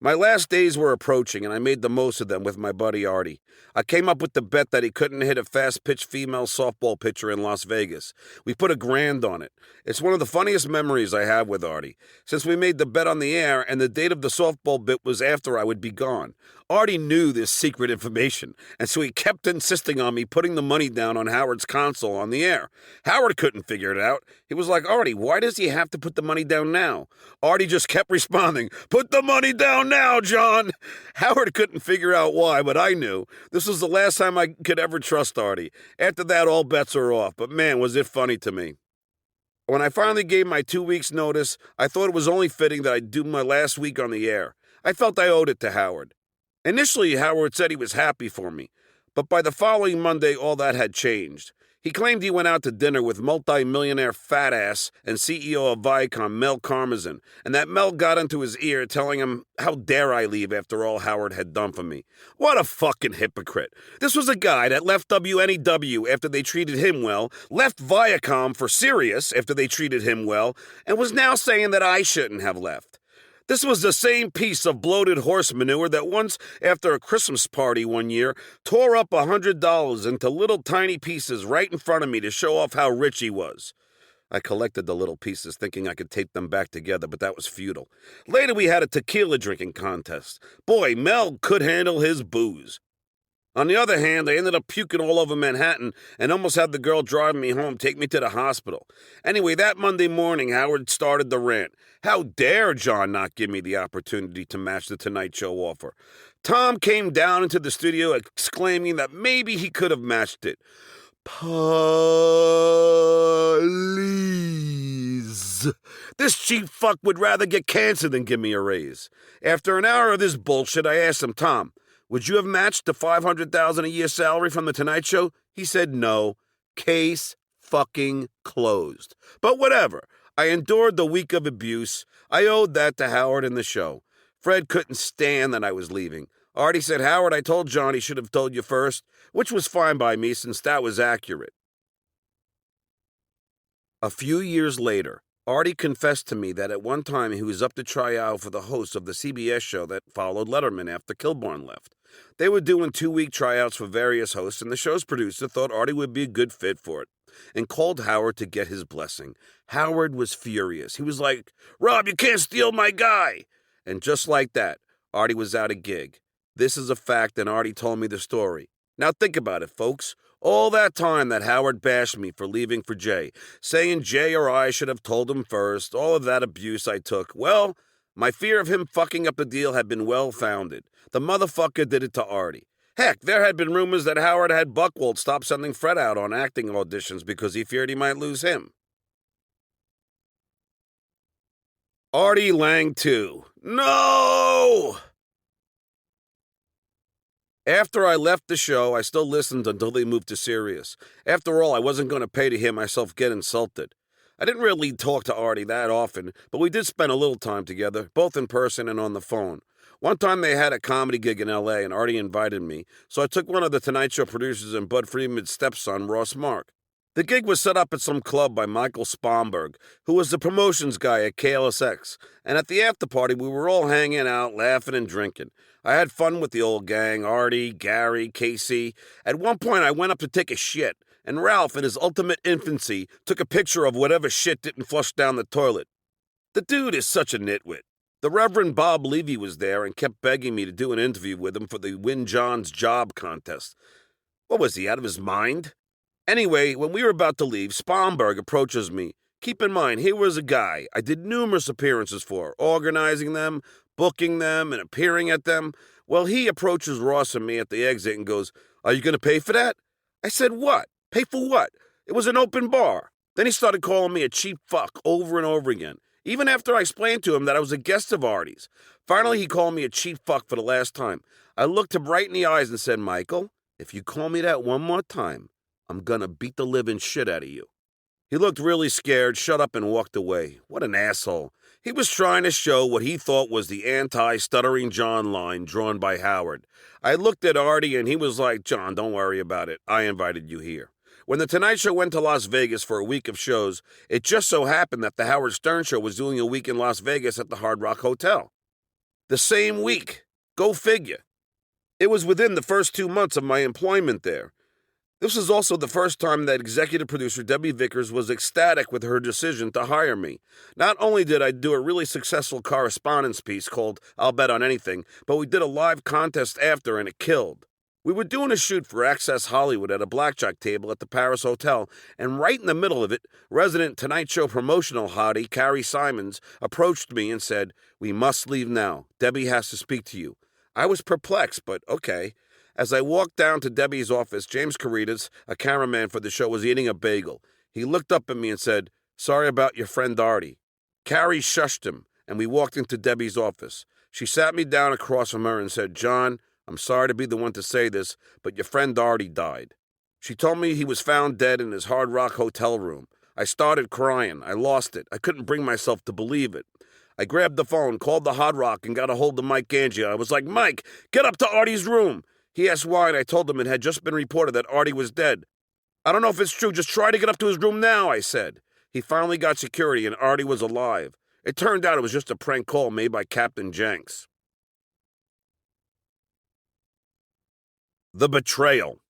My last days were approaching, and I made the most of them with my buddy Artie. I came up with the bet that he couldn't hit a fast-pitch female softball pitcher in Las Vegas. We put $1,000 on it. It's one of the funniest memories I have with Artie, since we made the bet on the air, and the date of the softball bit was after I would be gone. Artie knew this secret information, and so he kept insisting on me putting the money down on Howard's console on the air. Howard couldn't figure it out. He was like, Artie, why does he have to put the money down now? Artie just kept responding, put the money down now, John. Howard couldn't figure out why, but I knew. This was the last time I could ever trust Artie. After that, all bets are off, but man, was it funny to me. When I finally gave my 2 weeks' notice, I thought it was only fitting that I'd do my last week on the air. I felt I owed it to Howard. Initially, Howard said he was happy for me, but by the following Monday, all that had changed. He claimed he went out to dinner with multi-millionaire fat ass and CEO of Viacom, Mel Karmazin, and that Mel got into his ear telling him, how dare I leave after all Howard had done for me. What a fucking hypocrite. This was a guy that left WNEW after they treated him well, left Viacom for Sirius after they treated him well, and was now saying that I shouldn't have left. This was the same piece of bloated horse manure that once, after a Christmas party one year, tore up $100 into little tiny pieces right in front of me to show off how rich he was. I collected the little pieces thinking I could tape them back together, but that was futile. Later we had a tequila drinking contest. Boy, Mel could handle his booze. On the other hand, I ended up puking all over Manhattan and almost had the girl driving me home take me to the hospital. Anyway, that Monday morning, Howard started the rant. How dare John not give me the opportunity to match the Tonight Show offer? Tom came down into the studio exclaiming that maybe he could have matched it. Please. This cheap fuck would rather get cancer than give me a raise. After an hour of this bullshit, I asked him, Tom, would you have matched the $500,000 a year salary from the Tonight Show? He said no. Case fucking closed. But whatever. I endured the week of abuse. I owed that to Howard and the show. Fred couldn't stand that I was leaving. Artie said, Howard, I told John he should have told you first, which was fine by me since that was accurate. A few years later, Artie confessed to me that at one time he was up to try out for the host of the CBS show that followed Letterman after Kilborn left. They were doing 2-week tryouts for various hosts, and the show's producer thought Artie would be a good fit for it, and called Howard to get his blessing. Howard was furious. He was like, Rob, you can't steal my guy! And just like that, Artie was out a gig. This is a fact, and Artie told me the story. Now think about it, folks. All that time that Howard bashed me for leaving for Jay, saying Jay or I should have told him first, all of that abuse I took, well, my fear of him fucking up the deal had been well-founded. The motherfucker did it to Artie. Heck, there had been rumors that Howard had Buchwald stop sending Fred out on acting auditions because he feared he might lose him. Artie Lang 2. No! After I left the show, I still listened until they moved to Sirius. After all, I wasn't going to pay to hear myself get insulted. I didn't really talk to Artie that often, but we did spend a little time together, both in person and on the phone. One time they had a comedy gig in L.A., and Artie invited me, so I took one of the Tonight Show producers and Bud Friedman's stepson, Ross Mark. The gig was set up at some club by Michael Spomberg, who was the promotions guy at KLSX, and at the after-party we were all hanging out, laughing and drinking. I had fun with the old gang, Artie, Gary, Casey. At one point I went up to take a shit, and Ralph, in his ultimate infancy, took a picture of whatever shit didn't flush down the toilet. The dude is such a nitwit. The Reverend Bob Levy was there and kept begging me to do an interview with him for the Win John's Job contest. What was he, out of his mind? Anyway, when we were about to leave, Spomberg approaches me. Keep in mind, here was a guy I did numerous appearances for, organizing them, booking them, and appearing at them. Well, he approaches Ross and me at the exit and goes, "Are you going to pay for that?" I said, "What? Pay for what? It was an open bar." Then he started calling me a cheap fuck over and over again, even after I explained to him that I was a guest of Artie's. Finally, he called me a cheap fuck for the last time. I looked him right in the eyes and said, "Michael, if you call me that one more time, I'm gonna beat the living shit out of you." He looked really scared, shut up, and walked away. What an asshole. He was trying to show what he thought was the anti-Stuttering John line drawn by Howard. I looked at Artie, and he was like, "John, don't worry about it. I invited you here." When the Tonight Show went to Las Vegas for a week of shows, it just so happened that the Howard Stern Show was doing a week in Las Vegas at the Hard Rock Hotel. The same week. Go figure. It was within the first 2 months of my employment there. This was also the first time that executive producer Debbie Vickers was ecstatic with her decision to hire me. Not only did I do a really successful correspondence piece called I'll Bet on Anything, but we did a live contest after and it killed. We were doing a shoot for Access Hollywood at a blackjack table at the Paris Hotel, and right in the middle of it, resident Tonight Show promotional hottie Carrie Simons approached me and said, "We must leave now. Debbie has to speak to you." I was perplexed, but okay. As I walked down to Debbie's office, James Caritas, a cameraman for the show, was eating a bagel. He looked up at me and said, "Sorry about your friend Artie." Carrie shushed him, and we walked into Debbie's office. She sat me down across from her and said, "John, I'm sorry to be the one to say this, but your friend Artie died." She told me he was found dead in his Hard Rock hotel room. I started crying. I lost it. I couldn't bring myself to believe it. I grabbed the phone, called the Hard Rock, and got a hold of Mike Gangia. I was like, "Mike, get up to Artie's room." He asked why, and I told him it had just been reported that Artie was dead. "I don't know if it's true. Just try to get up to his room now," I said. He finally got security, and Artie was alive. It turned out it was just a prank call made by Captain Jenks. The Betrayal.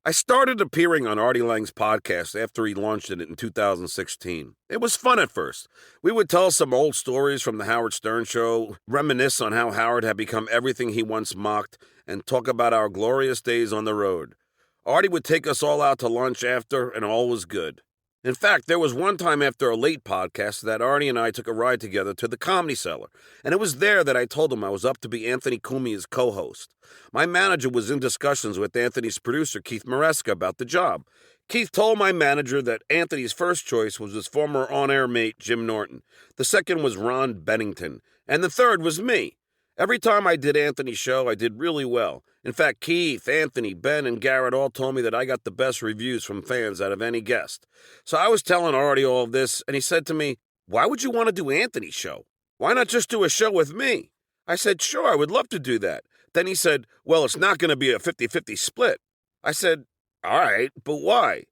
I started appearing on Artie Lange's podcast after he launched it in 2016. It was fun at first. We would tell some old stories from the Howard Stern Show, reminisce on how Howard had become everything he once mocked, and talk about our glorious days on the road. Artie would take us all out to lunch after, and all was good. In fact, there was one time after a late podcast that Artie and I took a ride together to the Comedy Cellar, and it was there that I told him I was up to be Anthony Cumia's co-host. My manager was in discussions with Anthony's producer, Keith Maresca, about the job. Keith told my manager that Anthony's first choice was his former on-air mate, Jim Norton. The second was Ron Bennington, and the third was me. Every time I did Anthony's show, I did really well. In fact, Keith, Anthony, Ben, and Garrett all told me that I got the best reviews from fans out of any guest. So I was telling Artie all of this, and he said to me, "Why would you want to do Anthony's show? Why not just do a show with me?" I said, "Sure, I would love to do that." Then he said, "Well, it's not going to be a 50-50 split." I said, "All right, but why?"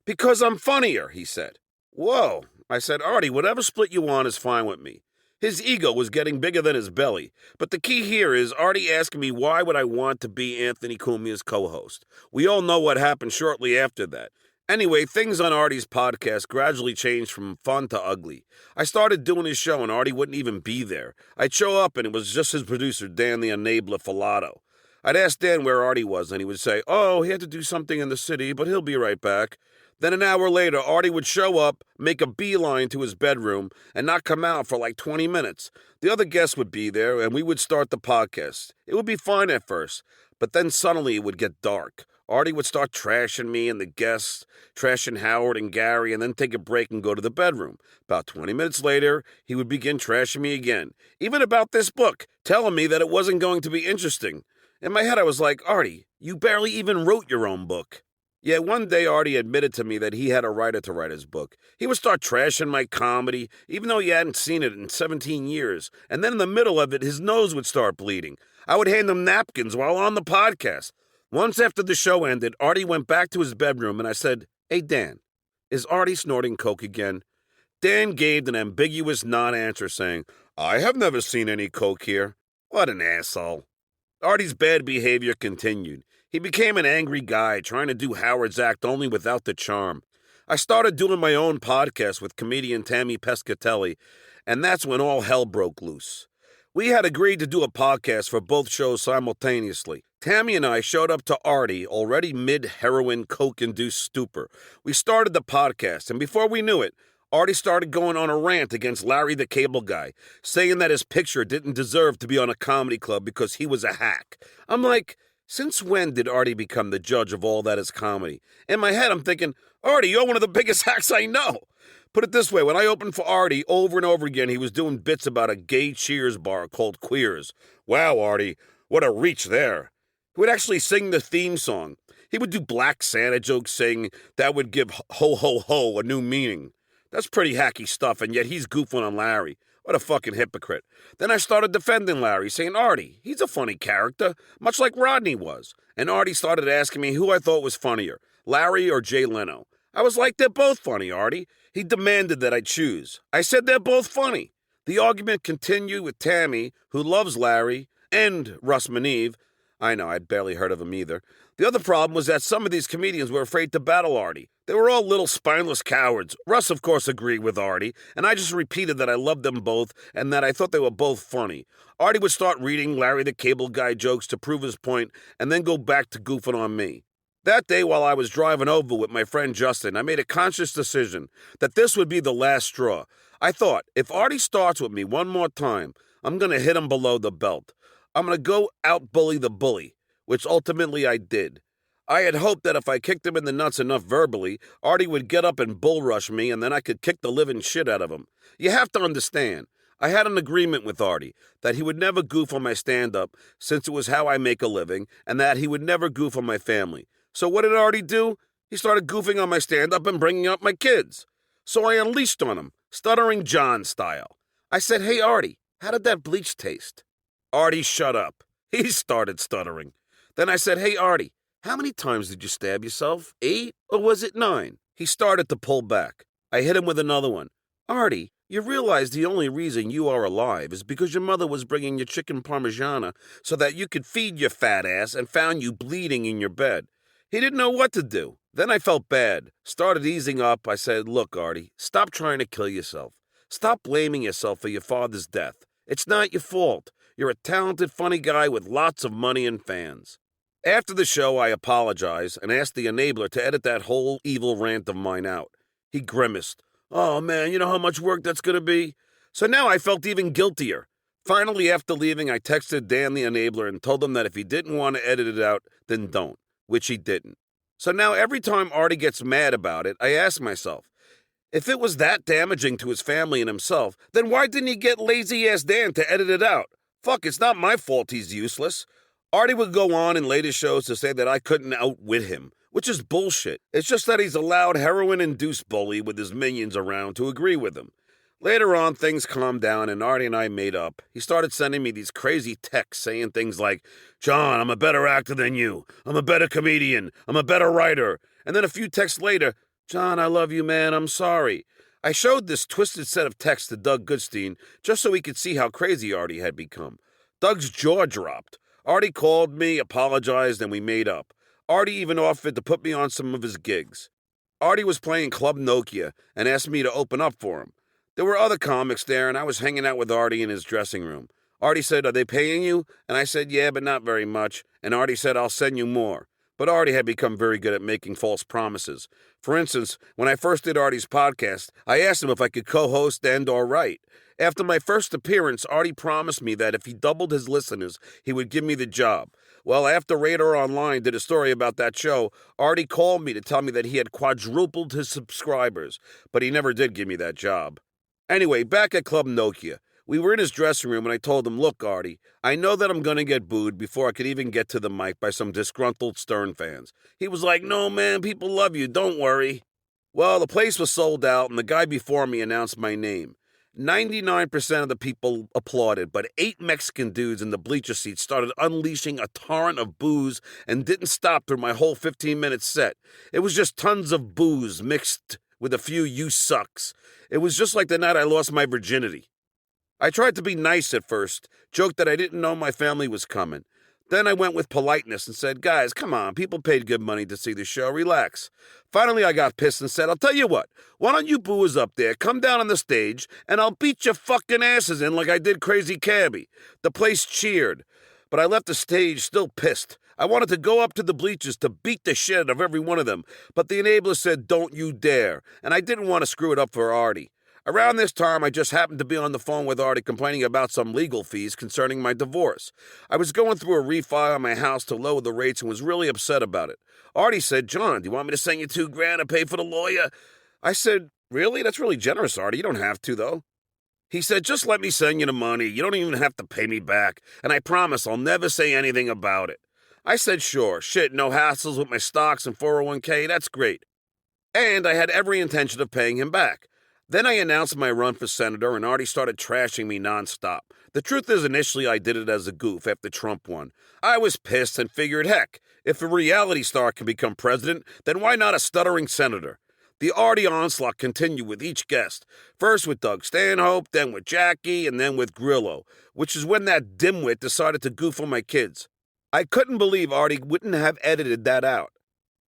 "Because I'm funnier," he said. "Whoa." I said, "Artie, whatever split you want is fine with me." His ego was getting bigger than his belly. But the key here is Artie asking me why would I want to be Anthony Cumia's co-host. We all know what happened shortly after that. Anyway, things on Artie's podcast gradually changed from fun to ugly. I started doing his show and Artie wouldn't even be there. I'd show up and it was just his producer, Dan the Enabler Filato. I'd ask Dan where Artie was and he would say, "Oh, he had to do something in the city, but he'll be right back." Then an hour later, Artie would show up, make a beeline to his bedroom, and not come out for like 20 minutes. The other guests would be there, and we would start the podcast. It would be fine at first, but then suddenly it would get dark. Artie would start trashing me and the guests, trashing Howard and Gary, and then take a break and go to the bedroom. About 20 minutes later, he would begin trashing me again, even about this book, telling me that it wasn't going to be interesting. In my head, I was like, "Artie, you barely even wrote your own book." Yet one day Artie admitted to me that he had a writer to write his book. He would start trashing my comedy, even though he hadn't seen it in 17 years. And then in the middle of it, his nose would start bleeding. I would hand him napkins while on the podcast. Once after the show ended, Artie went back to his bedroom and I said, "Hey, Dan, is Artie snorting coke again?" Dan gave an ambiguous non-answer saying, "I have never seen any coke here." What an asshole. Artie's bad behavior continued. He became an angry guy trying to do Howard's act only without the charm. I started doing my own podcast with comedian Tammy Pescatelli, and that's when all hell broke loose. We had agreed to do a podcast for both shows simultaneously. Tammy and I showed up to Artie, already mid-heroin, coke-induced stupor. We started the podcast, and before we knew it, Artie started going on a rant against Larry the Cable Guy, saying that his picture didn't deserve to be on a comedy club because he was a hack. I'm like, since when did Artie become the judge of all that is comedy? In my head, I'm thinking, "Artie, you're one of the biggest hacks I know." Put it this way, when I opened for Artie over and over again, he was doing bits about a gay Cheers bar called Queers. Wow, Artie, what a reach there. He would actually sing the theme song. He would do Black Santa jokes saying that would give ho ho ho a new meaning. That's pretty hacky stuff, and yet he's goofing on Larry. What a fucking hypocrite. Then I started defending Larry, saying, "Artie, he's a funny character, much like Rodney was." And Artie started asking me who I thought was funnier, Larry or Jay Leno. I was like, "They're both funny, Artie." He demanded that I choose. I said, "They're both funny." The argument continued with Tammy, who loves Larry, and Russ Maneve. I know, I'd barely heard of him either. The other problem was that some of these comedians were afraid to battle Artie. They were all little spineless cowards. Russ, of course, agreed with Artie, and I just repeated that I loved them both and that I thought they were both funny. Artie would start reading Larry the Cable Guy jokes to prove his point and then go back to goofing on me. That day, while I was driving over with my friend Justin, I made a conscious decision that this would be the last straw. I thought, if Artie starts with me one more time, I'm going to hit him below the belt. I'm going to go out-bully the bully, which ultimately I did. I had hoped that if I kicked him in the nuts enough verbally, Artie would get up and bull rush me and then I could kick the living shit out of him. You have to understand, I had an agreement with Artie that he would never goof on my stand-up since it was how I make a living and that he would never goof on my family. So what did Artie do? He started goofing on my stand-up and bringing up my kids. So I unleashed on him, Stuttering John style. I said, "Hey, Artie, how did that bleach taste?" Artie shut up. He started stuttering. Then I said, "Hey, Artie, how many times did you stab yourself? 8 or was it 9? He started to pull back. I hit him with another one. "Artie, you realize the only reason you are alive is because your mother was bringing you chicken parmigiana so that you could feed your fat ass and found you bleeding in your bed." He didn't know what to do. Then I felt bad. Started easing up. I said, "Look, Artie, stop trying to kill yourself. Stop blaming yourself for your father's death. It's not your fault. You're a talented, funny guy with lots of money and fans." After the show, I apologized and asked the enabler to edit that whole evil rant of mine out. He grimaced. "Oh, man, you know how much work that's going to be?" So now I felt even guiltier. Finally, after leaving, I texted Dan the enabler and told him that if he didn't want to edit it out, then don't, which he didn't. So now every time Artie gets mad about it, I ask myself, if it was that damaging to his family and himself, then why didn't he get lazy-ass Dan to edit it out? Fuck, it's not my fault he's useless. Artie would go on in later shows to say that I couldn't outwit him, which is bullshit. It's just that he's a loud heroin-induced bully with his minions around to agree with him. Later on, things calmed down and Artie and I made up. He started sending me these crazy texts saying things like, "John, I'm a better actor than you. I'm a better comedian. I'm a better writer." And then a few texts later, "John, I love you, man. I'm sorry." I showed this twisted set of texts to Doug Goodstein just so he could see how crazy Artie had become. Doug's jaw dropped. Artie called me, apologized, and we made up. Artie even offered to put me on some of his gigs. Artie was playing Club Nokia and asked me to open up for him. There were other comics there, and I was hanging out with Artie in his dressing room. Artie said, "Are they paying you?" And I said, "Yeah, but not very much." And Artie said, "I'll send you more." But Artie had become very good at making false promises. For instance, when I first did Artie's podcast, I asked him if I could co-host and or write. After my first appearance, Artie promised me that if he doubled his listeners, he would give me the job. Well, after Radar Online did a story about that show, Artie called me to tell me that he had quadrupled his subscribers, but he never did give me that job. Anyway, back at Club Nokia, we were in his dressing room and I told him, "Look, Artie, I know that I'm going to get booed before I could even get to the mic by some disgruntled Stern fans." He was like, "No, man, people love you, don't worry." Well, the place was sold out and the guy before me announced my name. 99% of the people applauded, but 8 Mexican dudes in the bleacher seats started unleashing a torrent of booze and didn't stop through my whole 15-minute set. It was just tons of booze mixed with a few "you sucks." It was just like the night I lost my virginity. I tried to be nice at first, joked that I didn't know my family was coming. Then I went with politeness and said, "Guys, come on, people paid good money to see the show, relax." Finally, I got pissed and said, "I'll tell you what, why don't you booers up there come down on the stage and I'll beat your fucking asses in like I did Crazy Cabbie." The place cheered, but I left the stage still pissed. I wanted to go up to the bleachers to beat the shit out of every one of them, but the enabler said, "Don't you dare," and I didn't want to screw it up for Artie. Around this time, I just happened to be on the phone with Artie complaining about some legal fees concerning my divorce. I was going through a refi on my house to lower the rates and was really upset about it. Artie said, "John, do you want me to send you $2,000 to pay for the lawyer?" I said, "Really? That's really generous, Artie. You don't have to, though." He said, "Just let me send you the money. You don't even have to pay me back, and I promise I'll never say anything about it." I said, "Sure. Shit, no hassles with my stocks and 401k. That's great." And I had every intention of paying him back. Then I announced my run for senator, and Artie started trashing me nonstop. The truth is, initially I did it as a goof after Trump won. I was pissed and figured, heck, if a reality star can become president, then why not a stuttering senator? The Artie onslaught continued with each guest, first with Doug Stanhope, then with Jackie, and then with Grillo, which is when that dimwit decided to goof on my kids. I couldn't believe Artie wouldn't have edited that out.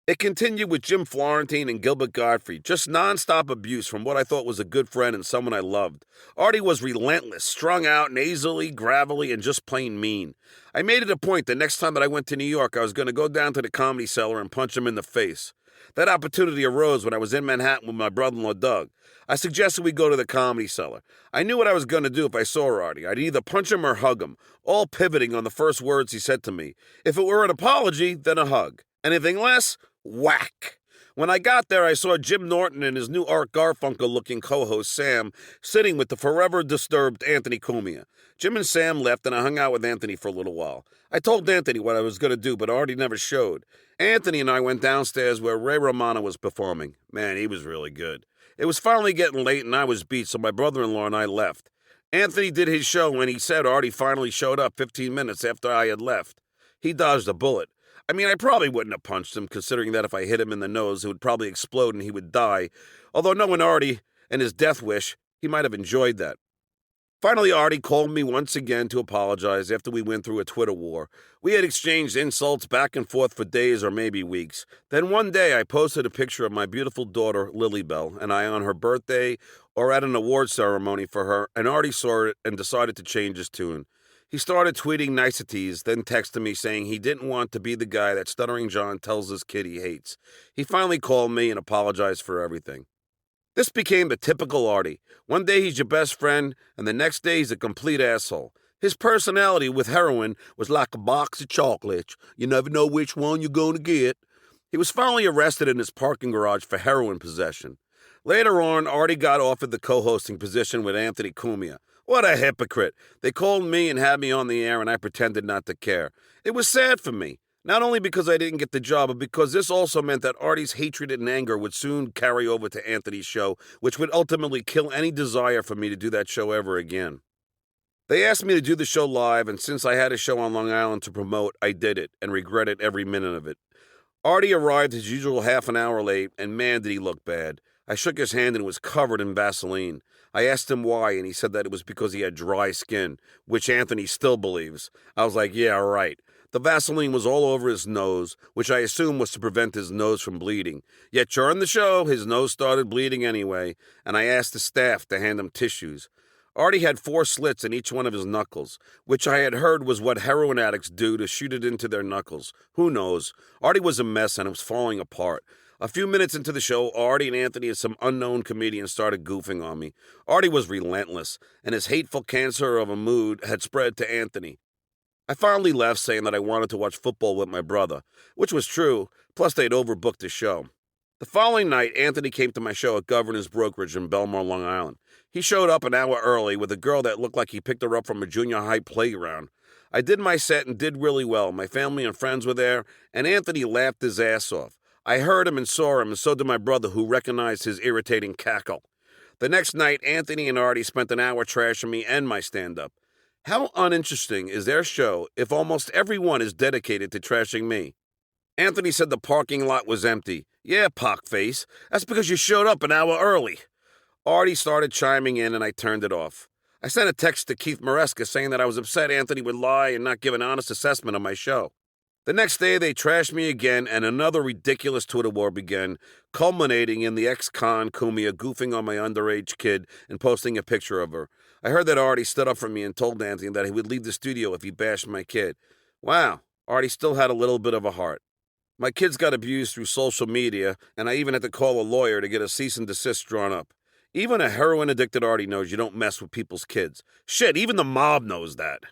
It continued with Jim Florentine and Gilbert Gottfried, just nonstop abuse from what I thought was a good friend and someone I loved. Artie was relentless, strung out, nasally, gravelly, and just plain mean. I made it a point the next time that I went to New York, I was going to go down to the Comedy Cellar and punch him in the face. That opportunity arose when I was in Manhattan with my brother-in-law, Doug. I suggested we go to the Comedy Cellar. I knew what I was going to do if I saw Artie. I'd either punch him or hug him, all pivoting on the first words he said to me. If it were an apology, then a hug. Anything less? Whack! When I got there, I saw Jim Norton and his new Art Garfunkel-looking co-host, Sam, sitting with the forever disturbed Anthony Cumia. Jim and Sam left, and I hung out with Anthony for a little while. I told Anthony what I was going to do, but Artie never showed. Anthony and I went downstairs where Ray Romano was performing. Man, he was really good. It was finally getting late, and I was beat, so my brother-in-law and I left. Anthony did his show, and he said Artie finally showed up 15 minutes after I had left. He dodged a bullet. I mean, I probably wouldn't have punched him, considering that if I hit him in the nose, it would probably explode and he would die. Although knowing Artie and his death wish, he might have enjoyed that. Finally, Artie called me once again to apologize after we went through a Twitter war. We had exchanged insults back and forth for days or maybe weeks. Then one day I posted a picture of my beautiful daughter, Lily Bell, and I on her birthday or at an award ceremony for her, and Artie saw it and decided to change his tune. He started tweeting niceties, then texted me saying he didn't want to be the guy that Stuttering John tells his kid he hates. He finally called me and apologized for everything. This became the typical Artie. One day he's your best friend, and the next day he's a complete asshole. His personality with heroin was like a box of chocolates. You never know which one you're going to get. He was finally arrested in his parking garage for heroin possession. Later on, Artie got offered the co-hosting position with Anthony Cumia. What a hypocrite. They called me and had me on the air, and I pretended not to care. It was sad for me, not only because I didn't get the job, but because this also meant that Artie's hatred and anger would soon carry over to Anthony's show, which would ultimately kill any desire for me to do that show ever again. They asked me to do the show live, and since I had a show on Long Island to promote, I did it and regretted every minute of it. Artie arrived his usual half an hour late, and man, did he look bad. I shook his hand and it was covered in Vaseline. I asked him why, and he said that it was because he had dry skin, which Anthony still believes. I was like, yeah, right. The Vaseline was all over his nose, which I assume was to prevent his nose from bleeding. Yet during the show, his nose started bleeding anyway, and I asked the staff to hand him tissues. Artie had 4 slits in each one of his knuckles, which I had heard was what heroin addicts do to shoot it into their knuckles. Who knows? Artie was a mess and it was falling apart. A few minutes into the show, Artie and Anthony and some unknown comedian started goofing on me. Artie was relentless, and his hateful cancer of a mood had spread to Anthony. I finally left saying that I wanted to watch football with my brother, which was true, plus they'd overbooked the show. The following night, Anthony came to my show at Governor's Brokerage in Belmar, Long Island. He showed up an hour early with a girl that looked like he picked her up from a junior high playground. I did my set and did really well. My family and friends were there, and Anthony laughed his ass off. I heard him and saw him, and so did my brother, who recognized his irritating cackle. The next night, Anthony and Artie spent an hour trashing me and my stand-up. How uninteresting is their show if almost everyone is dedicated to trashing me? Anthony said the parking lot was empty. Yeah, pockface. That's because you showed up an hour early. Artie started chiming in, and I turned it off. I sent a text to Keith Maresca saying that I was upset Anthony would lie and not give an honest assessment of my show. The next day, they trashed me again, and another ridiculous Twitter war began, culminating in the ex-con Cumia goofing on my underage kid and posting a picture of her. I heard that Artie stood up for me and told Anthony that he would leave the studio if he bashed my kid. Wow, Artie still had a little bit of a heart. My kids got abused through social media, and I even had to call a lawyer to get a cease and desist drawn up. Even a heroin-addicted Artie knows you don't mess with people's kids. Shit, even the mob knows that.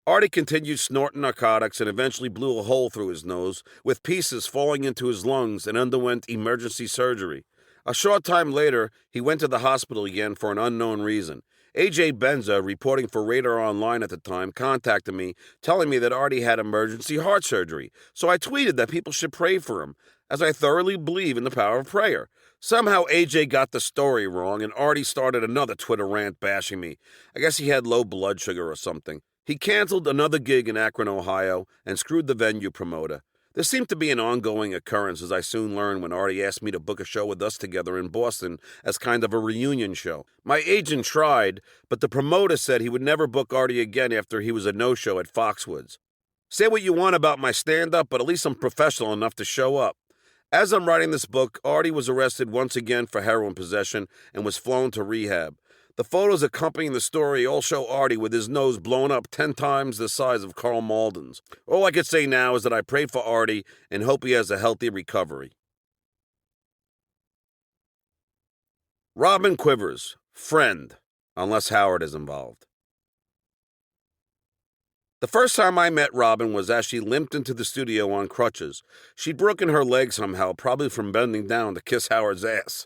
Artie continued snorting narcotics and eventually blew a hole through his nose, with pieces falling into his lungs, and underwent emergency surgery. A short time later, he went to the hospital again for an unknown reason. A.J. Benza, reporting for Radar Online at the time, contacted me, telling me that Artie had emergency heart surgery. So I tweeted that people should pray for him, as I thoroughly believe in the power of prayer. Somehow A.J. got the story wrong, and Artie started another Twitter rant bashing me. I guess he had low blood sugar or something. He canceled another gig in Akron, Ohio, and screwed the venue promoter. This seemed to be an ongoing occurrence, as I soon learned when Artie asked me to book a show with us together in Boston as kind of a reunion show. My agent tried, but the promoter said he would never book Artie again after he was a no-show at Foxwoods. Say what you want about my stand-up, but at least I'm professional enough to show up. As I'm writing this book, Artie was arrested once again for heroin possession and was flown to rehab. The photos accompanying the story all show Artie with his nose blown up 10 times the size of Karl Malden's. All I could say now is that I pray for Artie and hope he has a healthy recovery. Robin Quivers, friend, unless Howard is involved. The first time I met Robin was as she limped into the studio on crutches. She'd broken her leg somehow, probably from bending down to kiss Howard's ass.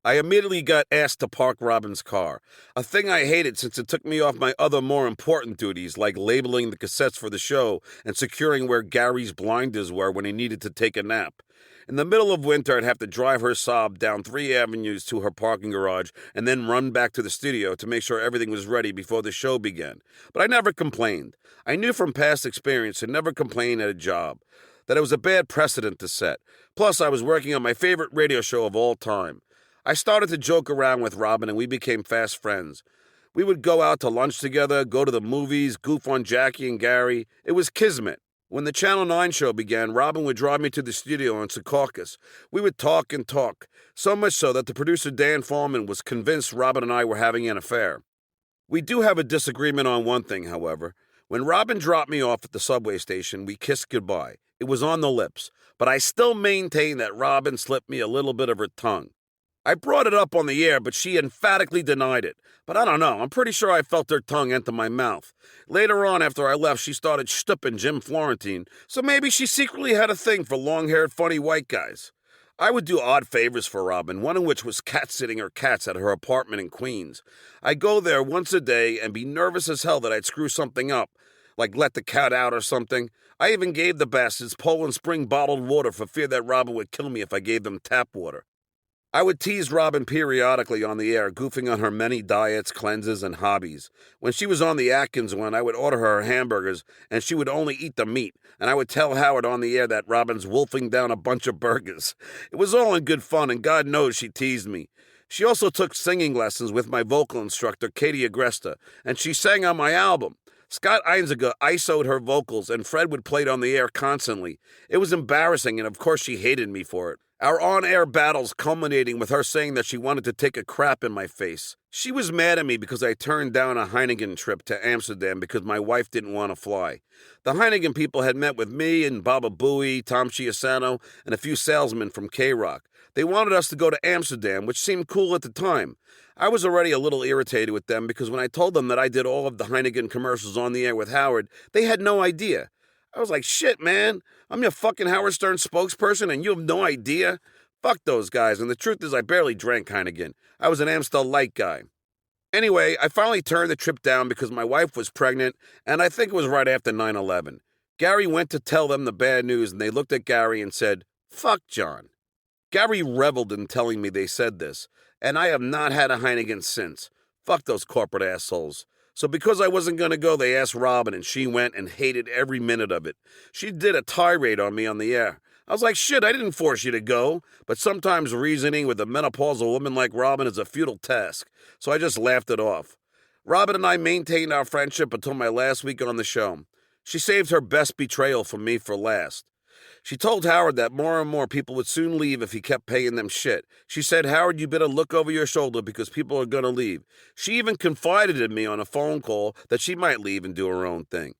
I immediately got asked to park Robin's car, a thing I hated since it took me off my other more important duties like labeling the cassettes for the show and securing where Gary's blinders were when he needed to take a nap. In the middle of winter, I'd have to drive her sob down 3 avenues to her parking garage and then run back to the studio to make sure everything was ready before the show began. But I never complained. I knew from past experience to never complain at a job, that it was a bad precedent to set. Plus, I was working on my favorite radio show of all time. I started to joke around with Robin and we became fast friends. We would go out to lunch together, go to the movies, goof on Jackie and Gary. It was kismet. When the Channel 9 show began, Robin would drive me to the studio in Secaucus. We would talk and talk, so much so that the producer Dan Foreman was convinced Robin and I were having an affair. We do have a disagreement on one thing, however. When Robin dropped me off at the subway station, we kissed goodbye. It was on the lips, but I still maintain that Robin slipped me a little bit of her tongue. I brought it up on the air, but she emphatically denied it. But I don't know, I'm pretty sure I felt her tongue enter my mouth. Later on, after I left, she started stupping Jim Florentine, so maybe she secretly had a thing for long-haired, funny white guys. I would do odd favors for Robin, one of which was cat-sitting her cats at her apartment in Queens. I'd go there once a day and be nervous as hell that I'd screw something up, like let the cat out or something. I even gave the bastards Poland Spring bottled water for fear that Robin would kill me if I gave them tap water. I would tease Robin periodically on the air, goofing on her many diets, cleanses, and hobbies. When she was on the Atkins one, I would order her hamburgers, and she would only eat the meat, and I would tell Howard on the air that Robin's wolfing down a bunch of burgers. It was all in good fun, and God knows she teased me. She also took singing lessons with my vocal instructor, Katie Agresta, and she sang on my album. Scott Einziger ISO'd her vocals, and Fred would play it on the air constantly. It was embarrassing, and of course she hated me for it. Our on-air battles culminating with her saying that she wanted to take a crap in my face. She was mad at me because I turned down a Heineken trip to Amsterdam because my wife didn't want to fly. The Heineken people had met with me and Baba Booey, Tom Chiasano, and a few salesmen from K-Rock. They wanted us to go to Amsterdam, which seemed cool at the time. I was already a little irritated with them because when I told them that I did all of the Heineken commercials on the air with Howard, they had no idea. I was like, shit, man, I'm your fucking Howard Stern spokesperson and you have no idea? Fuck those guys, and the truth is I barely drank Heineken. I was an Amstel Light guy. Anyway, I finally turned the trip down because my wife was pregnant, and I think it was right after 9/11. Gary went to tell them the bad news, and they looked at Gary and said, fuck John. Gary reveled in telling me they said this, and I have not had a Heineken since. Fuck those corporate assholes. So because I wasn't going to go, they asked Robin, and she went and hated every minute of it. She did a tirade on me on the air. I was like, shit, I didn't force you to go. But sometimes reasoning with a menopausal woman like Robin is a futile task, so I just laughed it off. Robin and I maintained our friendship until my last week on the show. She saved her best betrayal from me for last. She told Howard that more and more people would soon leave if he kept paying them shit. She said, Howard, you better look over your shoulder because people are going to leave. She even confided in me on a phone call that she might leave and do her own thing.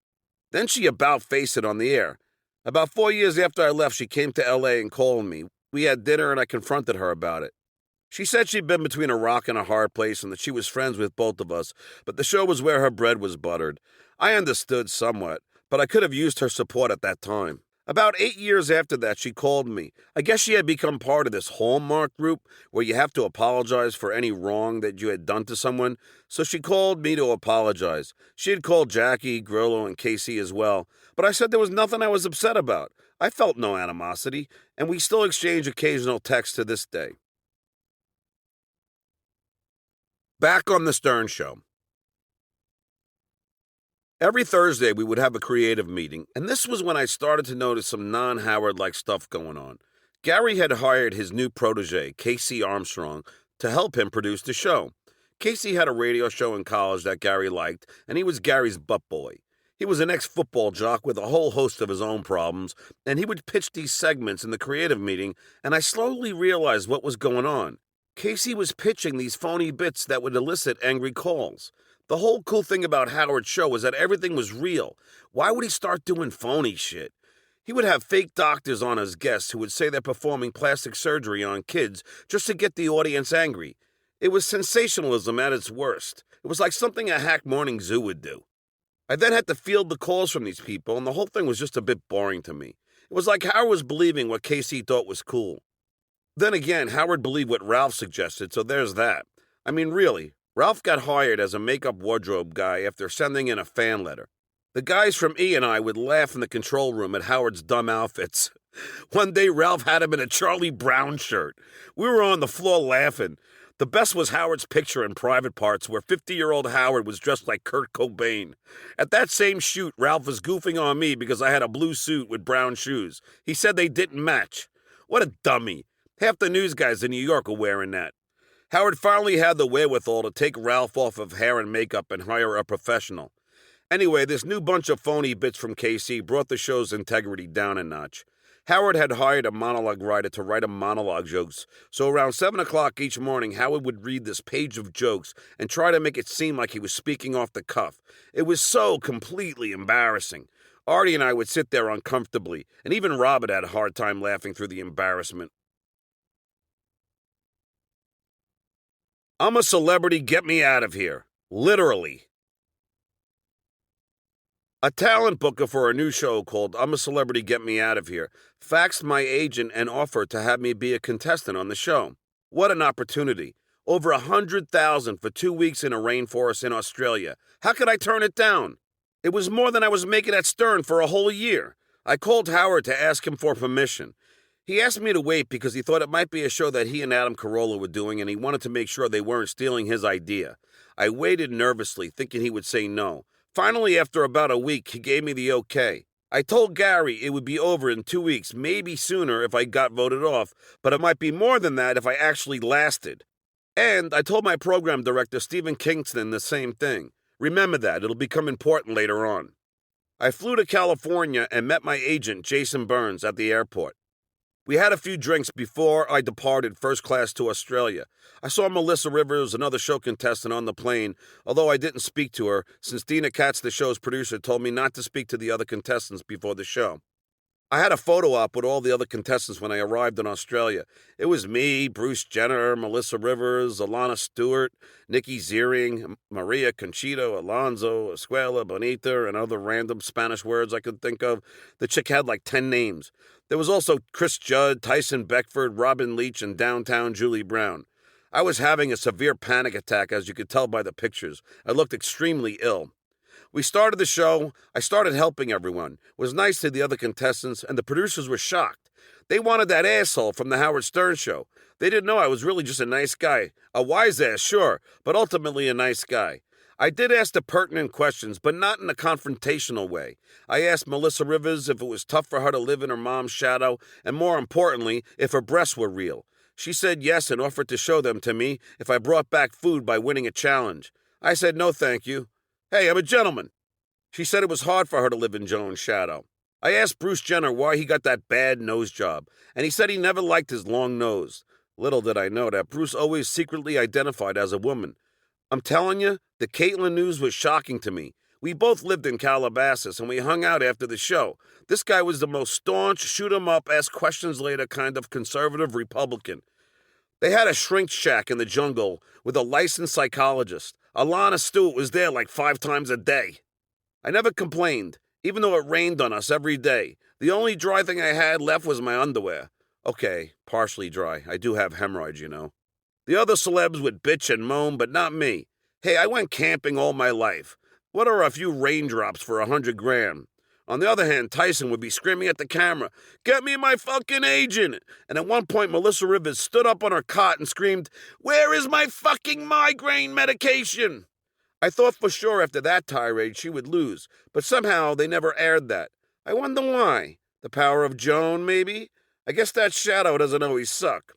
Then she about-faced it on the air. About 4 years after I left, she came to L.A. and called me. We had dinner and I confronted her about it. She said she'd been between a rock and a hard place and that she was friends with both of us, but the show was where her bread was buttered. I understood somewhat, but I could have used her support at that time. About 8 years after that, she called me. I guess she had become part of this Hallmark group where you have to apologize for any wrong that you had done to someone, so she called me to apologize. She had called Jackie, Grillo, and Casey as well, but I said there was nothing I was upset about. I felt no animosity, and we still exchange occasional texts to this day. Back on the Stern Show. Every Thursday, we would have a creative meeting, and this was when I started to notice some non-Howard-like stuff going on. Gary had hired his new protege, Casey Armstrong, to help him produce the show. Casey had a radio show in college that Gary liked, and he was Gary's butt boy. He was an ex-football jock with a whole host of his own problems, and he would pitch these segments in the creative meeting, and I slowly realized what was going on. Casey was pitching these phony bits that would elicit angry calls. The whole cool thing about Howard's show was that everything was real. Why would he start doing phony shit? He would have fake doctors on as guests who would say they're performing plastic surgery on kids just to get the audience angry. It was sensationalism at its worst. It was like something a hack morning zoo would do. I then had to field the calls from these people, and the whole thing was just a bit boring to me. It was like Howard was believing what Casey thought was cool. Then again, Howard believed what Ralph suggested, so there's that. I mean, really, Ralph got hired as a makeup wardrobe guy after sending in a fan letter. The guys from E and I would laugh in the control room at Howard's dumb outfits. One day, Ralph had him in a Charlie Brown shirt. We were on the floor laughing. The best was Howard's picture in Private Parts where 50-year-old Howard was dressed like Kurt Cobain. At that same shoot, Ralph was goofing on me because I had a blue suit with brown shoes. He said they didn't match. What a dummy. Half the news guys in New York are wearing that. Howard finally had the wherewithal to take Ralph off of hair and makeup and hire a professional. Anyway, this new bunch of phony bits from KC brought the show's integrity down a notch. Howard had hired a monologue writer to write monologue jokes, so around 7 o'clock each morning, Howard would read this page of jokes and try to make it seem like he was speaking off the cuff. It was so completely embarrassing. Artie and I would sit there uncomfortably, and even Robert had a hard time laughing through the embarrassment. I'm a celebrity, get me out of here. Literally. A talent booker for a new show called I'm a Celebrity, Get Me Out of Here faxed my agent and offered to have me be a contestant on the show. What an opportunity. Over 100,000 for 2 weeks in a rainforest in Australia. How could I turn it down? It was more than I was making at Stern for a whole year. I called Howard to ask him for permission. He asked me to wait because he thought it might be a show that he and Adam Carolla were doing and he wanted to make sure they weren't stealing his idea. I waited nervously, thinking he would say no. Finally, after about a week, he gave me the okay. I told Gary it would be over in 2 weeks, maybe sooner if I got voted off, but it might be more than that if I actually lasted. And I told my program director, Stephen Kingston, the same thing. Remember that, it'll become important later on. I flew to California and met my agent, Jason Burns, at the airport. We had a few drinks before I departed first class to Australia. I saw Melissa Rivers, another show contestant, on the plane, although I didn't speak to her, since Dina Katz, the show's producer, told me not to speak to the other contestants before the show. I had a photo op with all the other contestants when I arrived in Australia. It was me, Bruce Jenner, Melissa Rivers, Alana Stewart, Nikki Ziering, Maria Conchita, Alonso, Escuela, Bonita, and other random Spanish words I could think of. The chick had like 10 names. There was also Chris Judd, Tyson Beckford, Robin Leach, and downtown Julie Brown. I was having a severe panic attack, as you could tell by the pictures. I looked extremely ill. We started the show. I started helping everyone, was nice to the other contestants, and the producers were shocked. They wanted that asshole from the Howard Stern show. They didn't know I was really just a nice guy. A wise ass, sure, but ultimately a nice guy. I did ask the pertinent questions, but not in a confrontational way. I asked Melissa Rivers if it was tough for her to live in her mom's shadow, and more importantly, if her breasts were real. She said yes and offered to show them to me if I brought back food by winning a challenge. I said no thank you. Hey, I'm a gentleman. She said it was hard for her to live in Joan's shadow. I asked Bruce Jenner why he got that bad nose job, and he said he never liked his long nose. Little did I know that Bruce always secretly identified as a woman. I'm telling you, the Caitlyn news was shocking to me. We both lived in Calabasas, and we hung out after the show. This guy was the most staunch, shoot-'em-up, ask questions later kind of conservative Republican. They had a shrink shack in the jungle with a licensed psychologist. Alana Stewart was there like 5 times a day. I never complained, even though it rained on us every day. The only dry thing I had left was my underwear. Okay, partially dry. I do have hemorrhoids, you know. The other celebs would bitch and moan, but not me. Hey, I went camping all my life. What are a few raindrops for 100 grand? On the other hand, Tyson would be screaming at the camera, "Get me my fucking agent!" And at one point, Melissa Rivers stood up on her cot and screamed, "Where is my fucking migraine medication?" I thought for sure after that tirade she would lose, but somehow they never aired that. I wonder why. The power of Joan, maybe? I guess that shadow doesn't always suck.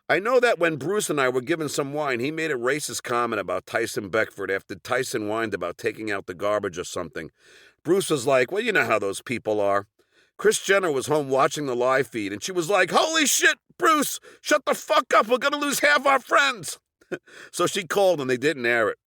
I know that when Bruce and I were given some wine, he made a racist comment about Tyson Beckford after Tyson whined about taking out the garbage or something. Bruce was like, well, you know how those people are. Kris Jenner was home watching the live feed, and she was like, holy shit, Bruce, shut the fuck up, we're gonna lose half our friends. So she called and they didn't air it.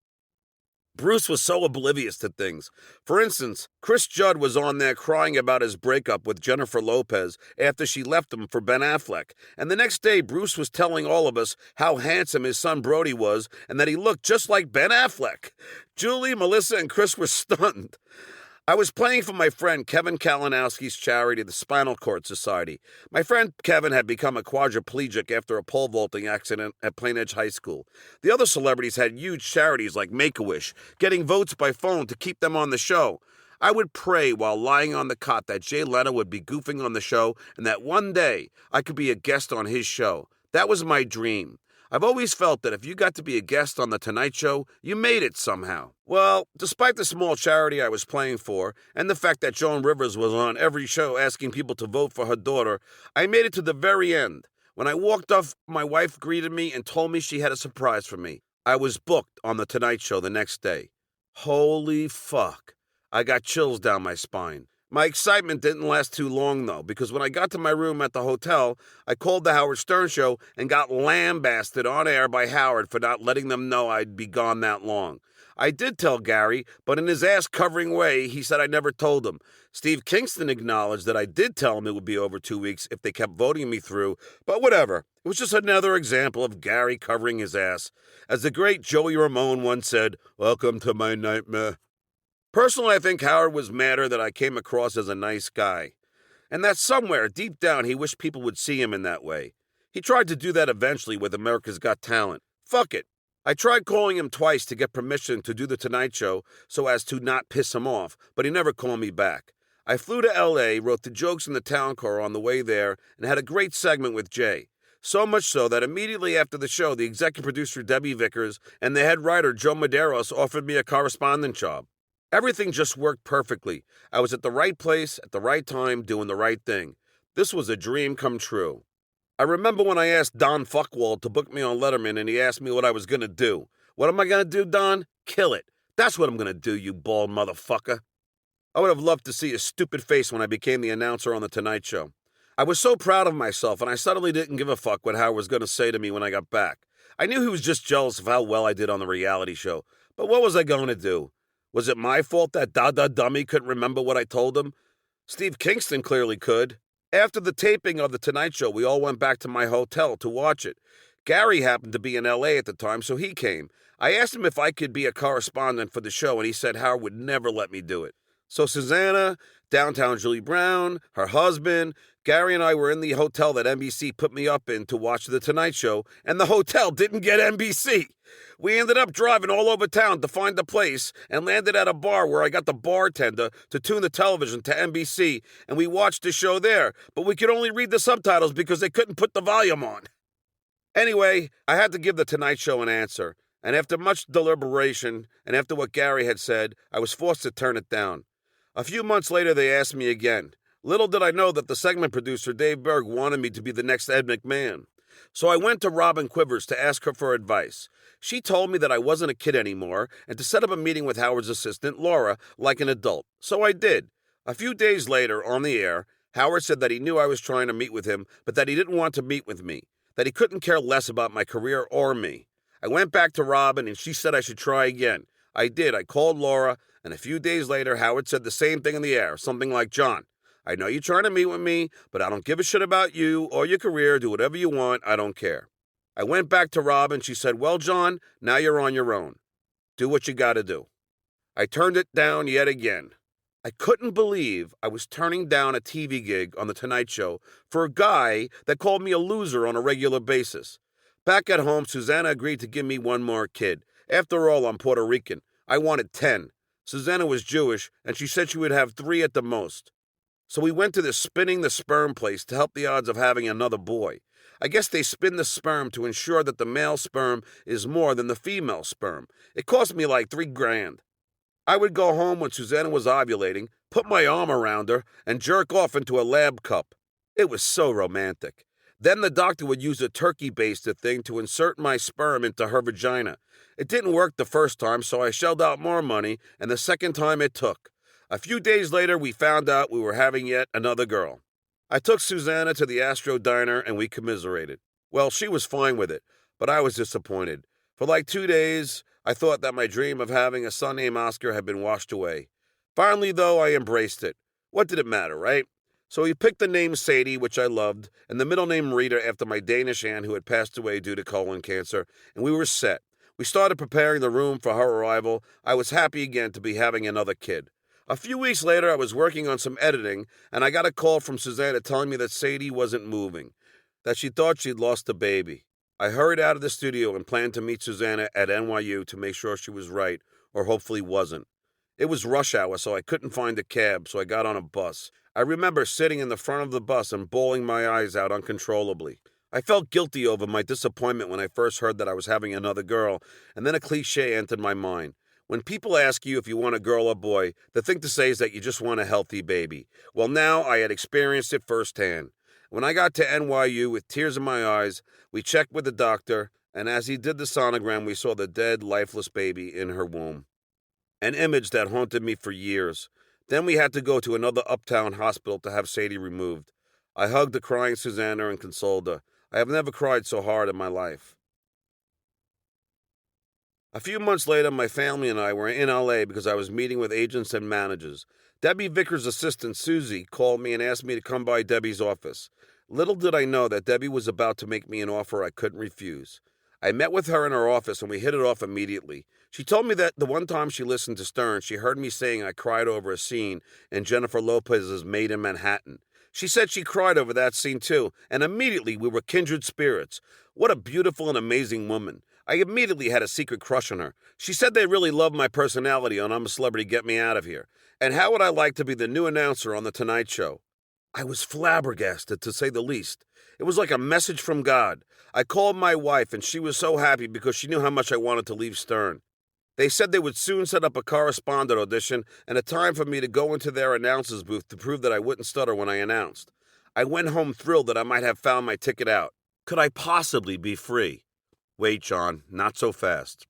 Bruce was so oblivious to things. For instance, Chris Judd was on there crying about his breakup with Jennifer Lopez after she left him for Ben Affleck. And the next day, Bruce was telling all of us how handsome his son Brody was and that he looked just like Ben Affleck. Julie, Melissa, and Chris were stunned. I was playing for my friend Kevin Kalinowski's charity, the Spinal Cord Society. My friend Kevin had become a quadriplegic after a pole vaulting accident at Plain Edge High School. The other celebrities had huge charities like Make-A-Wish, getting votes by phone to keep them on the show. I would pray while lying on the cot that Jay Leno would be goofing on the show and that one day I could be a guest on his show. That was my dream. I've always felt that if you got to be a guest on The Tonight Show, you made it somehow. Well, despite the small charity I was playing for, and the fact that Joan Rivers was on every show asking people to vote for her daughter, I made it to the very end. When I walked off, my wife greeted me and told me she had a surprise for me. I was booked on The Tonight Show the next day. Holy fuck. I got chills down my spine. My excitement didn't last too long, though, because when I got to my room at the hotel, I called the Howard Stern Show and got lambasted on air by Howard for not letting them know I'd be gone that long. I did tell Gary, but in his ass-covering way, he said I never told him. Steve Kingston acknowledged that I did tell him it would be over 2 weeks if they kept voting me through, but whatever. It was just another example of Gary covering his ass. As the great Joey Ramone once said, welcome to my nightmare. Personally, I think Howard was madder that I came across as a nice guy, and that somewhere, deep down, he wished people would see him in that way. He tried to do that eventually with America's Got Talent. Fuck it. I tried calling him twice to get permission to do The Tonight Show so as to not piss him off, but he never called me back. I flew to L.A., wrote the jokes in the town car on the way there, and had a great segment with Jay. So much so that immediately after the show, the executive producer Debbie Vickers and the head writer Joe Medeiros offered me a correspondent job. Everything just worked perfectly. I was at the right place at the right time doing the right thing. This was a dream come true. I remember when I asked Don Fuckwald to book me on Letterman and he asked me what I was going to do. What am I going to do, Don? Kill it. That's what I'm going to do, you bald motherfucker. I would have loved to see his stupid face when I became the announcer on The Tonight Show. I was so proud of myself and I suddenly didn't give a fuck what Howard was going to say to me when I got back. I knew he was just jealous of how well I did on the reality show. But what was I going to do? Was it my fault that Dada Dummy couldn't remember what I told him? Steve Kingston clearly could. After the taping of The Tonight Show, we all went back to my hotel to watch it. Gary happened to be in L.A. at the time, so he came. I asked him if I could be a correspondent for the show, and he said Howard would never let me do it. So Susanna, downtown Julie Brown, her husband, Gary and I were in the hotel that NBC put me up in to watch The Tonight Show, and the hotel didn't get NBC. We ended up driving all over town to find the place and landed at a bar where I got the bartender to tune the television to NBC, and we watched the show there, but we could only read the subtitles because they couldn't put the volume on. Anyway, I had to give The Tonight Show an answer, and after much deliberation and after what Gary had said, I was forced to turn it down. A few months later, they asked me again. Little did I know that the segment producer, Dave Berg, wanted me to be the next Ed McMahon. So I went to Robin Quivers to ask her for advice. She told me that I wasn't a kid anymore and to set up a meeting with Howard's assistant, Laura, like an adult. So I did. A few days later, on the air, Howard said that he knew I was trying to meet with him, but that he didn't want to meet with me, that he couldn't care less about my career or me. I went back to Robin and she said I should try again. I did. I called Laura, and a few days later, Howard said the same thing in the air, something like, John, I know you're trying to meet with me, but I don't give a shit about you or your career. Do whatever you want. I don't care. I went back to Robin. She said, well, John, now you're on your own. Do what you got to do. I turned it down yet again. I couldn't believe I was turning down a TV gig on The Tonight Show for a guy that called me a loser on a regular basis. Back at home, Susanna agreed to give me one more kid. After all, I'm Puerto Rican. I wanted 10. Susanna was Jewish, and she said she would have 3 at the most. So we went to the spinning the sperm place to help the odds of having another boy. I guess they spin the sperm to ensure that the male sperm is more than the female sperm. It cost me like $3,000. I would go home when Susanna was ovulating, put my arm around her, and jerk off into a lab cup. It was so romantic. Then the doctor would use a turkey-basted thing to insert my sperm into her vagina. It didn't work the first time, so I shelled out more money, and the second time it took. A few days later, we found out we were having yet another girl. I took Susanna to the Astro Diner, and we commiserated. Well, she was fine with it, but I was disappointed. For like 2 days, I thought that my dream of having a son named Oscar had been washed away. Finally, though, I embraced it. What did it matter, right? So we picked the name Sadie, which I loved, and the middle name Rita after my Danish aunt who had passed away due to colon cancer, and we were set. We started preparing the room for her arrival. I was happy again to be having another kid. A few weeks later, I was working on some editing, and I got a call from Susanna telling me that Sadie wasn't moving, that she thought she'd lost a baby. I hurried out of the studio and planned to meet Susanna at NYU to make sure she was right, or hopefully wasn't. It was rush hour, so I couldn't find a cab, so I got on a bus. I remember sitting in the front of the bus and bawling my eyes out uncontrollably. I felt guilty over my disappointment when I first heard that I was having another girl, and then a cliche entered my mind. When people ask you if you want a girl or boy, the thing to say is that you just want a healthy baby. Well, now I had experienced it firsthand. When I got to NYU with tears in my eyes, we checked with the doctor, and as he did the sonogram, we saw the dead, lifeless baby in her womb. An image that haunted me for years. Then we had to go to another uptown hospital to have Sadie removed. I hugged the crying Susanna and consoled her. I have never cried so hard in my life. A few months later, my family and I were in LA because I was meeting with agents and managers. Debbie Vickers' assistant, Susie, called me and asked me to come by Debbie's office. Little did I know that Debbie was about to make me an offer I couldn't refuse. I met with her in her office and we hit it off immediately. She told me that the one time she listened to Stern, she heard me saying I cried over a scene in Jennifer Lopez's Made in Manhattan. She said she cried over that scene too, and immediately we were kindred spirits. What a beautiful and amazing woman. I immediately had a secret crush on her. She said they really loved my personality on I'm a Celebrity, Get Me Out of Here. And how would I like to be the new announcer on The Tonight Show? I was flabbergasted, to say the least. It was like a message from God. I called my wife, and she was so happy because she knew how much I wanted to leave Stern. They said they would soon set up a correspondent audition and a time for me to go into their announcer's booth to prove that I wouldn't stutter when I announced. I went home thrilled that I might have found my ticket out. Could I possibly be free? Wait, John, not so fast.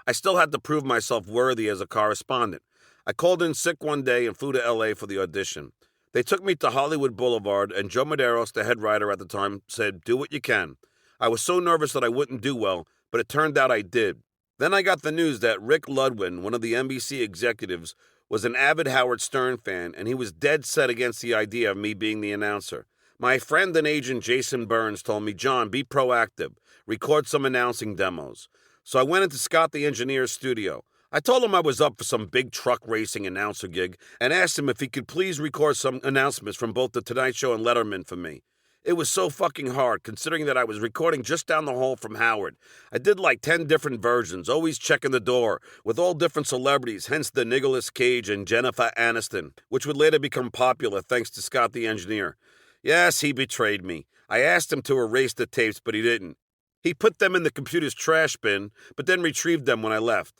I still had to prove myself worthy as a correspondent. I called in sick one day and flew to LA for the audition. They took me to Hollywood Boulevard, and Joe Medeiros, the head writer at the time, said, "Do what you can." I was so nervous that I wouldn't do well, but it turned out I did. Then I got the news that Rick Ludwin, one of the NBC executives, was an avid Howard Stern fan, and he was dead set against the idea of me being the announcer. My friend and agent Jason Burns told me, "John, be proactive. Record some announcing demos." So I went into Scott the engineer's studio. I told him I was up for some big truck racing announcer gig and asked him if he could please record some announcements from both The Tonight Show and Letterman for me. It was so fucking hard, considering that I was recording just down the hall from Howard. I did like 10 different versions, always checking the door, with all different celebrities, hence the Nicolas Cage and Jennifer Aniston, which would later become popular thanks to Scott the engineer. Yes, he betrayed me. I asked him to erase the tapes, but he didn't. He put them in the computer's trash bin, but then retrieved them when I left.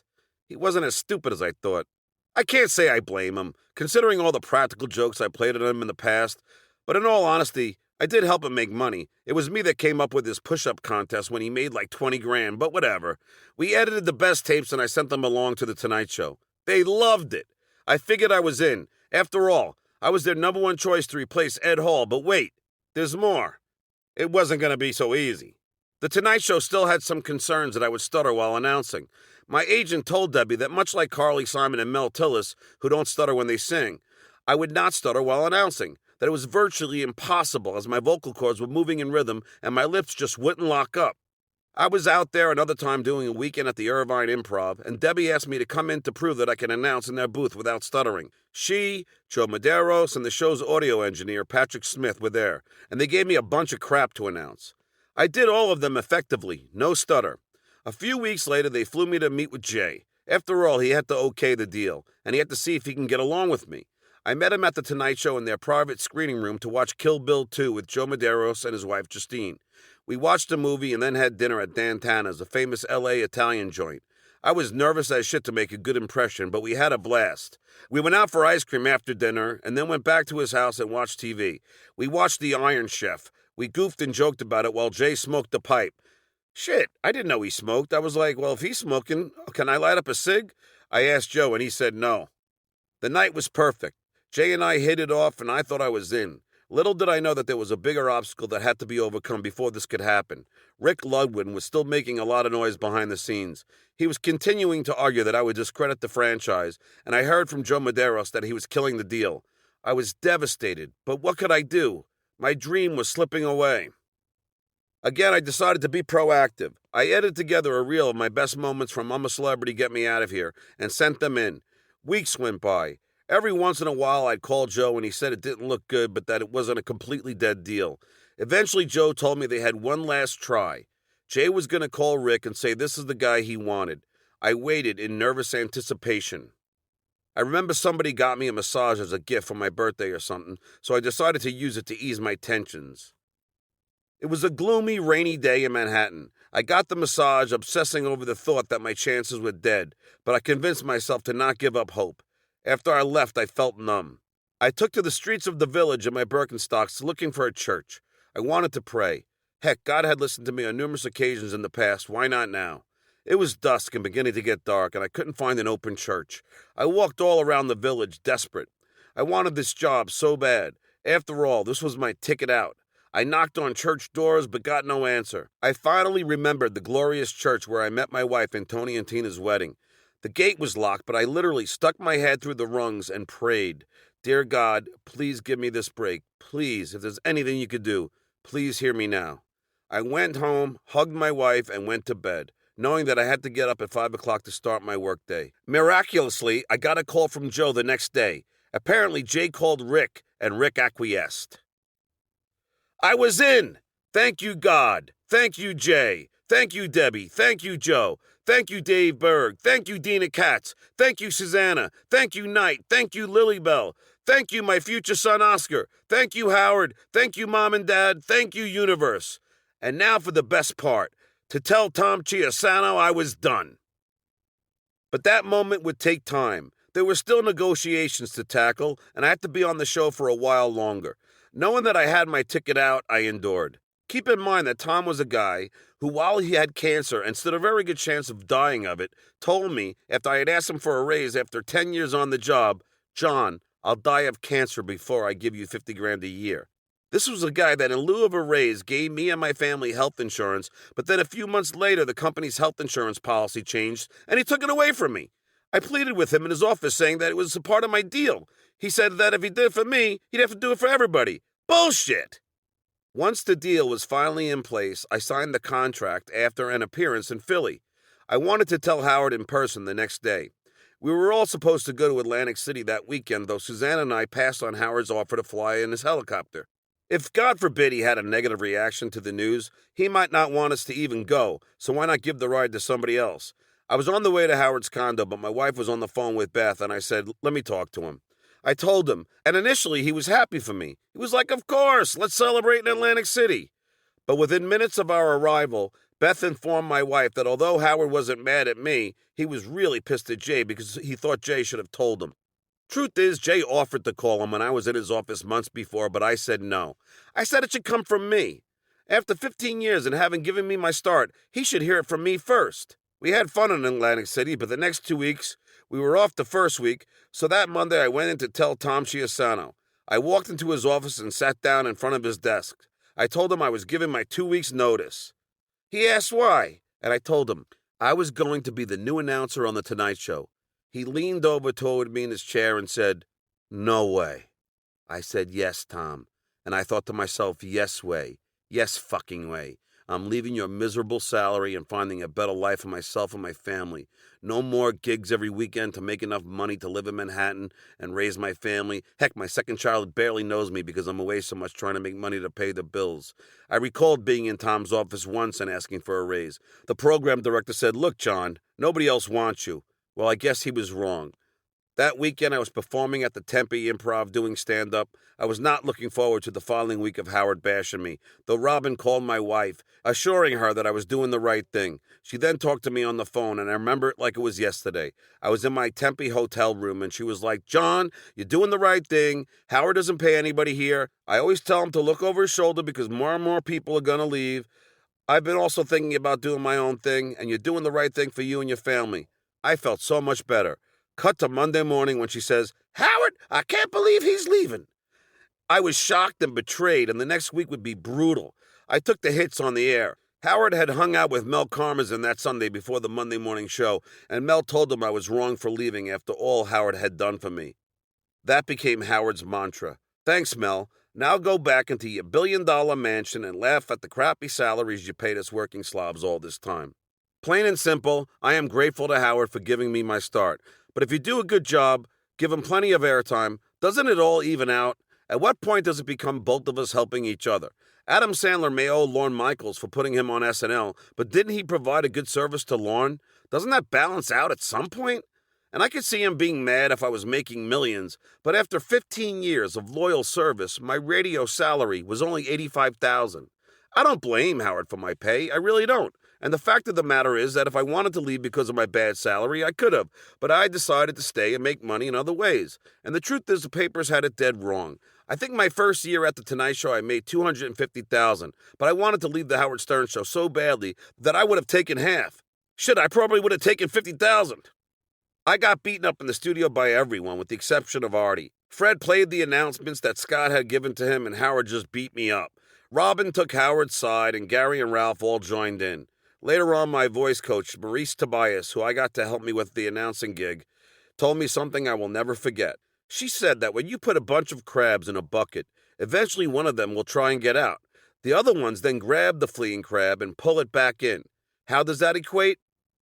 He wasn't as stupid as I thought. I can't say I blame him, considering all the practical jokes I played at him in the past, but in all honesty, I did help him make money. It was me that came up with his push-up contest when he made like 20 grand, but whatever. We edited the best tapes and I sent them along to The Tonight Show. They loved it. I figured I was in. After all, I was their number one choice to replace Ed Hall, but wait, there's more. It wasn't going to be so easy. The Tonight Show still had some concerns that I would stutter while announcing. My agent told Debbie that much like Carly Simon and Mel Tillis, who don't stutter when they sing, I would not stutter while announcing, that it was virtually impossible as my vocal cords were moving in rhythm and my lips just wouldn't lock up. I was out there another time doing a weekend at the Irvine Improv, and Debbie asked me to come in to prove that I can announce in their booth without stuttering. She, Joe Medeiros, and the show's audio engineer, Patrick Smith, were there, and they gave me a bunch of crap to announce. I did all of them effectively, no stutter. A few weeks later, they flew me to meet with Jay. After all, he had to okay the deal, and he had to see if he can get along with me. I met him at The Tonight Show in their private screening room to watch Kill Bill 2 with Joe Medeiros and his wife Justine. We watched the movie and then had dinner at Dan Tana's, a famous L.A. Italian joint. I was nervous as shit to make a good impression, but we had a blast. We went out for ice cream after dinner and then went back to his house and watched TV. We watched The Iron Chef. We goofed and joked about it while Jay smoked a pipe. Shit, I didn't know he smoked. I was like, well, if he's smoking, can I light up a cig? I asked Joe and he said no. The night was perfect. Jay and I hit it off and I thought I was in. Little did I know that there was a bigger obstacle that had to be overcome before this could happen. Rick Ludwig was still making a lot of noise behind the scenes. He was continuing to argue that I would discredit the franchise, and I heard from Joe Medeiros that he was killing the deal. I was devastated, but what could I do? My dream was slipping away. Again, I decided to be proactive. I edited together a reel of my best moments from I'm a Celebrity, Get Me Out of Here, and sent them in. Weeks went by. Every once in a while, I'd call Joe, and he said it didn't look good, but that it wasn't a completely dead deal. Eventually, Joe told me they had one last try. Jay was going to call Rick and say this is the guy he wanted. I waited in nervous anticipation. I remember somebody got me a massage as a gift for my birthday or something, so I decided to use it to ease my tensions. It was a gloomy, rainy day in Manhattan. I got the massage, obsessing over the thought that my chances were dead, but I convinced myself to not give up hope. After I left, I felt numb. I took to the streets of the village in my Birkenstocks looking for a church. I wanted to pray. Heck, God had listened to me on numerous occasions in the past. Why not now? It was dusk and beginning to get dark, and I couldn't find an open church. I walked all around the village, desperate. I wanted this job so bad. After all, this was my ticket out. I knocked on church doors but got no answer. I finally remembered the glorious church where I met my wife in Tony and Tina's wedding. The gate was locked, but I literally stuck my head through the rungs and prayed. Dear God, please give me this break. Please, if there's anything you could do, please hear me now. I went home, hugged my wife, and went to bed, knowing that I had to get up at 5 o'clock to start my workday. Miraculously, I got a call from Joe the next day. Apparently, Jay called Rick, and Rick acquiesced. I was in. Thank you, God. Thank you, Jay. Thank you, Debbie. Thank you, Joe. Thank you, Dave Berg. Thank you, Dina Katz. Thank you, Susanna. Thank you, Knight. Thank you, Lily Bell. Thank you, my future son, Oscar. Thank you, Howard. Thank you, Mom and Dad. Thank you, Universe. And now for the best part, to tell Tom Chiasano I was done. But that moment would take time. There were still negotiations to tackle, and I had to be on the show for a while longer. Knowing that I had my ticket out, I endured. Keep in mind that Tom was a guy who, while he had cancer and stood a very good chance of dying of it, told me, after I had asked him for a raise after 10 years on the job, John, I'll die of cancer before I give you $50,000 a year. This was a guy that in lieu of a raise gave me and my family health insurance, but then a few months later the company's health insurance policy changed and he took it away from me. I pleaded with him in his office saying that it was a part of my deal. He said that if he did it for me, he'd have to do it for everybody. Bullshit! Once the deal was finally in place, I signed the contract after an appearance in Philly. I wanted to tell Howard in person the next day. We were all supposed to go to Atlantic City that weekend, though Susanna and I passed on Howard's offer to fly in his helicopter. If, God forbid, he had a negative reaction to the news, he might not want us to even go, so why not give the ride to somebody else? I was on the way to Howard's condo, but my wife was on the phone with Beth, and I said, let me talk to him. I told him, and initially he was happy for me. He was like, of course, let's celebrate in Atlantic City. But within minutes of our arrival, Beth informed my wife that although Howard wasn't mad at me, he was really pissed at Jay because he thought Jay should have told him. Truth is, Jay offered to call him when I was in his office months before, but I said no. I said it should come from me. After 15 years and having given me my start, he should hear it from me first. We had fun in Atlantic City, but the next 2 weeks, we were off the first week, so that Monday I went in to tell Tom Chiasano. I walked into his office and sat down in front of his desk. I told him I was giving my 2 weeks' notice. He asked why, and I told him I was going to be the new announcer on The Tonight Show. He leaned over toward me in his chair and said, no way. I said, yes, Tom. And I thought to myself, yes way. Yes fucking way. I'm leaving your miserable salary and finding a better life for myself and my family. No more gigs every weekend to make enough money to live in Manhattan and raise my family. Heck, my second child barely knows me because I'm away so much trying to make money to pay the bills. I recalled being in Tom's office once and asking for a raise. The program director said, look, John, nobody else wants you. Well, I guess he was wrong. That weekend, I was performing at the Tempe Improv doing stand-up. I was not looking forward to the following week of Howard bashing me, though Robin called my wife, assuring her that I was doing the right thing. She then talked to me on the phone, and I remember it like it was yesterday. I was in my Tempe hotel room, and she was like, "John, you're doing the right thing. Howard doesn't pay anybody here. I always tell him to look over his shoulder because more and more people are going to leave. I've been also thinking about doing my own thing, and you're doing the right thing for you and your family." I felt so much better. Cut to Monday morning when she says, "Howard, I can't believe he's leaving." I was shocked and betrayed, and the next week would be brutal. I took the hits on the air. Howard had hung out with Mel Karmazin that Sunday before the Monday morning show, and Mel told him I was wrong for leaving after all Howard had done for me. That became Howard's mantra. "Thanks, Mel. Now go back into your billion-dollar mansion and laugh at the crappy salaries you paid us working slobs all this time." Plain and simple, I am grateful to Howard for giving me my start. But if you do a good job, give him plenty of airtime, doesn't it all even out? At what point does it become both of us helping each other? Adam Sandler may owe Lorne Michaels for putting him on SNL, but didn't he provide a good service to Lorne? Doesn't that balance out at some point? And I could see him being mad if I was making millions, but after 15 years of loyal service, my radio salary was only $85,000. I don't blame Howard for my pay, I really don't. And the fact of the matter is that if I wanted to leave because of my bad salary, I could have, but I decided to stay and make money in other ways. And the truth is the papers had it dead wrong. I think my first year at The Tonight Show I made $250,000, but I wanted to leave the Howard Stern Show so badly that I would have taken half. Shit, I probably would have taken $50,000. I got beaten up in the studio by everyone, with the exception of Artie. Fred played the announcements that Scott had given to him, and Howard just beat me up. Robin took Howard's side, and Gary and Ralph all joined in. Later on, my voice coach, Maurice Tobias, who I got to help me with the announcing gig, told me something I will never forget. She said that when you put a bunch of crabs in a bucket, eventually one of them will try and get out. The other ones then grab the fleeing crab and pull it back in. How does that equate?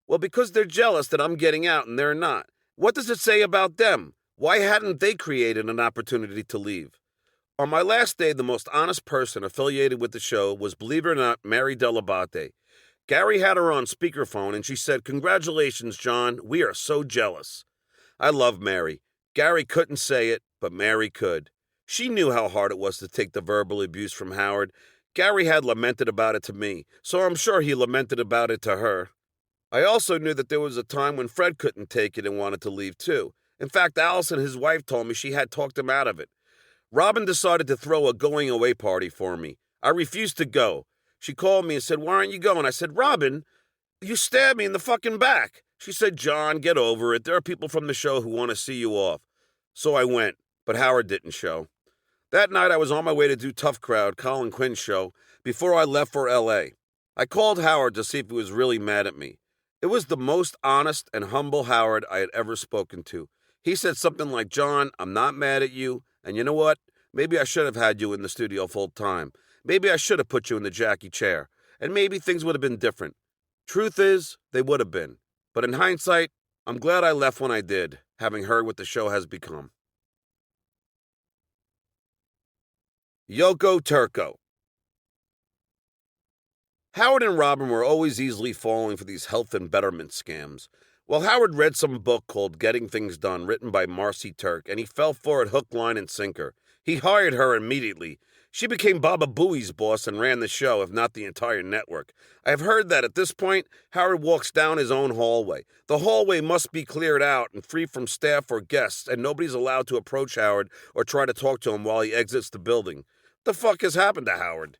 Well, because they're jealous that I'm getting out and they're not. What does it say about them? Why hadn't they created an opportunity to leave? On my last day, the most honest person affiliated with the show was, believe it or not, Mary Delabate. Gary had her on speakerphone, and she said, "Congratulations, John. We are so jealous." I love Mary. Gary couldn't say it, but Mary could. She knew how hard it was to take the verbal abuse from Howard. Gary had lamented about it to me, so I'm sure he lamented about it to her. I also knew that there was a time when Fred couldn't take it and wanted to leave too. In fact, Allison, his wife, told me she had talked him out of it. Robin decided to throw a going-away party for me. I refused to go. She called me and said, "Why aren't you going?" I said, "Robin, you stabbed me in the fucking back." She said, "John, get over it. There are people from the show who want to see you off." So I went, but Howard didn't show. That night I was on my way to do Tough Crowd, Colin Quinn's show, before I left for L.A. I called Howard to see if he was really mad at me. It was the most honest and humble Howard I had ever spoken to. He said something like, "John, I'm not mad at you, and you know what? Maybe I should have had you in the studio full time. Maybe I should have put you in the Jackie chair, and maybe things would have been different." Truth is, they would have been. But in hindsight, I'm glad I left when I did, having heard what the show has become. Yoko Turco. Howard and Robin were always easily falling for these health and betterment scams. Well, Howard read some book called Getting Things Done, written by Marcy Turk, and he fell for it hook, line, and sinker. He hired her immediately. She became Baba Booey's boss and ran the show, if not the entire network. I have heard that at this point, Howard walks down his own hallway. The hallway must be cleared out and free from staff or guests, and nobody's allowed to approach Howard or try to talk to him while he exits the building. The fuck has happened to Howard?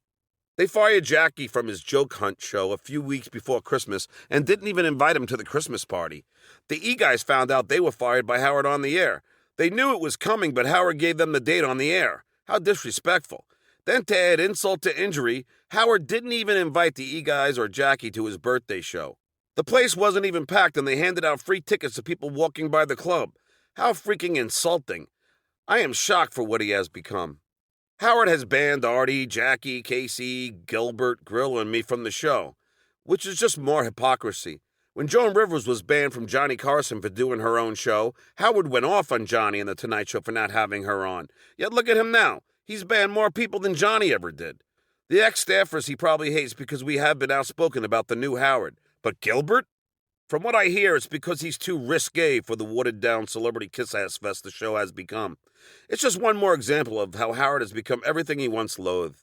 They fired Jackie from his joke hunt show a few weeks before Christmas and didn't even invite him to the Christmas party. The E-Guys found out they were fired by Howard on the air. They knew it was coming, but Howard gave them the date on the air. How disrespectful. Then to add insult to injury, Howard didn't even invite the E-Guys or Jackie to his birthday show. The place wasn't even packed, and they handed out free tickets to people walking by the club. How freaking insulting. I am shocked for what he has become. Howard has banned Artie, Jackie, Casey, Gilbert, Grill, and me from the show, which is just more hypocrisy. When Joan Rivers was banned from Johnny Carson for doing her own show, Howard went off on Johnny and The Tonight Show for not having her on. Yet look at him now. He's banned more people than Johnny ever did. The ex-staffers he probably hates because we have been outspoken about the new Howard. But Gilbert? From what I hear, it's because he's too risque for the watered-down celebrity kiss-ass fest the show has become. It's just one more example of how Howard has become everything he once loathed.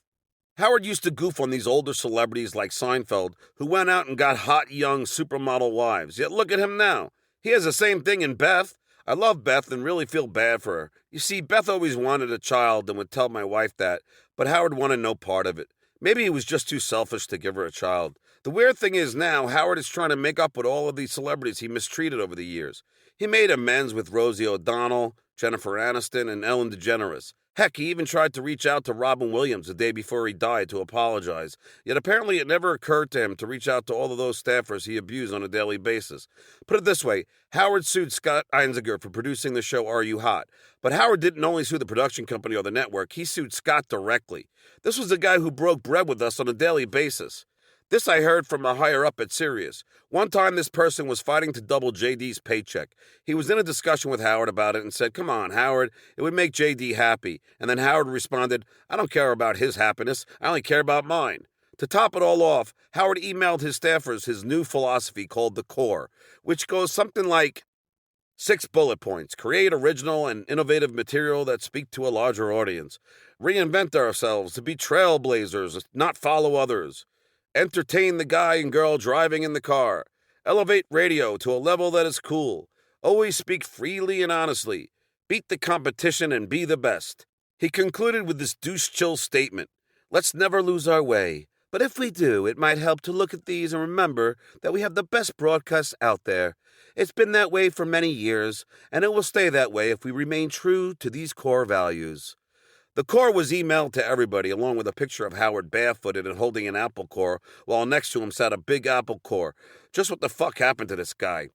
Howard used to goof on these older celebrities like Seinfeld, who went out and got hot, young supermodel wives. Yet look at him now. He has the same thing in Beth. I love Beth and really feel bad for her. You see, Beth always wanted a child and would tell my wife that, but Howard wanted no part of it. Maybe he was just too selfish to give her a child. The weird thing is now, Howard is trying to make up with all of these celebrities he mistreated over the years. He made amends with Rosie O'Donnell, Jennifer Aniston, and Ellen DeGeneres. Heck, he even tried to reach out to Robin Williams the day before he died to apologize. Yet apparently it never occurred to him to reach out to all of those staffers he abused on a daily basis. Put it this way, Howard sued Scott Einziger for producing the show Are You Hot? But Howard didn't only sue the production company or the network, he sued Scott directly. This was the guy who broke bread with us on a daily basis. This I heard from a higher up at Sirius. One time this person was fighting to double JD's paycheck. He was in a discussion with Howard about it and said, "Come on, Howard, it would make JD happy." And then Howard responded, "I don't care about his happiness, I only care about mine." To top it all off, Howard emailed his staffers his new philosophy called the Core, which goes something like 6 bullet points. Create original and innovative material that speak to a larger audience. Reinvent ourselves to be trailblazers, not follow others. Entertain the guy and girl driving in the car. Elevate radio to a level that is cool. Always speak freely and honestly. Beat the competition and be the best. He concluded with this douche-chill statement. Let's never lose our way. But if we do, it might help to look at these and remember that we have the best broadcasts out there. It's been that way for many years, and it will stay that way if we remain true to these core values. The core was emailed to everybody, along with a picture of Howard barefooted and holding an apple core, while next to him sat a big apple core. Just what the fuck happened to this guy?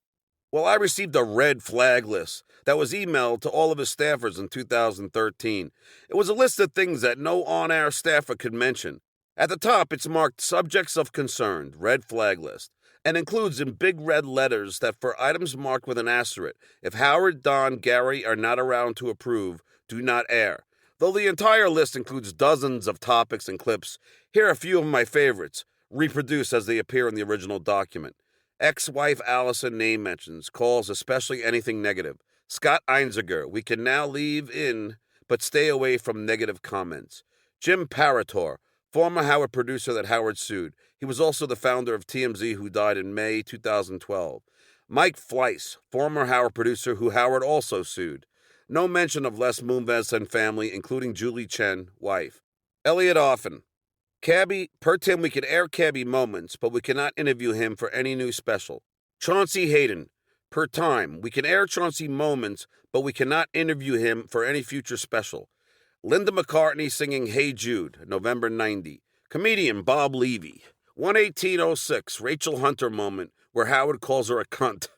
Well, I received a red flag list that was emailed to all of his staffers in 2013. It was a list of things that no on-air staffer could mention. At the top, it's marked Subjects of Concern, red flag list, and includes in big red letters that for items marked with an asterisk, if Howard, Don, Gary are not around to approve, do not air. Though the entire list includes dozens of topics and clips, here are a few of my favorites, reproduced as they appear in the original document. Ex-wife Allison name mentions, calls especially anything negative. Scott Einziger, we can now leave in, but stay away from negative comments. Jim Parator, former Howard producer that Howard sued. He was also the founder of TMZ, who died in May 2012. Mike Fleiss, former Howard producer who Howard also sued. No mention of Les Moonves and family, including Julie Chen, wife. Elliot Offen. Cabby, per Tim, we can air Cabby moments, but we cannot interview him for any new special. Chauncey Hayden. Per time, we can air Chauncey moments, but we cannot interview him for any future special. Linda McCartney singing Hey Jude, November 90. Comedian Bob Levy. 11806, Rachel Hunter moment, where Howard calls her a cunt.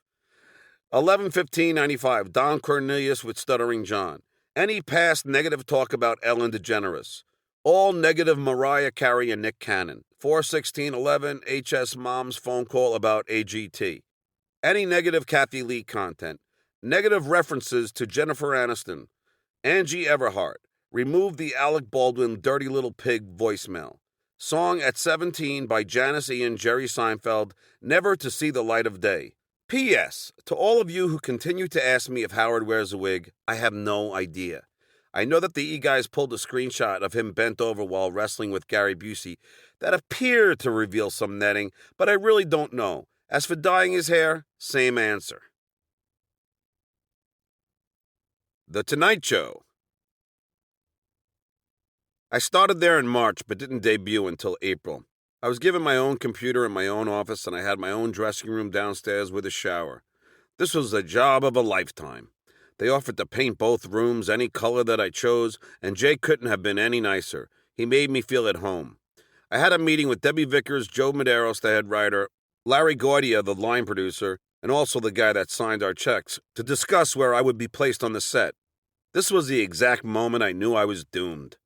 11/15/95, Don Cornelius with Stuttering John. Any past negative talk about Ellen DeGeneres. All negative Mariah Carey and Nick Cannon. 4/16/11, HS Mom's phone call about AGT. Any negative Kathy Lee content. Negative references to Jennifer Aniston. Angie Everhart. Remove the Alec Baldwin Dirty Little Pig voicemail. Song at 17 by Janice Ian, Jerry Seinfeld, never to see the light of day. P.S. To all of you who continue to ask me if Howard wears a wig, I have no idea. I know that the E-Guys pulled a screenshot of him bent over while wrestling with Gary Busey that appeared to reveal some netting, but I really don't know. As for dyeing his hair, same answer. The Tonight Show. I started there in March, but didn't debut until April. I was given my own computer in my own office, and I had my own dressing room downstairs with a shower. This was the job of a lifetime. They offered to paint both rooms any color that I chose, and Jay couldn't have been any nicer. He made me feel at home. I had a meeting with Debbie Vickers, Joe Medeiros, the head writer, Larry Gaudia, the line producer, and also the guy that signed our checks, to discuss where I would be placed on the set. This was the exact moment I knew I was doomed.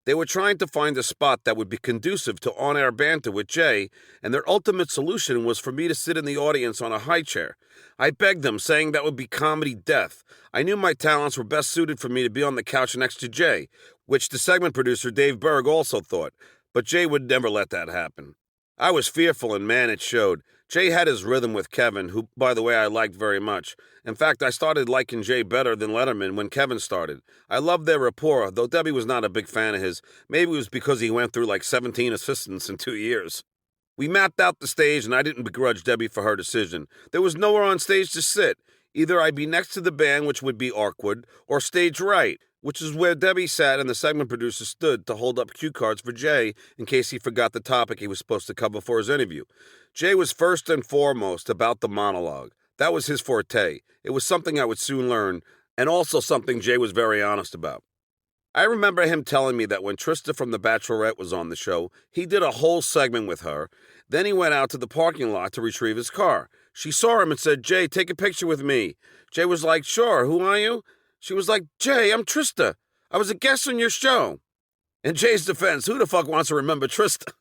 They were trying to find a spot that would be conducive to on-air banter with Jay, and their ultimate solution was for me to sit in the audience on a high chair. I begged them, saying that would be comedy death. I knew my talents were best suited for me to be on the couch next to Jay, which the segment producer Dave Berg also thought, but Jay would never let that happen. I was fearful, and man, it showed. Jay had his rhythm with Kevin, who, by the way, I liked very much. In fact, I started liking Jay better than Letterman when Kevin started. I loved their rapport, though Debbie was not a big fan of his. Maybe it was because he went through like 17 assistants in 2 years. We mapped out the stage, and I didn't begrudge Debbie for her decision. There was nowhere on stage to sit. Either I'd be next to the band, which would be awkward, or stage right, which is where Debbie sat and the segment producer stood to hold up cue cards for Jay in case he forgot the topic he was supposed to cover for his interview. Jay was first and foremost about the monologue. That was his forte. It was something I would soon learn, and also something Jay was very honest about. I remember him telling me that when Trista from The Bachelorette was on the show, he did a whole segment with her. Then he went out to the parking lot to retrieve his car. She saw him and said, "Jay, take a picture with me." Jay was like, "Sure, who are you?" She was like, "Jay, I'm Trista. I was a guest on your show." In Jay's defense, who the fuck wants to remember Trista?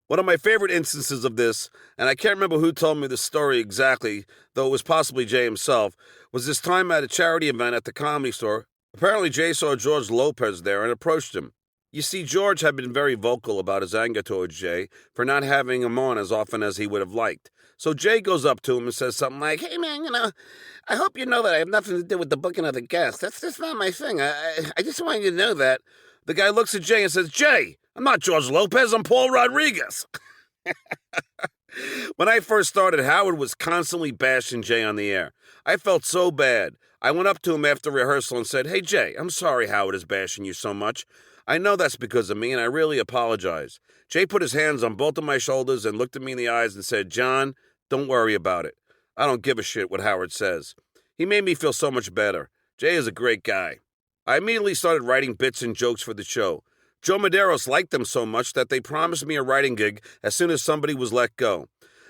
One of my favorite instances of this, and I can't remember who told me the story exactly, though it was possibly Jay himself, was this time at a charity event at the Comedy Store. Apparently, Jay saw George Lopez there and approached him. You see, George had been very vocal about his anger towards Jay for not having him on as often as he would have liked. So Jay goes up to him and says something like, "Hey man, I hope you know that I have nothing to do with the booking of the guests. That's just not my thing. I just want you to know that." The guy looks at Jay and says, "Jay, I'm not George Lopez, I'm Paul Rodriguez." When I first started, Howard was constantly bashing Jay on the air. I felt so bad. I went up to him after rehearsal and said, "Hey Jay, I'm sorry Howard is bashing you so much. I know that's because of me, and I really apologize." Jay put his hands on both of my shoulders and looked at me in the eyes and said, "John, don't worry about it. I don't give a shit what Howard says." He made me feel so much better. Jay is a great guy. I immediately started writing bits and jokes for the show. Joe Medeiros liked them so much that they promised me a writing gig as soon as somebody was let go.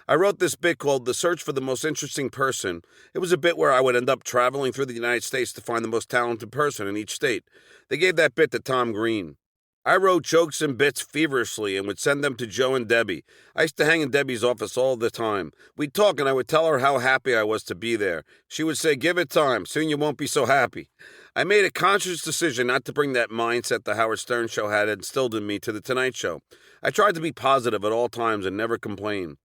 I wrote this bit called The Search for the Most Interesting Person. It was a bit where I would end up traveling through the United States to find the most talented person in each state. They gave that bit to Tom Green. I wrote jokes and bits feverishly and would send them to Joe and Debbie. I used to hang in Debbie's office all the time. We'd talk and I would tell her how happy I was to be there. She would say, "Give it time, soon you won't be so happy." I made a conscious decision not to bring that mindset the Howard Stern Show had instilled in me to The Tonight Show. I tried to be positive at all times and never complain.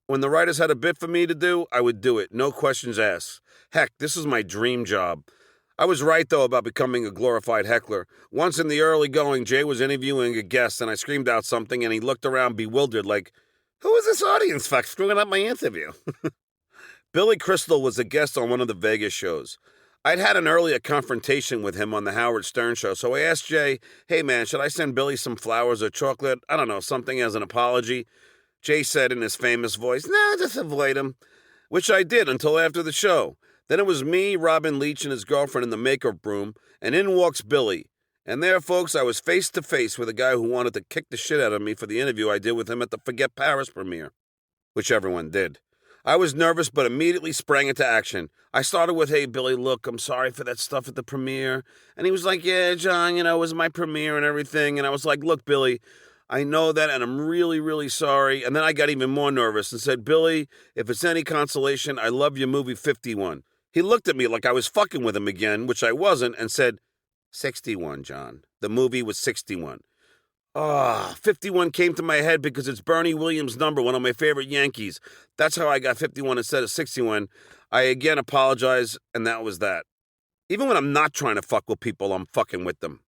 When the writers had a bit for me to do, I would do it, no questions asked. Heck, this is my dream job. I was right, though, about becoming a glorified heckler. Once in the early going, Jay was interviewing a guest, and I screamed out something, and he looked around bewildered like, "Who is this audience fuck screwing up my interview?" Billy Crystal was a guest on one of the Vegas shows. I'd had an earlier confrontation with him on the Howard Stern Show, so I asked Jay, "Hey man, should I send Billy some flowers or chocolate? I don't know, something as an apology?" Jay said in his famous voice, "No, just avoid him," which I did until after the show. Then it was me, Robin Leach, and his girlfriend in the makeup room, and in walks Billy. And there, folks, I was face to face with a guy who wanted to kick the shit out of me for the interview I did with him at the Forget Paris premiere, which everyone did. I was nervous, but immediately sprang into action. I started with, "Hey, Billy, look, I'm sorry for that stuff at the premiere." And he was like, "Yeah, John, it was my premiere and everything." And I was like, "Look, Billy, I know that, and I'm really, really sorry." And then I got even more nervous and said, "Billy, if it's any consolation, I love your movie 51. He looked at me like I was fucking with him again, which I wasn't, and said, 61, John. The movie was 61. 51 came to my head because it's Bernie Williams' number, one of my favorite Yankees. That's how I got 51 instead of 61. I again apologize, and that was that. Even when I'm not trying to fuck with people, I'm fucking with them.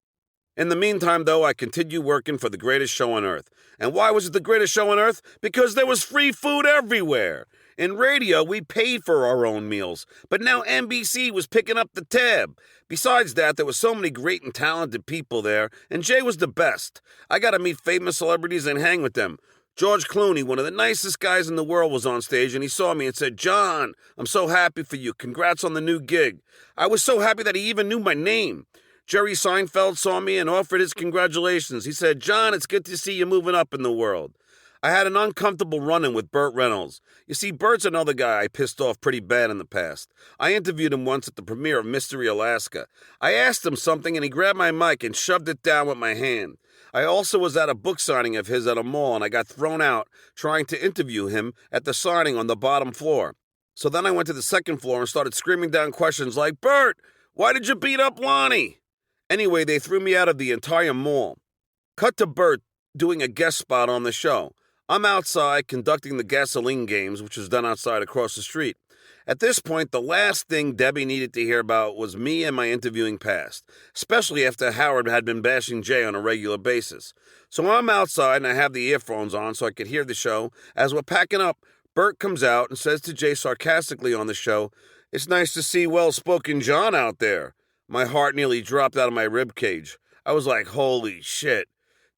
In the meantime, though, I continued working for the greatest show on earth. And why was it the greatest show on earth? Because there was free food everywhere. In radio, we paid for our own meals, but now NBC was picking up the tab. Besides that, there were so many great and talented people there, and Jay was the best. I got to meet famous celebrities and hang with them. George Clooney, one of the nicest guys in the world, was on stage, and he saw me and said, "John, I'm so happy for you. Congrats on the new gig." I was so happy that he even knew my name. Jerry Seinfeld saw me and offered his congratulations. He said, "John, it's good to see you moving up in the world." I had an uncomfortable run-in with Burt Reynolds. You see, Burt's another guy I pissed off pretty bad in the past. I interviewed him once at the premiere of Mystery Alaska. I asked him something, and he grabbed my mic and shoved it down with my hand. I also was at a book signing of his at a mall, and I got thrown out trying to interview him at the signing on the bottom floor. So then I went to the second floor and started screaming down questions like, "Burt, why did you beat up Lonnie?" Anyway, they threw me out of the entire mall. Cut to Burt doing a guest spot on the show. I'm outside conducting the gasoline games, which was done outside across the street. At this point, the last thing Debbie needed to hear about was me and my interviewing past, especially after Howard had been bashing Jay on a regular basis. So I'm outside and I have the earphones on so I could hear the show. As we're packing up, Bert comes out and says to Jay sarcastically on the show, "It's nice to see well-spoken John out there." My heart nearly dropped out of my ribcage. I was like, holy shit.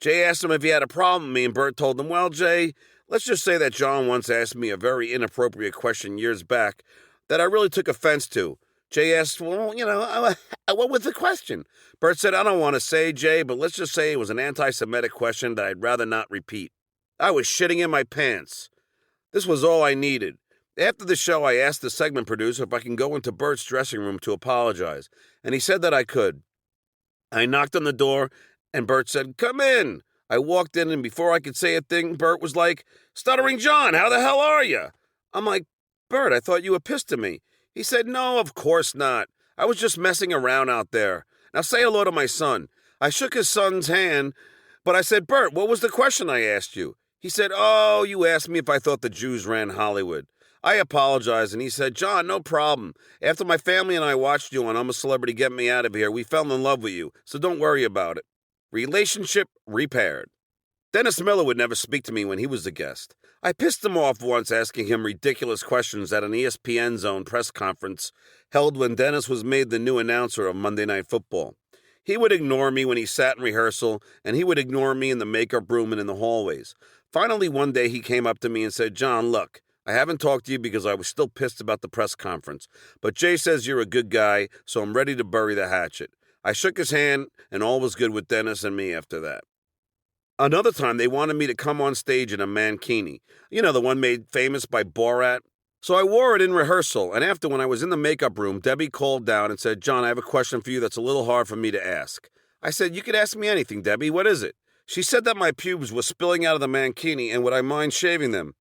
Jay asked him if he had a problem with me, and Bert told him, "Well, Jay, let's just say that John once asked me a very inappropriate question years back that I really took offense to." Jay asked, "Well, what was the question?" Bert said, "I don't want to say, Jay, but let's just say it was an anti-Semitic question that I'd rather not repeat." I was shitting in my pants. This was all I needed. After the show, I asked the segment producer if I can go into Bert's dressing room to apologize, and he said that I could. I knocked on the door, and Bert said, "Come in." I walked in, and before I could say a thing, Bert was like, "Stuttering John, how the hell are you?" I'm like, "Bert, I thought you were pissed at me." He said, "No, of course not. I was just messing around out there. Now say hello to my son." I shook his son's hand, but I said, "Bert, what was the question I asked you?" He said, "Oh, you asked me if I thought the Jews ran Hollywood." I apologized, and he said, "John, no problem. After my family and I watched you on I'm a Celebrity, Get Me Out of Here, we fell in love with you, so don't worry about it." Relationship repaired. Dennis Miller would never speak to me when he was a guest. I pissed him off once asking him ridiculous questions at an ESPN Zone press conference held when Dennis was made the new announcer of Monday Night Football. He would ignore me when he sat in rehearsal, and he would ignore me in the makeup room and in the hallways. Finally, one day he came up to me and said, "John, look, I haven't talked to you because I was still pissed about the press conference, but Jay says you're a good guy, so I'm ready to bury the hatchet." I shook his hand, and all was good with Dennis and me after that. Another time, they wanted me to come on stage in a mankini. You know, the one made famous by Borat? So I wore it in rehearsal, and after, when I was in the makeup room, Debbie called down and said, "John, I have a question for you that's a little hard for me to ask." I said, "You could ask me anything, Debbie. What is it?" She said that my pubes were spilling out of the mankini, and would I mind shaving them?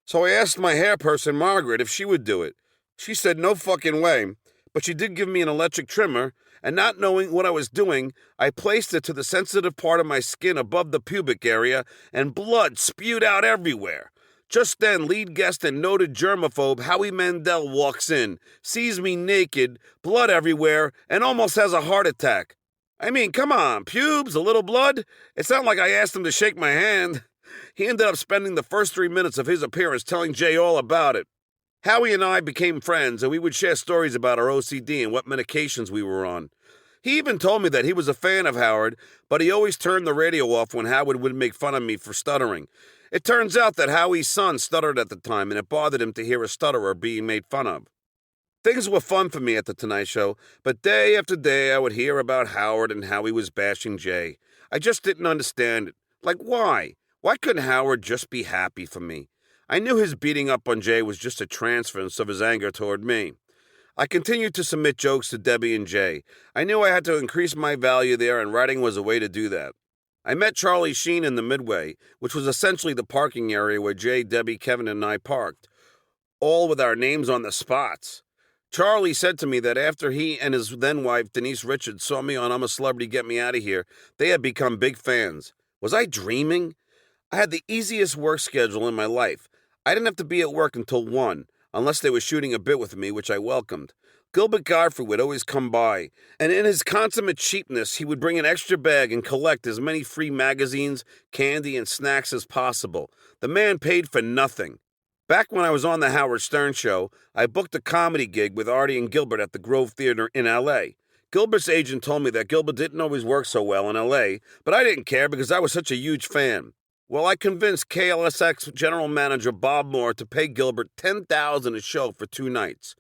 So I asked my hair person, Margaret, if she would do it. She said no fucking way, but she did give me an electric trimmer, and not knowing what I was doing, I placed it to the sensitive part of my skin above the pubic area, and blood spewed out everywhere. Just then, lead guest and noted germaphobe Howie Mandel walks in, sees me naked, blood everywhere, and almost has a heart attack. I mean, come on, pubes, a little blood? It's not like I asked him to shake my hand. He ended up spending the first 3 minutes of his appearance telling Jay all about it. Howie and I became friends, and we would share stories about our OCD and what medications we were on. He even told me that he was a fan of Howard, but he always turned the radio off when Howard would make fun of me for stuttering. It turns out that Howie's son stuttered at the time, and it bothered him to hear a stutterer being made fun of. Things were fun for me at the Tonight Show, but day after day I would hear about Howard and how he was bashing Jay. I just didn't understand it. Like, why? Why couldn't Howard just be happy for me? I knew his beating up on Jay was just a transference of his anger toward me. I continued to submit jokes to Debbie and Jay. I knew I had to increase my value there, and writing was a way to do that. I met Charlie Sheen in the Midway, which was essentially the parking area where Jay, Debbie, Kevin, and I parked, all with our names on the spots. Charlie said to me that after he and his then-wife, Denise Richards, saw me on I'm a Celebrity, Get Me Out of Here, they had become big fans. Was I dreaming? I had the easiest work schedule in my life. I didn't have to be at work until 1, unless they were shooting a bit with me, which I welcomed. Gilbert Godfrey would always come by, and in his consummate cheapness, he would bring an extra bag and collect as many free magazines, candy, and snacks as possible. The man paid for nothing. Back when I was on the Howard Stern Show, I booked a comedy gig with Artie and Gilbert at the Grove Theater in L.A. Gilbert's agent told me that Gilbert didn't always work so well in L.A., but I didn't care because I was such a huge fan. Well, I convinced KLSX general manager Bob Moore to pay Gilbert $10,000 a show for 2 nights.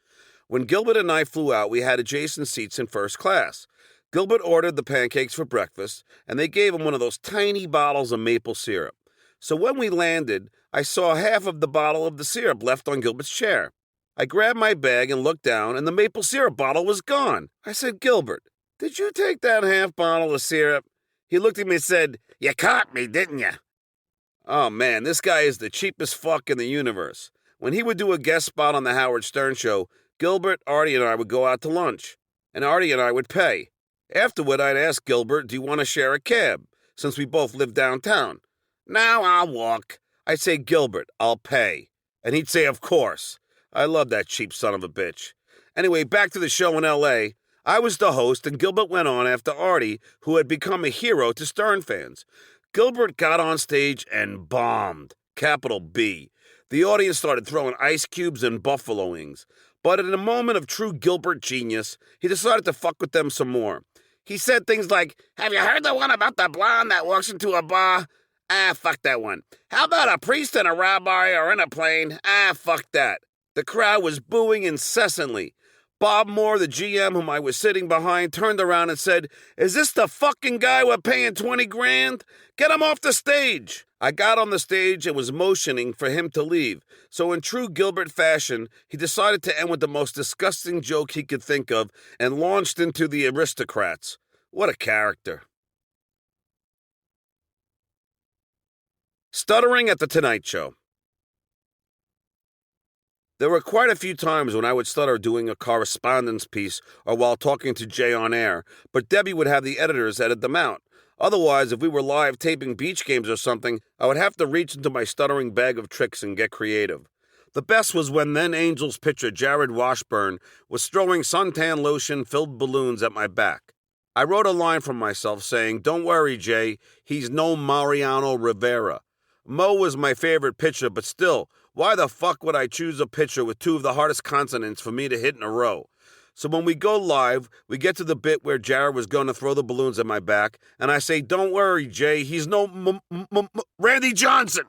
When Gilbert and I flew out, we had adjacent seats in first class. Gilbert ordered the pancakes for breakfast, and they gave him one of those tiny bottles of maple syrup. So when we landed, I saw half of the bottle of the syrup left on Gilbert's chair. I grabbed my bag and looked down, and the maple syrup bottle was gone. I said, "Gilbert, did you take that half bottle of syrup?" He looked at me and said, "You caught me, didn't you?" Oh man, this guy is the cheapest fuck in the universe. When he would do a guest spot on the Howard Stern Show, Gilbert, Artie, and I would go out to lunch, and Artie and I would pay. Afterward, I'd ask Gilbert, "Do you want to share a cab?" since we both lived downtown. "No, I'll walk." I'd say, Gilbert, I'll pay. And he'd say, of course. I love that cheap son of a bitch. Anyway, back to the show in L.A. I was the host, and Gilbert went on after Artie, who had become a hero to Stern fans. Gilbert got on stage and bombed. Capital B. The audience started throwing ice cubes and buffalo wings. But in a moment of true Gilbert genius, he decided to fuck with them some more. He said things like, have you heard the one about the blonde that walks into a bar? Fuck that one. How about a priest and a rabbi are in a plane? Fuck that. The crowd was booing incessantly. Bob Moore, the GM whom I was sitting behind, turned around and said, is this the fucking guy we're paying 20 grand? Get him off the stage. I got on the stage and was motioning for him to leave. So in true Gilbert fashion, he decided to end with the most disgusting joke he could think of and launched into the aristocrats. What a character. Stuttering at the Tonight Show. There were quite a few times when I would stutter doing a correspondence piece or while talking to Jay on air, but Debbie would have the editors edit them out. Otherwise, if we were live taping beach games or something, I would have to reach into my stuttering bag of tricks and get creative. The best was when then Angels pitcher Jared Washburn was throwing suntan lotion-filled balloons at my back. I wrote a line for myself saying, don't worry, Jay, he's no Mariano Rivera. Mo was my favorite pitcher, but still, why the fuck would I choose a pitcher with two of the hardest consonants for me to hit in a row? So when we go live, we get to the bit where Jared was going to throw the balloons at my back, and I say, don't worry, Jay, he's no Randy Johnson.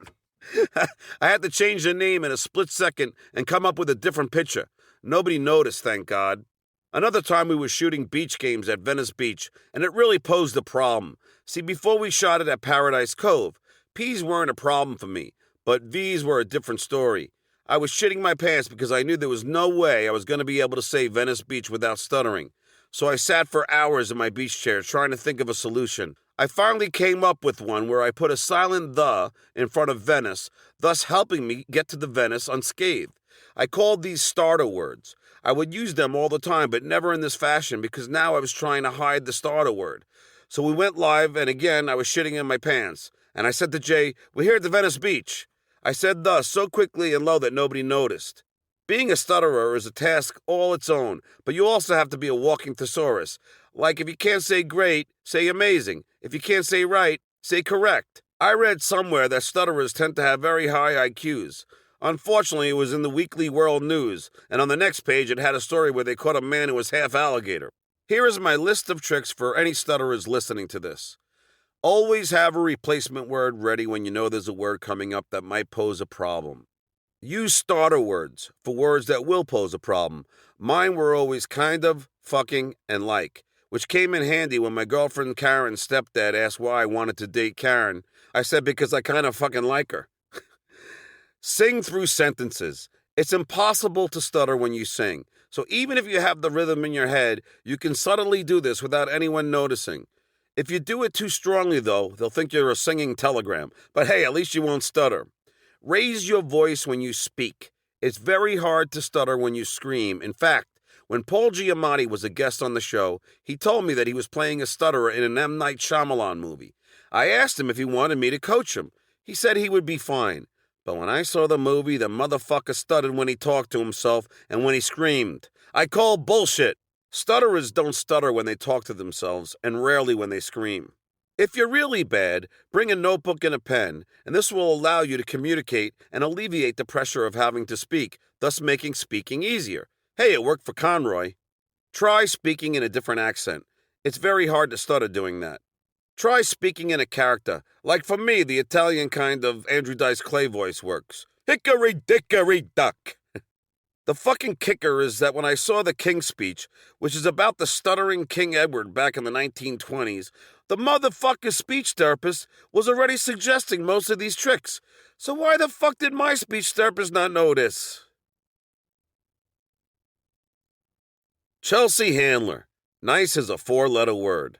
I had to change the name in a split second and come up with a different pitcher. Nobody noticed, thank God. Another time we were shooting beach games at Venice Beach, and it really posed a problem. See, before we shot it at Paradise Cove, P's weren't a problem for me, but V's were a different story. I was shitting my pants because I knew there was no way I was going to be able to say Venice Beach without stuttering. So I sat for hours in my beach chair trying to think of a solution. I finally came up with one where I put a silent the in front of Venice, thus helping me get to the Venice unscathed. I called these starter words. I would use them all the time, but never in this fashion because now I was trying to hide the starter word. So we went live, and again I was shitting in my pants. And I said to Jay, we're here at the Venice Beach. I said thus so quickly and low that nobody noticed. Being a stutterer is a task all its own, but you also have to be a walking thesaurus. Like if you can't say great, say amazing. If you can't say right, say correct. I read somewhere that stutterers tend to have very high IQs. Unfortunately, it was in the Weekly World News, and on the next page it had a story where they caught a man who was half alligator. Here is my list of tricks for any stutterers listening to this. Always have a replacement word ready when you know there's a word coming up that might pose a problem. Use starter words for words that will pose a problem. Mine were always kind of, fucking, and like, which came in handy when my girlfriend Karen's stepdad asked why I wanted to date Karen. I said because I kind of fucking like her. Sing through sentences. It's impossible to stutter when you sing. So even if you have the rhythm in your head, you can subtly do this without anyone noticing. If you do it too strongly, though, they'll think you're a singing telegram. But hey, at least you won't stutter. Raise your voice when you speak. It's very hard to stutter when you scream. In fact, when Paul Giamatti was a guest on the show, he told me that he was playing a stutterer in an M. Night Shyamalan movie. I asked him if he wanted me to coach him. He said he would be fine. But when I saw the movie, the motherfucker stuttered when he talked to himself and when he screamed. I call bullshit. Stutterers don't stutter when they talk to themselves, and rarely when they scream. If you're really bad, bring a notebook and a pen, and this will allow you to communicate and alleviate the pressure of having to speak, thus making speaking easier. Hey, it worked for Conroy. Try speaking in a different accent. It's very hard to stutter doing that. Try speaking in a character. Like for me, the Italian kind of Andrew Dice Clay voice works. Hickory-dickory-dock. The fucking kicker is that when I saw the King's Speech, which is about the stuttering King Edward back in the 1920s, the motherfucker speech therapist was already suggesting most of these tricks. So why the fuck did my speech therapist not know this? Chelsea Handler. Nice is a 4-letter word.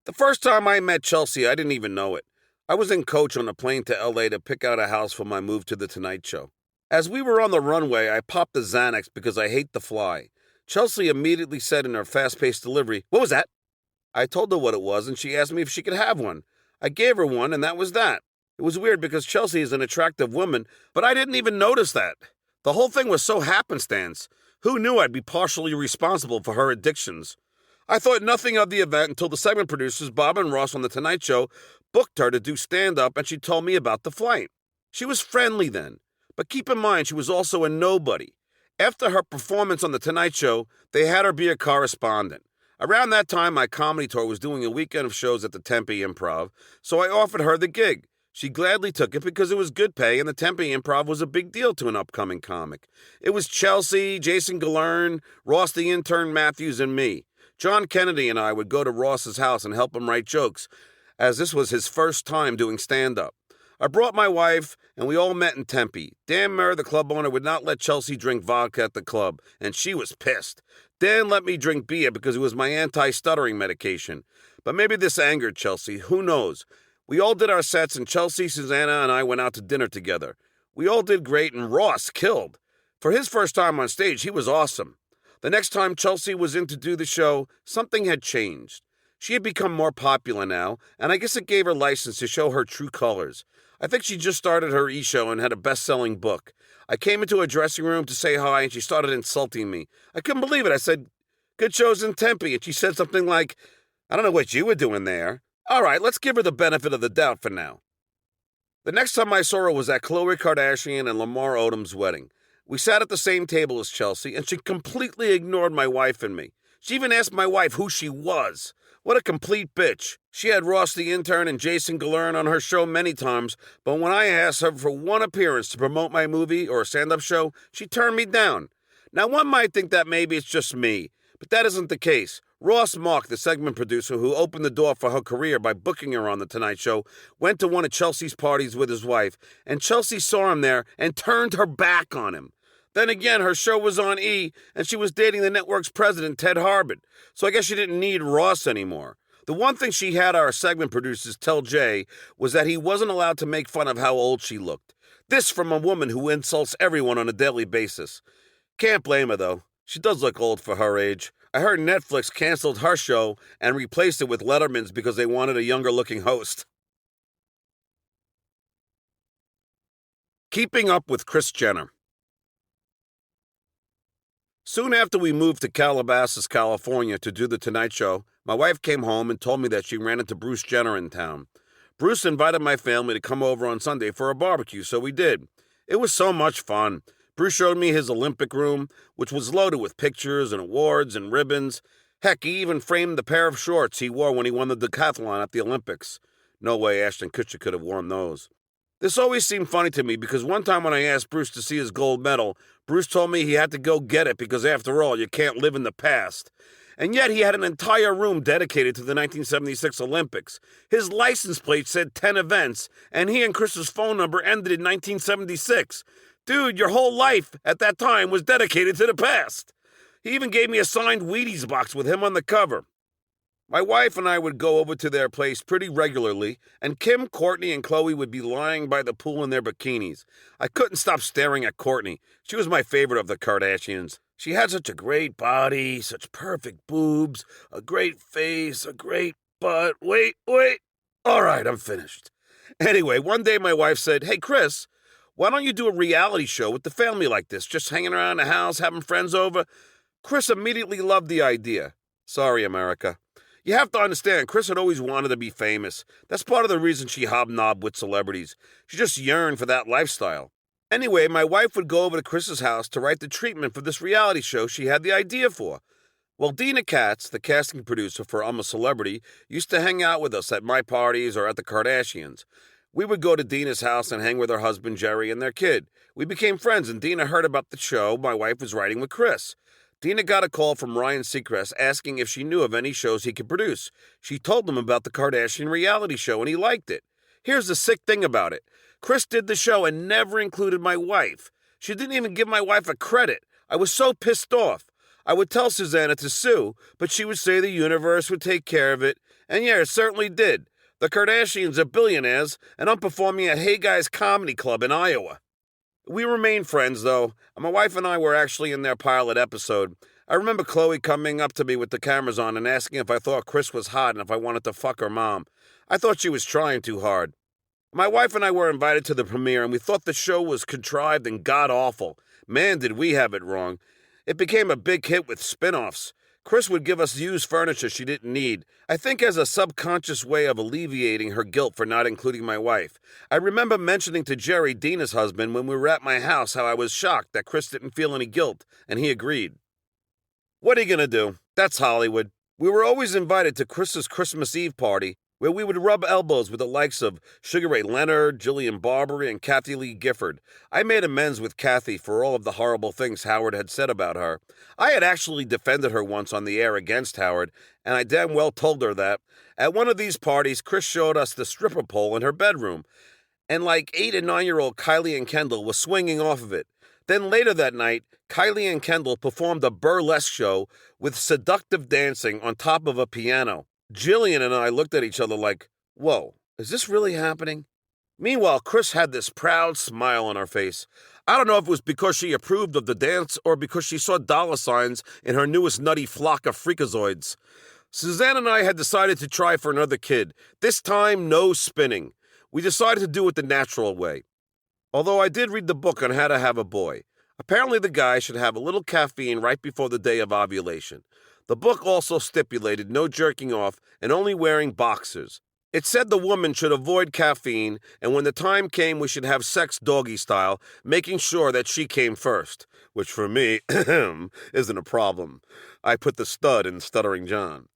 The first time I met Chelsea, I didn't even know it. I was in coach on a plane to L.A. to pick out a house for my move to the Tonight Show. As we were on the runway, I popped the Xanax because I hate to fly. Chelsea immediately said in her fast-paced delivery, "What was that?" I told her what it was, and she asked me if she could have one. I gave her one, and that was that. It was weird because Chelsea is an attractive woman, but I didn't even notice that. The whole thing was so happenstance. Who knew I'd be partially responsible for her addictions? I thought nothing of the event until the segment producers, Bob and Ross on The Tonight Show, booked her to do stand-up, and she told me about the flight. She was friendly then, but keep in mind she was also a nobody. After her performance on The Tonight Show, they had her be a correspondent. Around that time, my comedy tour was doing a weekend of shows at the Tempe Improv, so I offered her the gig. She gladly took it because it was good pay, and the Tempe Improv was a big deal to an upcoming comic. It was Chelsea, Jason Galern, Ross the Intern Matthews, and me. John Kennedy and I would go to Ross's house and help him write jokes, as this was his first time doing stand-up. I brought my wife, and we all met in Tempe. Dan Murr, the club owner, would not let Chelsea drink vodka at the club, and she was pissed. Dan let me drink beer because it was my anti-stuttering medication. But maybe this angered Chelsea, who knows? We all did our sets, and Chelsea, Susanna, and I went out to dinner together. We all did great, and Ross killed. For his first time on stage, he was awesome. The next time Chelsea was in to do the show, something had changed. She had become more popular now, and I guess it gave her license to show her true colors. I think she just started her e-show and had a best-selling book. I came into her dressing room to say hi, and she started insulting me. I couldn't believe it. I said, "Good shows in Tempe," and she said something like, "I don't know what you were doing there." All right, let's give her the benefit of the doubt for now. The next time I saw her was at Khloe Kardashian and Lamar Odom's wedding. We sat at the same table as Chelsea, and she completely ignored my wife and me. She even asked my wife who she was. What a complete bitch. She had Ross the Intern and Jason Galern on her show many times, but when I asked her for one appearance to promote my movie or a stand-up show, she turned me down. Now, one might think that maybe it's just me, but that isn't the case. Ross Mark, the segment producer who opened the door for her career by booking her on The Tonight Show, went to one of Chelsea's parties with his wife, and Chelsea saw him there and turned her back on him. Then again, her show was on E, and she was dating the network's president, Ted Harbert, so I guess she didn't need Ross anymore. The one thing she had our segment producers tell Jay was that he wasn't allowed to make fun of how old she looked. This from a woman who insults everyone on a daily basis. Can't blame her, though. She does look old for her age. I heard Netflix canceled her show and replaced it with Letterman's because they wanted a younger-looking host. Keeping up with Kris Jenner. Soon after we moved to Calabasas, California to do The Tonight Show, my wife came home and told me that she ran into Bruce Jenner in town. Bruce invited my family to come over on Sunday for a barbecue, so we did. It was so much fun. Bruce showed me his Olympic room, which was loaded with pictures and awards and ribbons. Heck, he even framed the pair of shorts he wore when he won the decathlon at the Olympics. No way Ashton Kutcher could have worn those. This always seemed funny to me because one time when I asked Bruce to see his gold medal, Bruce told me he had to go get it because after all, you can't live in the past. And yet he had an entire room dedicated to the 1976 Olympics. His license plate said 10 events, and he and Chris's phone number ended in 1976. Dude, your whole life at that time was dedicated to the past. He even gave me a signed Wheaties box with him on the cover. My wife and I would go over to their place pretty regularly, and Kim, Courtney, and Chloe would be lying by the pool in their bikinis. I couldn't stop staring at Courtney. She was my favorite of the Kardashians. She had such a great body, such perfect boobs, a great face, a great butt. Wait. All right, I'm finished. Anyway, one day my wife said, "Hey, Kris, why don't you do a reality show with the family like this, just hanging around the house, having friends over?" Kris immediately loved the idea. Sorry, America. You have to understand, Kris had always wanted to be famous. That's part of the reason she hobnobbed with celebrities. She just yearned for that lifestyle. Anyway, my wife would go over to Chris's house to write the treatment for this reality show she had the idea for. Well, Dina Katz, the casting producer for I'm a Celebrity, used to hang out with us at my parties or at the Kardashians. We would go to Dina's house and hang with her husband, Jerry, and their kid. We became friends, and Dina heard about the show my wife was writing with Kris. Dina got a call from Ryan Seacrest asking if she knew of any shows he could produce. She told him about the Kardashian reality show, and he liked it. Here's the sick thing about it. Kris did the show and never included my wife. She didn't even give my wife a credit. I was so pissed off. I would tell Susanna to sue, but she would say the universe would take care of it. And yeah, it certainly did. The Kardashians are billionaires, and I'm performing at Hey Guys Comedy Club in Iowa. We remained friends, though, and my wife and I were actually in their pilot episode. I remember Chloe coming up to me with the cameras on and asking if I thought Kris was hot and if I wanted to fuck her mom. I thought she was trying too hard. My wife and I were invited to the premiere, and we thought the show was contrived and god-awful. Man, did we have it wrong. It became a big hit with spin-offs. Chris would give us used furniture she didn't need, I think as a subconscious way of alleviating her guilt for not including my wife. I remember mentioning to Jerry, Dina's husband, when we were at my house how I was shocked that Chris didn't feel any guilt, and he agreed. What are you gonna do? That's Hollywood. We were always invited to Chris's Christmas Eve party, where we would rub elbows with the likes of Sugar Ray Leonard, Jillian Barberie, and Kathy Lee Gifford. I made amends with Kathy for all of the horrible things Howard had said about her. I had actually defended her once on the air against Howard, and I damn well told her that. At one of these parties, Chris showed us the stripper pole in her bedroom, and like 8 and 9-year-old Kylie and Kendall was swinging off of it. Then later that night, Kylie and Kendall performed a burlesque show with seductive dancing on top of a piano. Jillian and I looked at each other like, whoa, is this really happening? Meanwhile, Chris had this proud smile on her face. I don't know if it was because she approved of the dance or because she saw dollar signs in her newest nutty flock of freakazoids. Suzanne and I had decided to try for another kid. This time, no spinning. We decided to do it the natural way. Although I did read the book on how to have a boy. Apparently the guy should have a little caffeine right before the day of ovulation. The book also stipulated no jerking off and only wearing boxers. It said the woman should avoid caffeine, and when the time came we should have sex doggy style, making sure that she came first, which for me isn't a problem. I put the stud in Stuttering John.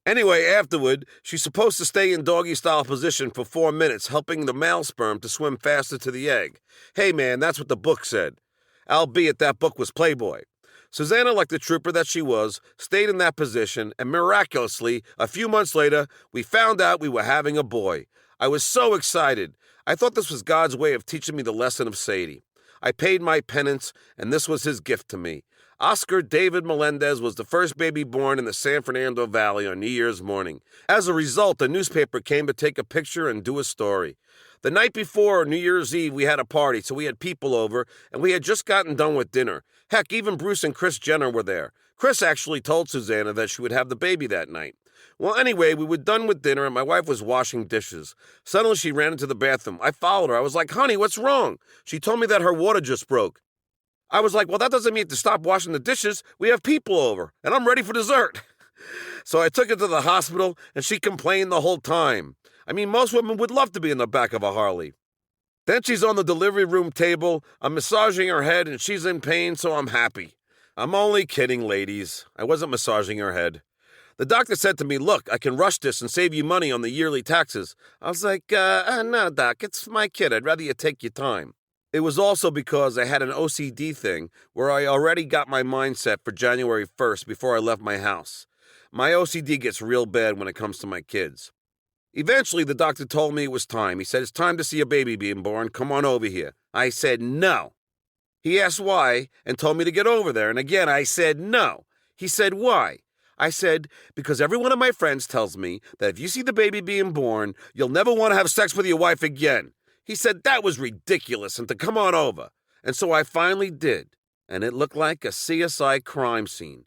Anyway, afterward, she's supposed to stay in doggy style position for 4 minutes, helping the male sperm to swim faster to the egg. Hey man, that's what the book said. Albeit that book was Playboy. Susanna, like the trooper that she was, stayed in that position, and miraculously, a few months later, we found out we were having a boy. I was so excited. I thought this was God's way of teaching me the lesson of Sadie. I paid my penance, and this was his gift to me. Oscar David Melendez was the first baby born in the San Fernando Valley on New Year's morning. As a result, a newspaper came to take a picture and do a story. The night before New Year's Eve, we had a party, so we had people over, and we had just gotten done with dinner. Heck, even Bruce and Chris Jenner were there. Chris actually told Susanna that she would have the baby that night. Well, anyway, we were done with dinner, and my wife was washing dishes. Suddenly, she ran into the bathroom. I followed her. I was like, honey, what's wrong? She told me that her water just broke. I was like, well, that doesn't mean to stop washing the dishes. We have people over, and I'm ready for dessert. So I took her to the hospital, and she complained the whole time. I mean, most women would love to be in the back of a Harley. Then she's on the delivery room table. I'm massaging her head, and she's in pain, so I'm happy. I'm only kidding, ladies. I wasn't massaging her head. The doctor said to me, look, I can rush this and save you money on the yearly taxes. I was like, no, doc, it's my kid. I'd rather you take your time. It was also because I had an OCD thing where I already got my mind set for January 1st before I left my house. My OCD gets real bad when it comes to my kids. Eventually, the doctor told me it was time. He said, it's time to see a baby being born. Come on over here. I said, no. He asked why and told me to get over there. And again, I said, no. He said, why? I said, because every one of my friends tells me that if you see the baby being born, you'll never want to have sex with your wife again. He said that was ridiculous and to come on over. And so I finally did. And it looked like a CSI crime scene.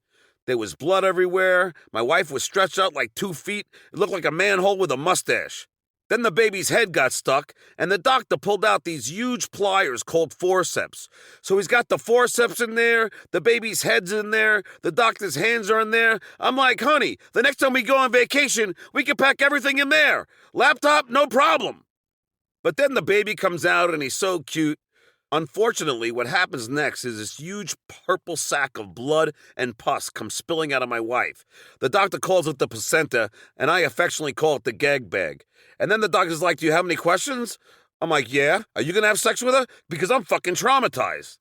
There was blood everywhere. My wife was stretched out like 2 feet. It looked like a manhole with a mustache. Then the baby's head got stuck, and the doctor pulled out these huge pliers called forceps. So he's got the forceps in there, the baby's head's in there, the doctor's hands are in there. I'm like, honey, the next time we go on vacation, we can pack everything in there. Laptop, no problem. But then the baby comes out, and he's so cute. Unfortunately, what happens next is this huge purple sack of blood and pus comes spilling out of my wife. The doctor calls it the placenta, and I affectionately call it the gag bag. And then the doctor's like, do you have any questions? I'm like, yeah. Are you going to have sex with her? Because I'm fucking traumatized.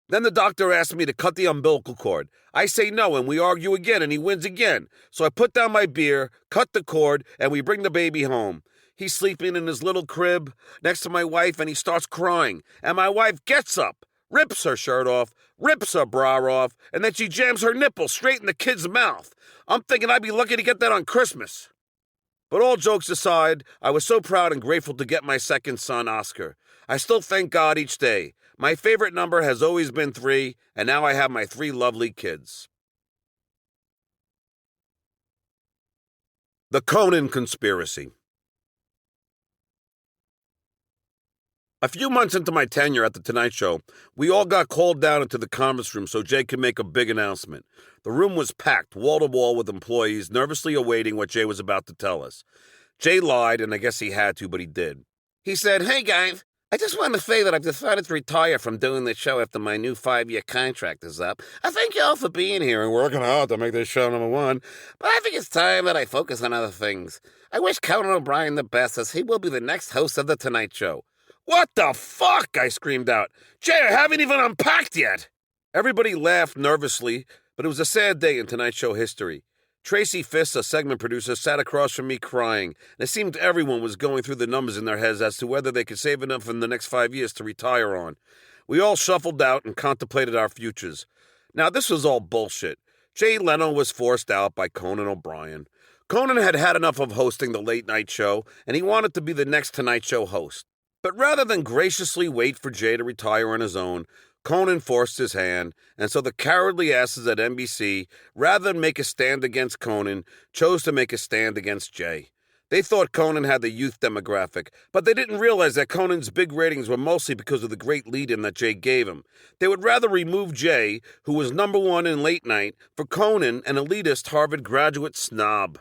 Then the doctor asks me to cut the umbilical cord. I say no, and we argue again, and he wins again. So I put down my beer, cut the cord, and we bring the baby home. He's sleeping in his little crib next to my wife, and he starts crying. And my wife gets up, rips her shirt off, rips her bra off, and then she jams her nipple straight in the kid's mouth. I'm thinking I'd be lucky to get that on Christmas. But all jokes aside, I was so proud and grateful to get my second son, Oscar. I still thank God each day. My favorite number has always been 3, and now I have my 3 lovely kids. The Conan Conspiracy. A few months into my tenure at The Tonight Show, we all got called down into the conference room so Jay could make a big announcement. The room was packed, wall to wall, with employees nervously awaiting what Jay was about to tell us. Jay lied, and I guess he had to, but he did. He said, "Hey guys, I just want to say that I've decided to retire from doing this show after my new 5-year contract is up. I thank you all for being here and working hard to make this show #1, but I think it's time that I focus on other things. I wish Conan O'Brien the best, as he will be the next host of The Tonight Show." "What the fuck?" I screamed out. "Jay, I haven't even unpacked yet." Everybody laughed nervously, but it was a sad day in Tonight Show history. Tracy Fisk, a segment producer, sat across from me crying, and it seemed everyone was going through the numbers in their heads as to whether they could save enough in the next 5 years to retire on. We all shuffled out and contemplated our futures. Now, this was all bullshit. Jay Leno was forced out by Conan O'Brien. Conan had had enough of hosting the late night show, and he wanted to be the next Tonight Show host. But rather than graciously wait for Jay to retire on his own, Conan forced his hand, and so the cowardly asses at NBC, rather than make a stand against Conan, chose to make a stand against Jay. They thought Conan had the youth demographic, but they didn't realize that Conan's big ratings were mostly because of the great lead-in that Jay gave him. They would rather remove Jay, who was #1 in late night, for Conan, an elitist Harvard graduate snob.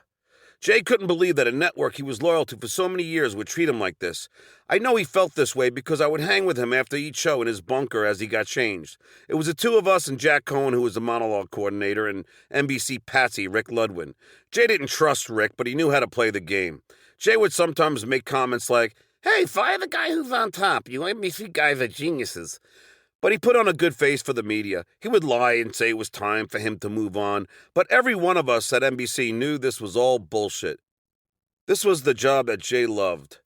Jay couldn't believe that a network he was loyal to for so many years would treat him like this. I know he felt this way because I would hang with him after each show in his bunker as he got changed. It was the two of us and Jack Cohen, who was the monologue coordinator, and NBC patsy Rick Ludwin. Jay didn't trust Rick, but he knew how to play the game. Jay would sometimes make comments like, "Hey, fire the guy who's on top. You NBC guys are geniuses." But he put on a good face for the media. He would lie and say it was time for him to move on, but every one of us at NBC knew this was all bullshit. This was the job that Jay loved.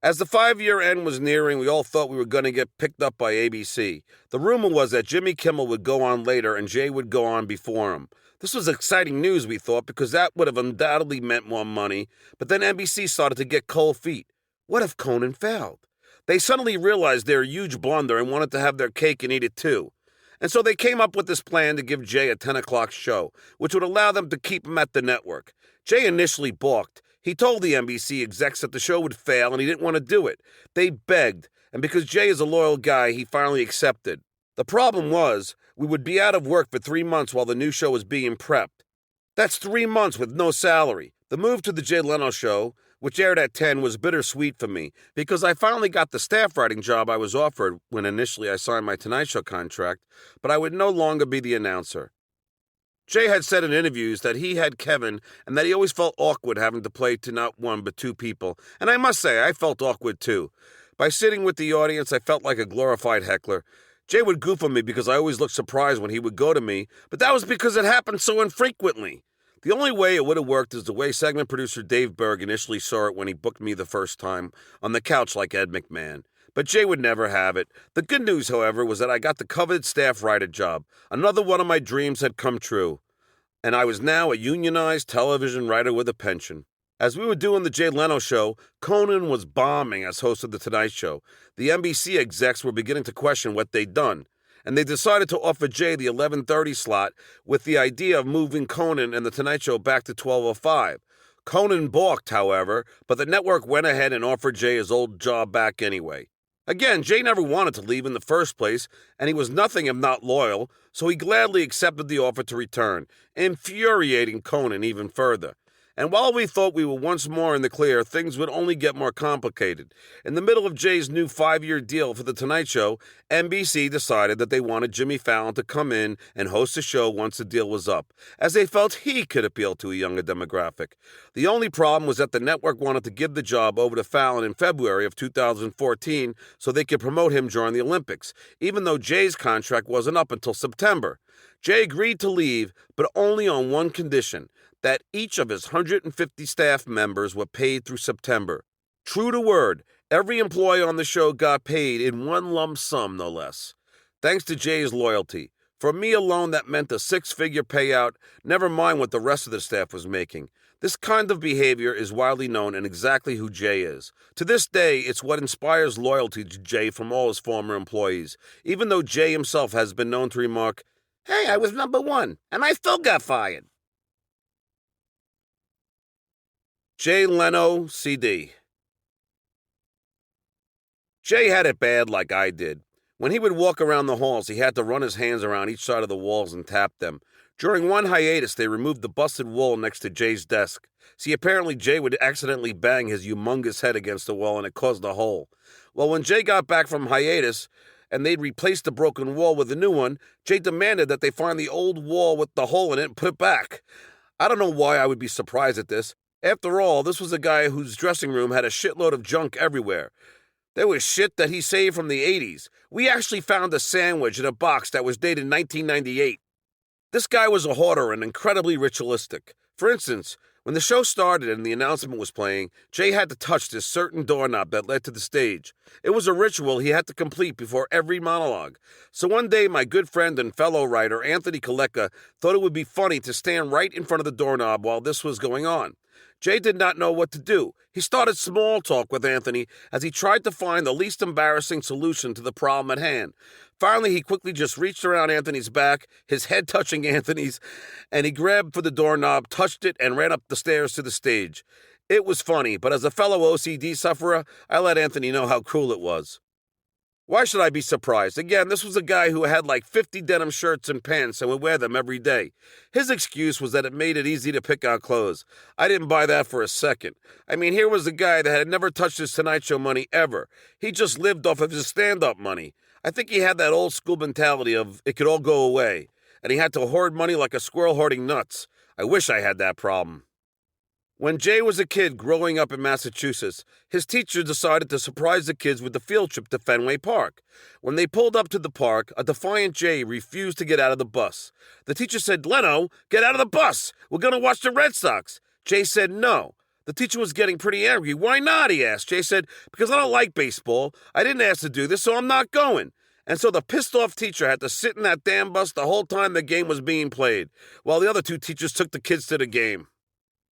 As the 5-year end was nearing, we all thought we were going to get picked up by ABC. The rumor was that Jimmy Kimmel would go on later and Jay would go on before him. This was exciting news, we thought, because that would have undoubtedly meant more money, but then NBC started to get cold feet. What if Conan failed? They suddenly realized their huge blunder and wanted to have their cake and eat it too. And so they came up with this plan to give Jay a 10 o'clock show, which would allow them to keep him at the network. Jay initially balked. He told the NBC execs that the show would fail and he didn't want to do it. They begged, and because Jay is a loyal guy, he finally accepted. The problem was, we would be out of work for 3 months while the new show was being prepped. That's 3 months with no salary. The move to the Jay Leno show, which aired at 10, was bittersweet for me because I finally got the staff writing job I was offered when initially I signed my Tonight Show contract, but I would no longer be the announcer. Jay had said in interviews that he had Kevin and that he always felt awkward having to play to not one but two people, and I must say I felt awkward too. By sitting with the audience, I felt like a glorified heckler. Jay would goof on me because I always looked surprised when he would go to me, but that was because it happened so infrequently. The only way it would have worked is the way segment producer Dave Berg initially saw it when he booked me the first time, on the couch like Ed McMahon. But Jay would never have it. The good news, however, was that I got the coveted staff writer job. Another one of my dreams had come true. And I was now a unionized television writer with a pension. As we were doing the Jay Leno show, Conan was bombing as host of The Tonight Show. The NBC execs were beginning to question what they'd done, and they decided to offer Jay the 11:30 slot with the idea of moving Conan and The Tonight Show back to 12:05. Conan balked, however, but the network went ahead and offered Jay his old job back anyway. Again, Jay never wanted to leave in the first place, and he was nothing if not loyal, so he gladly accepted the offer to return, infuriating Conan even further. And while we thought we were once more in the clear, things would only get more complicated. In the middle of Jay's new 5-year deal for The Tonight Show, NBC decided that they wanted Jimmy Fallon to come in and host the show once the deal was up, as they felt he could appeal to a younger demographic. The only problem was that the network wanted to give the job over to Fallon in February of 2014 so they could promote him during the Olympics, even though Jay's contract wasn't up until September. Jay agreed to leave, but only on one condition: that each of his 150 staff members were paid through September. True to word, every employee on the show got paid in one lump sum, no less. Thanks to Jay's loyalty. For me alone, that meant a 6-figure payout, never mind what the rest of the staff was making. This kind of behavior is widely known and exactly who Jay is. To this day, it's what inspires loyalty to Jay from all his former employees, even though Jay himself has been known to remark, "Hey, I was #1, and I still got fired." Jay Leno, CD. Jay had it bad like I did. When he would walk around the halls, he had to run his hands around each side of the walls and tap them. During one hiatus, they removed the busted wall next to Jay's desk. See, apparently Jay would accidentally bang his humongous head against the wall and it caused a hole. Well, when Jay got back from hiatus and they'd replaced the broken wall with a new one, Jay demanded that they find the old wall with the hole in it and put it back. I don't know why I would be surprised at this. After all, this was a guy whose dressing room had a shitload of junk everywhere. There was shit that he saved from the 80s. We actually found a sandwich in a box that was dated 1998. This guy was a hoarder and incredibly ritualistic. For instance, when the show started and the announcement was playing, Jay had to touch this certain doorknob that led to the stage. It was a ritual he had to complete before every monologue. So one day, my good friend and fellow writer, Anthony Kaleka, thought it would be funny to stand right in front of the doorknob while this was going on. Jay did not know what to do. He started small talk with Anthony as he tried to find the least embarrassing solution to the problem at hand. Finally, he quickly just reached around Anthony's back, his head touching Anthony's, and he grabbed for the doorknob, touched it, and ran up the stairs to the stage. It was funny, but as a fellow OCD sufferer, I let Anthony know how cruel it was. Why should I be surprised? Again, this was a guy who had like 50 denim shirts and pants and would wear them every day. His excuse was that it made it easy to pick out clothes. I didn't buy that for a second. I mean, here was a guy that had never touched his Tonight Show money ever. He just lived off of his stand-up money. I think he had that old school mentality of it could all go away, and he had to hoard money like a squirrel hoarding nuts. I wish I had that problem. When Jay was a kid growing up in Massachusetts, his teacher decided to surprise the kids with a field trip to Fenway Park. When they pulled up to the park, a defiant Jay refused to get out of the bus. The teacher said, "Leno, get out of the bus. We're going to watch the Red Sox." Jay said no. The teacher was getting pretty angry. "Why not?" he asked. Jay said, "Because I don't like baseball. I didn't ask to do this, so I'm not going." And so the pissed-off teacher had to sit in that damn bus the whole time the game was being played, while the other two teachers took the kids to the game.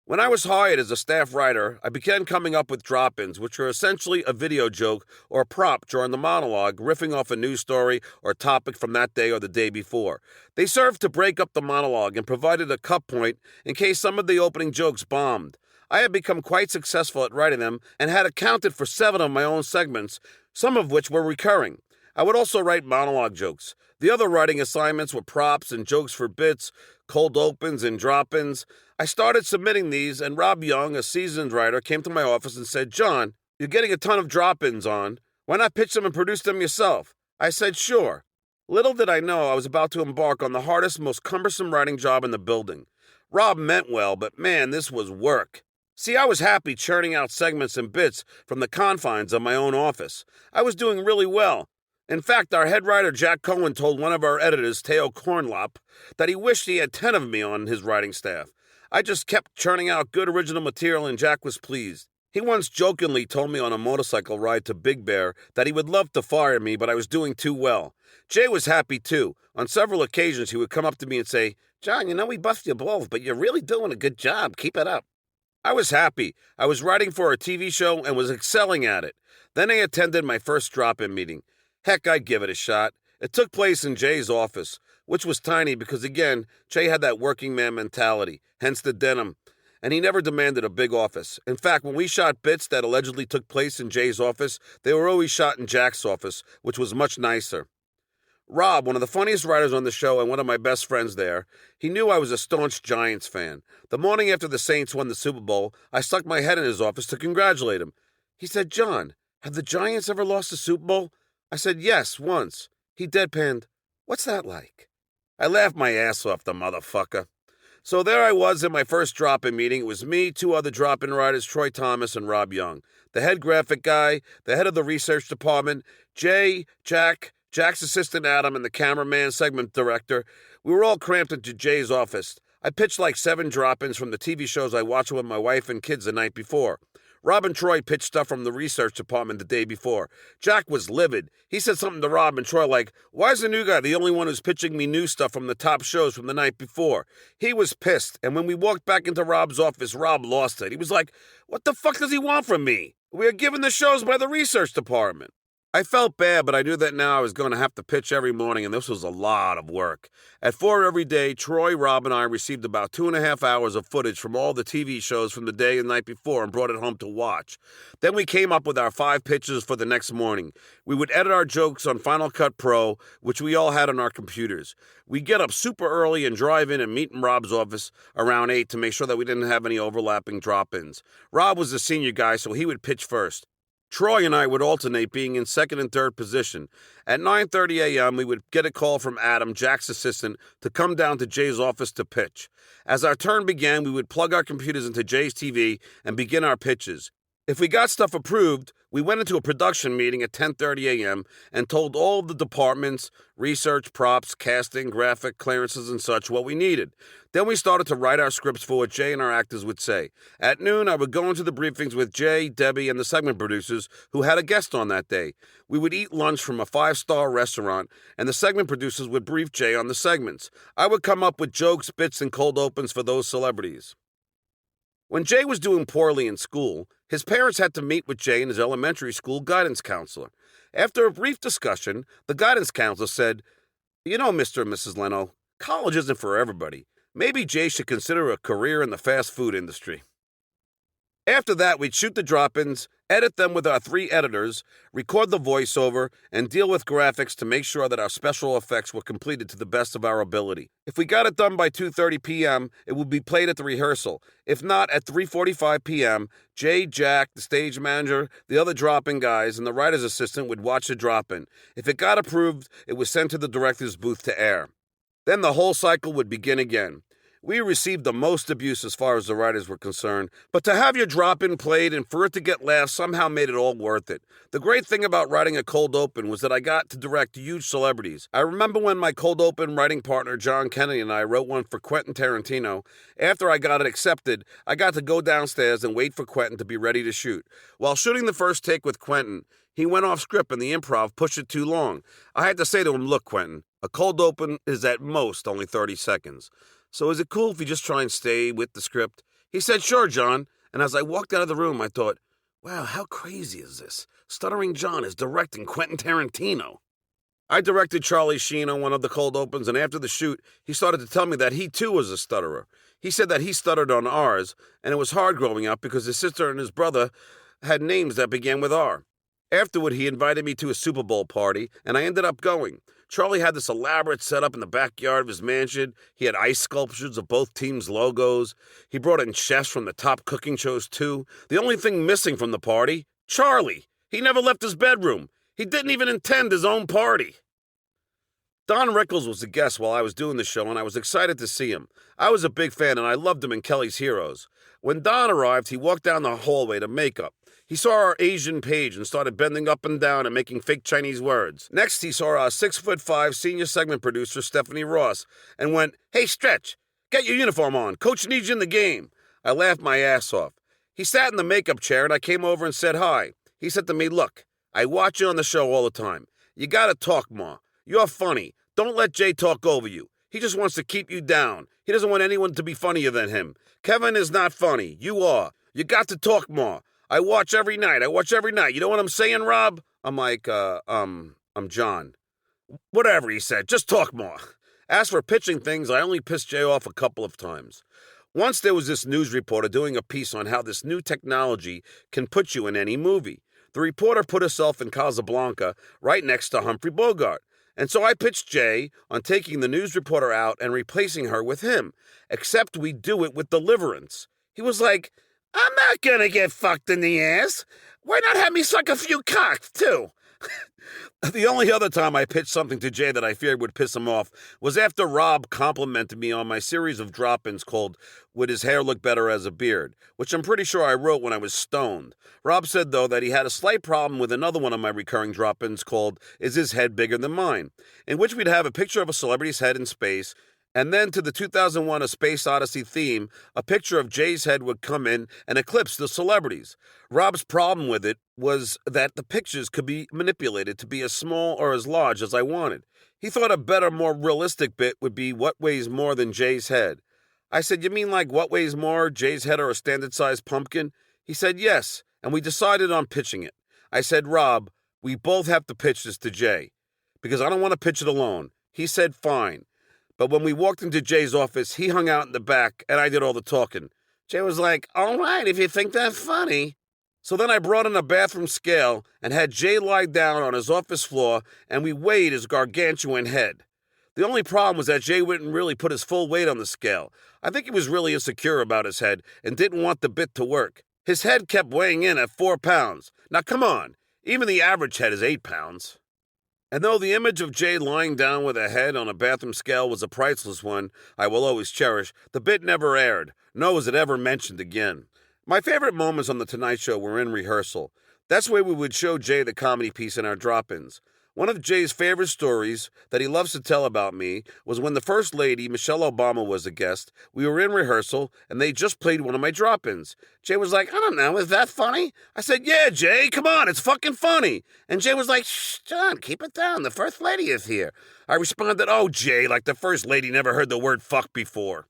When I was hired as a staff writer, I began coming up with drop-ins, which were essentially a video joke or a prop during the monologue, riffing off a news story or topic from that day or the day before. They served to break up the monologue and provided a cut point in case some of the opening jokes bombed. I had become quite successful at writing them and had accounted for 7 of my own segments, some of which were recurring. I would also write monologue jokes. The other writing assignments were props and jokes for bits, cold opens and drop-ins. I started submitting these, and Rob Young, a seasoned writer, came to my office and said, "John, you're getting a ton of drop-ins on. Why not pitch them and produce them yourself?" I said, "Sure." Little did I know I was about to embark on the hardest, most cumbersome writing job in the building. Rob meant well, but man, this was work. See, I was happy churning out segments and bits from the confines of my own office. I was doing really well. In fact, our head writer Jack Cohen told one of our editors, Teo Kornlop, that he wished he had 10 of me on his writing staff. I just kept churning out good original material and Jack was pleased. He once jokingly told me on a motorcycle ride to Big Bear that he would love to fire me, but I was doing too well. Jay was happy too. On several occasions, he would come up to me and say, "John, we bust you both, but you're really doing a good job. Keep it up." I was happy. I was writing for a TV show and was excelling at it. Then I attended my first drop-in meeting. Heck, I'd give it a shot. It took place in Jay's office, which was tiny because, again, Jay had that working man mentality, hence the denim, and he never demanded a big office. In fact, when we shot bits that allegedly took place in Jay's office, they were always shot in Jack's office, which was much nicer. Rob, one of the funniest writers on the show and one of my best friends there, he knew I was a staunch Giants fan. The morning after the Saints won the Super Bowl, I stuck my head in his office to congratulate him. He said, "John, have the Giants ever lost a Super Bowl?" I said, "Yes, once." He deadpanned, "What's that like?" I laughed my ass off, the motherfucker. So there I was in my first drop-in meeting. It was me, 2 other drop-in writers, Troy Thomas and Rob Young. The head graphic guy, the head of the research department, Jay, Jack's assistant Adam, and the cameraman, segment director. We were all cramped into Jay's office. I pitched like 7 drop-ins from the TV shows I watched with my wife and kids the night before. Rob and Troy pitched stuff from the research department the day before. Jack was livid. He said something to Rob and Troy like, "Why is the new guy the only one who's pitching me new stuff from the top shows from the night before?" He was pissed, and when we walked back into Rob's office, Rob lost it. He was like, "What the fuck does he want from me? We are given the shows by the research department." I felt bad, but I knew that now I was going to have to pitch every morning, and this was a lot of work. At 4 every day, Troy, Rob, and I received about 2.5 hours of footage from all the TV shows from the day and night before and brought it home to watch. Then we came up with our 5 pitches for the next morning. We would edit our jokes on Final Cut Pro, which we all had on our computers. We'd get up super early and drive in and meet in Rob's office around 8 to make sure that we didn't have any overlapping drop-ins. Rob was the senior guy, so he would pitch first. Troy and I would alternate being in second and third position. At 9:30 a.m., we would get a call from Adam, Jack's assistant, to come down to Jay's office to pitch. As our turn began, we would plug our computers into Jay's TV and begin our pitches. If we got stuff approved, we went into a production meeting at 10:30 a.m. and told all of the departments, research, props, casting, graphic, clearances, and such what we needed. Then we started to write our scripts for what Jay and our actors would say. At noon, I would go into the briefings with Jay, Debbie, and the segment producers who had a guest on that day. We would eat lunch from a 5-star restaurant, and the segment producers would brief Jay on the segments. I would come up with jokes, bits, and cold opens for those celebrities. When Jay was doing poorly in school, his parents had to meet with Jay and his elementary school guidance counselor. After a brief discussion, the guidance counselor said, "You know, Mr. and Mrs. Leno, college isn't for everybody. Maybe Jay should consider a career in the fast food industry." After that, we'd shoot the drop-ins, edit them with our 3 editors, record the voiceover, and deal with graphics to make sure that our special effects were completed to the best of our ability. If we got it done by 2:30 p.m., it would be played at the rehearsal. If not, at 3:45 p.m., Jay, Jack, the stage manager, the other drop-in guys, and the writer's assistant would watch the drop-in. If it got approved, it was sent to the director's booth to air. Then the whole cycle would begin again. We received the most abuse as far as the writers were concerned, but to have your drop-in played and for it to get laughs somehow made it all worth it. The great thing about writing a cold open was that I got to direct huge celebrities. I remember when my cold open writing partner John Kennedy and I wrote one for Quentin Tarantino. After I got it accepted, I got to go downstairs and wait for Quentin to be ready to shoot. While shooting the first take with Quentin, he went off script and the improv pushed it too long. I had to say to him, "Look, Quentin, a cold open is at most only 30 seconds. So is it cool if you just try and stay with the script?" He said, "Sure, John." And as I walked out of the room, I thought, wow, how crazy is this? Stuttering John is directing Quentin Tarantino. I directed Charlie Sheen on one of the cold opens, and after the shoot, he started to tell me that he too was a stutterer. He said that he stuttered on ours, and it was hard growing up because his sister and his brother had names that began with R. Afterward, he invited me to a Super Bowl party, and I ended up going. Charlie had this elaborate setup in the backyard of his mansion. He had ice sculptures of both teams' logos. He brought in chefs from the top cooking shows, too. The only thing missing from the party, Charlie. He never left his bedroom. He didn't even attend his own party. Don Rickles was a guest while I was doing the show, and I was excited to see him. I was a big fan, and I loved him in Kelly's Heroes. When Don arrived, he walked down the hallway to makeup. He saw our Asian page and started bending up and down and making fake Chinese words. Next, he saw our 6'5" senior segment producer, Stephanie Ross, and went, "Hey, Stretch, get your uniform on. Coach needs you in the game." I laughed my ass off. He sat in the makeup chair, and I came over and said hi. He said to me, "Look, I watch you on the show all the time. You gotta talk more. You're funny. Don't let Jay talk over you. He just wants to keep you down. He doesn't want anyone to be funnier than him. Kevin is not funny. You are. You got to talk more. I watch every night. You know what I'm saying, Rob?" I'm like, I'm John. "Whatever," he said. "Just talk more." As for pitching things, I only pissed Jay off a couple of times. Once there was this news reporter doing a piece on how this new technology can put you in any movie. The reporter put herself in Casablanca right next to Humphrey Bogart. And so I pitched Jay on taking the news reporter out and replacing her with him, except we do it with Deliverance. He was like, "I'm not gonna get fucked in the ass. Why not have me suck a few cocks, too?" The only other time I pitched something to Jay that I feared would piss him off was after Rob complimented me on my series of drop-ins called "Would His Hair Look Better as a Beard?" which I'm pretty sure I wrote when I was stoned. Rob said, though, that he had a slight problem with another one of my recurring drop-ins called "Is His Head Bigger Than Mine?", in which we'd have a picture of a celebrity's head in space, and then to the 2001 A Space Odyssey theme, a picture of Jay's head would come in and eclipse the celebrities. Rob's problem with it was that the pictures could be manipulated to be as small or as large as I wanted. He thought a better, more realistic bit would be what weighs more than Jay's head. I said, "You mean like what weighs more, Jay's head or a standard-sized pumpkin?" He said, "Yes," and we decided on pitching it. I said, "Rob, We both have to pitch this to Jay, because I don't want to pitch it alone. He said fine. But when we walked into Jay's office, he hung out in the back, and I did all the talking. Jay was like, all right, if you think that's funny. So then I brought in a bathroom scale and had Jay lie down on his office floor, and we weighed his gargantuan head. The only problem was that Jay wouldn't really put his full weight on the scale. I think he was really insecure about his head and didn't want the bit to work. His head kept weighing in at 4 pounds. Now come on, even the average head is 8 pounds. And though the image of Jay lying down with a head on a bathroom scale was a priceless one I will always cherish, the bit never aired, nor was it ever mentioned again. My favorite moments on The Tonight Show were in rehearsal. That's where we would show Jay the comedy piece in our drop-ins. One of Jay's favorite stories that he loves to tell about me was when the First Lady, Michelle Obama, was a guest. We were in rehearsal, and they just played one of my drop-ins. Jay was like, I don't know, is that funny? I said, yeah, Jay, come on, it's fucking funny. And Jay was like, shh, John, keep it down, the First Lady is here. I responded, oh, Jay, like the First Lady never heard the word fuck before.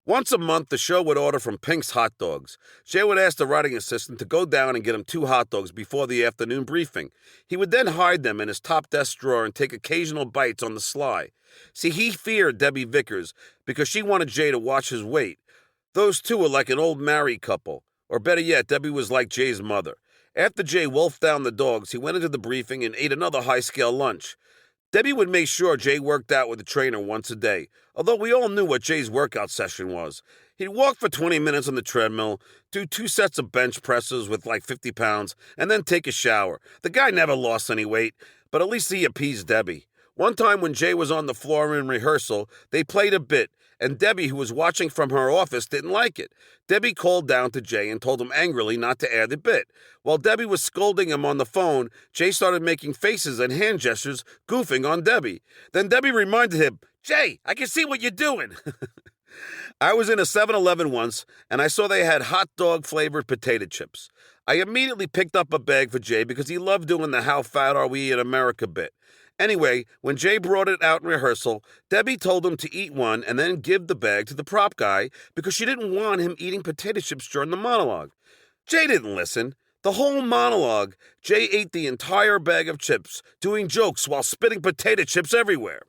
Once a month, the show would order from Pink's Hot Dogs. Jay would ask the writing assistant to go down and get him 2 hot dogs before the afternoon briefing. He would then hide them in his top desk drawer and take occasional bites on the sly. See, he feared Debbie Vickers because she wanted Jay to watch his weight. Those two were like an old married couple. Or better yet, Debbie was like Jay's mother. After Jay wolfed down the dogs, he went into the briefing and ate another high-scale lunch. Debbie would make sure Jay worked out with the trainer once a day, although we all knew what Jay's workout session was. He'd walk for 20 minutes on the treadmill, do 2 sets of bench presses with like 50 pounds, and then take a shower. The guy never lost any weight, but at least he appeased Debbie. One time when Jay was on the floor in rehearsal, they played a bit, and Debbie, who was watching from her office, didn't like it. Debbie called down to Jay and told him angrily not to air the bit. While Debbie was scolding him on the phone, Jay started making faces and hand gestures, goofing on Debbie. Then Debbie reminded him, Jay, I can see what you're doing. I was in a 7-Eleven once, and I saw they had hot dog-flavored potato chips. I immediately picked up a bag for Jay because he loved doing the How Fat Are We in America bit. Anyway, when Jay brought it out in rehearsal, Debbie told him to eat one and then give the bag to the prop guy because she didn't want him eating potato chips during the monologue. Jay didn't listen. The whole monologue, Jay ate the entire bag of chips, doing jokes while spitting potato chips everywhere.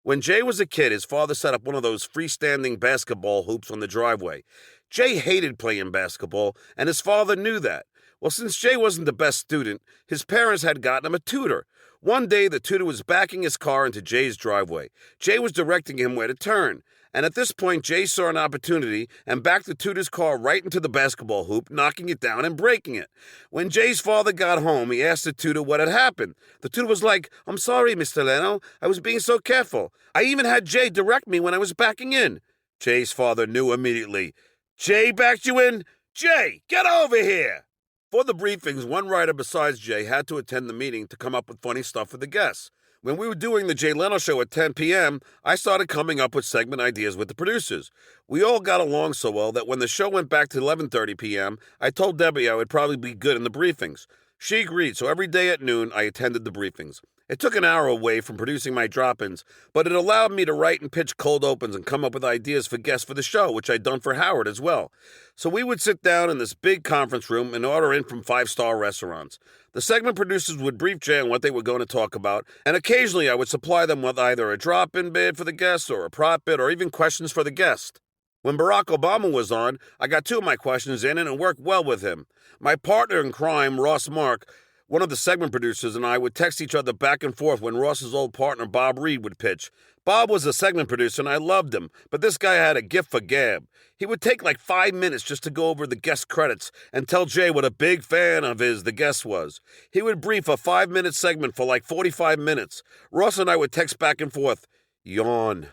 When Jay was a kid, his father set up one of those freestanding basketball hoops on the driveway. Jay hated playing basketball, and his father knew that. Well, since Jay wasn't the best student, his parents had gotten him a tutor. One day, the tutor was backing his car into Jay's driveway. Jay was directing him where to turn. And at this point, Jay saw an opportunity and backed the tutor's car right into the basketball hoop, knocking it down and breaking it. When Jay's father got home, he asked the tutor what had happened. The tutor was like, I'm sorry, Mr. Leno. I was being so careful. I even had Jay direct me when I was backing in. Jay's father knew immediately. Jay backed you in? Jay, get over here! For the briefings, one writer besides Jay had to attend the meeting to come up with funny stuff for the guests. When we were doing the Jay Leno show at 10 p.m., I started coming up with segment ideas with the producers. We all got along so well that when the show went back to 11:30 p.m., I told Debbie I would probably be good in the briefings. She agreed, so every day at noon, I attended the briefings. It took an hour away from producing my drop-ins, but it allowed me to write and pitch cold opens and come up with ideas for guests for the show, which I'd done for Howard as well. So we would sit down in this big conference room and order in from 5-star restaurants. The segment producers would brief Jay on what they were going to talk about, and occasionally I would supply them with either a drop-in bid for the guest or a prop bid or even questions for the guest. When Barack Obama was on, I got 2 of my questions in and it worked well with him. My partner in crime, Ross Mark, one of the segment producers, and I would text each other back and forth when Ross's old partner, Bob Reed, would pitch. Bob was a segment producer, and I loved him, but this guy had a gift for gab. He would take like 5 minutes just to go over the guest credits and tell Jay what a big fan of his the guest was. He would brief a 5-minute segment for like 45 minutes. Ross and I would text back and forth, yawn,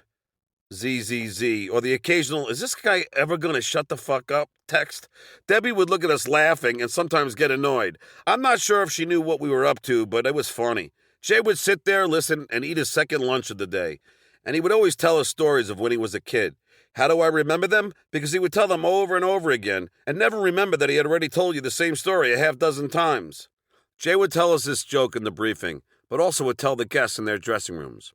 ZZZ, or the occasional, is this guy ever going to shut the fuck up text? Debbie would look at us laughing and sometimes get annoyed. I'm not sure if she knew what we were up to, but it was funny. Jay would sit there, listen, and eat his second lunch of the day. And he would always tell us stories of when he was a kid. How do I remember them? Because he would tell them over and over again, and never remember that he had already told you the same story a half dozen times. Jay would tell us this joke in the briefing, but also would tell the guests in their dressing rooms.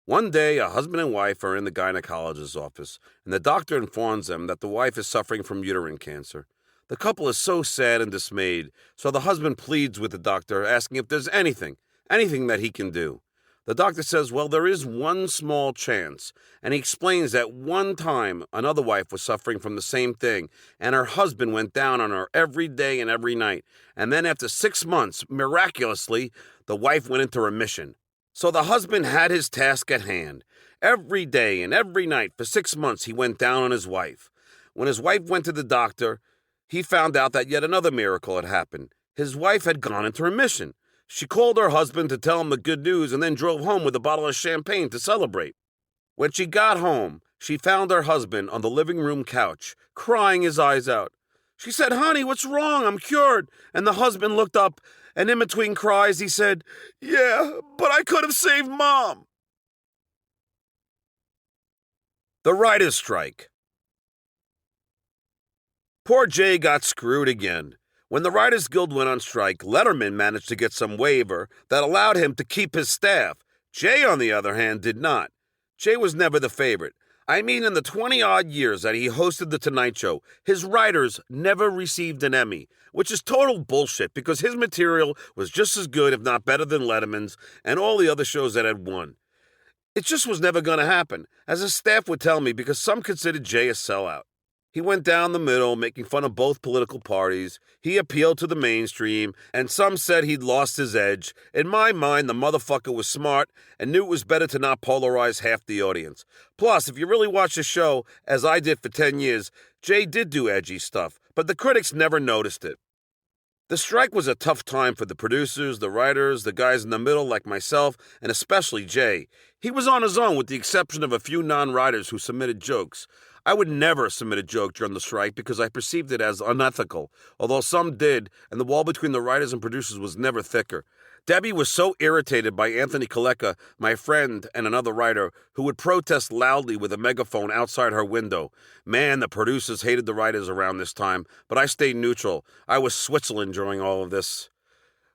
One day, a husband and wife are in the gynecologist's office, and the doctor informs them that the wife is suffering from uterine cancer. The couple is so sad and dismayed, so the husband pleads with the doctor, asking if there's anything that he can do. The doctor says, well, there is one small chance, and he explains that one time another wife was suffering from the same thing, and her husband went down on her every day and every night, and then after 6 months, miraculously, the wife went into remission. So the husband had his task at hand. Every day and every night for 6 months he went down on his wife. When his wife went to the doctor, he found out that yet another miracle had happened. His wife had gone into remission. She called her husband to tell him the good news and then drove home with a bottle of champagne to celebrate. When she got home, she found her husband on the living room couch, crying his eyes out. She said, honey, what's wrong? I'm cured. And the husband looked up, and in between cries, he said, yeah, but I could have saved Mom. The writer's strike. Poor Jay got screwed again. When the Writers Guild went on strike, Letterman managed to get some waiver that allowed him to keep his staff. Jay, on the other hand, did not. Jay was never the favorite. I mean, in the 20-odd years that he hosted The Tonight Show, his writers never received an Emmy, which is total bullshit because his material was just as good, if not better, than Letterman's and all the other shows that had won. It just was never going to happen, as his staff would tell me, because some considered Jay a sellout. He went down the middle, making fun of both political parties. He appealed to the mainstream, and some said he'd lost his edge. In my mind, the motherfucker was smart and knew it was better to not polarize half the audience. Plus, if you really watch the show, as I did for 10 years, Jay did do edgy stuff, but the critics never noticed it. The strike was a tough time for the producers, the writers, the guys in the middle like myself, and especially Jay. He was on his own with the exception of a few non-writers who submitted jokes. I would never submit a joke during the strike because I perceived it as unethical, although some did, and the wall between the writers and producers was never thicker. Debbie was so irritated by Anthony Kaleka, my friend and another writer, who would protest loudly with a megaphone outside her window. Man, the producers hated the writers around this time, but I stayed neutral. I was Switzerland during all of this.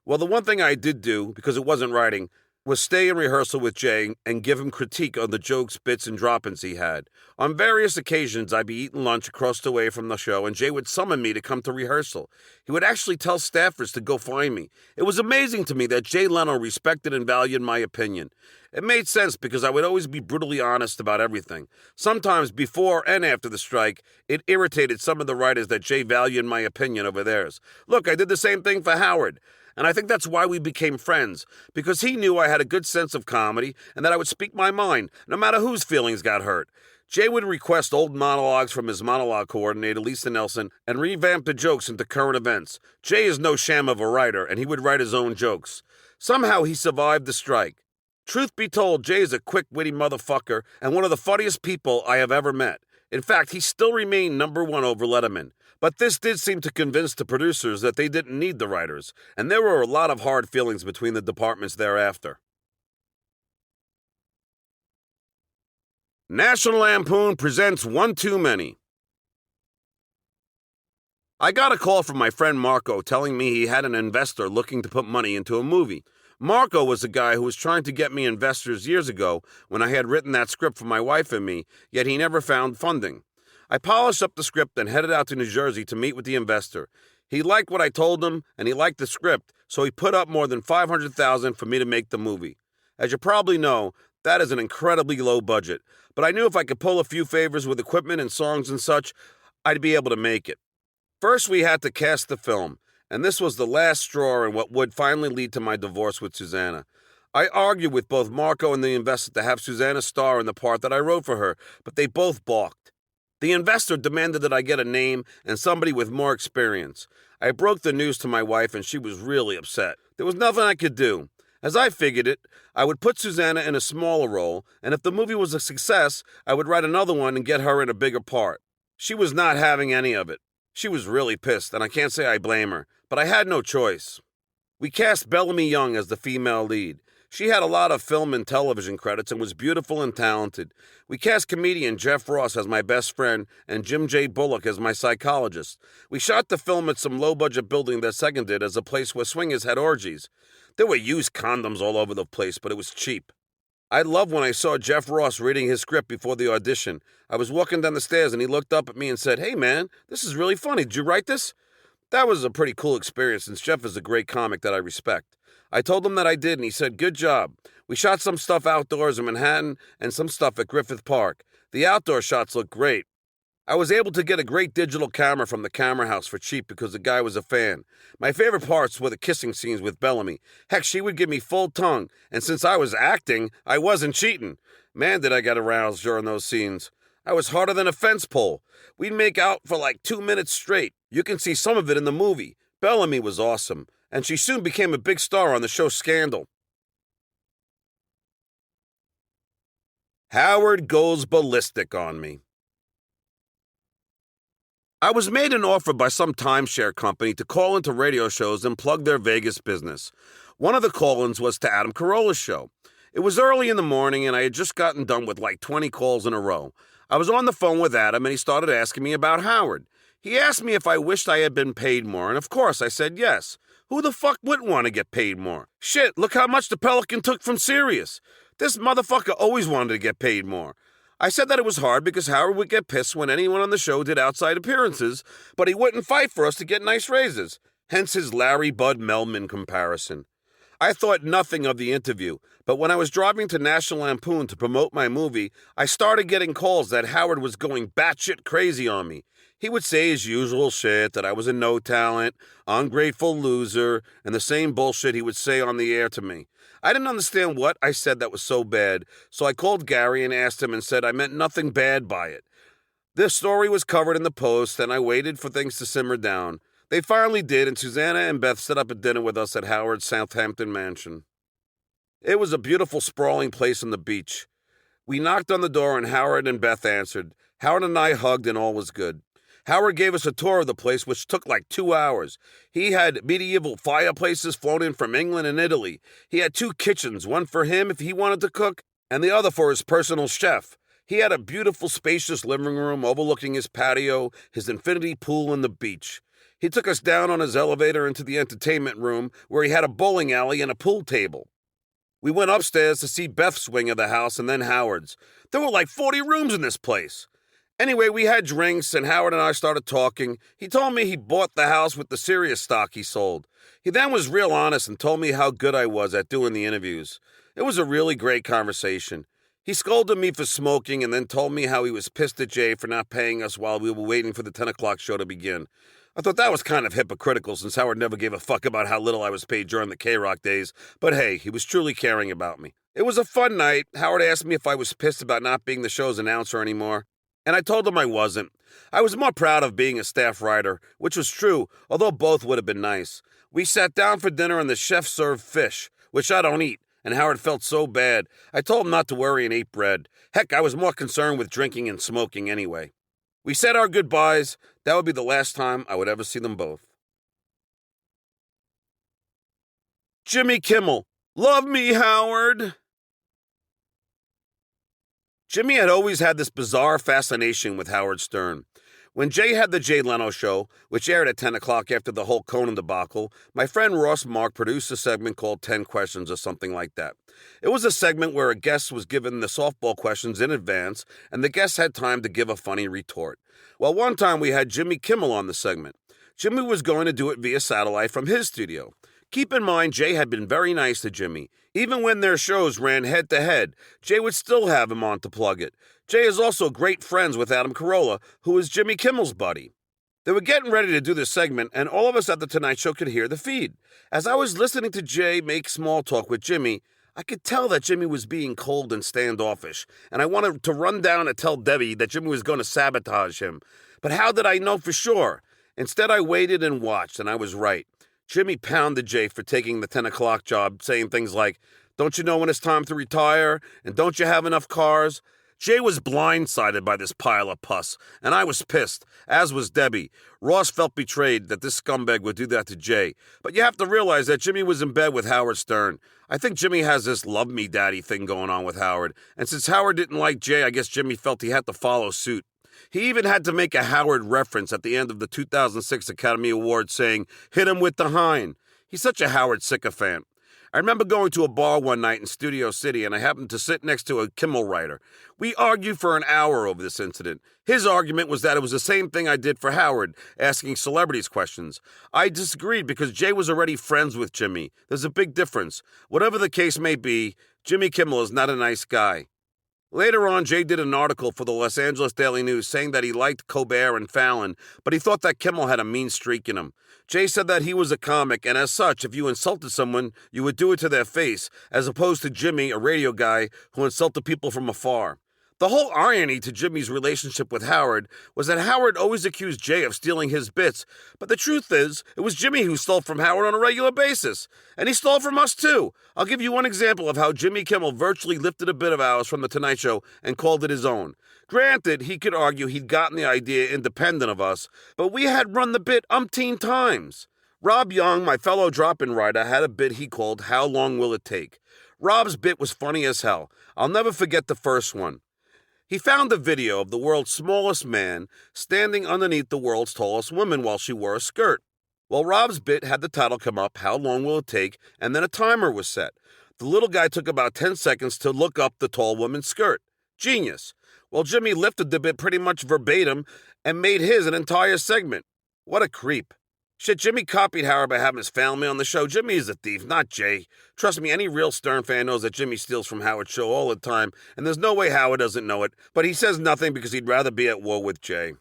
Well, the one thing I did do, because it wasn't writing, was stay in rehearsal with Jay and give him critique on the jokes, bits, and drop-ins he had. On various occasions, I'd be eating lunch across the way from the show, and Jay would summon me to come to rehearsal. He would actually tell staffers to go find me. It was amazing to me that Jay Leno respected and valued my opinion. It made sense because I would always be brutally honest about everything. Sometimes before and after the strike, it irritated some of the writers that Jay valued my opinion over theirs. Look, I did the same thing for Howard. And I think that's why we became friends, because he knew I had a good sense of comedy and that I would speak my mind, no matter whose feelings got hurt. Jay would request old monologues from his monologue coordinator, Lisa Nelson, and revamp the jokes into current events. Jay is no sham of a writer, and he would write his own jokes. Somehow he survived the strike. Truth be told, Jay is a quick, witty motherfucker and one of the funniest people I have ever met. In fact, he still remained number one over Letterman. But this did seem to convince the producers that they didn't need the writers, and there were a lot of hard feelings between the departments thereafter. National Lampoon presents One Too Many. I got a call from my friend Marco telling me he had an investor looking to put money into a movie. Marco was a guy who was trying to get me investors years ago when I had written that script for my wife and me, yet he never found funding. I polished up the script and headed out to New Jersey to meet with the investor. He liked what I told him, and he liked the script, so he put up more than $500,000 for me to make the movie. As you probably know, that is an incredibly low budget, but I knew if I could pull a few favors with equipment and songs and such, I'd be able to make it. First, we had to cast the film, and this was the last straw in what would finally lead to my divorce with Susanna. I argued with both Marco and the investor to have Susanna star in the part that I wrote for her, but they both balked. The investor demanded that I get a name and somebody with more experience. I broke the news to my wife, and she was really upset. There was nothing I could do. As I figured it, I would put Susanna in a smaller role, and if the movie was a success, I would write another one and get her in a bigger part. She was not having any of it. She was really pissed, and I can't say I blame her, but I had no choice. We cast Bellamy Young as the female lead. She had a lot of film and television credits and was beautiful and talented. We cast comedian Jeff Ross as my best friend and Jim J. Bullock as my psychologist. We shot the film at some low-budget building that seconded as a place where swingers had orgies. There were used condoms all over the place, but it was cheap. I loved when I saw Jeff Ross reading his script before the audition. I was walking down the stairs and he looked up at me and said, "Hey man, this is really funny. Did you write this?" That was a pretty cool experience since Jeff is a great comic that I respect. I told him that I did, and he said, "Good job." We shot some stuff outdoors in Manhattan and some stuff at Griffith Park. The outdoor shots looked great. I was able to get a great digital camera from the camera house for cheap because the guy was a fan. My favorite parts were the kissing scenes with Bellamy. Heck, she would give me full tongue, and since I was acting, I wasn't cheating. Man, did I get aroused during those scenes. I was harder than a fence pole. We'd make out for like 2 minutes straight. You can see some of it in the movie. Bellamy was awesome, and she soon became a big star on the show Scandal. Howard goes ballistic on me. I was made an offer by some timeshare company to call into radio shows and plug their Vegas business. One of the call-ins was to Adam Carolla's show. It was early in the morning, and I had just gotten done with like 20 calls in a row. I was on the phone with Adam, and he started asking me about Howard. He asked me if I wished I had been paid more, and of course I said yes. Who the fuck wouldn't want to get paid more? Shit, look how much the Pelican took from Sirius. This motherfucker always wanted to get paid more. I said that it was hard because Howard would get pissed when anyone on the show did outside appearances, but he wouldn't fight for us to get nice raises. Hence his Larry Bud Melman comparison. I thought nothing of the interview, but when I was driving to National Lampoon to promote my movie, I started getting calls that Howard was going batshit crazy on me. He would say his usual shit, that I was a no talent, ungrateful loser, and the same bullshit he would say on the air to me. I didn't understand what I said that was so bad, so I called Gary and asked him and said I meant nothing bad by it. This story was covered in the Post, and I waited for things to simmer down. They finally did, and Susanna and Beth set up a dinner with us at Howard's Southampton mansion. It was a beautiful, sprawling place on the beach. We knocked on the door, and Howard and Beth answered. Howard and I hugged, and all was good. Howard gave us a tour of the place, which took like 2 hours. He had medieval fireplaces flown in from England and Italy. He had 2 kitchens, one for him if he wanted to cook, and the other for his personal chef. He had a beautiful, spacious living room overlooking his patio, his infinity pool, and the beach. He took us down on his elevator into the entertainment room, where he had a bowling alley and a pool table. We went upstairs to see Beth's wing of the house and then Howard's. There were like 40 rooms in this place. Anyway, we had drinks, and Howard and I started talking. He told me he bought the house with the Sirius stock he sold. He then was real honest and told me how good I was at doing the interviews. It was a really great conversation. He scolded me for smoking and then told me how he was pissed at Jay for not paying us while we were waiting for the 10 o'clock show to begin. I thought that was kind of hypocritical since Howard never gave a fuck about how little I was paid during the K-Rock days, but hey, he was truly caring about me. It was a fun night. Howard asked me if I was pissed about not being the show's announcer anymore. And I told him I wasn't. I was more proud of being a staff writer, which was true, although both would have been nice. We sat down for dinner and the chef served fish, which I don't eat, and Howard felt so bad. I told him not to worry and ate bread. Heck, I was more concerned with drinking and smoking anyway. We said our goodbyes. That would be the last time I would ever see them both. Jimmy Kimmel. Love me, Howard. Jimmy had always had this bizarre fascination with Howard Stern. When Jay had the Jay Leno Show, which aired at 10 o'clock after the whole Conan debacle, my friend Ross Mark produced a segment called 10 Questions or something like that. It was a segment where a guest was given the softball questions in advance, and the guest had time to give a funny retort. Well, one time we had Jimmy Kimmel on the segment. Jimmy was going to do it via satellite from his studio. Keep in mind, Jay had been very nice to Jimmy. Even when their shows ran head-to-head, Jay would still have him on to plug it. Jay is also great friends with Adam Carolla, who is Jimmy Kimmel's buddy. They were getting ready to do this segment, and all of us at The Tonight Show could hear the feed. As I was listening to Jay make small talk with Jimmy, I could tell that Jimmy was being cold and standoffish, and I wanted to run down and tell Debbie that Jimmy was going to sabotage him. But how did I know for sure? Instead, I waited and watched, and I was right. Jimmy pounded Jay for taking the 10 o'clock job, saying things like, "Don't you know when it's time to retire? And don't you have enough cars?" Jay was blindsided by this pile of pus, and I was pissed, as was Debbie. Ross felt betrayed that this scumbag would do that to Jay. But you have to realize that Jimmy was in bed with Howard Stern. I think Jimmy has this love me daddy thing going on with Howard, and since Howard didn't like Jay, I guess Jimmy felt he had to follow suit. He even had to make a Howard reference at the end of the 2006 Academy Awards saying, "Hit him with the hind." He's such a Howard sycophant. I remember going to a bar one night in Studio City, and I happened to sit next to a Kimmel writer. We argued for an hour over this incident. His argument was that it was the same thing I did for Howard, asking celebrities questions. I disagreed because Jay was already friends with Jimmy. There's a big difference. Whatever the case may be, Jimmy Kimmel is not a nice guy. Later on, Jay did an article for the Los Angeles Daily News saying that he liked Colbert and Fallon, but he thought that Kimmel had a mean streak in him. Jay said that he was a comic, and as such, if you insulted someone, you would do it to their face, as opposed to Jimmy, a radio guy, who insulted people from afar. The whole irony to Jimmy's relationship with Howard was that Howard always accused Jay of stealing his bits, but the truth is, it was Jimmy who stole from Howard on a regular basis. And he stole from us too. I'll give you one example of how Jimmy Kimmel virtually lifted a bit of ours from The Tonight Show and called it his own. Granted, he could argue he'd gotten the idea independent of us, but we had run the bit umpteen times. Rob Young, my fellow drop-in writer, had a bit he called How Long Will It Take? Rob's bit was funny as hell. I'll never forget the first one. He found a video of the world's smallest man standing underneath the world's tallest woman while she wore a skirt. Well, Rob's bit had the title come up, How Long Will It Take? And then a timer was set. The little guy took about 10 seconds to look up the tall woman's skirt. Genius. Well, Jimmy lifted the bit pretty much verbatim and made his an entire segment. What a creep. Shit, Jimmy copied Howard by having his family on the show. Jimmy is a thief, not Jay. Trust me, any real Stern fan knows that Jimmy steals from Howard's show all the time, and there's no way Howard doesn't know it, but he says nothing because he'd rather be at war with Jay.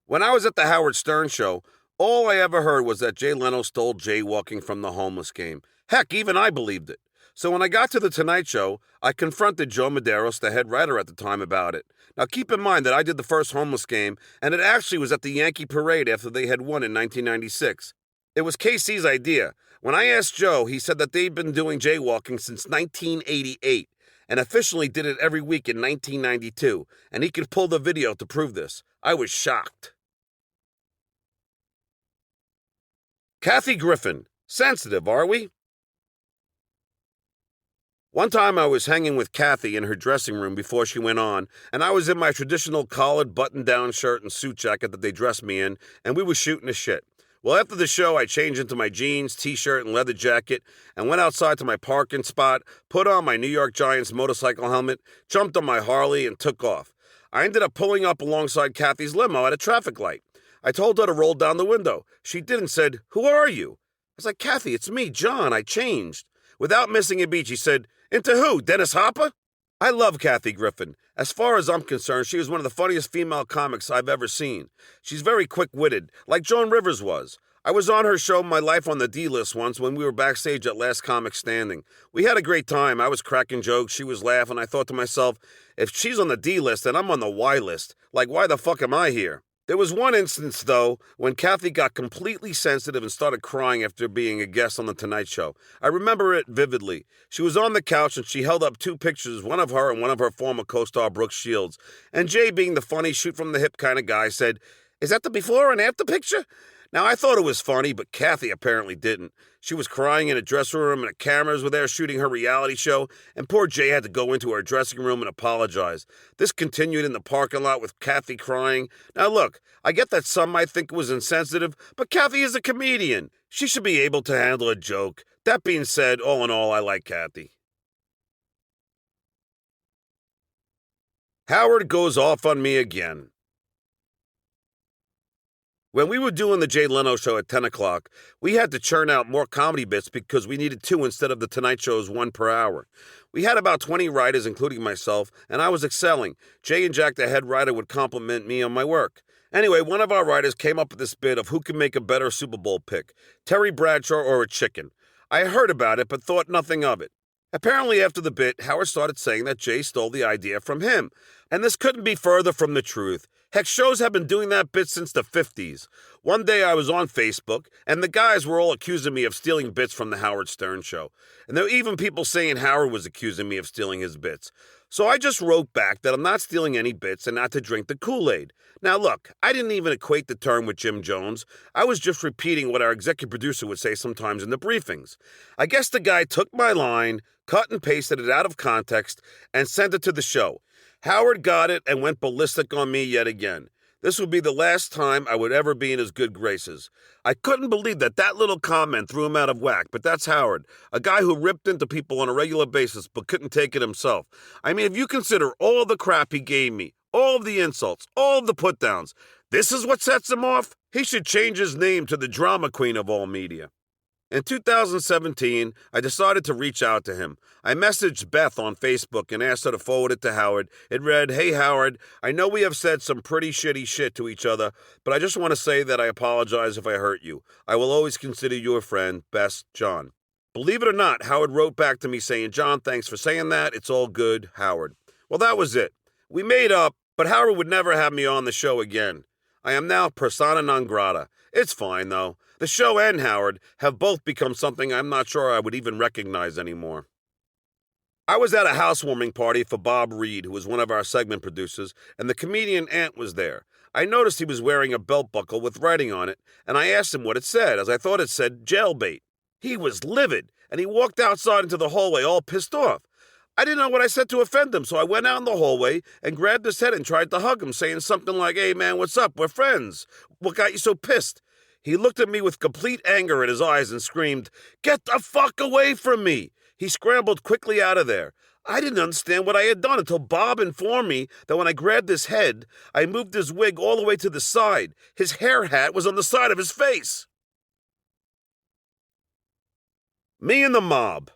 When I was at the Howard Stern show, all I ever heard was that Jay Leno stole jaywalking from the homeless game. Heck, even I believed it. So when I got to The Tonight Show, I confronted Joe Medeiros, the head writer at the time, about it. Now keep in mind that I did the first homeless game, and it actually was at the Yankee Parade after they had won in 1996. It was KC's idea. When I asked Joe, he said that they'd been doing jaywalking since 1988, and officially did it every week in 1992, and he could pull the video to prove this. I was shocked. Kathy Griffin. Sensitive, are we? One time I was hanging with Kathy in her dressing room before she went on, and I was in my traditional collared button-down shirt and suit jacket that they dressed me in, and we were shooting the shit. Well, after the show, I changed into my jeans, t-shirt, and leather jacket, and went outside to my parking spot, put on my New York Giants motorcycle helmet, jumped on my Harley, and took off. I ended up pulling up alongside Kathy's limo at a traffic light. I told her to roll down the window. She did and said, "Who are you?" I was like, "Kathy, it's me, John. I changed." Without missing a beat, she said, "Into who, Dennis Hopper?" I love Kathy Griffin. As far as I'm concerned, she is one of the funniest female comics I've ever seen. She's very quick-witted, like Joan Rivers was. I was on her show My Life on the D-List once when we were backstage at Last Comic Standing. We had a great time. I was cracking jokes, she was laughing. I thought to myself, if she's on the D-List and I'm on the Y-List, like why the fuck am I here? There was one instance, though, when Kathy got completely sensitive and started crying after being a guest on The Tonight Show. I remember it vividly. She was on the couch and she held up two pictures, one of her and one of her former co-star Brooke Shields. And Jay, being the funny, shoot-from-the-hip kind of guy, said, "Is that the before and after picture?" Now, I thought it was funny, but Kathy apparently didn't. She was crying in a dressing room, and the cameras were there shooting her reality show, and poor Jay had to go into her dressing room and apologize. This continued in the parking lot with Kathy crying. Now, look, I get that some might think it was insensitive, but Kathy is a comedian. She should be able to handle a joke. That being said, all in all, I like Kathy. Howard goes off on me again. When we were doing the Jay Leno show at 10 o'clock, we had to churn out more comedy bits because we needed 2 instead of the Tonight Show's 1 per hour. We had about 20 writers, including myself, and I was excelling. Jay and Jack, the head writer, would compliment me on my work. Anyway, one of our writers came up with this bit of who can make a better Super Bowl pick, Terry Bradshaw or a chicken. I heard about it, but thought nothing of it. Apparently, after the bit, Howard started saying that Jay stole the idea from him. And this couldn't be further from the truth. Heck, shows have been doing that bit since the 50s. One day I was on Facebook, and the guys were all accusing me of stealing bits from the Howard Stern show. And there were even people saying Howard was accusing me of stealing his bits. So I just wrote back that I'm not stealing any bits and not to drink the Kool-Aid. Now look, I didn't even equate the term with Jim Jones. I was just repeating what our executive producer would say sometimes in the briefings. I guess the guy took my line, cut and pasted it out of context, and sent it to the show. Howard got it and went ballistic on me yet again. This would be the last time I would ever be in his good graces. I couldn't believe that little comment threw him out of whack, but that's Howard, a guy who ripped into people on a regular basis but couldn't take it himself. I mean, if you consider all the crap he gave me, all of the insults, all of the put-downs, this is what sets him off? He should change his name to the drama queen of all media. In 2017, I decided to reach out to him. I messaged Beth on Facebook and asked her to forward it to Howard. It read, "Hey Howard, I know we have said some pretty shitty shit to each other, but I just want to say that I apologize if I hurt you. I will always consider you a friend. Best, John." Believe it or not, Howard wrote back to me saying, "John, thanks for saying that. It's all good, Howard." Well, that was it. We made up, but Howard would never have me on the show again. I am now persona non grata. It's fine, though. The show and Howard have both become something I'm not sure I would even recognize anymore. I was at a housewarming party for Bob Reed, who was one of our segment producers, and the comedian Ant was there. I noticed he was wearing a belt buckle with writing on it, and I asked him what it said, as I thought it said jailbait. He was livid, and he walked outside into the hallway all pissed off. I didn't know what I said to offend him, so I went out in the hallway and grabbed his head and tried to hug him, saying something like, "Hey man, what's up? We're friends. What got you so pissed?" He looked at me with complete anger in his eyes and screamed, "Get the fuck away from me!" He scrambled quickly out of there. I didn't understand what I had done until Bob informed me that when I grabbed his head, I moved his wig all the way to the side. His hair hat was on the side of his face. Me and the mob.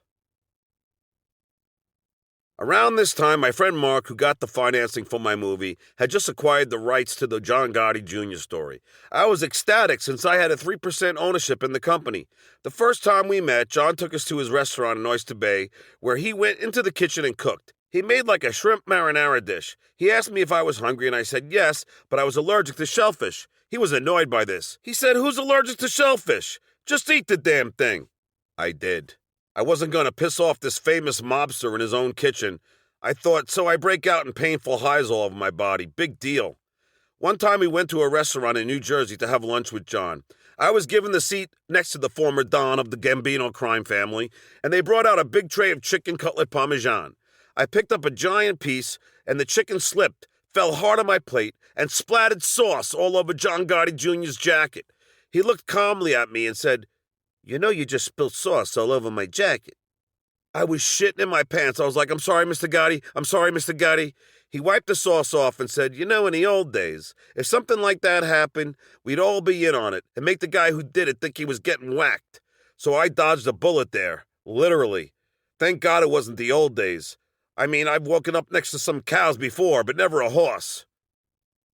Around this time, my friend Mark, who got the financing for my movie, had just acquired the rights to the John Gotti Jr. story. I was ecstatic since I had a 3% ownership in the company. The first time we met, John took us to his restaurant in Oyster Bay, where he went into the kitchen and cooked. He made like a shrimp marinara dish. He asked me if I was hungry, and I said yes, but I was allergic to shellfish. He was annoyed by this. He said, "Who's allergic to shellfish? Just eat the damn thing." I did. I wasn't going to piss off this famous mobster in his own kitchen. I thought, so I break out in painful highs all over my body. Big deal. One time we went to a restaurant in New Jersey to have lunch with John. I was given the seat next to the former Don of the Gambino crime family, and they brought out a big tray of chicken cutlet parmesan. I picked up a giant piece, and the chicken slipped, fell hard on my plate, and splattered sauce all over John Gotti Jr.'s jacket. He looked calmly at me and said, "You know you just spilled sauce all over my jacket." I was shitting in my pants. I was like, "I'm sorry, Mr. Gotti. I'm sorry, Mr. Gotti." He wiped the sauce off and said, "You know, in the old days, if something like that happened, we'd all be in on it and make the guy who did it think he was getting whacked." So I dodged a bullet there, literally. Thank God it wasn't the old days. I mean, I've woken up next to some cows before, but never a horse.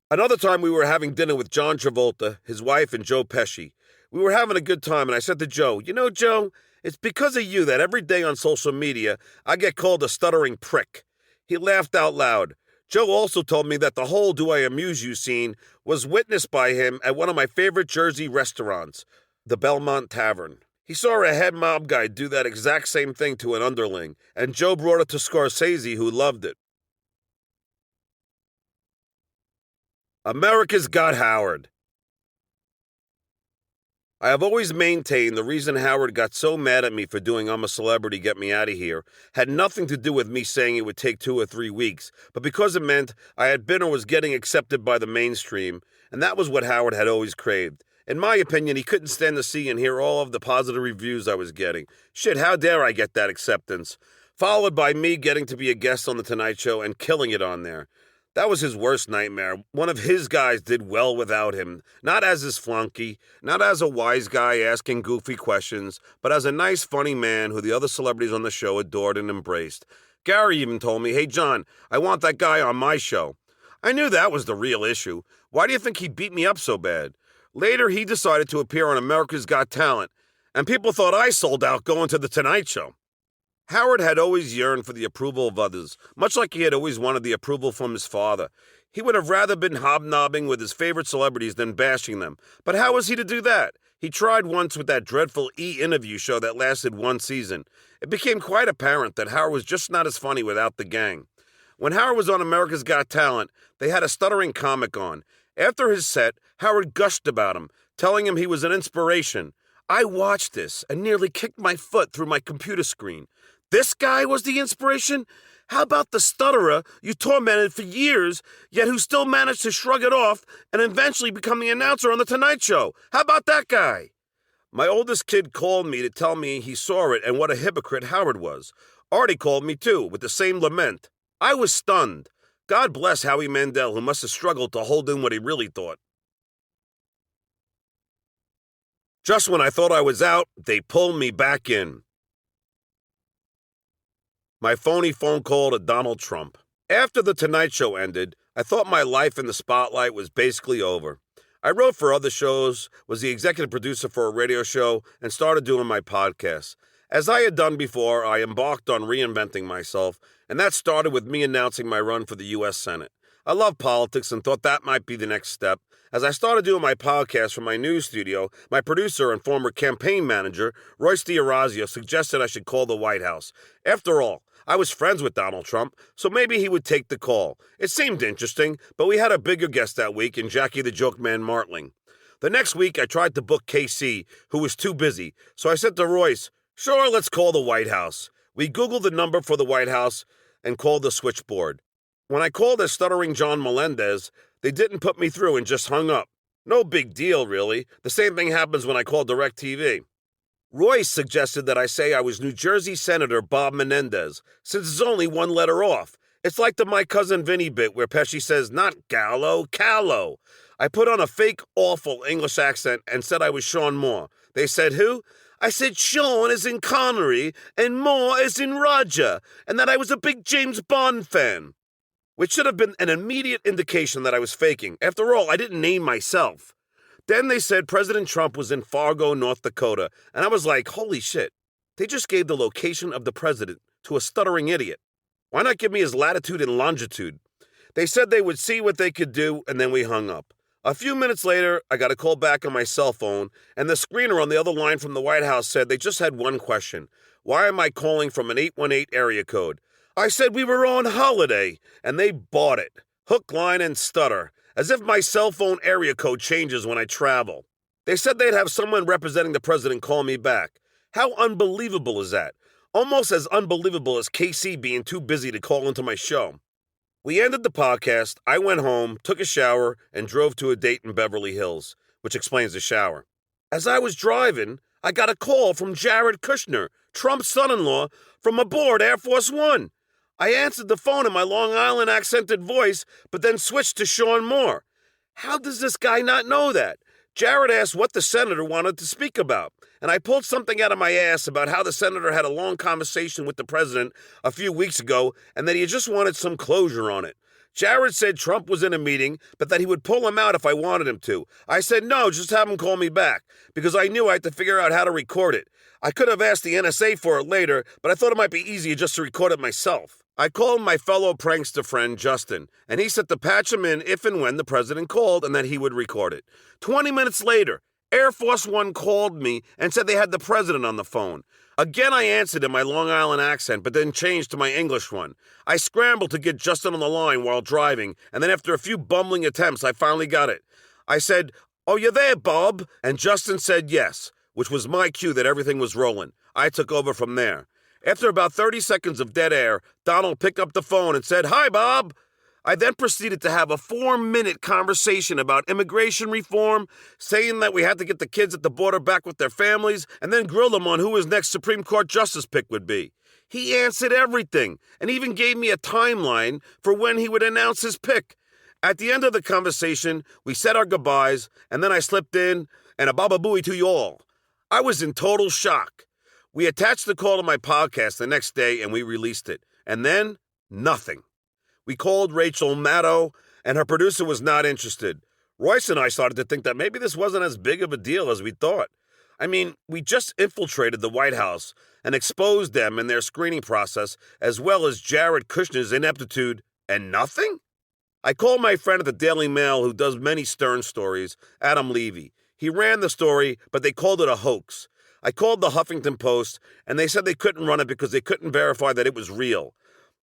Another time we were having dinner with John Travolta, his wife, and Joe Pesci. We were having a good time, and I said to Joe, "You know, Joe, it's because of you that every day on social media I get called a stuttering prick." He laughed out loud. Joe also told me that the whole "Do I amuse you" scene was witnessed by him at one of my favorite Jersey restaurants, the Belmont Tavern. He saw a head mob guy do that exact same thing to an underling, and Joe brought it to Scorsese, who loved it. America's Got Howard. I have always maintained the reason Howard got so mad at me for doing "I'm a Celebrity, Get Me Out of Here" had nothing to do with me saying it would take 2 or 3 weeks, but because it meant I had been or was getting accepted by the mainstream, and that was what Howard had always craved. In my opinion, he couldn't stand to see and hear all of the positive reviews I was getting. Shit, how dare I get that acceptance? Followed by me getting to be a guest on The Tonight Show and killing it on there. That was his worst nightmare. One of his guys did well without him. Not as his flunky, not as a wise guy asking goofy questions, but as a nice, funny man who the other celebrities on the show adored and embraced. Gary even told me, "Hey, John, I want that guy on my show." I knew that was the real issue. Why do you think he beat me up so bad? Later, he decided to appear on America's Got Talent, and people thought I sold out going to The Tonight Show. Howard had always yearned for the approval of others, much like he had always wanted the approval from his father. He would have rather been hobnobbing with his favorite celebrities than bashing them. But how was he to do that? He tried once with that dreadful E! Interview show that lasted 1 season. It became quite apparent that Howard was just not as funny without the gang. When Howard was on America's Got Talent, they had a stuttering comic on. After his set, Howard gushed about him, telling him he was an inspiration. I watched this and nearly kicked my foot through my computer screen. This guy was the inspiration? How about the stutterer you tormented for years, yet who still managed to shrug it off and eventually become the announcer on The Tonight Show? How about that guy? My oldest kid called me to tell me he saw it and what a hypocrite Howard was. Artie called me too, with the same lament. I was stunned. God bless Howie Mandel, who must have struggled to hold in what he really thought. Just when I thought I was out, they pulled me back in. My phony phone call to Donald Trump. After The Tonight Show ended, I thought my life in the spotlight was basically over. I wrote for other shows, was the executive producer for a radio show, and started doing my podcasts. As I had done before, I embarked on reinventing myself, and that started with me announcing my run for the U.S. Senate. I love politics and thought that might be the next step. As I started doing my podcast from my news studio, my producer and former campaign manager, Royce D'Orazio, suggested I should call the White House. After all, I was friends with Donald Trump, so maybe he would take the call. It seemed interesting, but we had a bigger guest that week in Jackie the Joke Man Martling. The next week, I tried to book KC, who was too busy, so I said to Royce, "Sure, let's call the White House." We Googled the number for the White House and called the switchboard. When I called as stuttering John Melendez, they didn't put me through and just hung up. No big deal, really. The same thing happens when I call DirecTV. Royce suggested that I say I was New Jersey Senator Bob Menendez, since it's only one letter off. It's like the My Cousin Vinny bit where Pesci says, not Gallo, Callo. I put on a fake, awful English accent and said I was Sean Moore. They said, who? I said Sean is in Connery and Moore is in Roger, and that I was a big James Bond fan. Which should have been an immediate indication that I was faking. After all, I didn't name myself. Then they said President Trump was in Fargo, North Dakota, and I was like, holy shit. They just gave the location of the president to a stuttering idiot. Why not give me his latitude and longitude? They said they would see what they could do, and then we hung up. A few minutes later, I got a call back on my cell phone, and the screener on the other line from the White House said they just had one question. Why am I calling from an 818 area code? I said we were on holiday, and they bought it. Hook, line, and stutter. As if my cell phone area code changes when I travel. They said they'd have someone representing the president call me back. How unbelievable is that? Almost as unbelievable as KC being too busy to call into my show. We ended the podcast, I went home, took a shower, and drove to a date in Beverly Hills, which explains the shower. As I was driving, I got a call from Jared Kushner, Trump's son-in-law, from aboard Air Force One. I answered the phone in my Long Island accented voice, but then switched to Sean Moore. How does this guy not know that? Jared asked what the senator wanted to speak about, and I pulled something out of my ass about how the senator had a long conversation with the president a few weeks ago and that he just wanted some closure on it. Jared said Trump was in a meeting, but that he would pull him out if I wanted him to. I said no, just have him call me back, because I knew I had to figure out how to record it. I could have asked the NSA for it later, but I thought it might be easier just to record it myself. I called my fellow prankster friend Justin, and he said to patch him in if and when the president called and that he would record it. 20 minutes later, Air Force One called me and said they had the president on the phone. Again, I answered in my Long Island accent, but then changed to my English one. I scrambled to get Justin on the line while driving, and then after a few bumbling attempts, I finally got it. I said, "Oh, you there, Bob?" And Justin said yes, which was my cue that everything was rolling. I took over from there. After about 30 seconds of dead air, Donald picked up the phone and said, "Hi, Bob." I then proceeded to have a 4-minute conversation about immigration reform, saying that we had to get the kids at the border back with their families, and then grill them on who his next Supreme Court justice pick would be. He answered everything, and even gave me a timeline for when he would announce his pick. At the end of the conversation, we said our goodbyes, and then I slipped in, and a baba booey to you all. I was in total shock. We attached the call to my podcast the next day, and we released it. And then, nothing. We called Rachel Maddow, and her producer was not interested. Royce and I started to think that maybe this wasn't as big of a deal as we thought. I mean, we just infiltrated the White House and exposed them in their screening process, as well as Jared Kushner's ineptitude, and nothing? I called my friend at the Daily Mail who does many Stern stories, Adam Levy. He ran the story, but they called it a hoax. I called the Huffington Post, and they said they couldn't run it because they couldn't verify that it was real.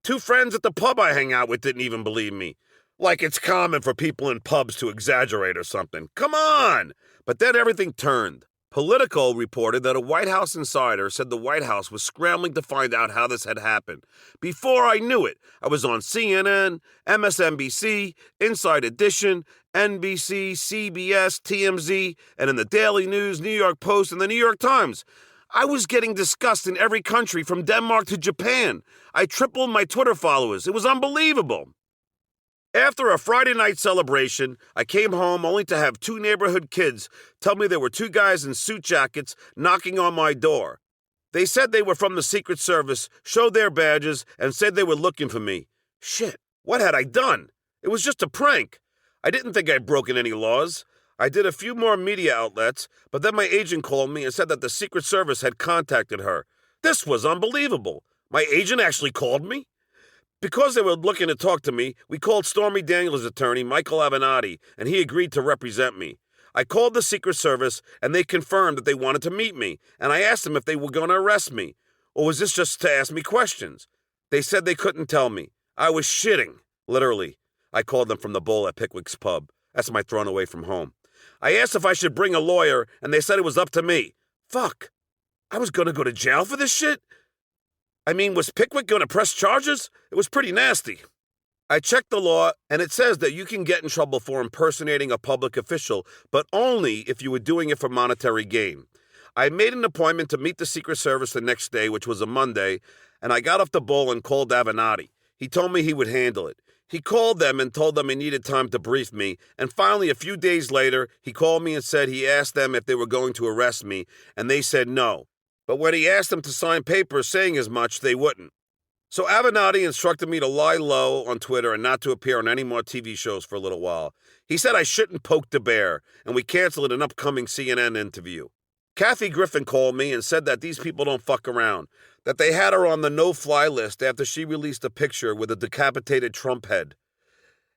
2 friends at the pub I hang out with didn't even believe me. Like it's common for people in pubs to exaggerate or something. Come on! But then everything turned. Politico reported that a White House insider said the White House was scrambling to find out how this had happened. Before I knew it, I was on CNN, MSNBC, Inside Edition, NBC, CBS, TMZ, and in the Daily News, New York Post, and the New York Times. I was getting discussed in every country from Denmark to Japan. I tripled my Twitter followers. It was unbelievable. After a Friday night celebration, I came home only to have two neighborhood kids tell me there were two guys in suit jackets knocking on my door. They said they were from the Secret Service, showed their badges, and said they were looking for me. Shit, what had I done? It was just a prank. I didn't think I'd broken any laws. I did a few more media outlets, but then my agent called me and said that the Secret Service had contacted her. This was unbelievable. My agent actually called me? Because they were looking to talk to me, we called Stormy Daniels' attorney, Michael Avenatti, and he agreed to represent me. I called the Secret Service, and they confirmed that they wanted to meet me, and I asked them if they were going to arrest me, or was this just to ask me questions? They said they couldn't tell me. I was shitting, literally. I called them from the bowl at Pickwick's Pub. That's my thrown away from home. I asked if I should bring a lawyer, and they said it was up to me. Fuck. I was going to go to jail for this shit? I mean, was Pickwick going to press charges? It was pretty nasty. I checked the law, and it says that you can get in trouble for impersonating a public official, but only if you were doing it for monetary gain. I made an appointment to meet the Secret Service the next day, which was a Monday, and I got off the bowl and called Avenatti. He told me he would handle it. He called them and told them he needed time to brief me, and finally, a few days later, he called me and said he asked them if they were going to arrest me, and they said no. But when he asked them to sign papers saying as much, they wouldn't. So Avenatti instructed me to lie low on Twitter and not to appear on any more TV shows for a little while. He said I shouldn't poke the bear, and we canceled an upcoming CNN interview. Kathy Griffin called me and said that these people don't fuck around, that they had her on the no-fly list after she released a picture with a decapitated Trump head.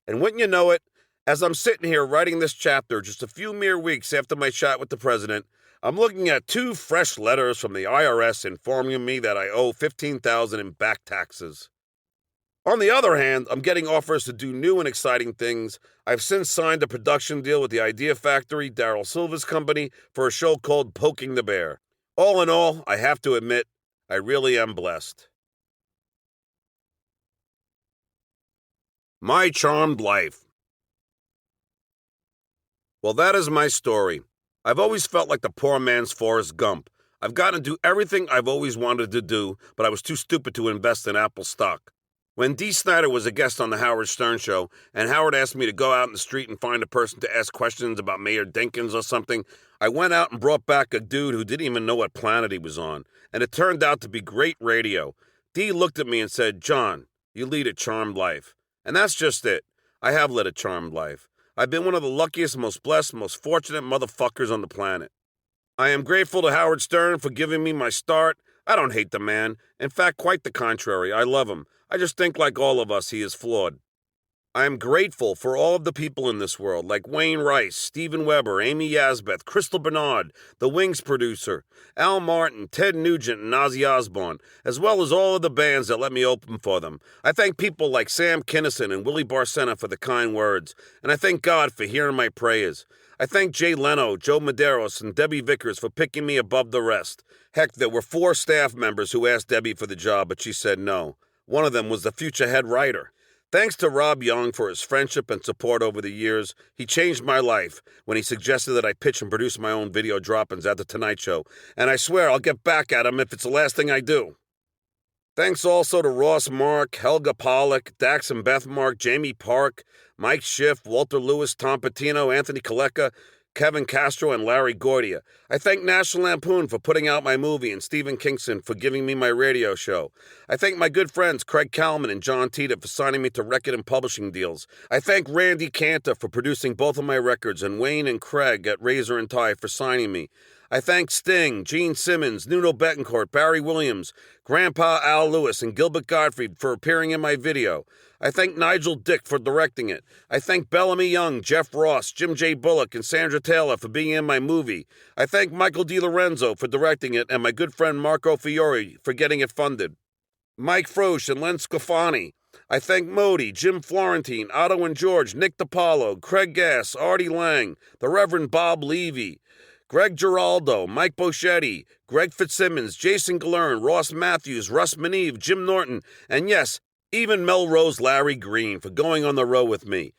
And wouldn't you know it, as I'm sitting here writing this chapter just a few mere weeks after my chat with the president, I'm looking at two fresh letters from the IRS informing me that I owe $15,000 in back taxes. On the other hand, I'm getting offers to do new and exciting things. I've since signed a production deal with the Idea Factory, Daryl Silva's company, for a show called Poking the Bear. All in all, I have to admit, I really am blessed. My charmed life. Well, that is my story. I've always felt like the poor man's Forrest Gump. I've gotten to do everything I've always wanted to do, but I was too stupid to invest in Apple stock. When Dee Snider was a guest on the Howard Stern Show, and Howard asked me to go out in the street and find a person to ask questions about Mayor Dinkins or something, I went out and brought back a dude who didn't even know what planet he was on, and it turned out to be great radio. Dee looked at me and said, "John, you lead a charmed life." And that's just it. I have led a charmed life. I've been one of the luckiest, most blessed, most fortunate motherfuckers on the planet. I am grateful to Howard Stern for giving me my start. I don't hate the man. In fact, quite the contrary. I love him. I just think, like all of us, he is flawed. I am grateful for all of the people in this world, like Wayne Rice, Steven Weber, Amy Yasbeth, Crystal Bernard, the Wings producer, Al Martin, Ted Nugent, and Ozzy Osbourne, as well as all of the bands that let me open for them. I thank people like Sam Kinison and Willie Barcena for the kind words, and I thank God for hearing my prayers. I thank Jay Leno, Joe Medeiros, and Debbie Vickers for picking me above the rest. Heck, there were 4 staff members who asked Debbie for the job, but she said no. One of them was the future head writer. Thanks to Rob Young for his friendship and support over the years. He changed my life when he suggested that I pitch and produce my own video drop-ins at The Tonight Show, and I swear I'll get back at him if it's the last thing I do. Thanks also to Ross Mark, Helga Pollack, Dax and Beth Mark, Jamie Park, Mike Schiff, Walter Lewis, Tom Patino, Anthony Colecca, Kevin Castro, and Larry Gordia. I thank National Lampoon for putting out my movie and Stephen Kingston for giving me my radio show. I thank my good friends Craig Kalman and John Tita for signing me to record and publishing deals. I thank Randy Cantor for producing both of my records and Wayne and Craig at Razor and Tie for signing me. I thank Sting, Gene Simmons, Nuno Betancourt, Barry Williams, Grandpa Al Lewis, and Gilbert Gottfried for appearing in my video. I thank Nigel Dick for directing it. I thank Bellamy Young, Jeff Ross, Jim J. Bullock, and Sandra Taylor for being in my movie. I thank Michael DiLorenzo for directing it and my good friend Marco Fiore for getting it funded. Mike Frosch and Len Scafani. I thank Modi, Jim Florentine, Otto and George, Nick DiPaolo, Craig Gass, Artie Lang, the Reverend Bob Levy, Greg Giraldo, Mike Boschetti, Greg Fitzsimmons, Jason Galern, Ross Matthews, Russ Maneve, Jim Norton, and yes, even Melrose Larry Green for going on the road with me.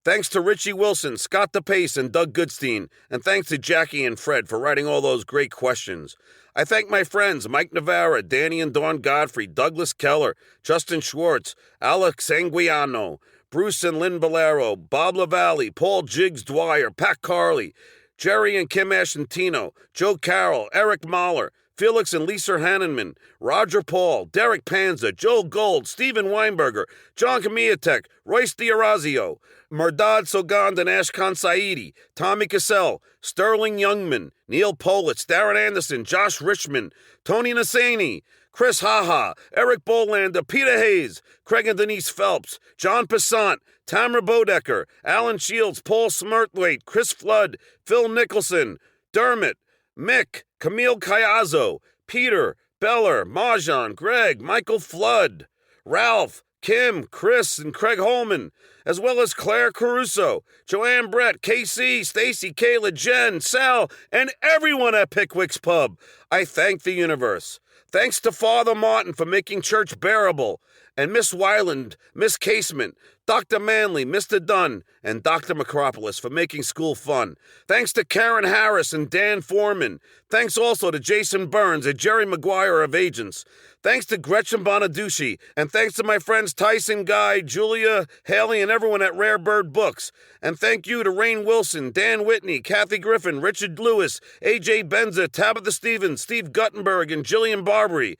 Thanks to Richie Wilson, Scott DePace, and Doug Goodstein, and thanks to Jackie and Fred for writing all those great questions. I thank my friends Mike Navarra, Danny and Dawn Godfrey, Douglas Keller, Justin Schwartz, Alex Anguiano, Bruce and Lynn Bolero, Bob LaValle, Paul Jiggs Dwyer, Pat Carley, Jerry and Kim Ashentino, Joe Carroll, Eric Mahler, Felix and Lisa Hannenman, Roger Paul, Derek Panza, Joe Gold, Steven Weinberger, John Kamiatek, Royce D'Orazio, Murdad Sogand and Ashkan Saidi, Tommy Cassell, Sterling Youngman, Neil Politz, Darren Anderson, Josh Richmond, Tony Nassani, Chris Haha, Eric Bolander, Peter Hayes, Craig and Denise Phelps, John Passant, Tamara Bodecker, Alan Shields, Paul Smirthwaite, Chris Flood, Phil Nicholson, Dermot, Mick, Camille Cayazzo, Peter, Beller, Marjan, Greg, Michael Flood, Ralph, Kim, Chris, and Craig Holman, as well as Claire Caruso, Joanne Brett, KC, Stacy, Kayla, Jen, Sal, and everyone at Pickwick's Pub. I thank the universe. Thanks to Father Martin for making church bearable, and Miss Weiland, Miss Casement, Dr. Manley, Mr. Dunn, and Dr. Macropolis for making school fun. Thanks to Karen Harris and Dan Foreman. Thanks also to Jason Burns and Jerry Maguire of Agents. Thanks to Gretchen Bonaducci, and thanks to my friends Tyson Guy, Julia, Haley, and everyone at Rare Bird Books. And thank you to Rainn Wilson, Dan Whitney, Kathy Griffin, Richard Lewis, A.J. Benza, Tabitha Stevens, Steve Guttenberg, and Jillian Barbary.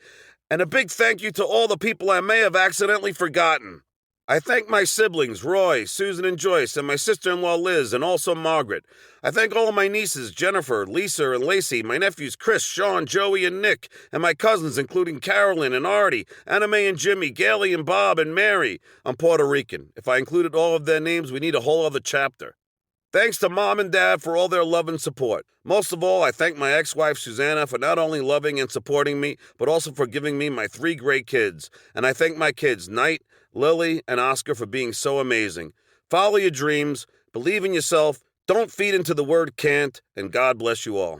And a big thank you to all the people I may have accidentally forgotten. I thank my siblings, Roy, Susan, and Joyce, and my sister-in-law, Liz, and also Margaret. I thank all of my nieces, Jennifer, Lisa, and Lacey, my nephews, Chris, Sean, Joey, and Nick, and my cousins, including Carolyn and Artie, Anna Mae and Jimmy, Gailey and Bob, and Mary. I'm Puerto Rican. If I included all of their names, we need a whole other chapter. Thanks to Mom and Dad for all their love and support. Most of all, I thank my ex-wife, Susanna, for not only loving and supporting me, but also for giving me my 3 great kids. And I thank my kids, Knight, Lily, and Oscar, for being so amazing. Follow your dreams, believe in yourself, don't feed into the word can't, and God bless you all.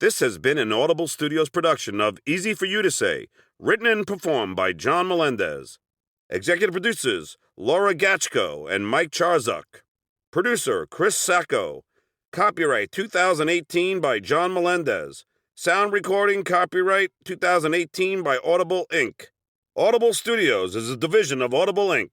This has been an Audible Studios production of Easy for You to Say, written and performed by John Melendez. Executive producers, Laura Gachko and Mike Charzuk. Producer, Chris Sacco. Copyright 2018 by John Melendez. Sound recording copyright 2018 by Audible Inc. Audible Studios is a division of Audible Inc.